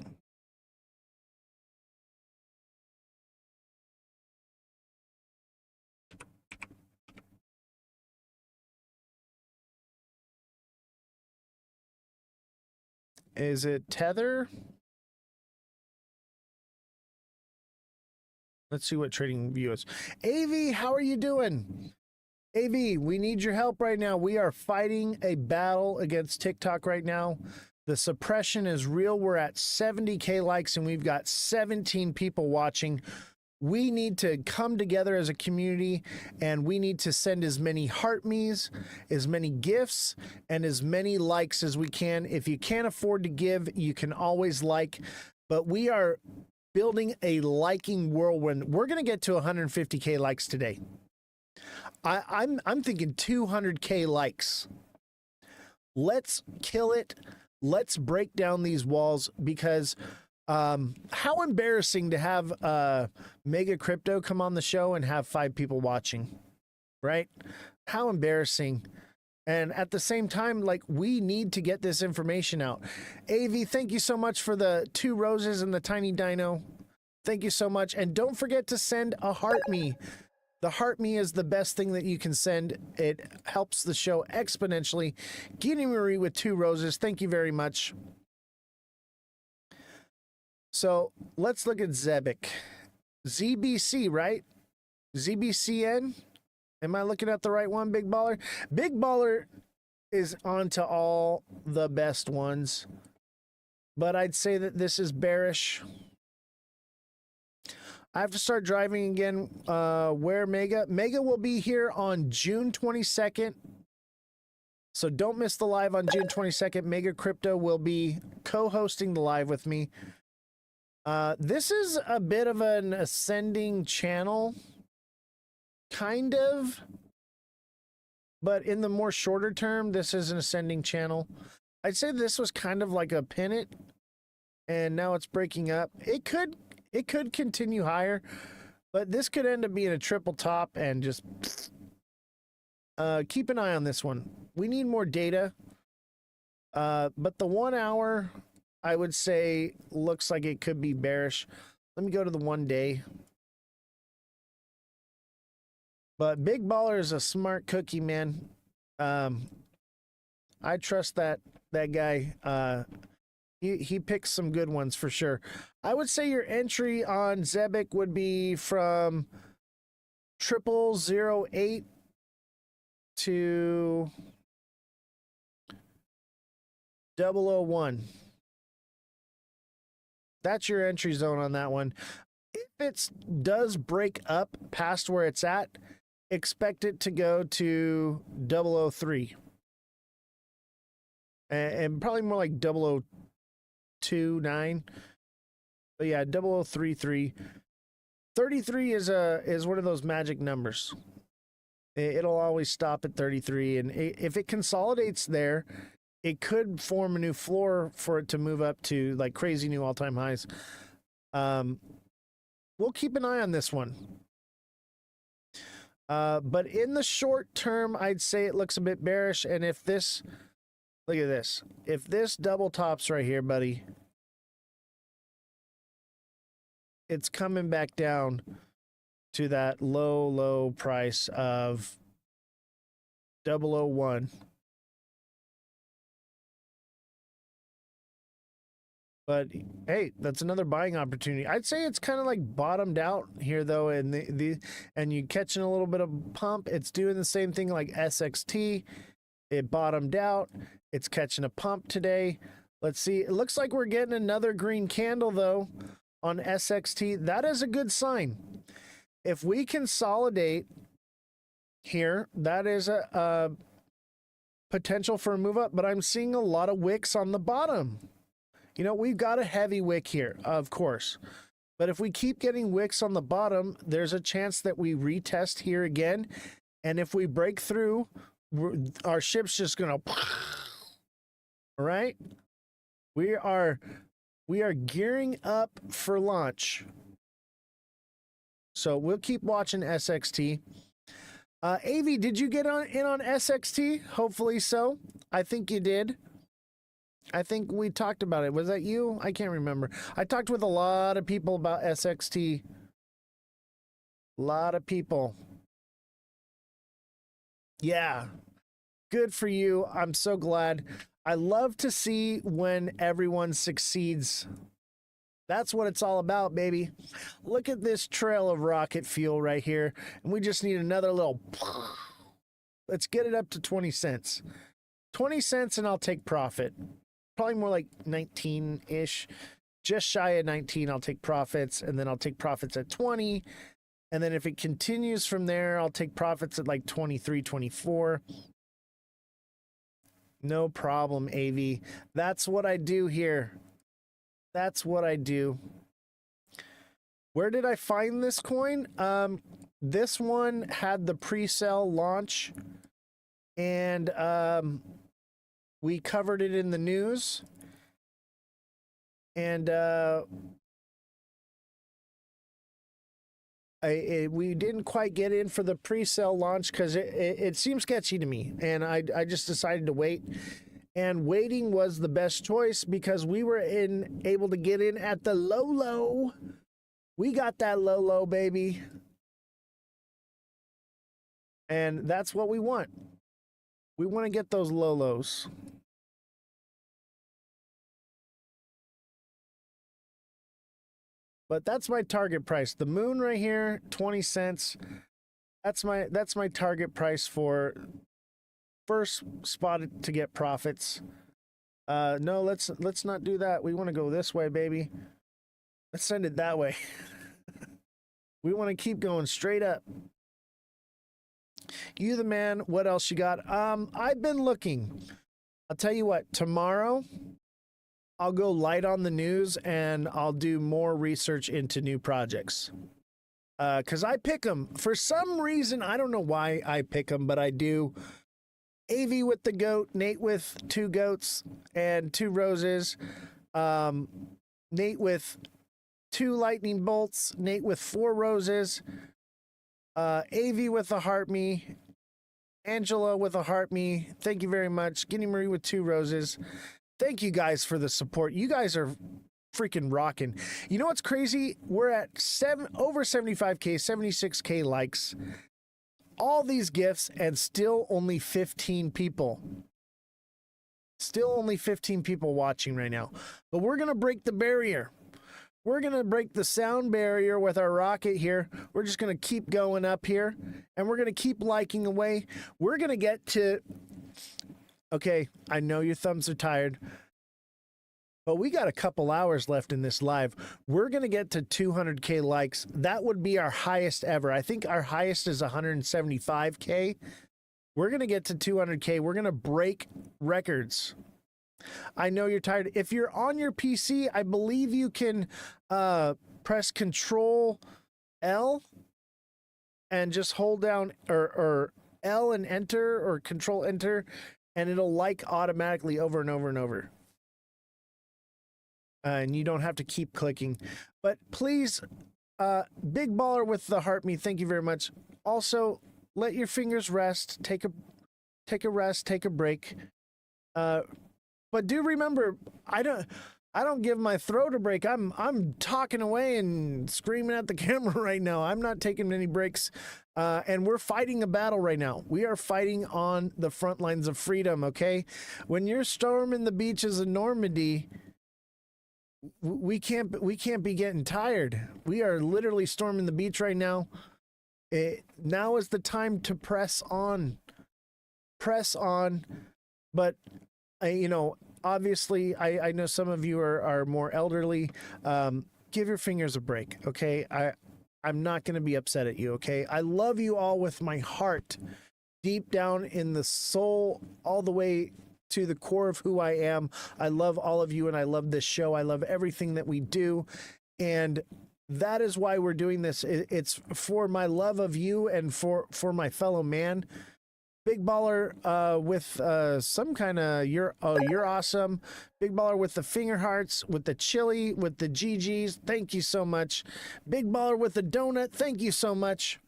Speaker 1: Is it Tether? Let's see what trading view is. AV, how are you doing? AV, we need your help right now. We are fighting a battle against TikTok right now. The suppression is real. We're at 70K likes and we've got 17 people watching. We need to come together as a community and we need to send as many heart me's, as many gifts, and as many likes as we can. If you can't afford to give, you can always like, but we are building a liking whirlwind. We're going to get to 150K likes today. I'm thinking 200K likes. Let's kill it. Let's break down these walls, because how embarrassing to have Mega Crypto come on the show and have 5 people watching, right? How embarrassing. And at the same time, like, we need to get this information out. AV, thank you so much for the 2 roses and the tiny dino. Thank you so much. And don't forget to send a heart me. The heart me is the best thing that you can send. It helps the show exponentially. Guinea Marie with 2 roses. Thank you very much. So let's look at Zebic. ZBC, right? ZBCN? Am I looking at the right one, Big Baller? Big Baller is onto all the best ones, but I'd say that this is bearish. I have to start driving again. Where Mega? Mega will be here on June 22nd. So don't miss the live on June 22nd. Mega Crypto will be co-hosting the live with me. This is a bit of an ascending channel, kind of. But in the more shorter term, this is an ascending channel. I'd say this was kind of like a pennant, and now it's breaking up. It could continue higher, but this could end up being a triple top and just keep an eye on this one. We need more data. But the 1 hour, I would say, looks like it could be bearish. Let me go to the 1 day. But Big Baller is a smart cookie, man. I trust that guy. He picks some good ones for sure. I would say your entry on Zebic would be from 0008 to 001. That's your entry zone on that one. If it does break up past where it's at, expect it to go to 003. And probably more like 0029. But yeah, 0033. 33 is one of those magic numbers. It'll always stop at 33, and if it consolidates there, it could form a new floor for it to move up to like crazy new all-time highs. We'll keep an eye on this one. But in the short term, I'd say it looks a bit bearish. And if this, look at this, if this double tops right here, buddy, it's coming back down to that low price of 001. But hey, that's another buying opportunity. I'd say it's kind of like bottomed out here though, and and you catching a little bit of pump. It's doing the same thing like SXT. It bottomed out. It's catching a pump today. Let's see. It looks like we're getting another green candle though on SXT. That is a good sign. If we consolidate here, that is a potential for a move up, but I'm seeing a lot of wicks on the bottom. You know, we've got a heavy wick here, of course. But if we keep getting wicks on the bottom, there's a chance that we retest here again. And if we break through, our ship's just going to... All right? We are gearing up for launch. So we'll keep watching SXT. AV, did you get in on SXT? Hopefully so. I think you did. I think we talked about it. Was that you? I can't remember. I talked with a lot of people about SXT. A lot of people. Yeah. Good for you. I'm so glad. I love to see when everyone succeeds. That's what it's all about, baby. Look at this trail of rocket fuel right here. And we just need another little... Let's get it up to 20 cents. 20 cents and I'll take profit. Probably more like 19-ish. Just shy of 19, I'll take profits. And then I'll take profits at 20. And then if it continues from there, I'll take profits at like 23, 24. No problem, AV. That's what I do here. That's what I do. Where did I find this coin? This one had the pre-sale launch, and we covered it in the news. And we didn't quite get in for the pre-sale launch because it seemed sketchy to me, and I just decided to wait. And waiting was the best choice because we were able to get in at the low. We got that low, baby. And that's what we want. We want to get those lows. But that's my target price. The moon right here, 20 cents. That's my target price for first spot to get profits. No, let's not do that. We want to go this way, baby. Let's send it that way. We want to keep going straight up. You the man. What else you got? I've been looking. I'll tell you what, tomorrow I'll go light on the news and I'll do more research into new projects. Because I pick them. For some reason, I don't know why I pick them, but I do. AV with the goat, Nate with 2 goats and 2 roses. Nate with 2 lightning bolts, Nate with 4 roses. AV with a heart me, Angela with a heart me. Thank you very much. Guinea Marie with 2 roses. Thank you guys for the support. You guys are freaking rocking. You know what's crazy? We're at over 75K, 76K likes. All these gifts and still only 15 people. Still only 15 people watching right now. But we're going to break the barrier. We're going to break the sound barrier with our rocket here. We're just going to keep going up here. And we're going to keep liking away. We're going to get to... Okay, I know your thumbs are tired. But we got a couple hours left in this live. We're going to get to 200K likes. That would be our highest ever. I think our highest is 175K. We're going to get to 200K. We're going to break records. I know you're tired. If you're on your PC, I believe you can press Control L and just hold down or L and enter or Control Enter, and it'll like automatically over and over and over. And you don't have to keep clicking. But please, Big Baller with the heart me, thank you very much. Also, let your fingers rest. Take a rest, take a break. But do remember, I don't give my throat a break. I'm talking away and screaming at the camera right now. I'm not taking any breaks. And we're fighting a battle right now. We are fighting on the front lines of freedom, okay? When you're storming the beaches of Normandy, we can't be getting tired. We are literally storming the beach right now. Now is the time to press on. Press on. But you know, obviously, I know some of you are more elderly. Give your fingers a break, okay? I'm not going to be upset at you, okay? I love you all with my heart, deep down in the soul, all the way to the core of who I am. I love all of you, and I love this show. I love everything that we do, and that is why we're doing this. It's for my love of you and for my fellow man. Big Baller with some kind of you're awesome. Big Baller with the finger hearts, with the chili, with the GGs. Thank you so much. Big Baller with the donut. Thank you so much.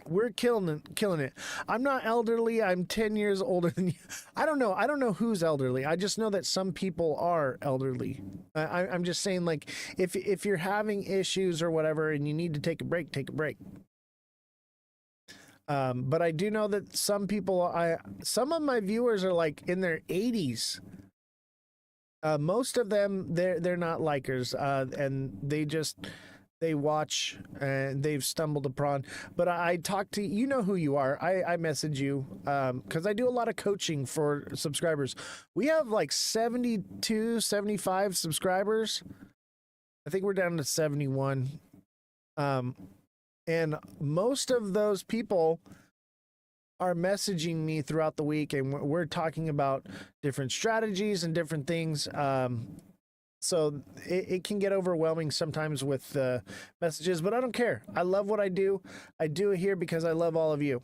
Speaker 1: We're killing it. I'm not elderly. I'm 10 years older than you. I don't know who's elderly. I just know that some people are elderly. I'm just saying, like, if you're having issues or whatever and you need to take a break, take a break. But I do know that some people, some of my viewers are like in their 80s. Most of them, they're not likers, and they watch and they've stumbled upon. But I talk to, you know who you are. I message you because I do a lot of coaching for subscribers. We have like 72, 75 subscribers. I think we're down to 71. And most of those people are messaging me throughout the week, and we're talking about different strategies and different things. So it can get overwhelming sometimes with messages, but I don't care. I love what I do. I do it here because I love all of you.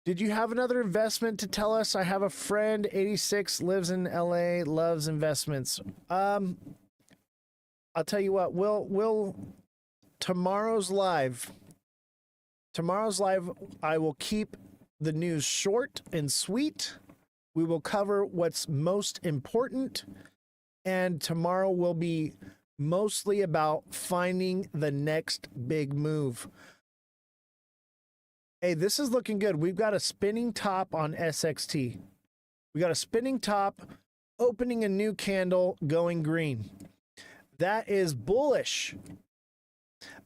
Speaker 1: Did you have another investment to tell us? I have a friend, 86, lives in LA, loves investments. I'll tell you what, we'll tomorrow's live, I will keep the news short and sweet. We will cover what's most important. And tomorrow will be mostly about finding the next big move. Hey, this is looking good. We've got a spinning top on SXT. We got a spinning top, opening a new candle, going green. That is bullish.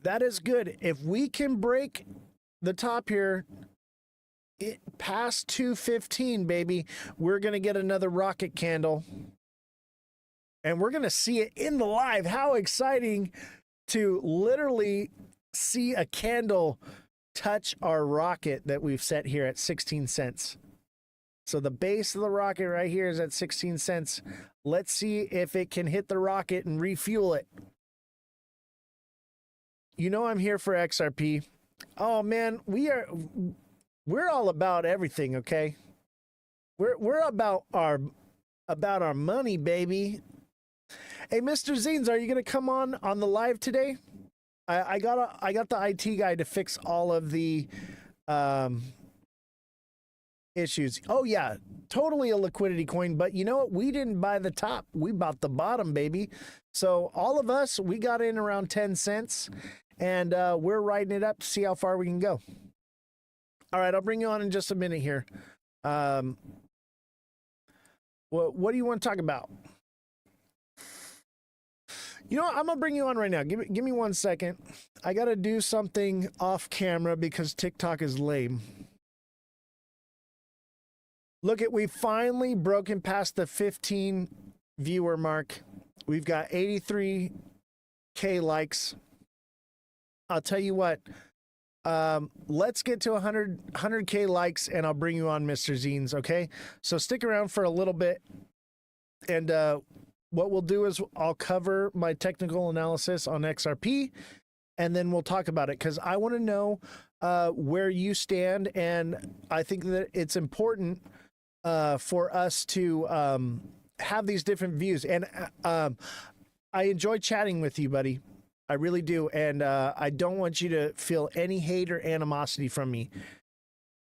Speaker 1: That is good. If we can break the top here, past 215, baby, we're going to get another rocket candle. And we're going to see it in the live. How exciting to literally see a candle touch our rocket that we've set here at 16 cents. So the base of the rocket right here is at 16 cents. Let's see if it can hit the rocket and refuel it. You know I'm here for XRP. Oh man, we're all about everything, okay? We're about our money, baby. Hey, Mr. Zines, are you gonna come on the live today? I got the IT guy to fix all of the issues. Oh yeah, totally a liquidity coin, but you know what? We didn't buy the top. We bought the bottom, baby. So all of us, we got in around 10 cents, and we're riding it up to see how far we can go. All right, I'll bring you on in just a minute here. What do you want to talk about? You know what? I'm gonna bring you on right now. Give me 1 second. I gotta do something off camera because TikTok is lame. Look at, we've finally broken past the 15 viewer mark. We've got 83K likes. I'll tell you what. Let's get to 100K likes and I'll bring you on, Mr. Zines, okay? So stick around for a little bit. And what we'll do is I'll cover my technical analysis on XRP and then we'll talk about it because I want to know where you stand. And I think that it's important for us to have these different views. And I enjoy chatting with you, buddy. I really do. And I don't want you to feel any hate or animosity from me.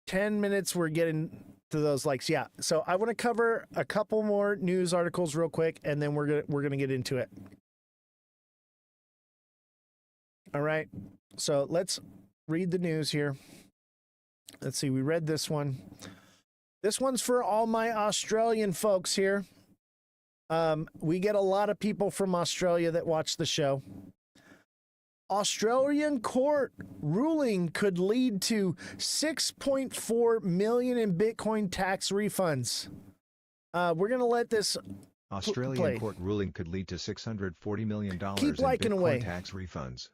Speaker 1: 10 minutes, we're getting to those likes. Yeah. So I want to cover a couple more news articles real quick, and then we're gonna get into it. All right. So let's read the news here. Let's see. We read this one. This one's for all my Australian folks here. We get a lot of people from Australia that watch the show. Australian court ruling could lead to 6.4 million in Bitcoin tax refunds. We're going to let this
Speaker 5: Australian
Speaker 1: play.
Speaker 5: court ruling could lead to $640 million in
Speaker 1: Keep liking
Speaker 5: Bitcoin
Speaker 1: away.
Speaker 5: tax refunds.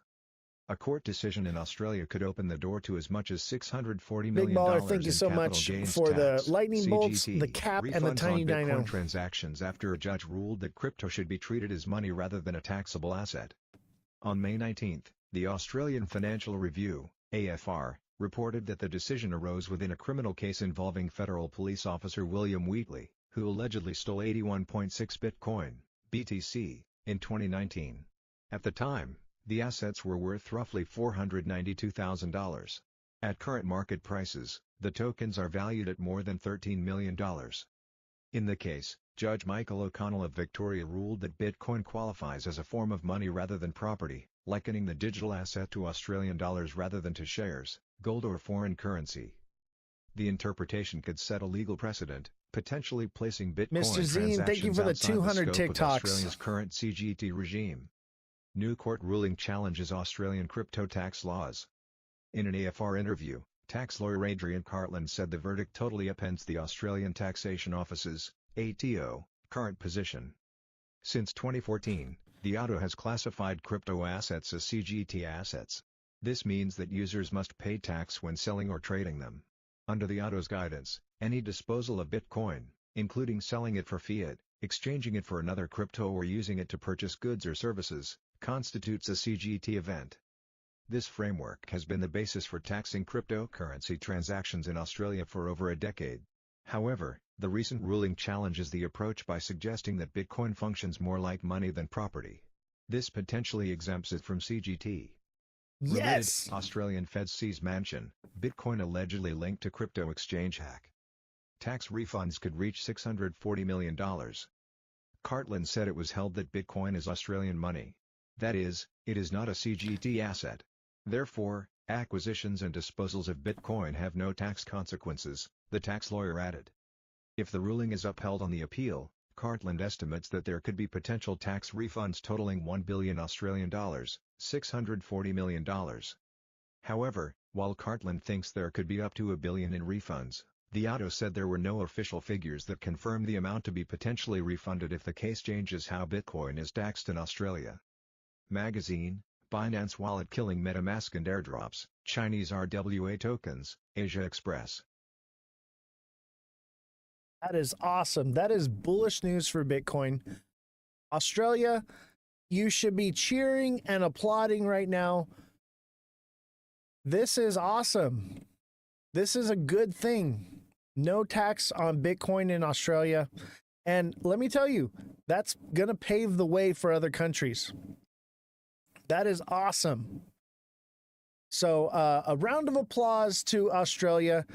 Speaker 5: A court decision in Australia could open the door to as much as $640 million
Speaker 1: Big Baller, thank you
Speaker 5: in
Speaker 1: so
Speaker 5: capital
Speaker 1: much
Speaker 5: gains
Speaker 1: for
Speaker 5: tax,
Speaker 1: the lightning bolts,
Speaker 5: CGT,
Speaker 1: the cap, and the
Speaker 5: refunds
Speaker 1: tiny
Speaker 5: on
Speaker 1: dino.
Speaker 5: Bitcoin transactions after a judge ruled that crypto should be treated as money rather than a taxable asset. On May 19, the Australian Financial Review, AFR, reported that the decision arose within a criminal case involving federal police officer William Wheatley, who allegedly stole 81.6 Bitcoin, BTC, in 2019. At the time, the assets were worth roughly $492,000. At current market prices, the tokens are valued at more than $13 million. In the case, Judge Michael O'Connell of Victoria ruled that Bitcoin qualifies as a form of money rather than property, likening the digital asset to Australian dollars rather than to shares, gold or foreign currency. The interpretation could set a legal precedent, potentially placing Bitcoin
Speaker 1: Mr. Zine,
Speaker 5: transactions
Speaker 1: thank you for the
Speaker 5: outside
Speaker 1: 200
Speaker 5: scope of
Speaker 1: TikToks.
Speaker 5: Australia's current CGT regime. New court ruling challenges Australian crypto tax laws. In an AFR interview, tax lawyer Adrian Cartland said the verdict totally upends the Australian Taxation Office's, ATO, current position. Since 2014, the ATO has classified crypto assets as CGT assets. This means that users must pay tax when selling or trading them. Under the ATO's guidance, any disposal of Bitcoin, including selling it for fiat, exchanging it for another crypto or using it to purchase goods or services, constitutes a CGT event. This framework has been the basis for taxing cryptocurrency transactions in Australia for over a decade. However, the recent ruling challenges the approach by suggesting that Bitcoin functions more like money than property. This potentially exempts it from CGT.
Speaker 1: Yes.
Speaker 5: Related, Australian Feds seize Mansion, Bitcoin allegedly linked to crypto exchange hack. Tax refunds could reach $640 million. Cartland said it was held that Bitcoin is Australian money. That is, it is not a CGT asset. Therefore, acquisitions and disposals of Bitcoin have no tax consequences, the tax lawyer added. If the ruling is upheld on the appeal, Cartland estimates that there could be potential tax refunds totaling $1 billion Australian dollars, $640 million. However, while Cartland thinks there could be up to $1 billion in refunds, the ATO said there were no official figures that confirm the amount to be potentially refunded if the case changes how Bitcoin is taxed in Australia. Magazine, Binance Wallet killing MetaMask and airdrops, Chinese RWA tokens, Asia Express.
Speaker 1: That is awesome. That is bullish news for Bitcoin. Australia, you should be cheering and applauding right now. This is awesome. This is a good thing. No tax on Bitcoin in Australia. And let me tell you, that's going to pave the way for other countries. That is awesome. So a round of applause to Australia.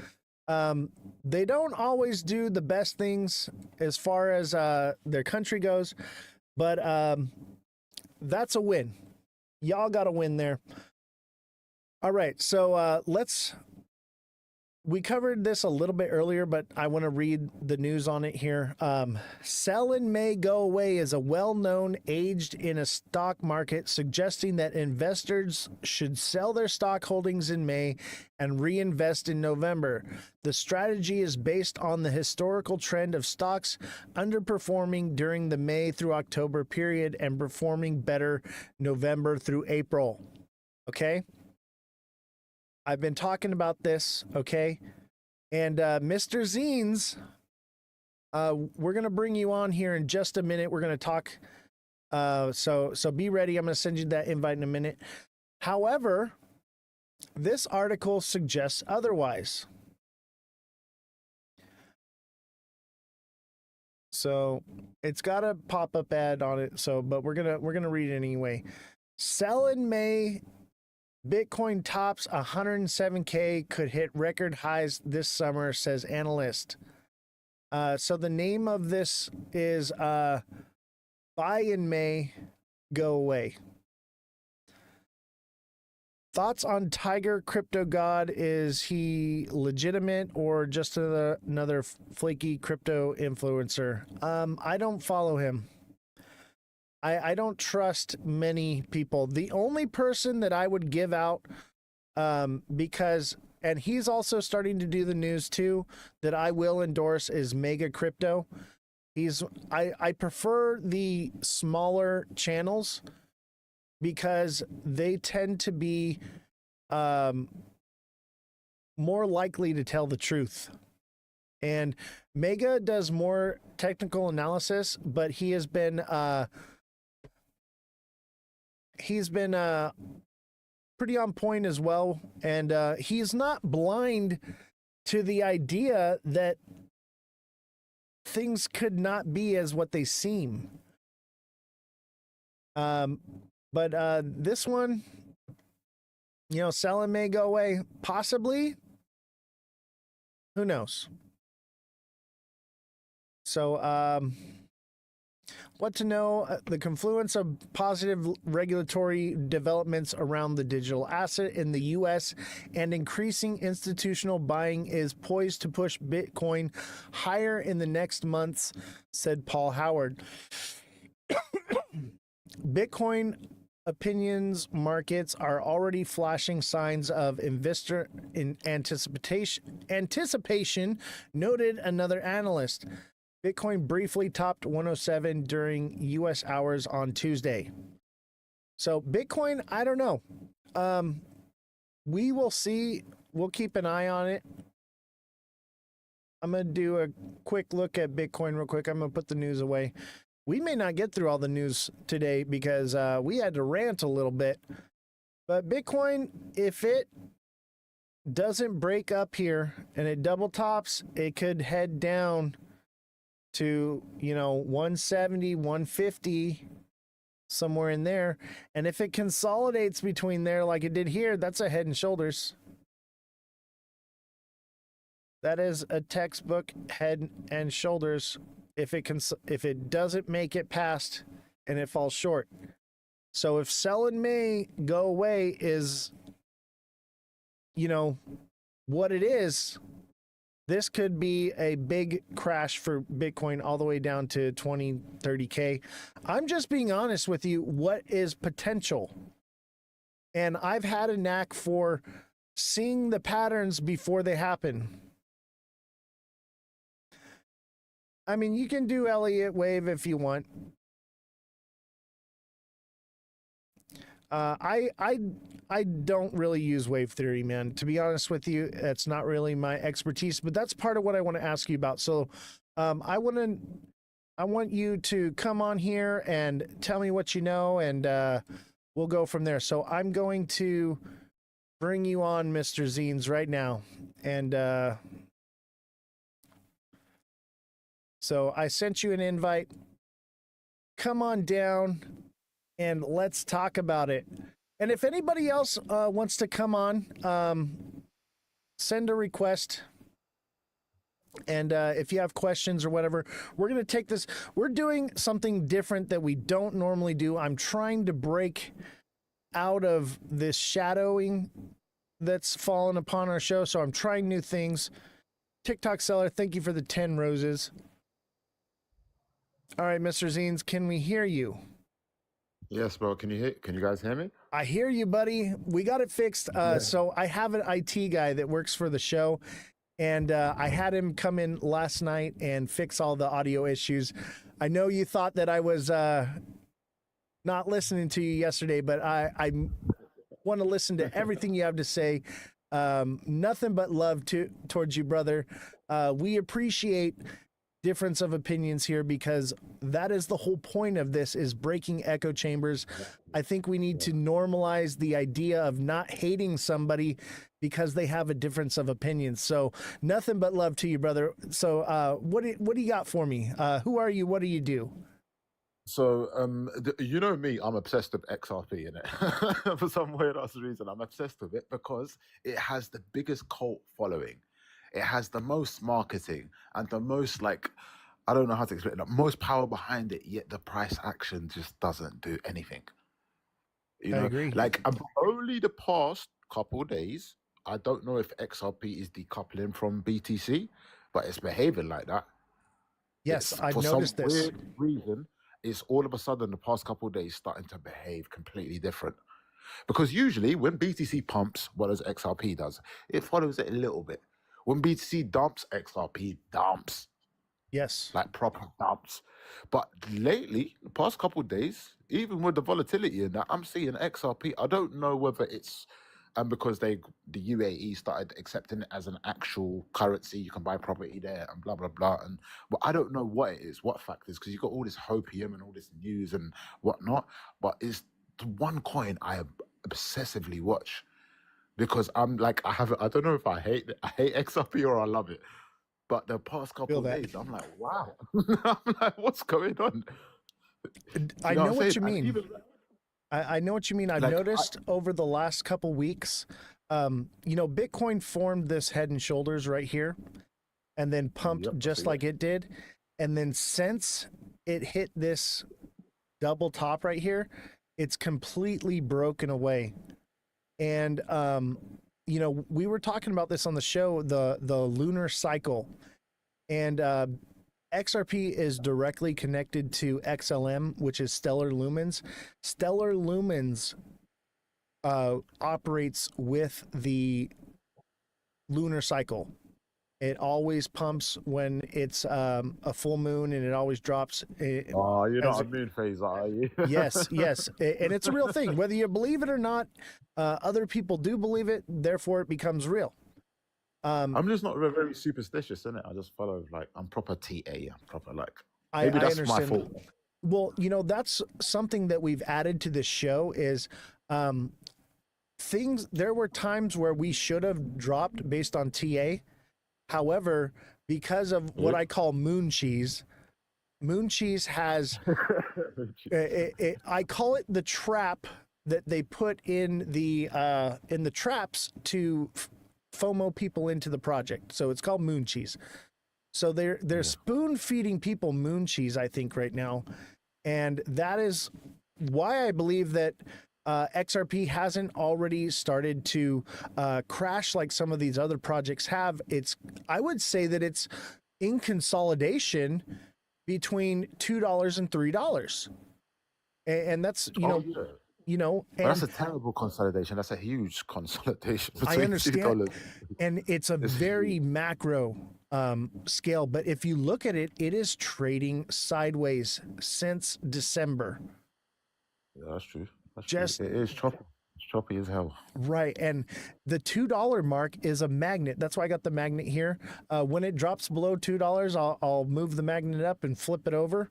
Speaker 1: They don't always do the best things as far as their country goes, but that's a win. Y'all got to win there. All right, so we covered this a little bit earlier, but I want to read the news on it here. Sell in May, go away is a well-known aged in a stock market, suggesting that investors should sell their stock holdings in May and reinvest in November. The strategy is based on the historical trend of stocks underperforming during the May through October period and performing better November through April. Okay? I've been talking about this, okay? And Mr. Zines, we're going to bring you on here in just a minute. We're going to talk. So be ready. I'm going to send you that invite in a minute. However, this article suggests otherwise. So it's got a pop-up ad on it. So, but we're gonna read it anyway. Sell in May. Bitcoin tops 107K, could hit record highs this summer, says analyst. So the name of this is Buy in May, Go Away. Thoughts on Ozthecryptogoat? Is he legitimate or just another flaky crypto influencer? I don't follow him. I don't trust many people. The only person that I would give out, because, and he's also starting to do the news too, that I will endorse is Mega Crypto. I prefer the smaller channels because they tend to be more likely to tell the truth. And Mega does more technical analysis, but he has been pretty on point as well, and he's not blind to the idea that things could not be as what they seem. But this one, sell and may go away, possibly. Who knows? So, what to know, the confluence of positive regulatory developments around the digital asset in the U.S. and increasing institutional buying is poised to push Bitcoin higher in the next months, said Paul Howard. Bitcoin opinions markets are already flashing signs of investor in anticipation, noted another analyst. Bitcoin briefly topped 107 during U.S. hours on Tuesday. So Bitcoin, I don't know. We will see. We'll keep an eye on it. I'm going to do a quick look at Bitcoin real quick. I'm going to put the news away. We may not get through all the news today because we had to rant a little bit. But Bitcoin, if it doesn't break up here and it double tops, it could head down to 170, 150, somewhere in there. And if it consolidates between there like it did here, that's a head and shoulders. That is a textbook head and shoulders if it doesn't make it past and it falls short. So if sell in May, go away is what it is, this could be a big crash for Bitcoin all the way down to 20, 30K. I'm just being honest with you. What is potential? And I've had a knack for seeing the patterns before they happen. I mean, you can do Elliott wave if you want. I don't really use wave theory, man. To be honest with you, it's not really my expertise, but that's part of what I want to ask you about. So, I want you to come on here and tell me what you know, and we'll go from there. So I'm going to bring you on, Mr. Zines, right now, and so I sent you an invite. Come on down and let's talk about it. And if anybody else wants to come on, send a request. And if you have questions or whatever, we're going to take this. We're doing something different that we don't normally do. I'm trying to break out of this shadowing that's fallen upon our show. So I'm trying new things. TikTok seller, thank you for the 10 roses. All right, Mr. Zines, can we hear you?
Speaker 6: Yes, bro. Can you guys hear me?
Speaker 1: I hear you, buddy. We got it fixed. So I have an IT guy that works for the show, and I had him come in last night and fix all the audio issues. I know you thought that I was not listening to you yesterday, but I want to listen to everything you have to say. Nothing but love towards you, brother. We appreciate difference of opinions here, because that is the whole point of this, is breaking echo chambers. I think we need to normalize the idea of not hating somebody because they have a difference of opinions. So nothing but love to you, brother. So what do you got for me? Who are you? What do you do?
Speaker 6: So, you know me, I'm obsessed with XRP in it. For some weird ass reason, I'm obsessed with it because it has the biggest cult following. It has the most marketing and the most, like, I don't know how to explain it, the most power behind it, yet the price action just doesn't do anything. You
Speaker 1: I
Speaker 6: know,
Speaker 1: agree.
Speaker 6: like only the past couple days, I don't know if XRP is decoupling from BTC, but it's behaving like that.
Speaker 1: Yes,
Speaker 6: It's
Speaker 1: I've
Speaker 6: for
Speaker 1: noticed
Speaker 6: some
Speaker 1: this.
Speaker 6: weird reason, it's all of a sudden the past couple of days starting to behave completely different. Because usually when BTC pumps, what as XRP does, it follows it a little bit. When BTC dumps, XRP dumps,
Speaker 1: Yes.
Speaker 6: like proper dumps. But lately, the past couple of days, even with the volatility in that, I'm seeing XRP. I don't know whether it's because the UAE started accepting it as an actual currency, you can buy property there and blah blah blah. And but I don't know what it is, what factors, because you got all this hopium and all this news and whatnot. But it's the one coin I obsessively watch because I'm like I don't know if I hate XRP or I love it. But the past couple
Speaker 1: Feel
Speaker 6: of
Speaker 1: that.
Speaker 6: days, I'm like, wow. I'm like, what's going on?
Speaker 1: I
Speaker 6: know
Speaker 1: know what
Speaker 6: I'm
Speaker 1: you
Speaker 6: saying? And
Speaker 1: mean.
Speaker 6: even
Speaker 1: I know what you mean. I've
Speaker 6: like,
Speaker 1: noticed over the last couple weeks, Bitcoin formed this head and shoulders right here and then pumped
Speaker 6: Yep, I
Speaker 1: just
Speaker 6: see
Speaker 1: like
Speaker 6: it.
Speaker 1: it did. And then since it hit this double top right here, it's completely broken away. And, we were talking about this on the show, the lunar cycle. And XRP is directly connected to XLM, which is stellar lumens. Stellar lumens operates with the lunar cycle. It always pumps when it's a full moon, and it always drops.
Speaker 6: Oh, you're
Speaker 1: as
Speaker 6: not a moon phaser, are you?
Speaker 1: Yes, and it's a real thing. Whether you believe it or not, other people do believe it. Therefore, it becomes real.
Speaker 6: I'm just not very superstitious, innit? I just follow, like, I'm proper TA. I'm proper, like,
Speaker 1: I
Speaker 6: maybe that's my
Speaker 1: understand.
Speaker 6: fault.
Speaker 1: Well, that's something that we've added to this show is things. There were times where we should have dropped based on TA. However, because of what I call moon cheese has, I call it the trap that they put in the traps to FOMO people into the project. So it's called moon cheese. So they're spoon feeding people moon cheese, I think, right now, and that is why I believe that XRP hasn't already started to crash like some of these other projects have. I would say that it's in consolidation between $2 and $3, and that's
Speaker 6: But that's a terrible consolidation. That's a huge consolidation
Speaker 1: I
Speaker 6: between
Speaker 1: understand,
Speaker 6: $2.
Speaker 1: and it's a very macro scale. But if you look at it, it is trading sideways since December.
Speaker 6: Yeah, that's true.
Speaker 1: Just
Speaker 6: It is choppy. It's choppy as hell.
Speaker 1: right. And the $2 mark is a magnet. That's why I got the magnet here. When it drops below $2, I'll move the magnet up and flip it over.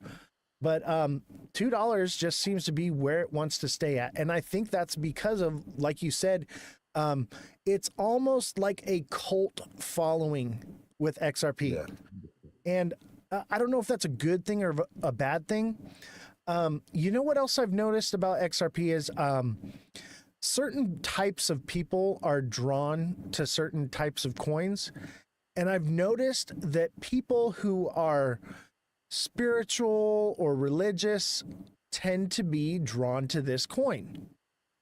Speaker 1: But $2 just seems to be where it wants to stay at. And I think that's because of, like you said, it's almost like a cult following with XRP.
Speaker 6: Yeah.
Speaker 1: And I don't know if that's a good thing or a bad thing. You know what else I've noticed about XRP is certain types of people are drawn to certain types of coins. And I've noticed that people who are spiritual or religious tend to be drawn to this coin.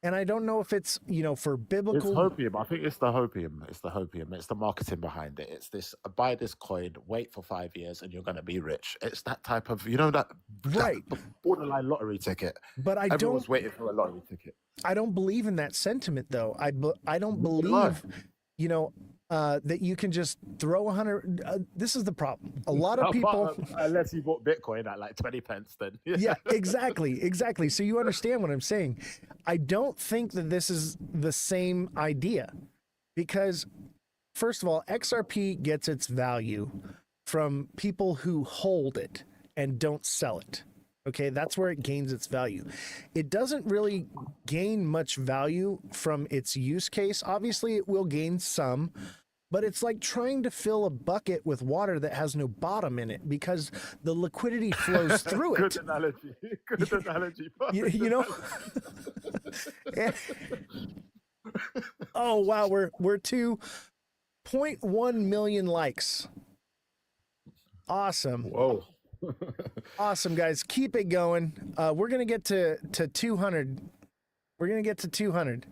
Speaker 1: And I don't know if it's, for
Speaker 6: It's
Speaker 1: biblical.
Speaker 6: hopium. I think it's the hopium. It's the hopium. It's the marketing behind it. It's this: buy this coin, wait for 5 years, and you're going to be rich. It's that type of, that
Speaker 1: Right.
Speaker 6: borderline lottery ticket.
Speaker 1: But I
Speaker 6: Everyone's
Speaker 1: don't
Speaker 6: waiting for a lottery ticket.
Speaker 1: I don't believe in that sentiment, though. I don't
Speaker 6: Neither do
Speaker 1: believe, that you can just throw 100. This is the problem. A lot of people.
Speaker 6: Unless you bought Bitcoin at like 20 pence, then.
Speaker 1: Yeah, exactly. So you understand what I'm saying. I don't think that this is the same idea because, first of all, XRP gets its value from people who hold it and don't sell it. Okay, that's where it gains its value. It doesn't really gain much value from its use case. Obviously, it will gain some, but it's like trying to fill a bucket with water that has no bottom in it because the liquidity flows through it.
Speaker 6: Good analogy. Good analogy.
Speaker 1: You know? Oh, wow, we're to 0.1 million likes. Awesome.
Speaker 6: Whoa.
Speaker 1: Awesome, guys. Keep it going. We're going to get to 200. We're going to get to 200.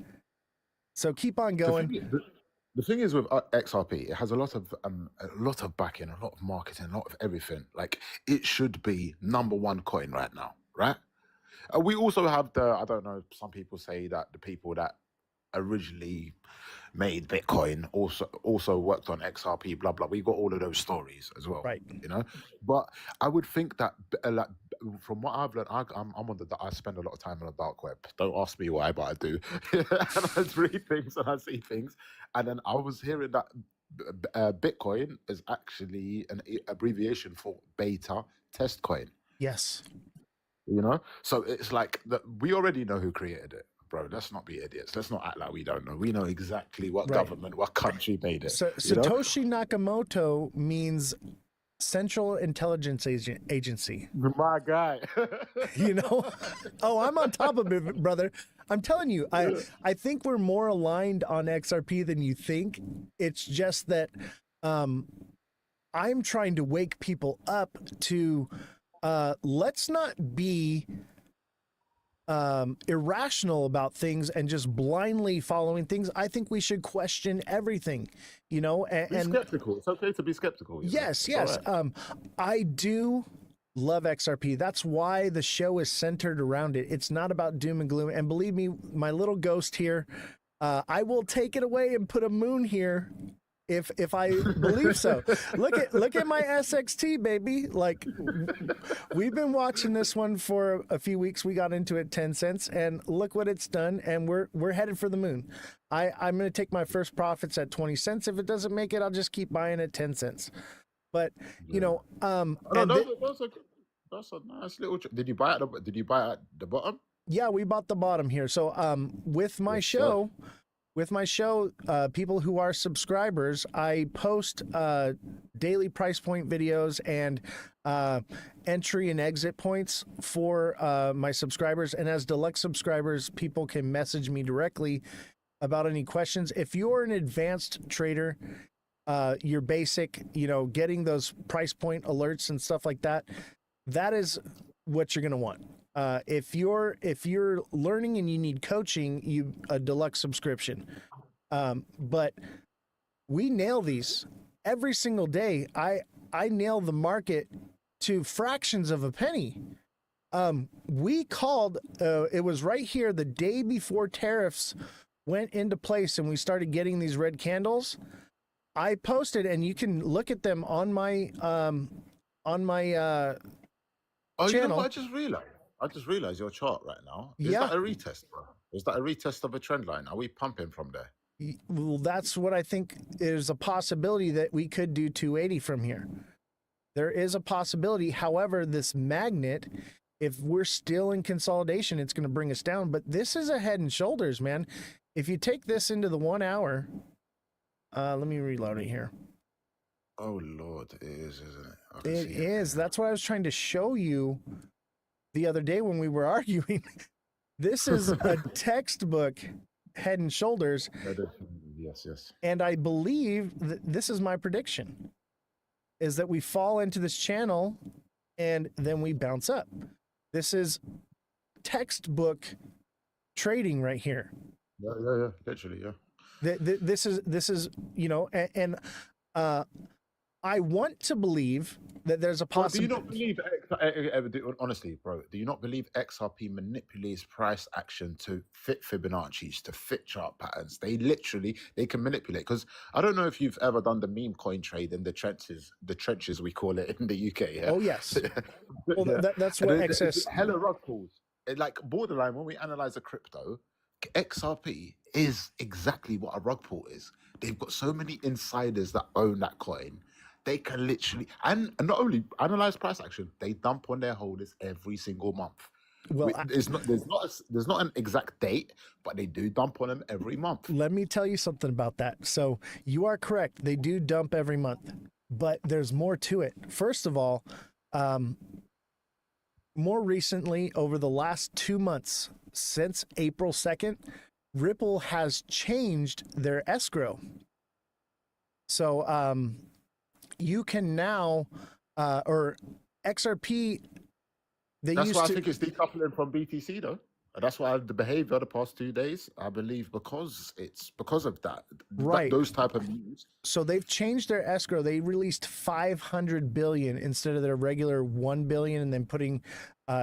Speaker 1: So keep on going.
Speaker 6: The thing is with XRP, it has a lot of backing, a lot of marketing, a lot of everything. Like, it should be #1 coin right now, right? We also have I don't know, some people say that the people that originally made Bitcoin also worked on XRP, blah blah. We got all of those stories as well,
Speaker 1: Right.
Speaker 6: But I would think that, like, from what I've learned, I spend a lot of time on the dark web. Don't ask me why, but I do. And I read things and I see things, and then I was hearing that Bitcoin is actually an abbreviation for beta test coin.
Speaker 1: Yes.
Speaker 6: So it's like we already know who created it. Bro, let's not be idiots. Let's not act like we don't know. We know exactly what government, what country made it.
Speaker 1: So Satoshi Nakamoto means Central Intelligence Agency.
Speaker 6: My guy.
Speaker 1: Oh, I'm on top of it, brother. I'm telling you, I think we're more aligned on XRP than you think. It's just that I'm trying to wake people up to let's not be irrational about things and just blindly following things. I think we should question everything, and
Speaker 6: be skeptical. It's okay to be skeptical.
Speaker 1: Yes.
Speaker 6: Right.
Speaker 1: I do love XRP. That's why the show is centered around it. It's not about doom and gloom. And believe me, my little ghost here, I will take it away and put a moon here if I believe so. Look at my SXT, baby. Like, we've been watching this one for a few weeks. We got into it 10 cents, and look what it's done. And we're headed for the moon. I'm going to take my first profits at 20 cents. If it doesn't make it, I'll just keep buying at 10 cents. But
Speaker 6: that's a nice little. Did you buy at the bottom?
Speaker 1: Yeah, we bought the bottom here. So with my show. With my show, people who are subscribers, I post daily price point videos and entry and exit points for my subscribers. And as deluxe subscribers, people can message me directly about any questions. If you're an advanced trader, you're basic, getting those price point alerts and stuff like that, that is what you're going to want. If you're learning and you need coaching, a deluxe subscription. But we nail these every single day. I nail the market to fractions of a penny. We called, it was right here the day before tariffs went into place and we started getting these red candles. I posted, and you can look at them on my channel.
Speaker 6: You know what I just realized? I just realized your chart right now. Is
Speaker 1: Yeah.
Speaker 6: that a retest, bro? Is that a retest of a trend line? Are we pumping from there?
Speaker 1: Well, that's what I think is a possibility that we could do 280 from here. There is a possibility. However, this magnet, if we're still in consolidation, it's going to bring us down. But this is a head and shoulders, man. If you take this into the 1 hour, let me reload it here.
Speaker 6: Oh Lord, it is, isn't it? I can
Speaker 1: It
Speaker 6: see
Speaker 1: is. That's what I was trying to show you the other day when we were arguing. This is a textbook head and shoulders.
Speaker 6: Yes, yes.
Speaker 1: And I believe that this is my prediction, is that we fall into this channel and then we bounce up. This is textbook trading right here.
Speaker 6: Yeah, literally, yeah.
Speaker 1: This is, you know, and I want to believe that there's a
Speaker 6: Bro, do you
Speaker 1: possibility.
Speaker 6: not believe, honestly, bro, do you not believe XRP manipulates price action to fit Fibonacci's, to fit chart patterns? They can manipulate. Because I don't know if you've ever done the meme coin trade in the trenches we call it in the UK. Yeah?
Speaker 1: Oh, yes. Well,
Speaker 6: Yeah.
Speaker 1: that's
Speaker 6: And
Speaker 1: what
Speaker 6: it's
Speaker 1: excess.
Speaker 6: hella rug pulls. Like borderline, when we analyze a crypto, XRP is exactly what a rug pull is. They've got so many insiders that own that coin. They can literally, and not only analyze price action, they dump on their holders every single month.
Speaker 1: Well,
Speaker 6: There's not an exact date, but they do dump on them every month.
Speaker 1: let me tell you something about that. So you are correct. They do dump every month, but there's more to it. First of all, more recently, over the last 2 months, since April 2nd, Ripple has changed their escrow. So you can now, or XRP,
Speaker 6: That's why I think it's decoupling from BTC though. And that's why the behavior the past 2 days, I believe, because of that,
Speaker 1: Right.
Speaker 6: those type of news.
Speaker 1: So they've changed their escrow. They released 500 billion instead of their regular 1 billion, and then putting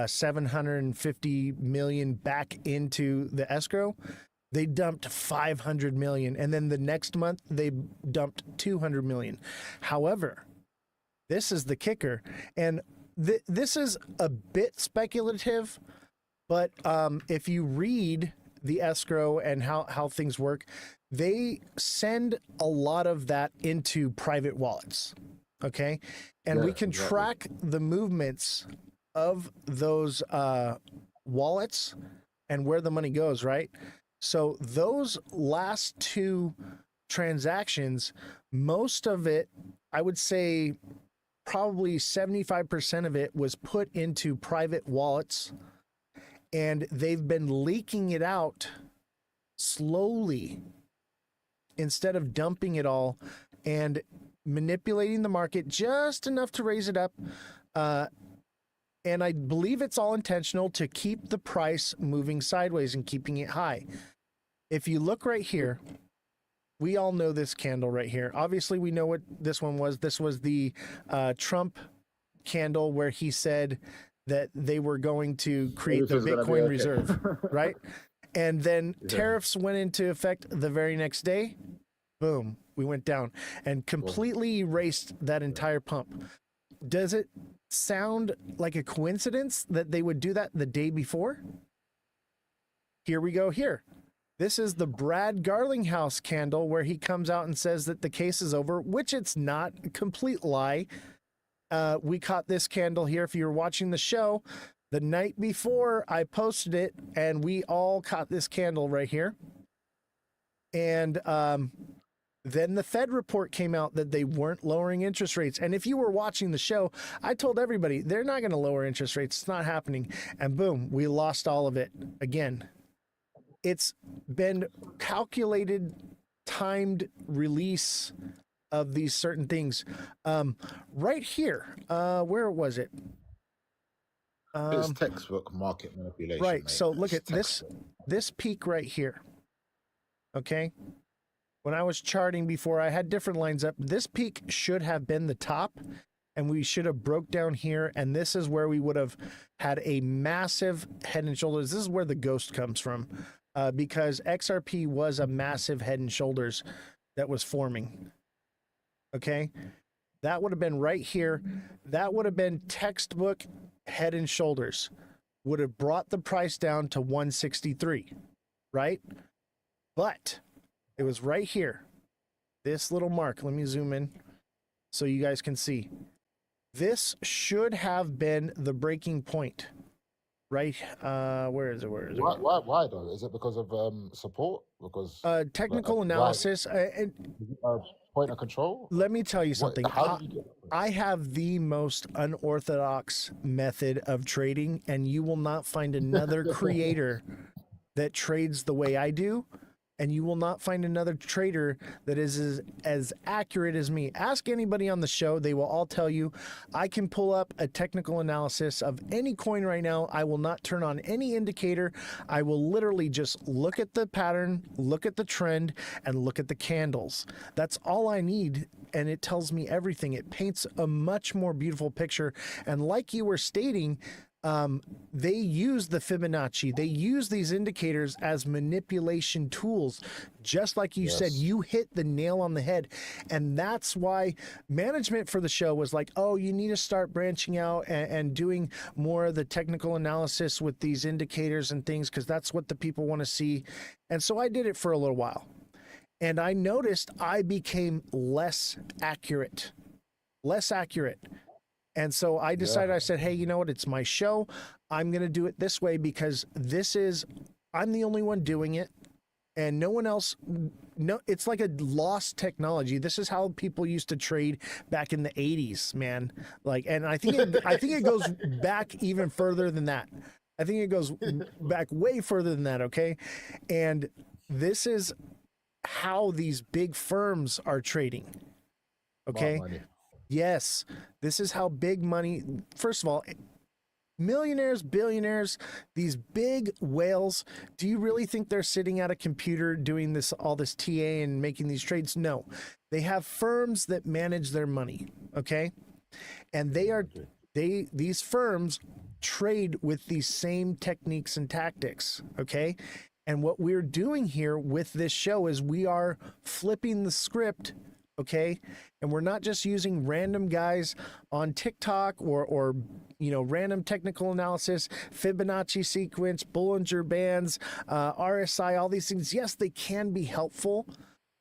Speaker 1: 750 million back into the escrow. They dumped 500 million, and then the next month they dumped 200 million. However, this is the kicker, and this is a bit speculative, but if you read the escrow and how things work, they send a lot of that into private wallets. Okay. And we can track the movements of those wallets and where the money goes, right? So those last two transactions, most of it, I would say probably 75% of it was put into private wallets, and they've been leaking it out slowly instead of dumping it all and manipulating the market just enough to raise it up. And I believe it's all intentional to keep the price moving sideways and keeping it high. If you look right here, we all know this candle right here. Obviously, we know what this one was. This was the Trump candle where he said that they were going to create the Bitcoin reserve, right? And then tariffs went into effect the very next day. Boom, we went down and completely erased that entire pump. Does it sound like a coincidence that they would do that the day before? Here we go here. This is the Brad Garlinghouse candle where he comes out and says that the case is over, which it's not. A complete lie. We caught this candle here. If you were watching the show, the night before I posted it, and we all caught this candle right here. And then the Fed report came out that they weren't lowering interest rates. And if you were watching the show, I told everybody they're not going to lower interest rates. It's not happening. And boom, we lost all of it again. It's been calculated, timed release of these certain things. Right here, where was it?
Speaker 6: It's textbook market manipulation.
Speaker 1: Right.
Speaker 6: Mate.
Speaker 1: So look
Speaker 6: It's
Speaker 1: at this peak right here. Okay. When I was charting before, I had different lines up. This peak should have been the top, and we should have broke down here. And this is where we would have had a massive head and shoulders. This is where the ghost comes from, because XRP was a massive head and shoulders that was forming. Okay. That would have been right here. That would have been textbook head and shoulders. would have brought the price down to 163, right? But it was right here. This little mark. Let me zoom in so you guys can see. This should have been the breaking point. Right? Where is it? Where is it?
Speaker 6: Why though? Is it because of support? Because
Speaker 1: Technical analysis.
Speaker 6: point of control?
Speaker 1: Let me tell you something.
Speaker 6: How did you get that?
Speaker 1: I have the most unorthodox method of trading, and you will not find another creator that trades the way I do. And you will not find another trader that is as accurate as me. Ask anybody on the show. They will all tell you, I can pull up a technical analysis of any coin right now. I will not turn on any indicator. I will literally just look at the pattern, look at the trend, and look at the candles. That's all I need. And it tells me everything. It paints a much more beautiful picture. And like you were stating, they use the Fibonacci. They use these indicators as manipulation tools. Just like you said, you hit the nail on the head. And that's why management for the show was like, oh, you need to start branching out and doing more of the technical analysis with these indicators and things, because that's what the people want to see. And so I did it for a little while. And I noticed I became less accurate. And so I decided, I said, hey, you know what? It's my show. I'm going to do it this way because I'm the only one doing it. And no one else, no, it's like a lost technology. This is how people used to trade back in the 80s, man. Like, and I think it goes back even further than that. I think it goes back way further than that, okay? And this is how these big firms are trading, okay? Yes, this is how big money, first of all, millionaires, billionaires, these big whales, do you really think they're sitting at a computer doing all this TA and making these trades? No, they have firms that manage their money, okay? And these firms trade with these same techniques and tactics, okay? And what we're doing here with this show is we are flipping the script, okay? And we're not just using random guys on TikTok or random technical analysis, Fibonacci sequence, Bollinger Bands, RSI, all these things. Yes, they can be helpful.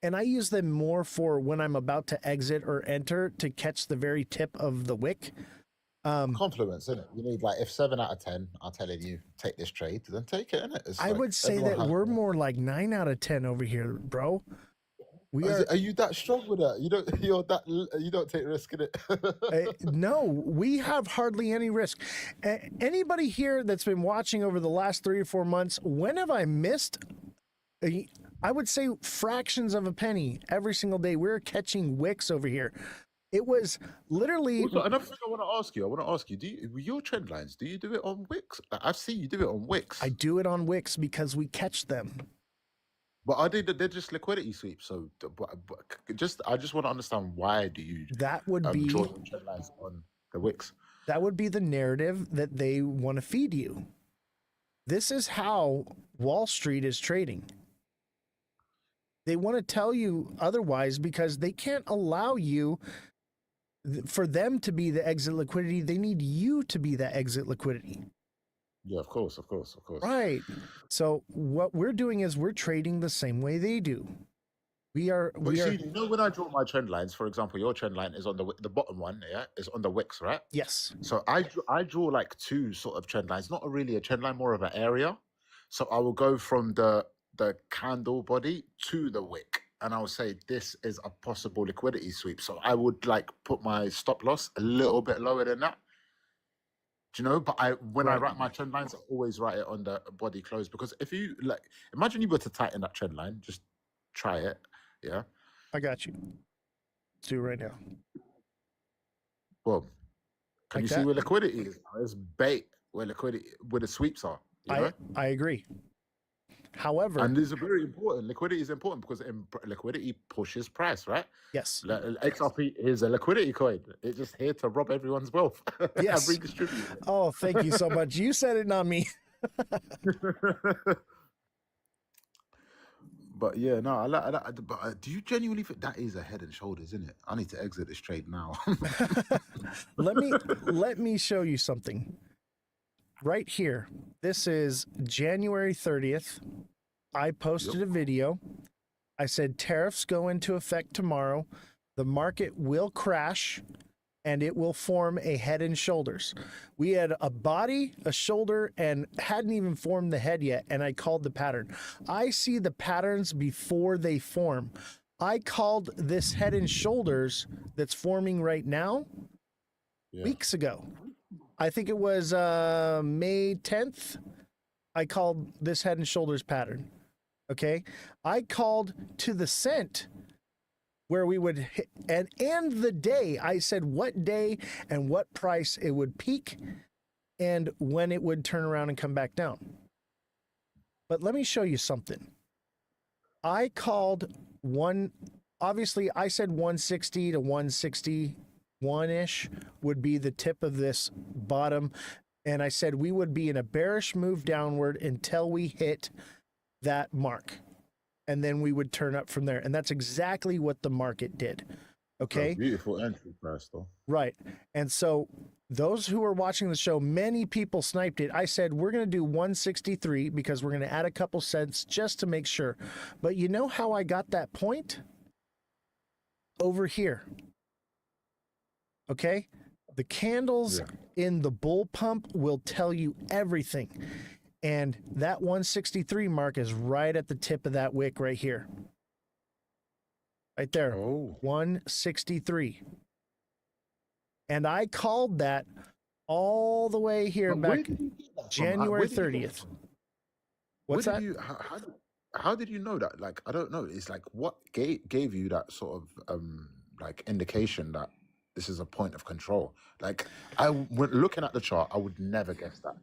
Speaker 1: And I use them more for when I'm about to exit or enter to catch the very tip of the wick.
Speaker 6: Compliments, isn't it? You need, like, if 7 out of 10 are telling you take this trade, then take it, innit?
Speaker 1: I would say that we're more like 9 out of 10 over here, bro.
Speaker 6: Are you that strong with that? You don't take risk in it.
Speaker 1: No, we have hardly any risk. Anybody here that's been watching over the last 3 or 4 months, when have I missed? I would say fractions of a penny every single day. We're catching wicks over here. It was literally.
Speaker 6: Also, another thing I want to ask you, your trend lines, do you do it on Wix? I've seen you do it on Wix.
Speaker 1: I do it on Wix because we catch them.
Speaker 6: But they're just liquidity sweeps. So, I just want to understand, why do you
Speaker 1: that would be
Speaker 6: draw your trend lines on the Wix?
Speaker 1: That would be the narrative that they want to feed you. This is how Wall Street is trading. They want to tell you otherwise because they can't allow you. For them to be the exit liquidity, they need you to be that exit liquidity.
Speaker 6: Yeah, of course.
Speaker 1: Right. So what we're doing is we're trading the same way they do. We are.
Speaker 6: When I draw my trend lines, for example, your trend line is on the bottom one, yeah, is on the Wix, right?
Speaker 1: Yes.
Speaker 6: So I draw like 2 sort of trend lines, not really a trend line, more of an area. So I will go from the candle body to the wick, and I'll say this is a possible liquidity sweep. So I would like put my stop loss a little bit lower than that. Do you know? But when I write my trend lines, I always write it on the body close, because if you imagine you were to tighten that trend line, just try it. Yeah.
Speaker 1: I got you. Let's do it right now.
Speaker 6: Well, can you see where liquidity is? It's bait where the sweeps are. You know?
Speaker 1: I agree. However,
Speaker 6: and this is very important. Liquidity is important because liquidity pushes price, right?
Speaker 1: Yes.
Speaker 6: XRP is a liquidity coin. It's just here to rob everyone's wealth.
Speaker 1: Yes.
Speaker 6: And redistribute it.
Speaker 1: Oh, thank you so much. You said it, not me.
Speaker 6: But yeah, no, I like that. But do you genuinely think that is a head and shoulders, isn't it? I need to exit this trade now.
Speaker 1: Let me show you something. right here. This is January 30th. I posted a video. I said tariffs go into effect tomorrow. The market will crash and it will form a head and shoulders. We had a body, a shoulder, and hadn't even formed the head yet, and I called the pattern. I see the patterns before they form. I called this head and shoulders that's forming right now weeks ago. I think it was May 10th. I called this head and shoulders pattern. Okay. I called to the cent where we would hit, and the day. I said what day and what price it would peak and when it would turn around and come back down. But let me show you something. I called obviously I said 160 to 161-ish would be the tip of this bottom. And I said we would be in a bearish move downward until we hit that mark. And then we would turn up from there. And that's exactly what the market did. Okay.
Speaker 6: Beautiful entry price, though.
Speaker 1: Right. And so those who are watching the show, many people sniped it. I said, we're going to do 163 because we're going to add a couple cents just to make sure. But you know how I got that point? Over here. Okay. The candles in the bull pump will tell you everything. And that 163 mark is right at the tip of that wick right here. Right there. 163. And I called that all the way here back January 30th. What's that?
Speaker 6: How did you know that? Like, I don't know. It's like, what gave you that sort of like indication that this is a point of control? Like, when looking at the chart, I would never guess that.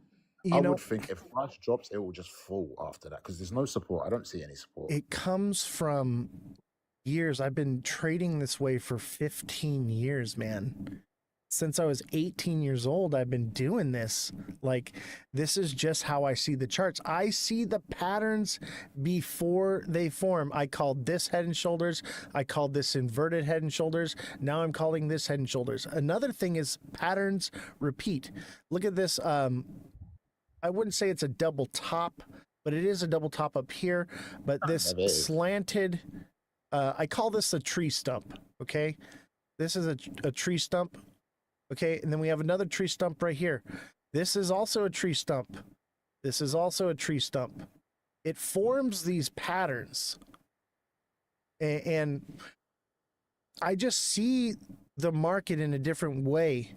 Speaker 6: I would think if price drops, it will just fall after that because there's no support. I don't see any support.
Speaker 1: It comes from years. I've been trading this way for 15 years, man. Since I was 18 years old, I've been doing this. Like, this is just how I see the charts. I see the patterns before they form. I called this head and shoulders. I called this inverted head and shoulders. Now I'm calling this head and shoulders. Another thing is patterns repeat. Look at this. I wouldn't say it's a double top, but it is a double top up here. But this slanted, I call this a tree stump. Okay. This is a tree stump. Okay, and then we have another tree stump right here. This is also a tree stump. This is also a tree stump. It forms these patterns. And I just see the market in a different way.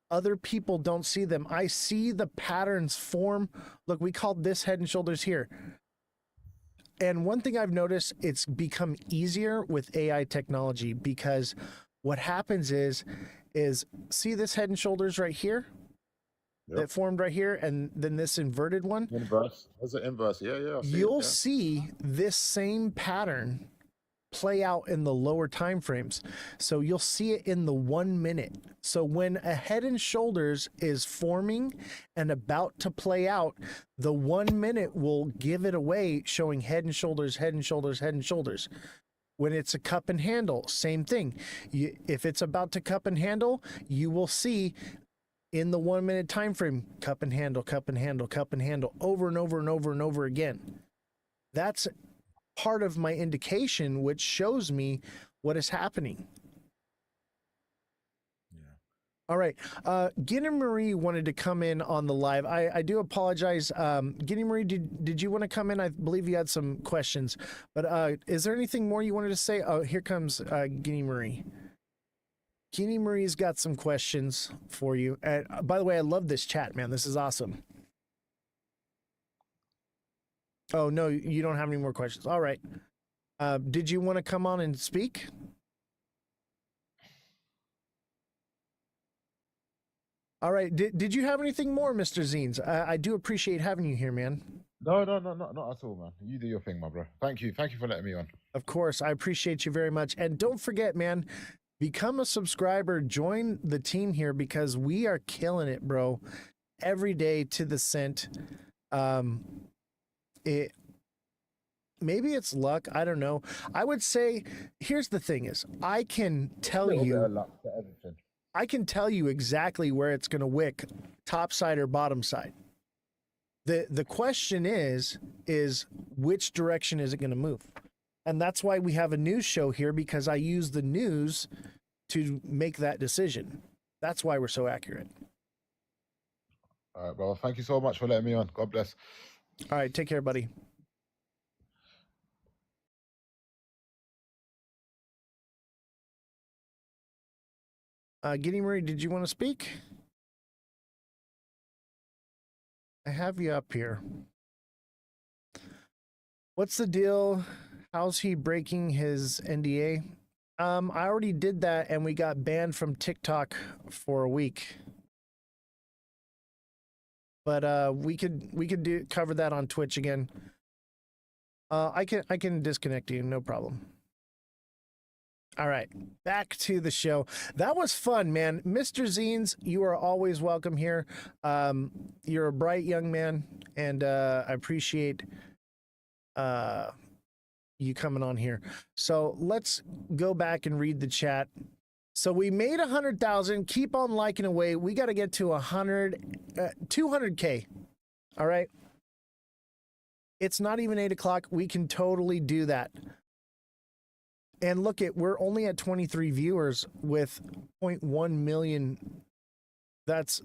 Speaker 1: Other people don't see them. I see the patterns form. Look, we called this head and shoulders here. And one thing I've noticed, it's become easier with AI technology because what happens is see this head and shoulders right here that formed right here, and then this inverted one.
Speaker 6: Inverse. That's an inverse. Yeah.
Speaker 1: You'll see this same pattern play out in the lower time frames. So you'll see it in the 1 minute. So when a head and shoulders is forming and about to play out, the 1 minute will give it away, showing head and shoulders, head and shoulders, head and shoulders. When it's a cup and handle, same thing. If it's about to cup and handle, you will see in the 1 minute time frame, cup and handle, cup and handle, cup and handle, over and over and over and over again. That's part of my indication, which shows me what is happening. All right. Guinea Marie wanted to come in on the live. I do apologize. Guinea Marie, did you want to come in? I believe you had some questions, but is there anything more you wanted to say? Oh, here comes Guinea Marie. Guinea Marie's got some questions for you. By the way, I love this chat, man. This is awesome. Oh, no, you don't have any more questions. All right. Did you want to come on and speak? All right. Did you have anything more, Mr. Zines? I do appreciate having you here, man.
Speaker 6: No, not at all, man. You do your thing, my bro. Thank you for letting me on.
Speaker 1: Of course, I appreciate you very much. And don't forget, man, become a subscriber. Join the team here because we are killing it, bro. Every day to the cent. Maybe it's luck. I don't know. I would say, here's the thing: is I can tell you. I can tell you exactly where it's going to wick, top side or bottom side. The question is which direction is it going to move? And that's why we have a news show here, because I use the news to make that decision. That's why we're so accurate.
Speaker 6: All right, brother. Thank you so much for letting me on. God bless.
Speaker 1: All right, take care, buddy. Giddy Murray, did you want to speak? I have you up here. What's the deal? How's he breaking his NDA? I already did that, and we got banned from TikTok for a week. But we could cover that on Twitch again. I can disconnect you, no problem. All right, back to the show. That was fun, man. Mr. Zines, you are always welcome here. You're a bright young man, and I appreciate you coming on here. So let's go back and read the chat. So we made 100,000. Keep on liking away. We got to get to 200K. All right. It's not even 8 o'clock. We can totally do that. And look we're only at 23 viewers with 0.1 million. That's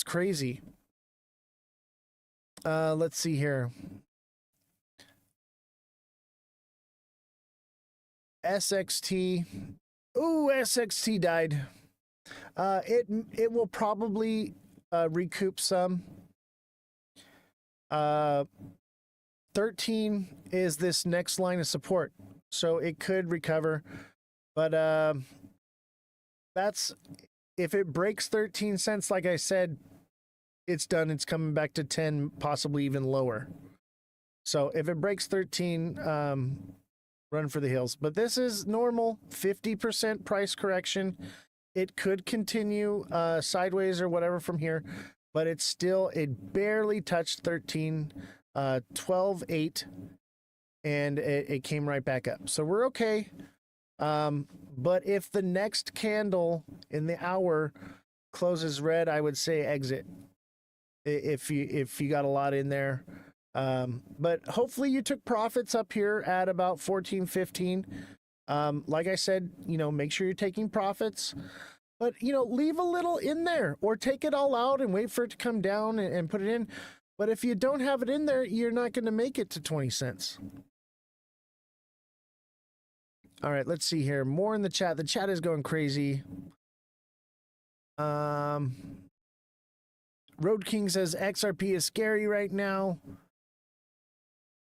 Speaker 1: crazy. Let's see here. SXT. Ooh, SXT died. It will probably recoup some. 13 is this next line of support, so it could recover, but that's if it breaks 13 cents, like I said, it's done. It's coming back to 10, possibly even lower. So if it breaks 13, run for the hills. But this is normal 50% price correction. It could continue sideways or whatever from here, but it barely touched 13, 12.8, and it came right back up. So we're okay. But if the next candle in the hour closes red, I would say exit. If you got a lot in there. But hopefully you took profits up here at about 14, 15. Like I said, make sure you're taking profits, but leave a little in there or take it all out and wait for it to come down and put it in. But if you don't have it in there, you're not going to make it to 20 cents. All right, let's see here. More in the chat. The chat is going crazy. Road King says XRP is scary right now.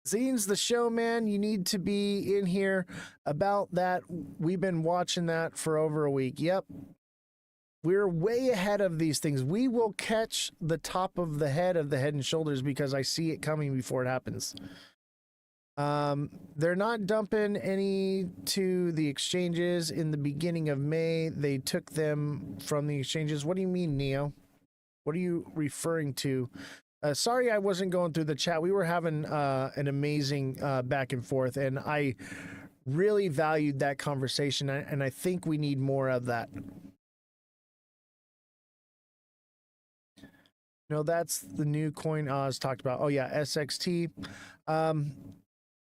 Speaker 1: Zines the show, man. You need to be in here about that. We've been watching that for over a week. Yep. We're way ahead of these things. We will catch the top of the Head and Shoulders because I see it coming before it happens. They're not dumping any to the exchanges in the beginning of May. They took them from the exchanges. What do you mean, Neo? What are you referring to? Sorry, I wasn't going through the chat. We were having an amazing back and forth, and I really valued that conversation, and I think we need more of that. No, that's the new coin Oz talked about. Oh, yeah, SXT.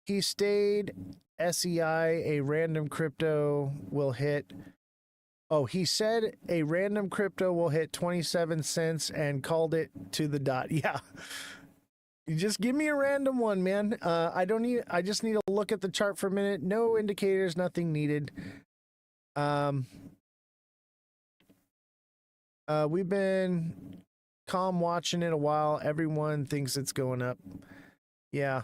Speaker 1: He stayed. SEI, a random crypto will hit. Oh, he said a random crypto will hit 27 cents and called it to the dot. Yeah. You just give me a random one, man. I just need to look at the chart for a minute. No indicators, nothing needed. We've been calm watching it a while. Everyone thinks it's going up. Yeah.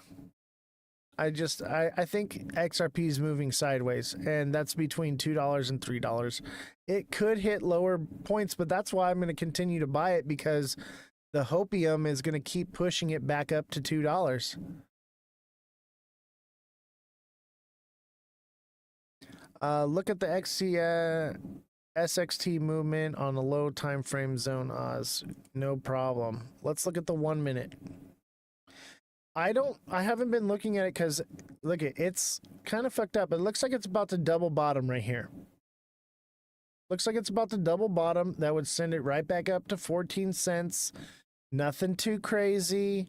Speaker 1: I think XRP is moving sideways, and that's between $2 and $3. It could hit lower points, but that's why I'm going to continue to buy it, because the hopium is going to keep pushing it back up to $2. Look at the SXT movement on a low time frame zone, Oz. No problem. Let's look at the 1 minute. I haven't been looking at it because look, it's kind of fucked up. It looks like it's about to double bottom right here. Looks like it's about to double bottom. That would send it right back up to 14 cents. Nothing too crazy.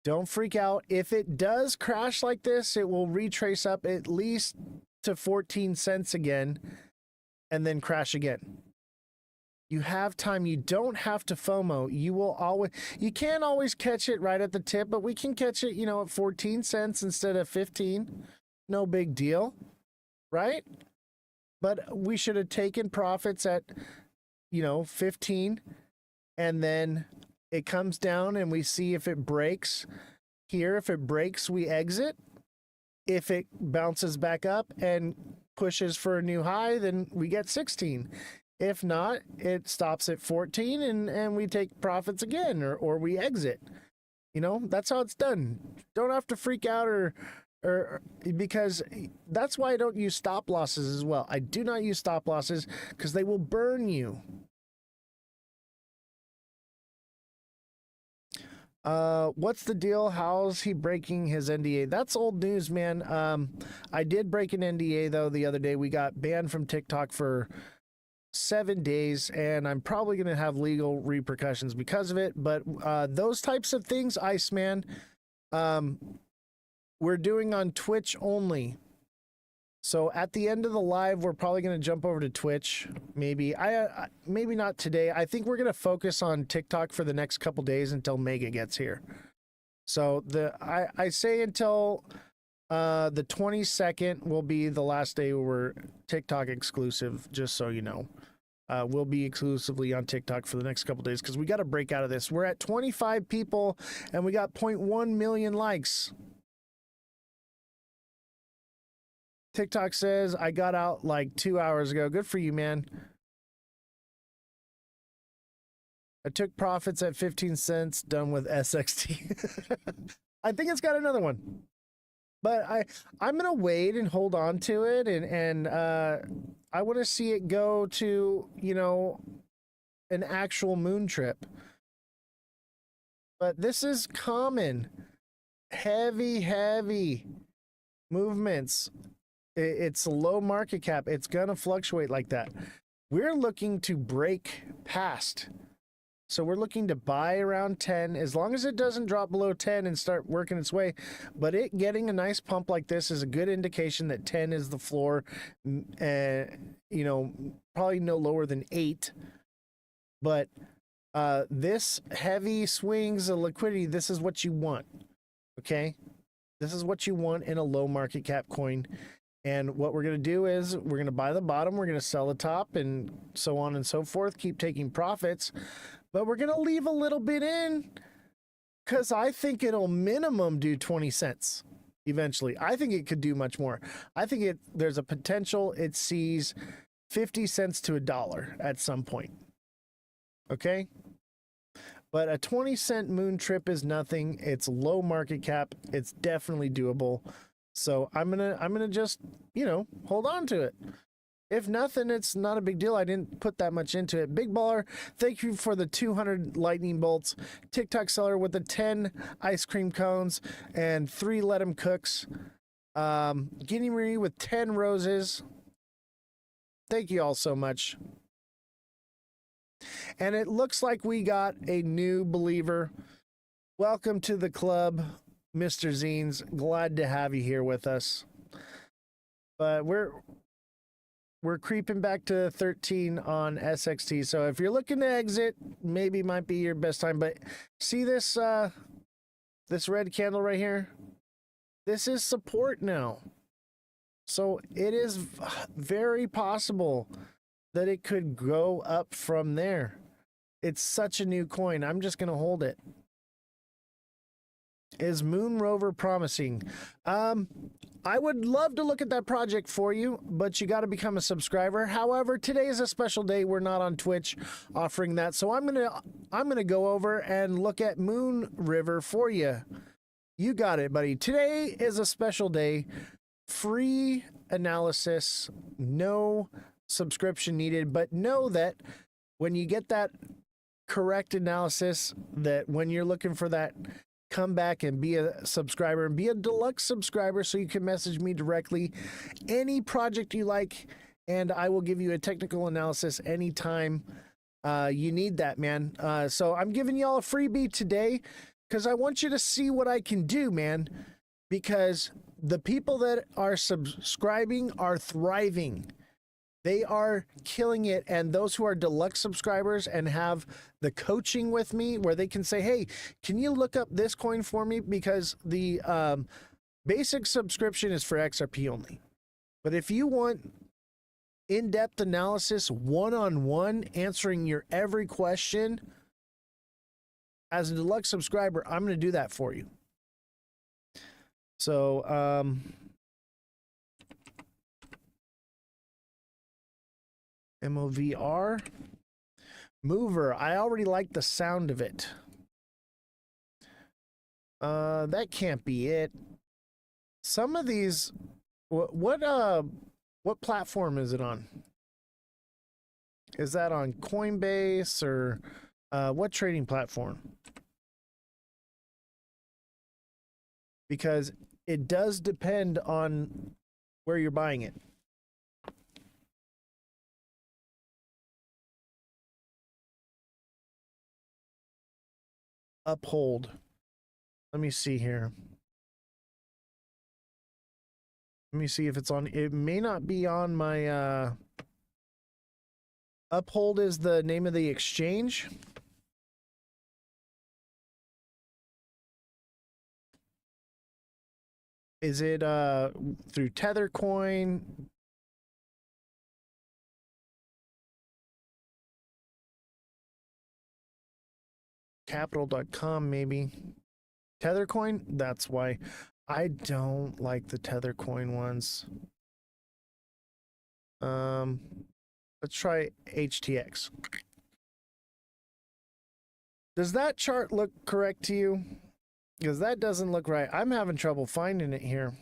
Speaker 1: Don't freak out. If it does crash like this, it will retrace up at least to 14 cents again and then crash again. You have time. You don't have to FOMO. You can't always catch it right at the tip, but we can catch it, at 14 cents instead of 15. No big deal, right? But we should have taken profits at, 15, and then it comes down and we see if it breaks here. If it breaks, we exit. If it bounces back up and pushes for a new high, then we get 16. If not, it stops at 14 and we take profits again, or we exit. That's how it's done. Don't have to freak out or because that's why I don't use stop losses as well. I do not use stop losses because they will burn you. What's the deal? How's he breaking his NDA? That's old news, man. I did break an NDA though the other day. We got banned from TikTok for 7 days, and I'm probably going to have legal repercussions because of it. But those types of things, Iceman, we're doing on Twitch only. So at the end of the live, we're probably going to jump over to Twitch. Maybe maybe not today. I think we're going to focus on TikTok for the next couple days until Mega gets here. So I say until the 22nd will be the last day we're TikTok exclusive, just so you know. We'll be exclusively on TikTok for the next couple days because we got to break out of this. We're at 25 people and we got 0.1 million likes. TikTok says I got out like 2 hours ago. Good for you, man. I took profits at 15 cents, done with SXT. I think it's got another one. But I'm going to wait and hold on to it. And I want to see it go to, an actual moon trip. But this is common. Heavy movements. It's a low market cap. It's going to fluctuate like that. We're looking to break past. So we're looking to buy around 10, as long as it doesn't drop below 10 and start working its way. But it getting a nice pump like this is a good indication that 10 is the floor. Probably no lower than 8. But this heavy swings of liquidity, this is what you want. Okay? This is what you want in a low market cap coin. And what we're going to do is we're going to buy the bottom, we're going to sell the top, and so on and so forth, keep taking profits. But we're going to leave a little bit in because I think it'll minimum do 20 cents eventually. I think it could do much more. I think there's a potential it sees 50 cents to $1 at some point. Okay? But a 20-cent moon trip is nothing. It's low market cap. It's definitely doable. So I'm gonna just, hold on to it. If nothing, it's not a big deal. I didn't put that much into it. Big Baller, thank you for the 200 lightning bolts. TikTok seller with the 10 ice cream cones and 3 let 'em cooks. Guinea Marie with 10 roses. Thank you all so much. And it looks like we got a new believer. Welcome to the club, Mr. Zines. Glad to have you here with us. But we're creeping back to 13 on SXT. So if you're looking to exit, maybe might be your best time. But see this this red candle right here? This is support now. So it is very possible that it could go up from there. It's such a new coin. I'm just going to hold it. Is Moon Rover promising? I would love to look at that project for you, but you got to become a subscriber. However, today is a special day. We're not on Twitch offering that. So I'm going to go over and look at Moon River for you. You got it, buddy. Today is a special day. Free analysis, no subscription needed, but know that when you get that correct analysis, that when you're looking for that, come back and be a subscriber and be a deluxe subscriber so you can message me directly any project you like, and I will give you a technical analysis anytime You need that, man. So I'm giving y'all a freebie today because I want you to see what I can do, man. Because the people that are subscribing are thriving. They are killing it. And those who are deluxe subscribers and have the coaching with me where they can say, hey, can you look up this coin for me? Because the basic subscription is for XRP only. But if you want in-depth analysis, one-on-one, answering your every question, as a deluxe subscriber, I'm going to do that for you. So, MOVR. Mover. I already like the sound of it. That can't be it. Some of these, what platform is it on? Is that on Coinbase or what trading platform? Because it does depend on where you're buying it. Uphold. Let me see here. Let me see if it's on. It may not be on my Uphold is the name of the exchange. Is it through Tethercoin? Capital.com maybe. Tethercoin? That's why I don't like the Tethercoin ones. Let's try HTX. Does that chart look correct to you? Because that doesn't look right. I'm having trouble finding it here.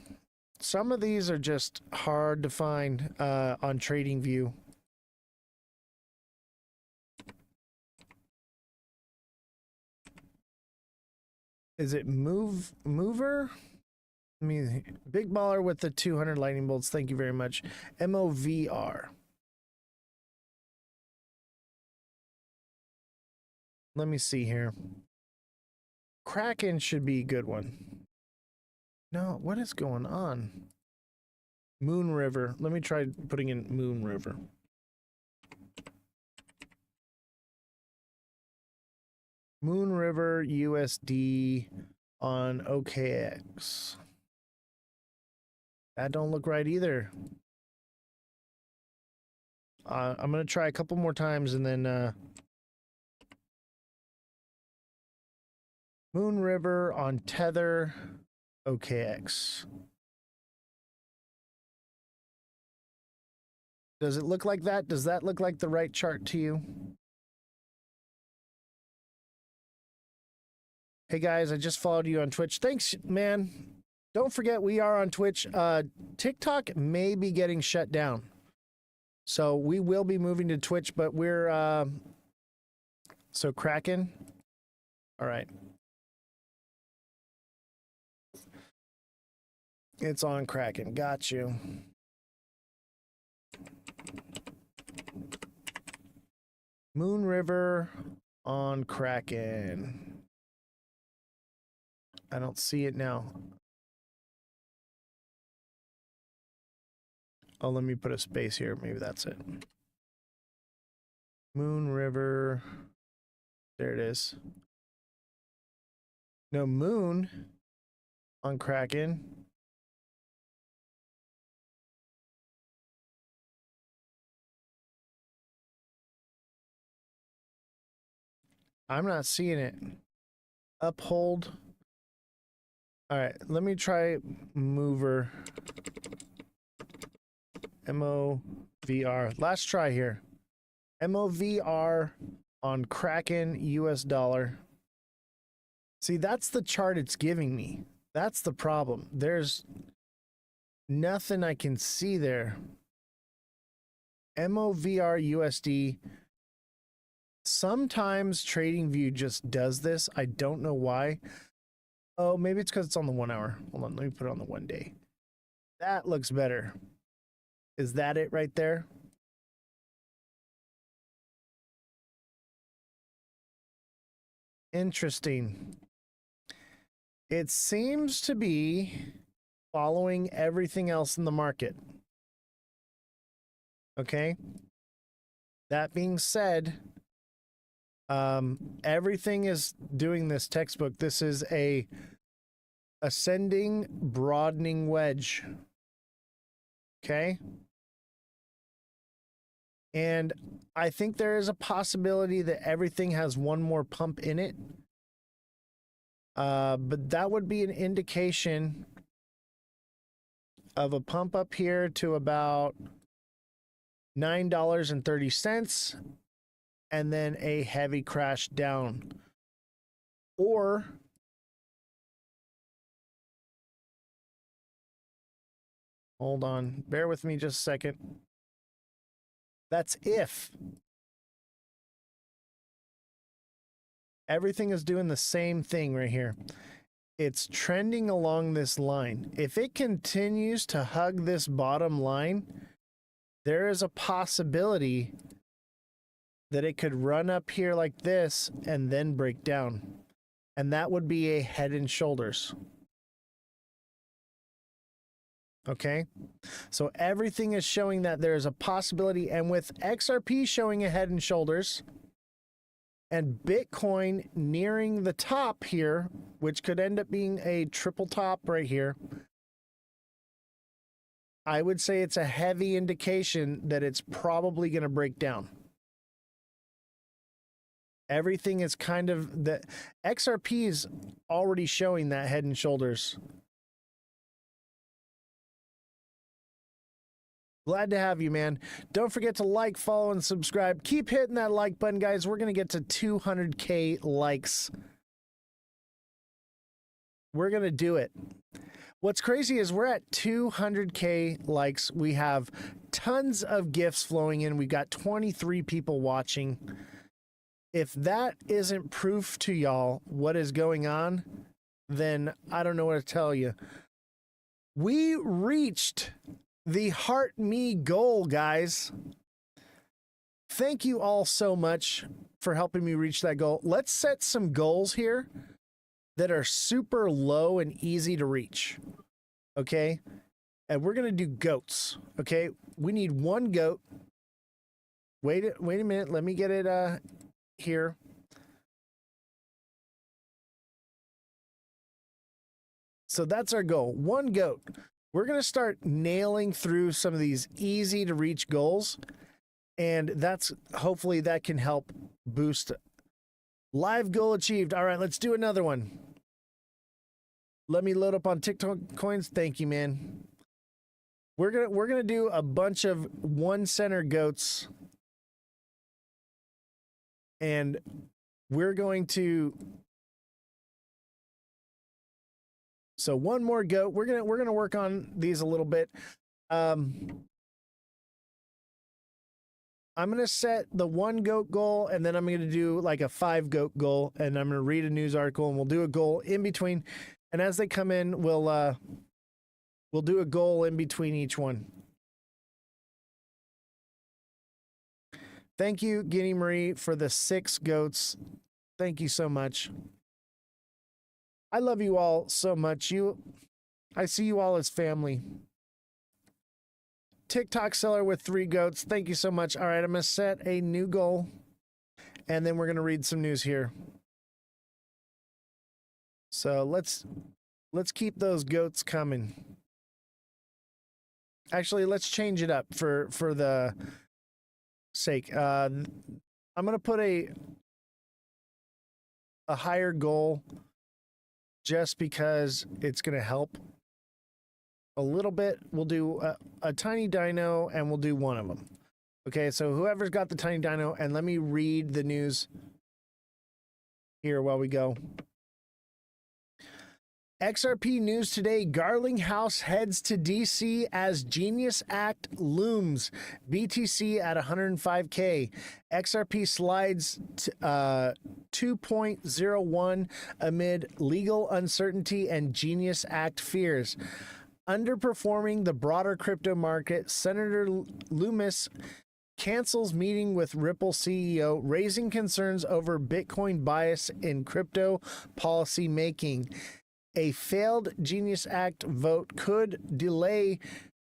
Speaker 1: Some of these are just hard to find on TradingView. Is it mover? I mean, big baller with the 200 lightning bolts. Thank you very much. MOVR. Let me see here. Kraken should be a good one. No, what is going on? Moon River. Let me try putting in Moon River. Moon River USD on OKX. That don't look right either. I'm going to try a couple more times and then Moon River on Tether OKX. Does it look like that? Does that look like the right chart to you? Hey guys, I just followed you on Twitch. Thanks, man. Don't forget we are on Twitch. TikTok may be getting shut down. So we will be moving to Twitch, but we're so Kraken. All right. It's on Kraken. Got you. Moon River on Kraken. I don't see it now. Oh, let me put a space here. Maybe that's it. Moon River. There it is. No, Moon on Kraken. I'm not seeing it. Uphold. All right, let me try mover. MOVR. Last try here. MOVR on Kraken US dollar. See, that's the chart it's giving me. That's the problem. There's nothing I can see there. MOVR USD. Sometimes TradingView just does this. I don't know why. Oh, maybe it's because it's on the 1 hour. Hold on, let me put it on the 1 day. That looks better. Is that it right there? Interesting. It seems to be following everything else in the market. Okay. That being said, everything is doing this textbook. This is a ascending, broadening wedge. Okay. And I think there is a possibility that everything has one more pump in it. But that would be an indication of a pump up here to about $9.30 and then a heavy crash down. Or hold on, bear with me just a second. That's if everything is doing the same thing right here. It's trending along this line. If it continues to hug this bottom line, there is a possibility that it could run up here like this and then break down. And that would be a head and shoulders. Okay, so everything is showing that there's a possibility, and with XRP showing a head and shoulders and Bitcoin nearing the top here, which could end up being a triple top right here, I would say it's a heavy indication that it's probably going to break down. Everything is kind of, the XRP is already showing that head and shoulders. Glad to have you, man. Don't forget to like, follow, and subscribe. Keep hitting that like button, guys. We're going to get to 200K likes. We're going to do it. What's crazy is we're at 200K likes. We have tons of gifts flowing in. We got 23 people watching. If that isn't proof to y'all what is going on, then I don't know what to tell you. We reached the Heart Me goal, guys. Thank you all so much for helping me reach that goal. Let's set some goals here that are super low and easy to reach. Okay? And we're going to do goats. Okay? We need one goat. Wait a minute. Let me get it here. So that's our goal. One goat. We're going to start nailing through some of these easy to reach goals. And that's hopefully that can help boost. Live goal achieved. All right, let's do another one. Let me load up on TikTok coins. Thank you, man. We're gonna do a bunch of one center goats. And we're going to, so one more goat. We're gonna work on these a little bit. I'm gonna set the one goat goal, and then I'm gonna do like a 5 goat goal, and I'm gonna read a news article, and we'll do a goal in between. And as they come in, we'll do a goal in between each one. Thank you, Guinea Marie, for the 6 goats. Thank you so much. I love you all so much. I see you all as family. TikTok seller with 3 goats. Thank you so much. All right, I'm going to set a new goal, and then we're going to read some news here. So let's keep those goats coming. Actually, let's change it up for the sake. I'm going to put a higher goal just because it's going to help a little bit. We'll do a tiny dino, and we'll do one of them. Okay, so whoever's got the tiny dino, and let me read the news here while we go. XRP news today. Garling House heads to DC as Genius Act looms. BTC at 105K. XRP slides 2.01 amid legal uncertainty and Genius Act fears. Underperforming the broader crypto market, Senator Loomis cancels meeting with Ripple CEO, raising concerns over Bitcoin bias in crypto policy making. A failed Genius Act vote could delay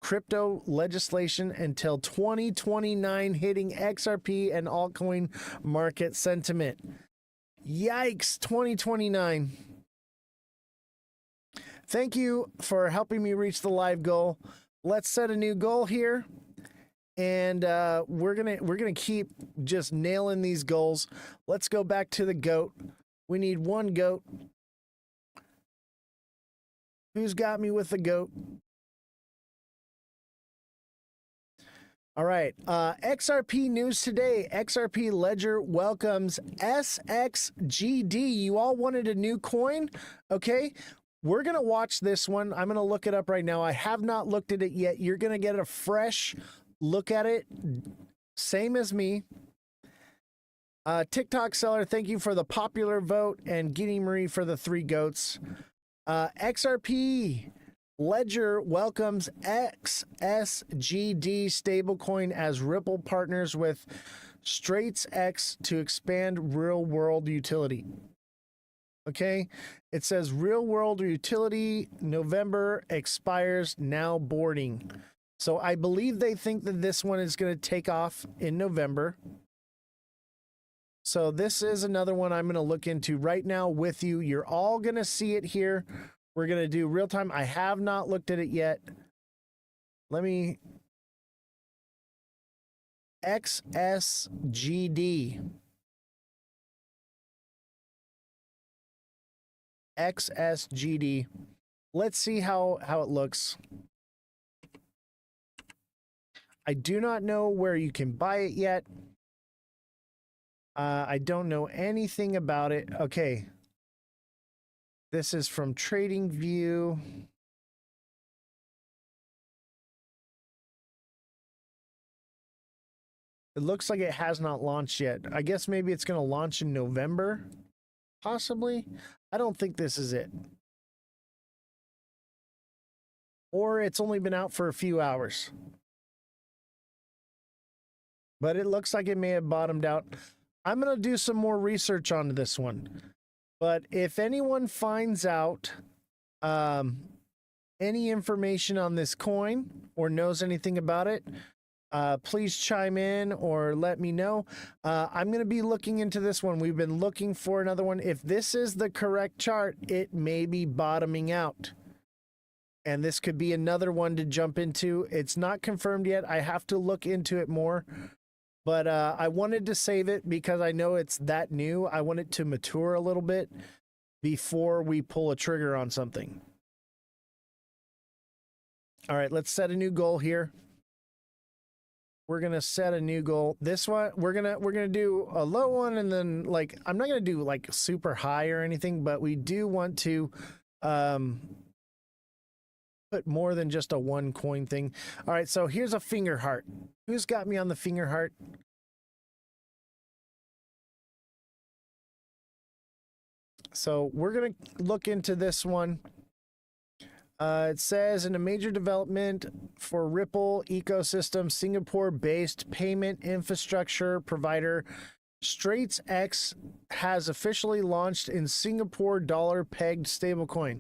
Speaker 1: crypto legislation until 2029, hitting XRP and altcoin market sentiment. Yikes, 2029. Thank you for helping me reach the live goal. Let's set a new goal here. And we're gonna keep just nailing these goals. Let's go back to the goat. We need one goat. Who's got me with the goat? All right. XRP news today. XRP Ledger welcomes SXGD. You all wanted a new coin? Okay. We're going to watch this one. I'm going to look it up right now. I have not looked at it yet. You're going to get a fresh look at it. Same as me. TikTok seller, thank you for the popular vote, and Guinea Marie for the 3 goats. XRP Ledger welcomes XSGD stablecoin as Ripple partners with StraitsX to expand real world utility. Okay, it says real world utility November expires, now boarding. So I believe they think that this one is going to take off in November. So this is another one I'm going to look into right now with you. You're all going to see it here. We're going to do real time. I have not looked at it yet. Let me... XSGD. XSGD. Let's see how it looks. I do not know where you can buy it yet. I don't know anything about it. Okay. This is from TradingView. It looks like it has not launched yet. I guess maybe it's going to launch in November. Possibly. I don't think this is it. Or it's only been out for a few hours. But it looks like it may have bottomed out. I'm going to do some more research on this one. But if anyone finds out any information on this coin or knows anything about it, please chime in or let me know. I'm going to be looking into this one. We've been looking for another one. If this is the correct chart, it may be bottoming out. And this could be another one to jump into. It's not confirmed yet. I have to look into it more. But I wanted to save it because I know it's that new. I want it to mature a little bit before we pull a trigger on something. All right, let's set a new goal here. We're gonna set a new goal. This one, we're gonna do a low one, and then like I'm not gonna do like super high or anything, but we do want to put more than just a one coin thing. All right, so here's a finger heart. Who's got me on the finger heart? So we're going to look into this one. It says, in a major development for Ripple ecosystem, Singapore-based payment infrastructure provider StraitsX has officially launched in Singapore dollar-pegged stablecoin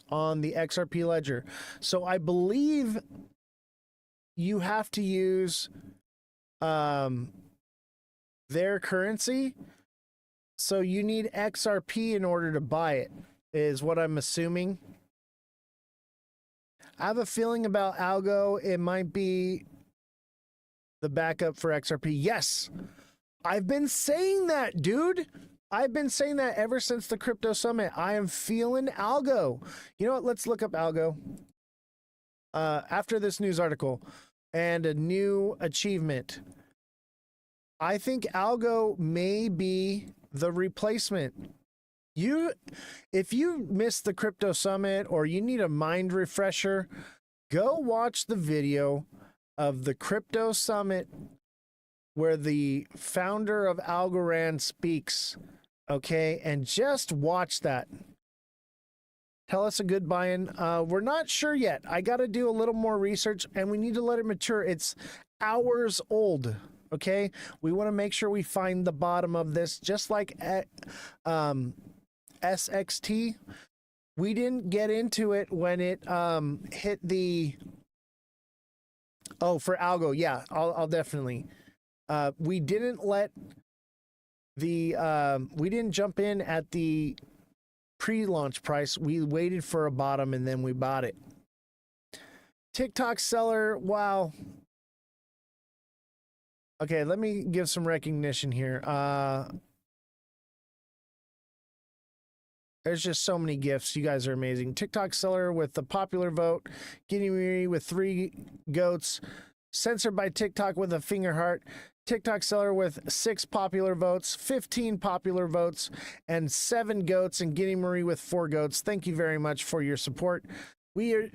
Speaker 1: on the XRP ledger. So I believe you have to use their currency. So you need XRP in order to buy it, is what I'm assuming. I have a feeling about Algo. It might be the backup for XRP. Yes, I've been saying that, dude. I've been saying that ever since the crypto summit. I am feeling Algo. You know what? Let's look up Algo. After this news article and a new achievement, I think Algo may be the replacement. If you missed the crypto summit or you need a mind refresher, go watch the video of the crypto summit where the founder of Algorand speaks. Okay, and just watch that. Tell us a good buy-in. We're not sure yet. I got to do a little more research, and we need to let it mature. It's hours old. Okay, we want to make sure we find the bottom of this, just like at SXT. We didn't get into it when it hit the for algo. Yeah, I'll definitely. We didn't let the we didn't jump in at the pre-launch price. We waited for a bottom and then we bought it. TikTok seller, wow. Okay, let me give some recognition here. There's just so many gifts. You guys are amazing. TikTok seller with the popular vote. Guinea Miri with 3 goats. Censored by TikTok with a finger heart. TikTok seller with 6 popular votes, 15 popular votes, and 7 goats. And Guinea Marie with 4 goats. Thank you very much for your support. We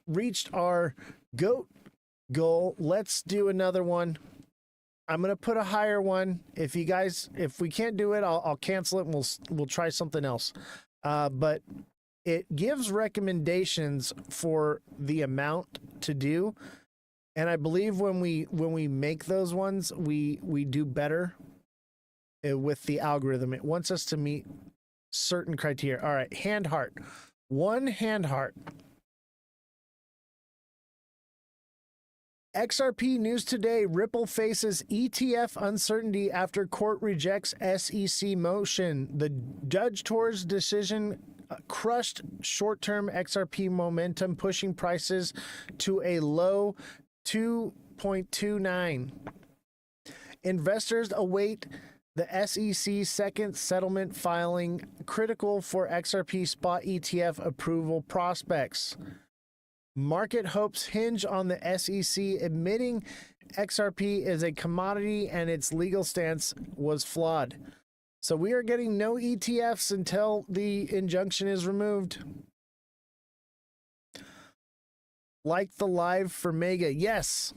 Speaker 1: reached our goat goal. Let's do another one. I'm gonna put a higher one. If we can't do it, I'll cancel it and we'll try something else. But it gives recommendations for the amount to do, and I believe when we make those ones, we do better with the algorithm. It wants us to meet certain criteria. All right, hand heart, 1 hand heart. XRP news today. Ripple faces ETF uncertainty after court rejects SEC motion. The Judge Torres decision crushed short-term XRP momentum, pushing prices to a low 2.29. Investors await the SEC second settlement filing, critical for XRP spot ETF approval prospects. Market hopes hinge on the SEC admitting XRP is a commodity and its legal stance was flawed. So we are getting no ETFs until the injunction is removed. Like the live for Mega. Yes.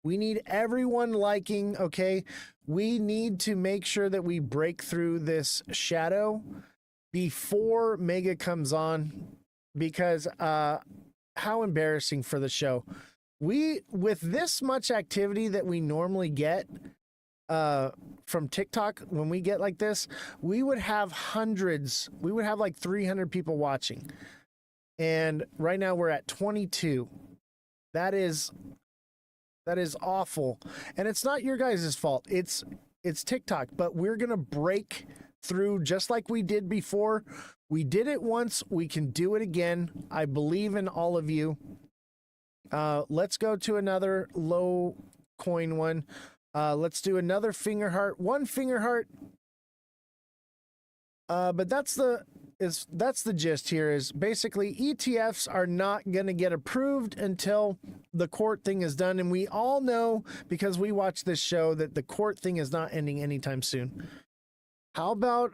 Speaker 1: We need everyone liking, okay? We need to make sure that we break through this shadow before Mega comes on. Because how embarrassing for the show. With this much activity that we normally get from TikTok, when we get like this, we would have hundreds. We would have like 300 people watching. And right now we're at 22. That is awful. And it's not your guys' fault. It's TikTok, but we're going to break through just like we did before. We did it once. We can do it again. I believe in all of you. Let's go to another low coin one. Let's do another finger heart. 1 finger heart. But that's the gist here is basically ETFs are not going to get approved until the court thing is done. And we all know, because we watch this show, that the court thing is not ending anytime soon. How about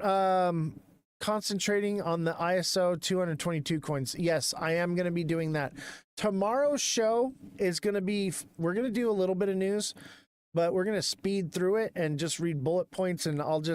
Speaker 1: concentrating on the ISO 222 coins? Yes, I am going to be doing that. Tomorrow's show is going to be, we're going to do a little bit of news, but we're going to speed through it and just read bullet points, and I'll just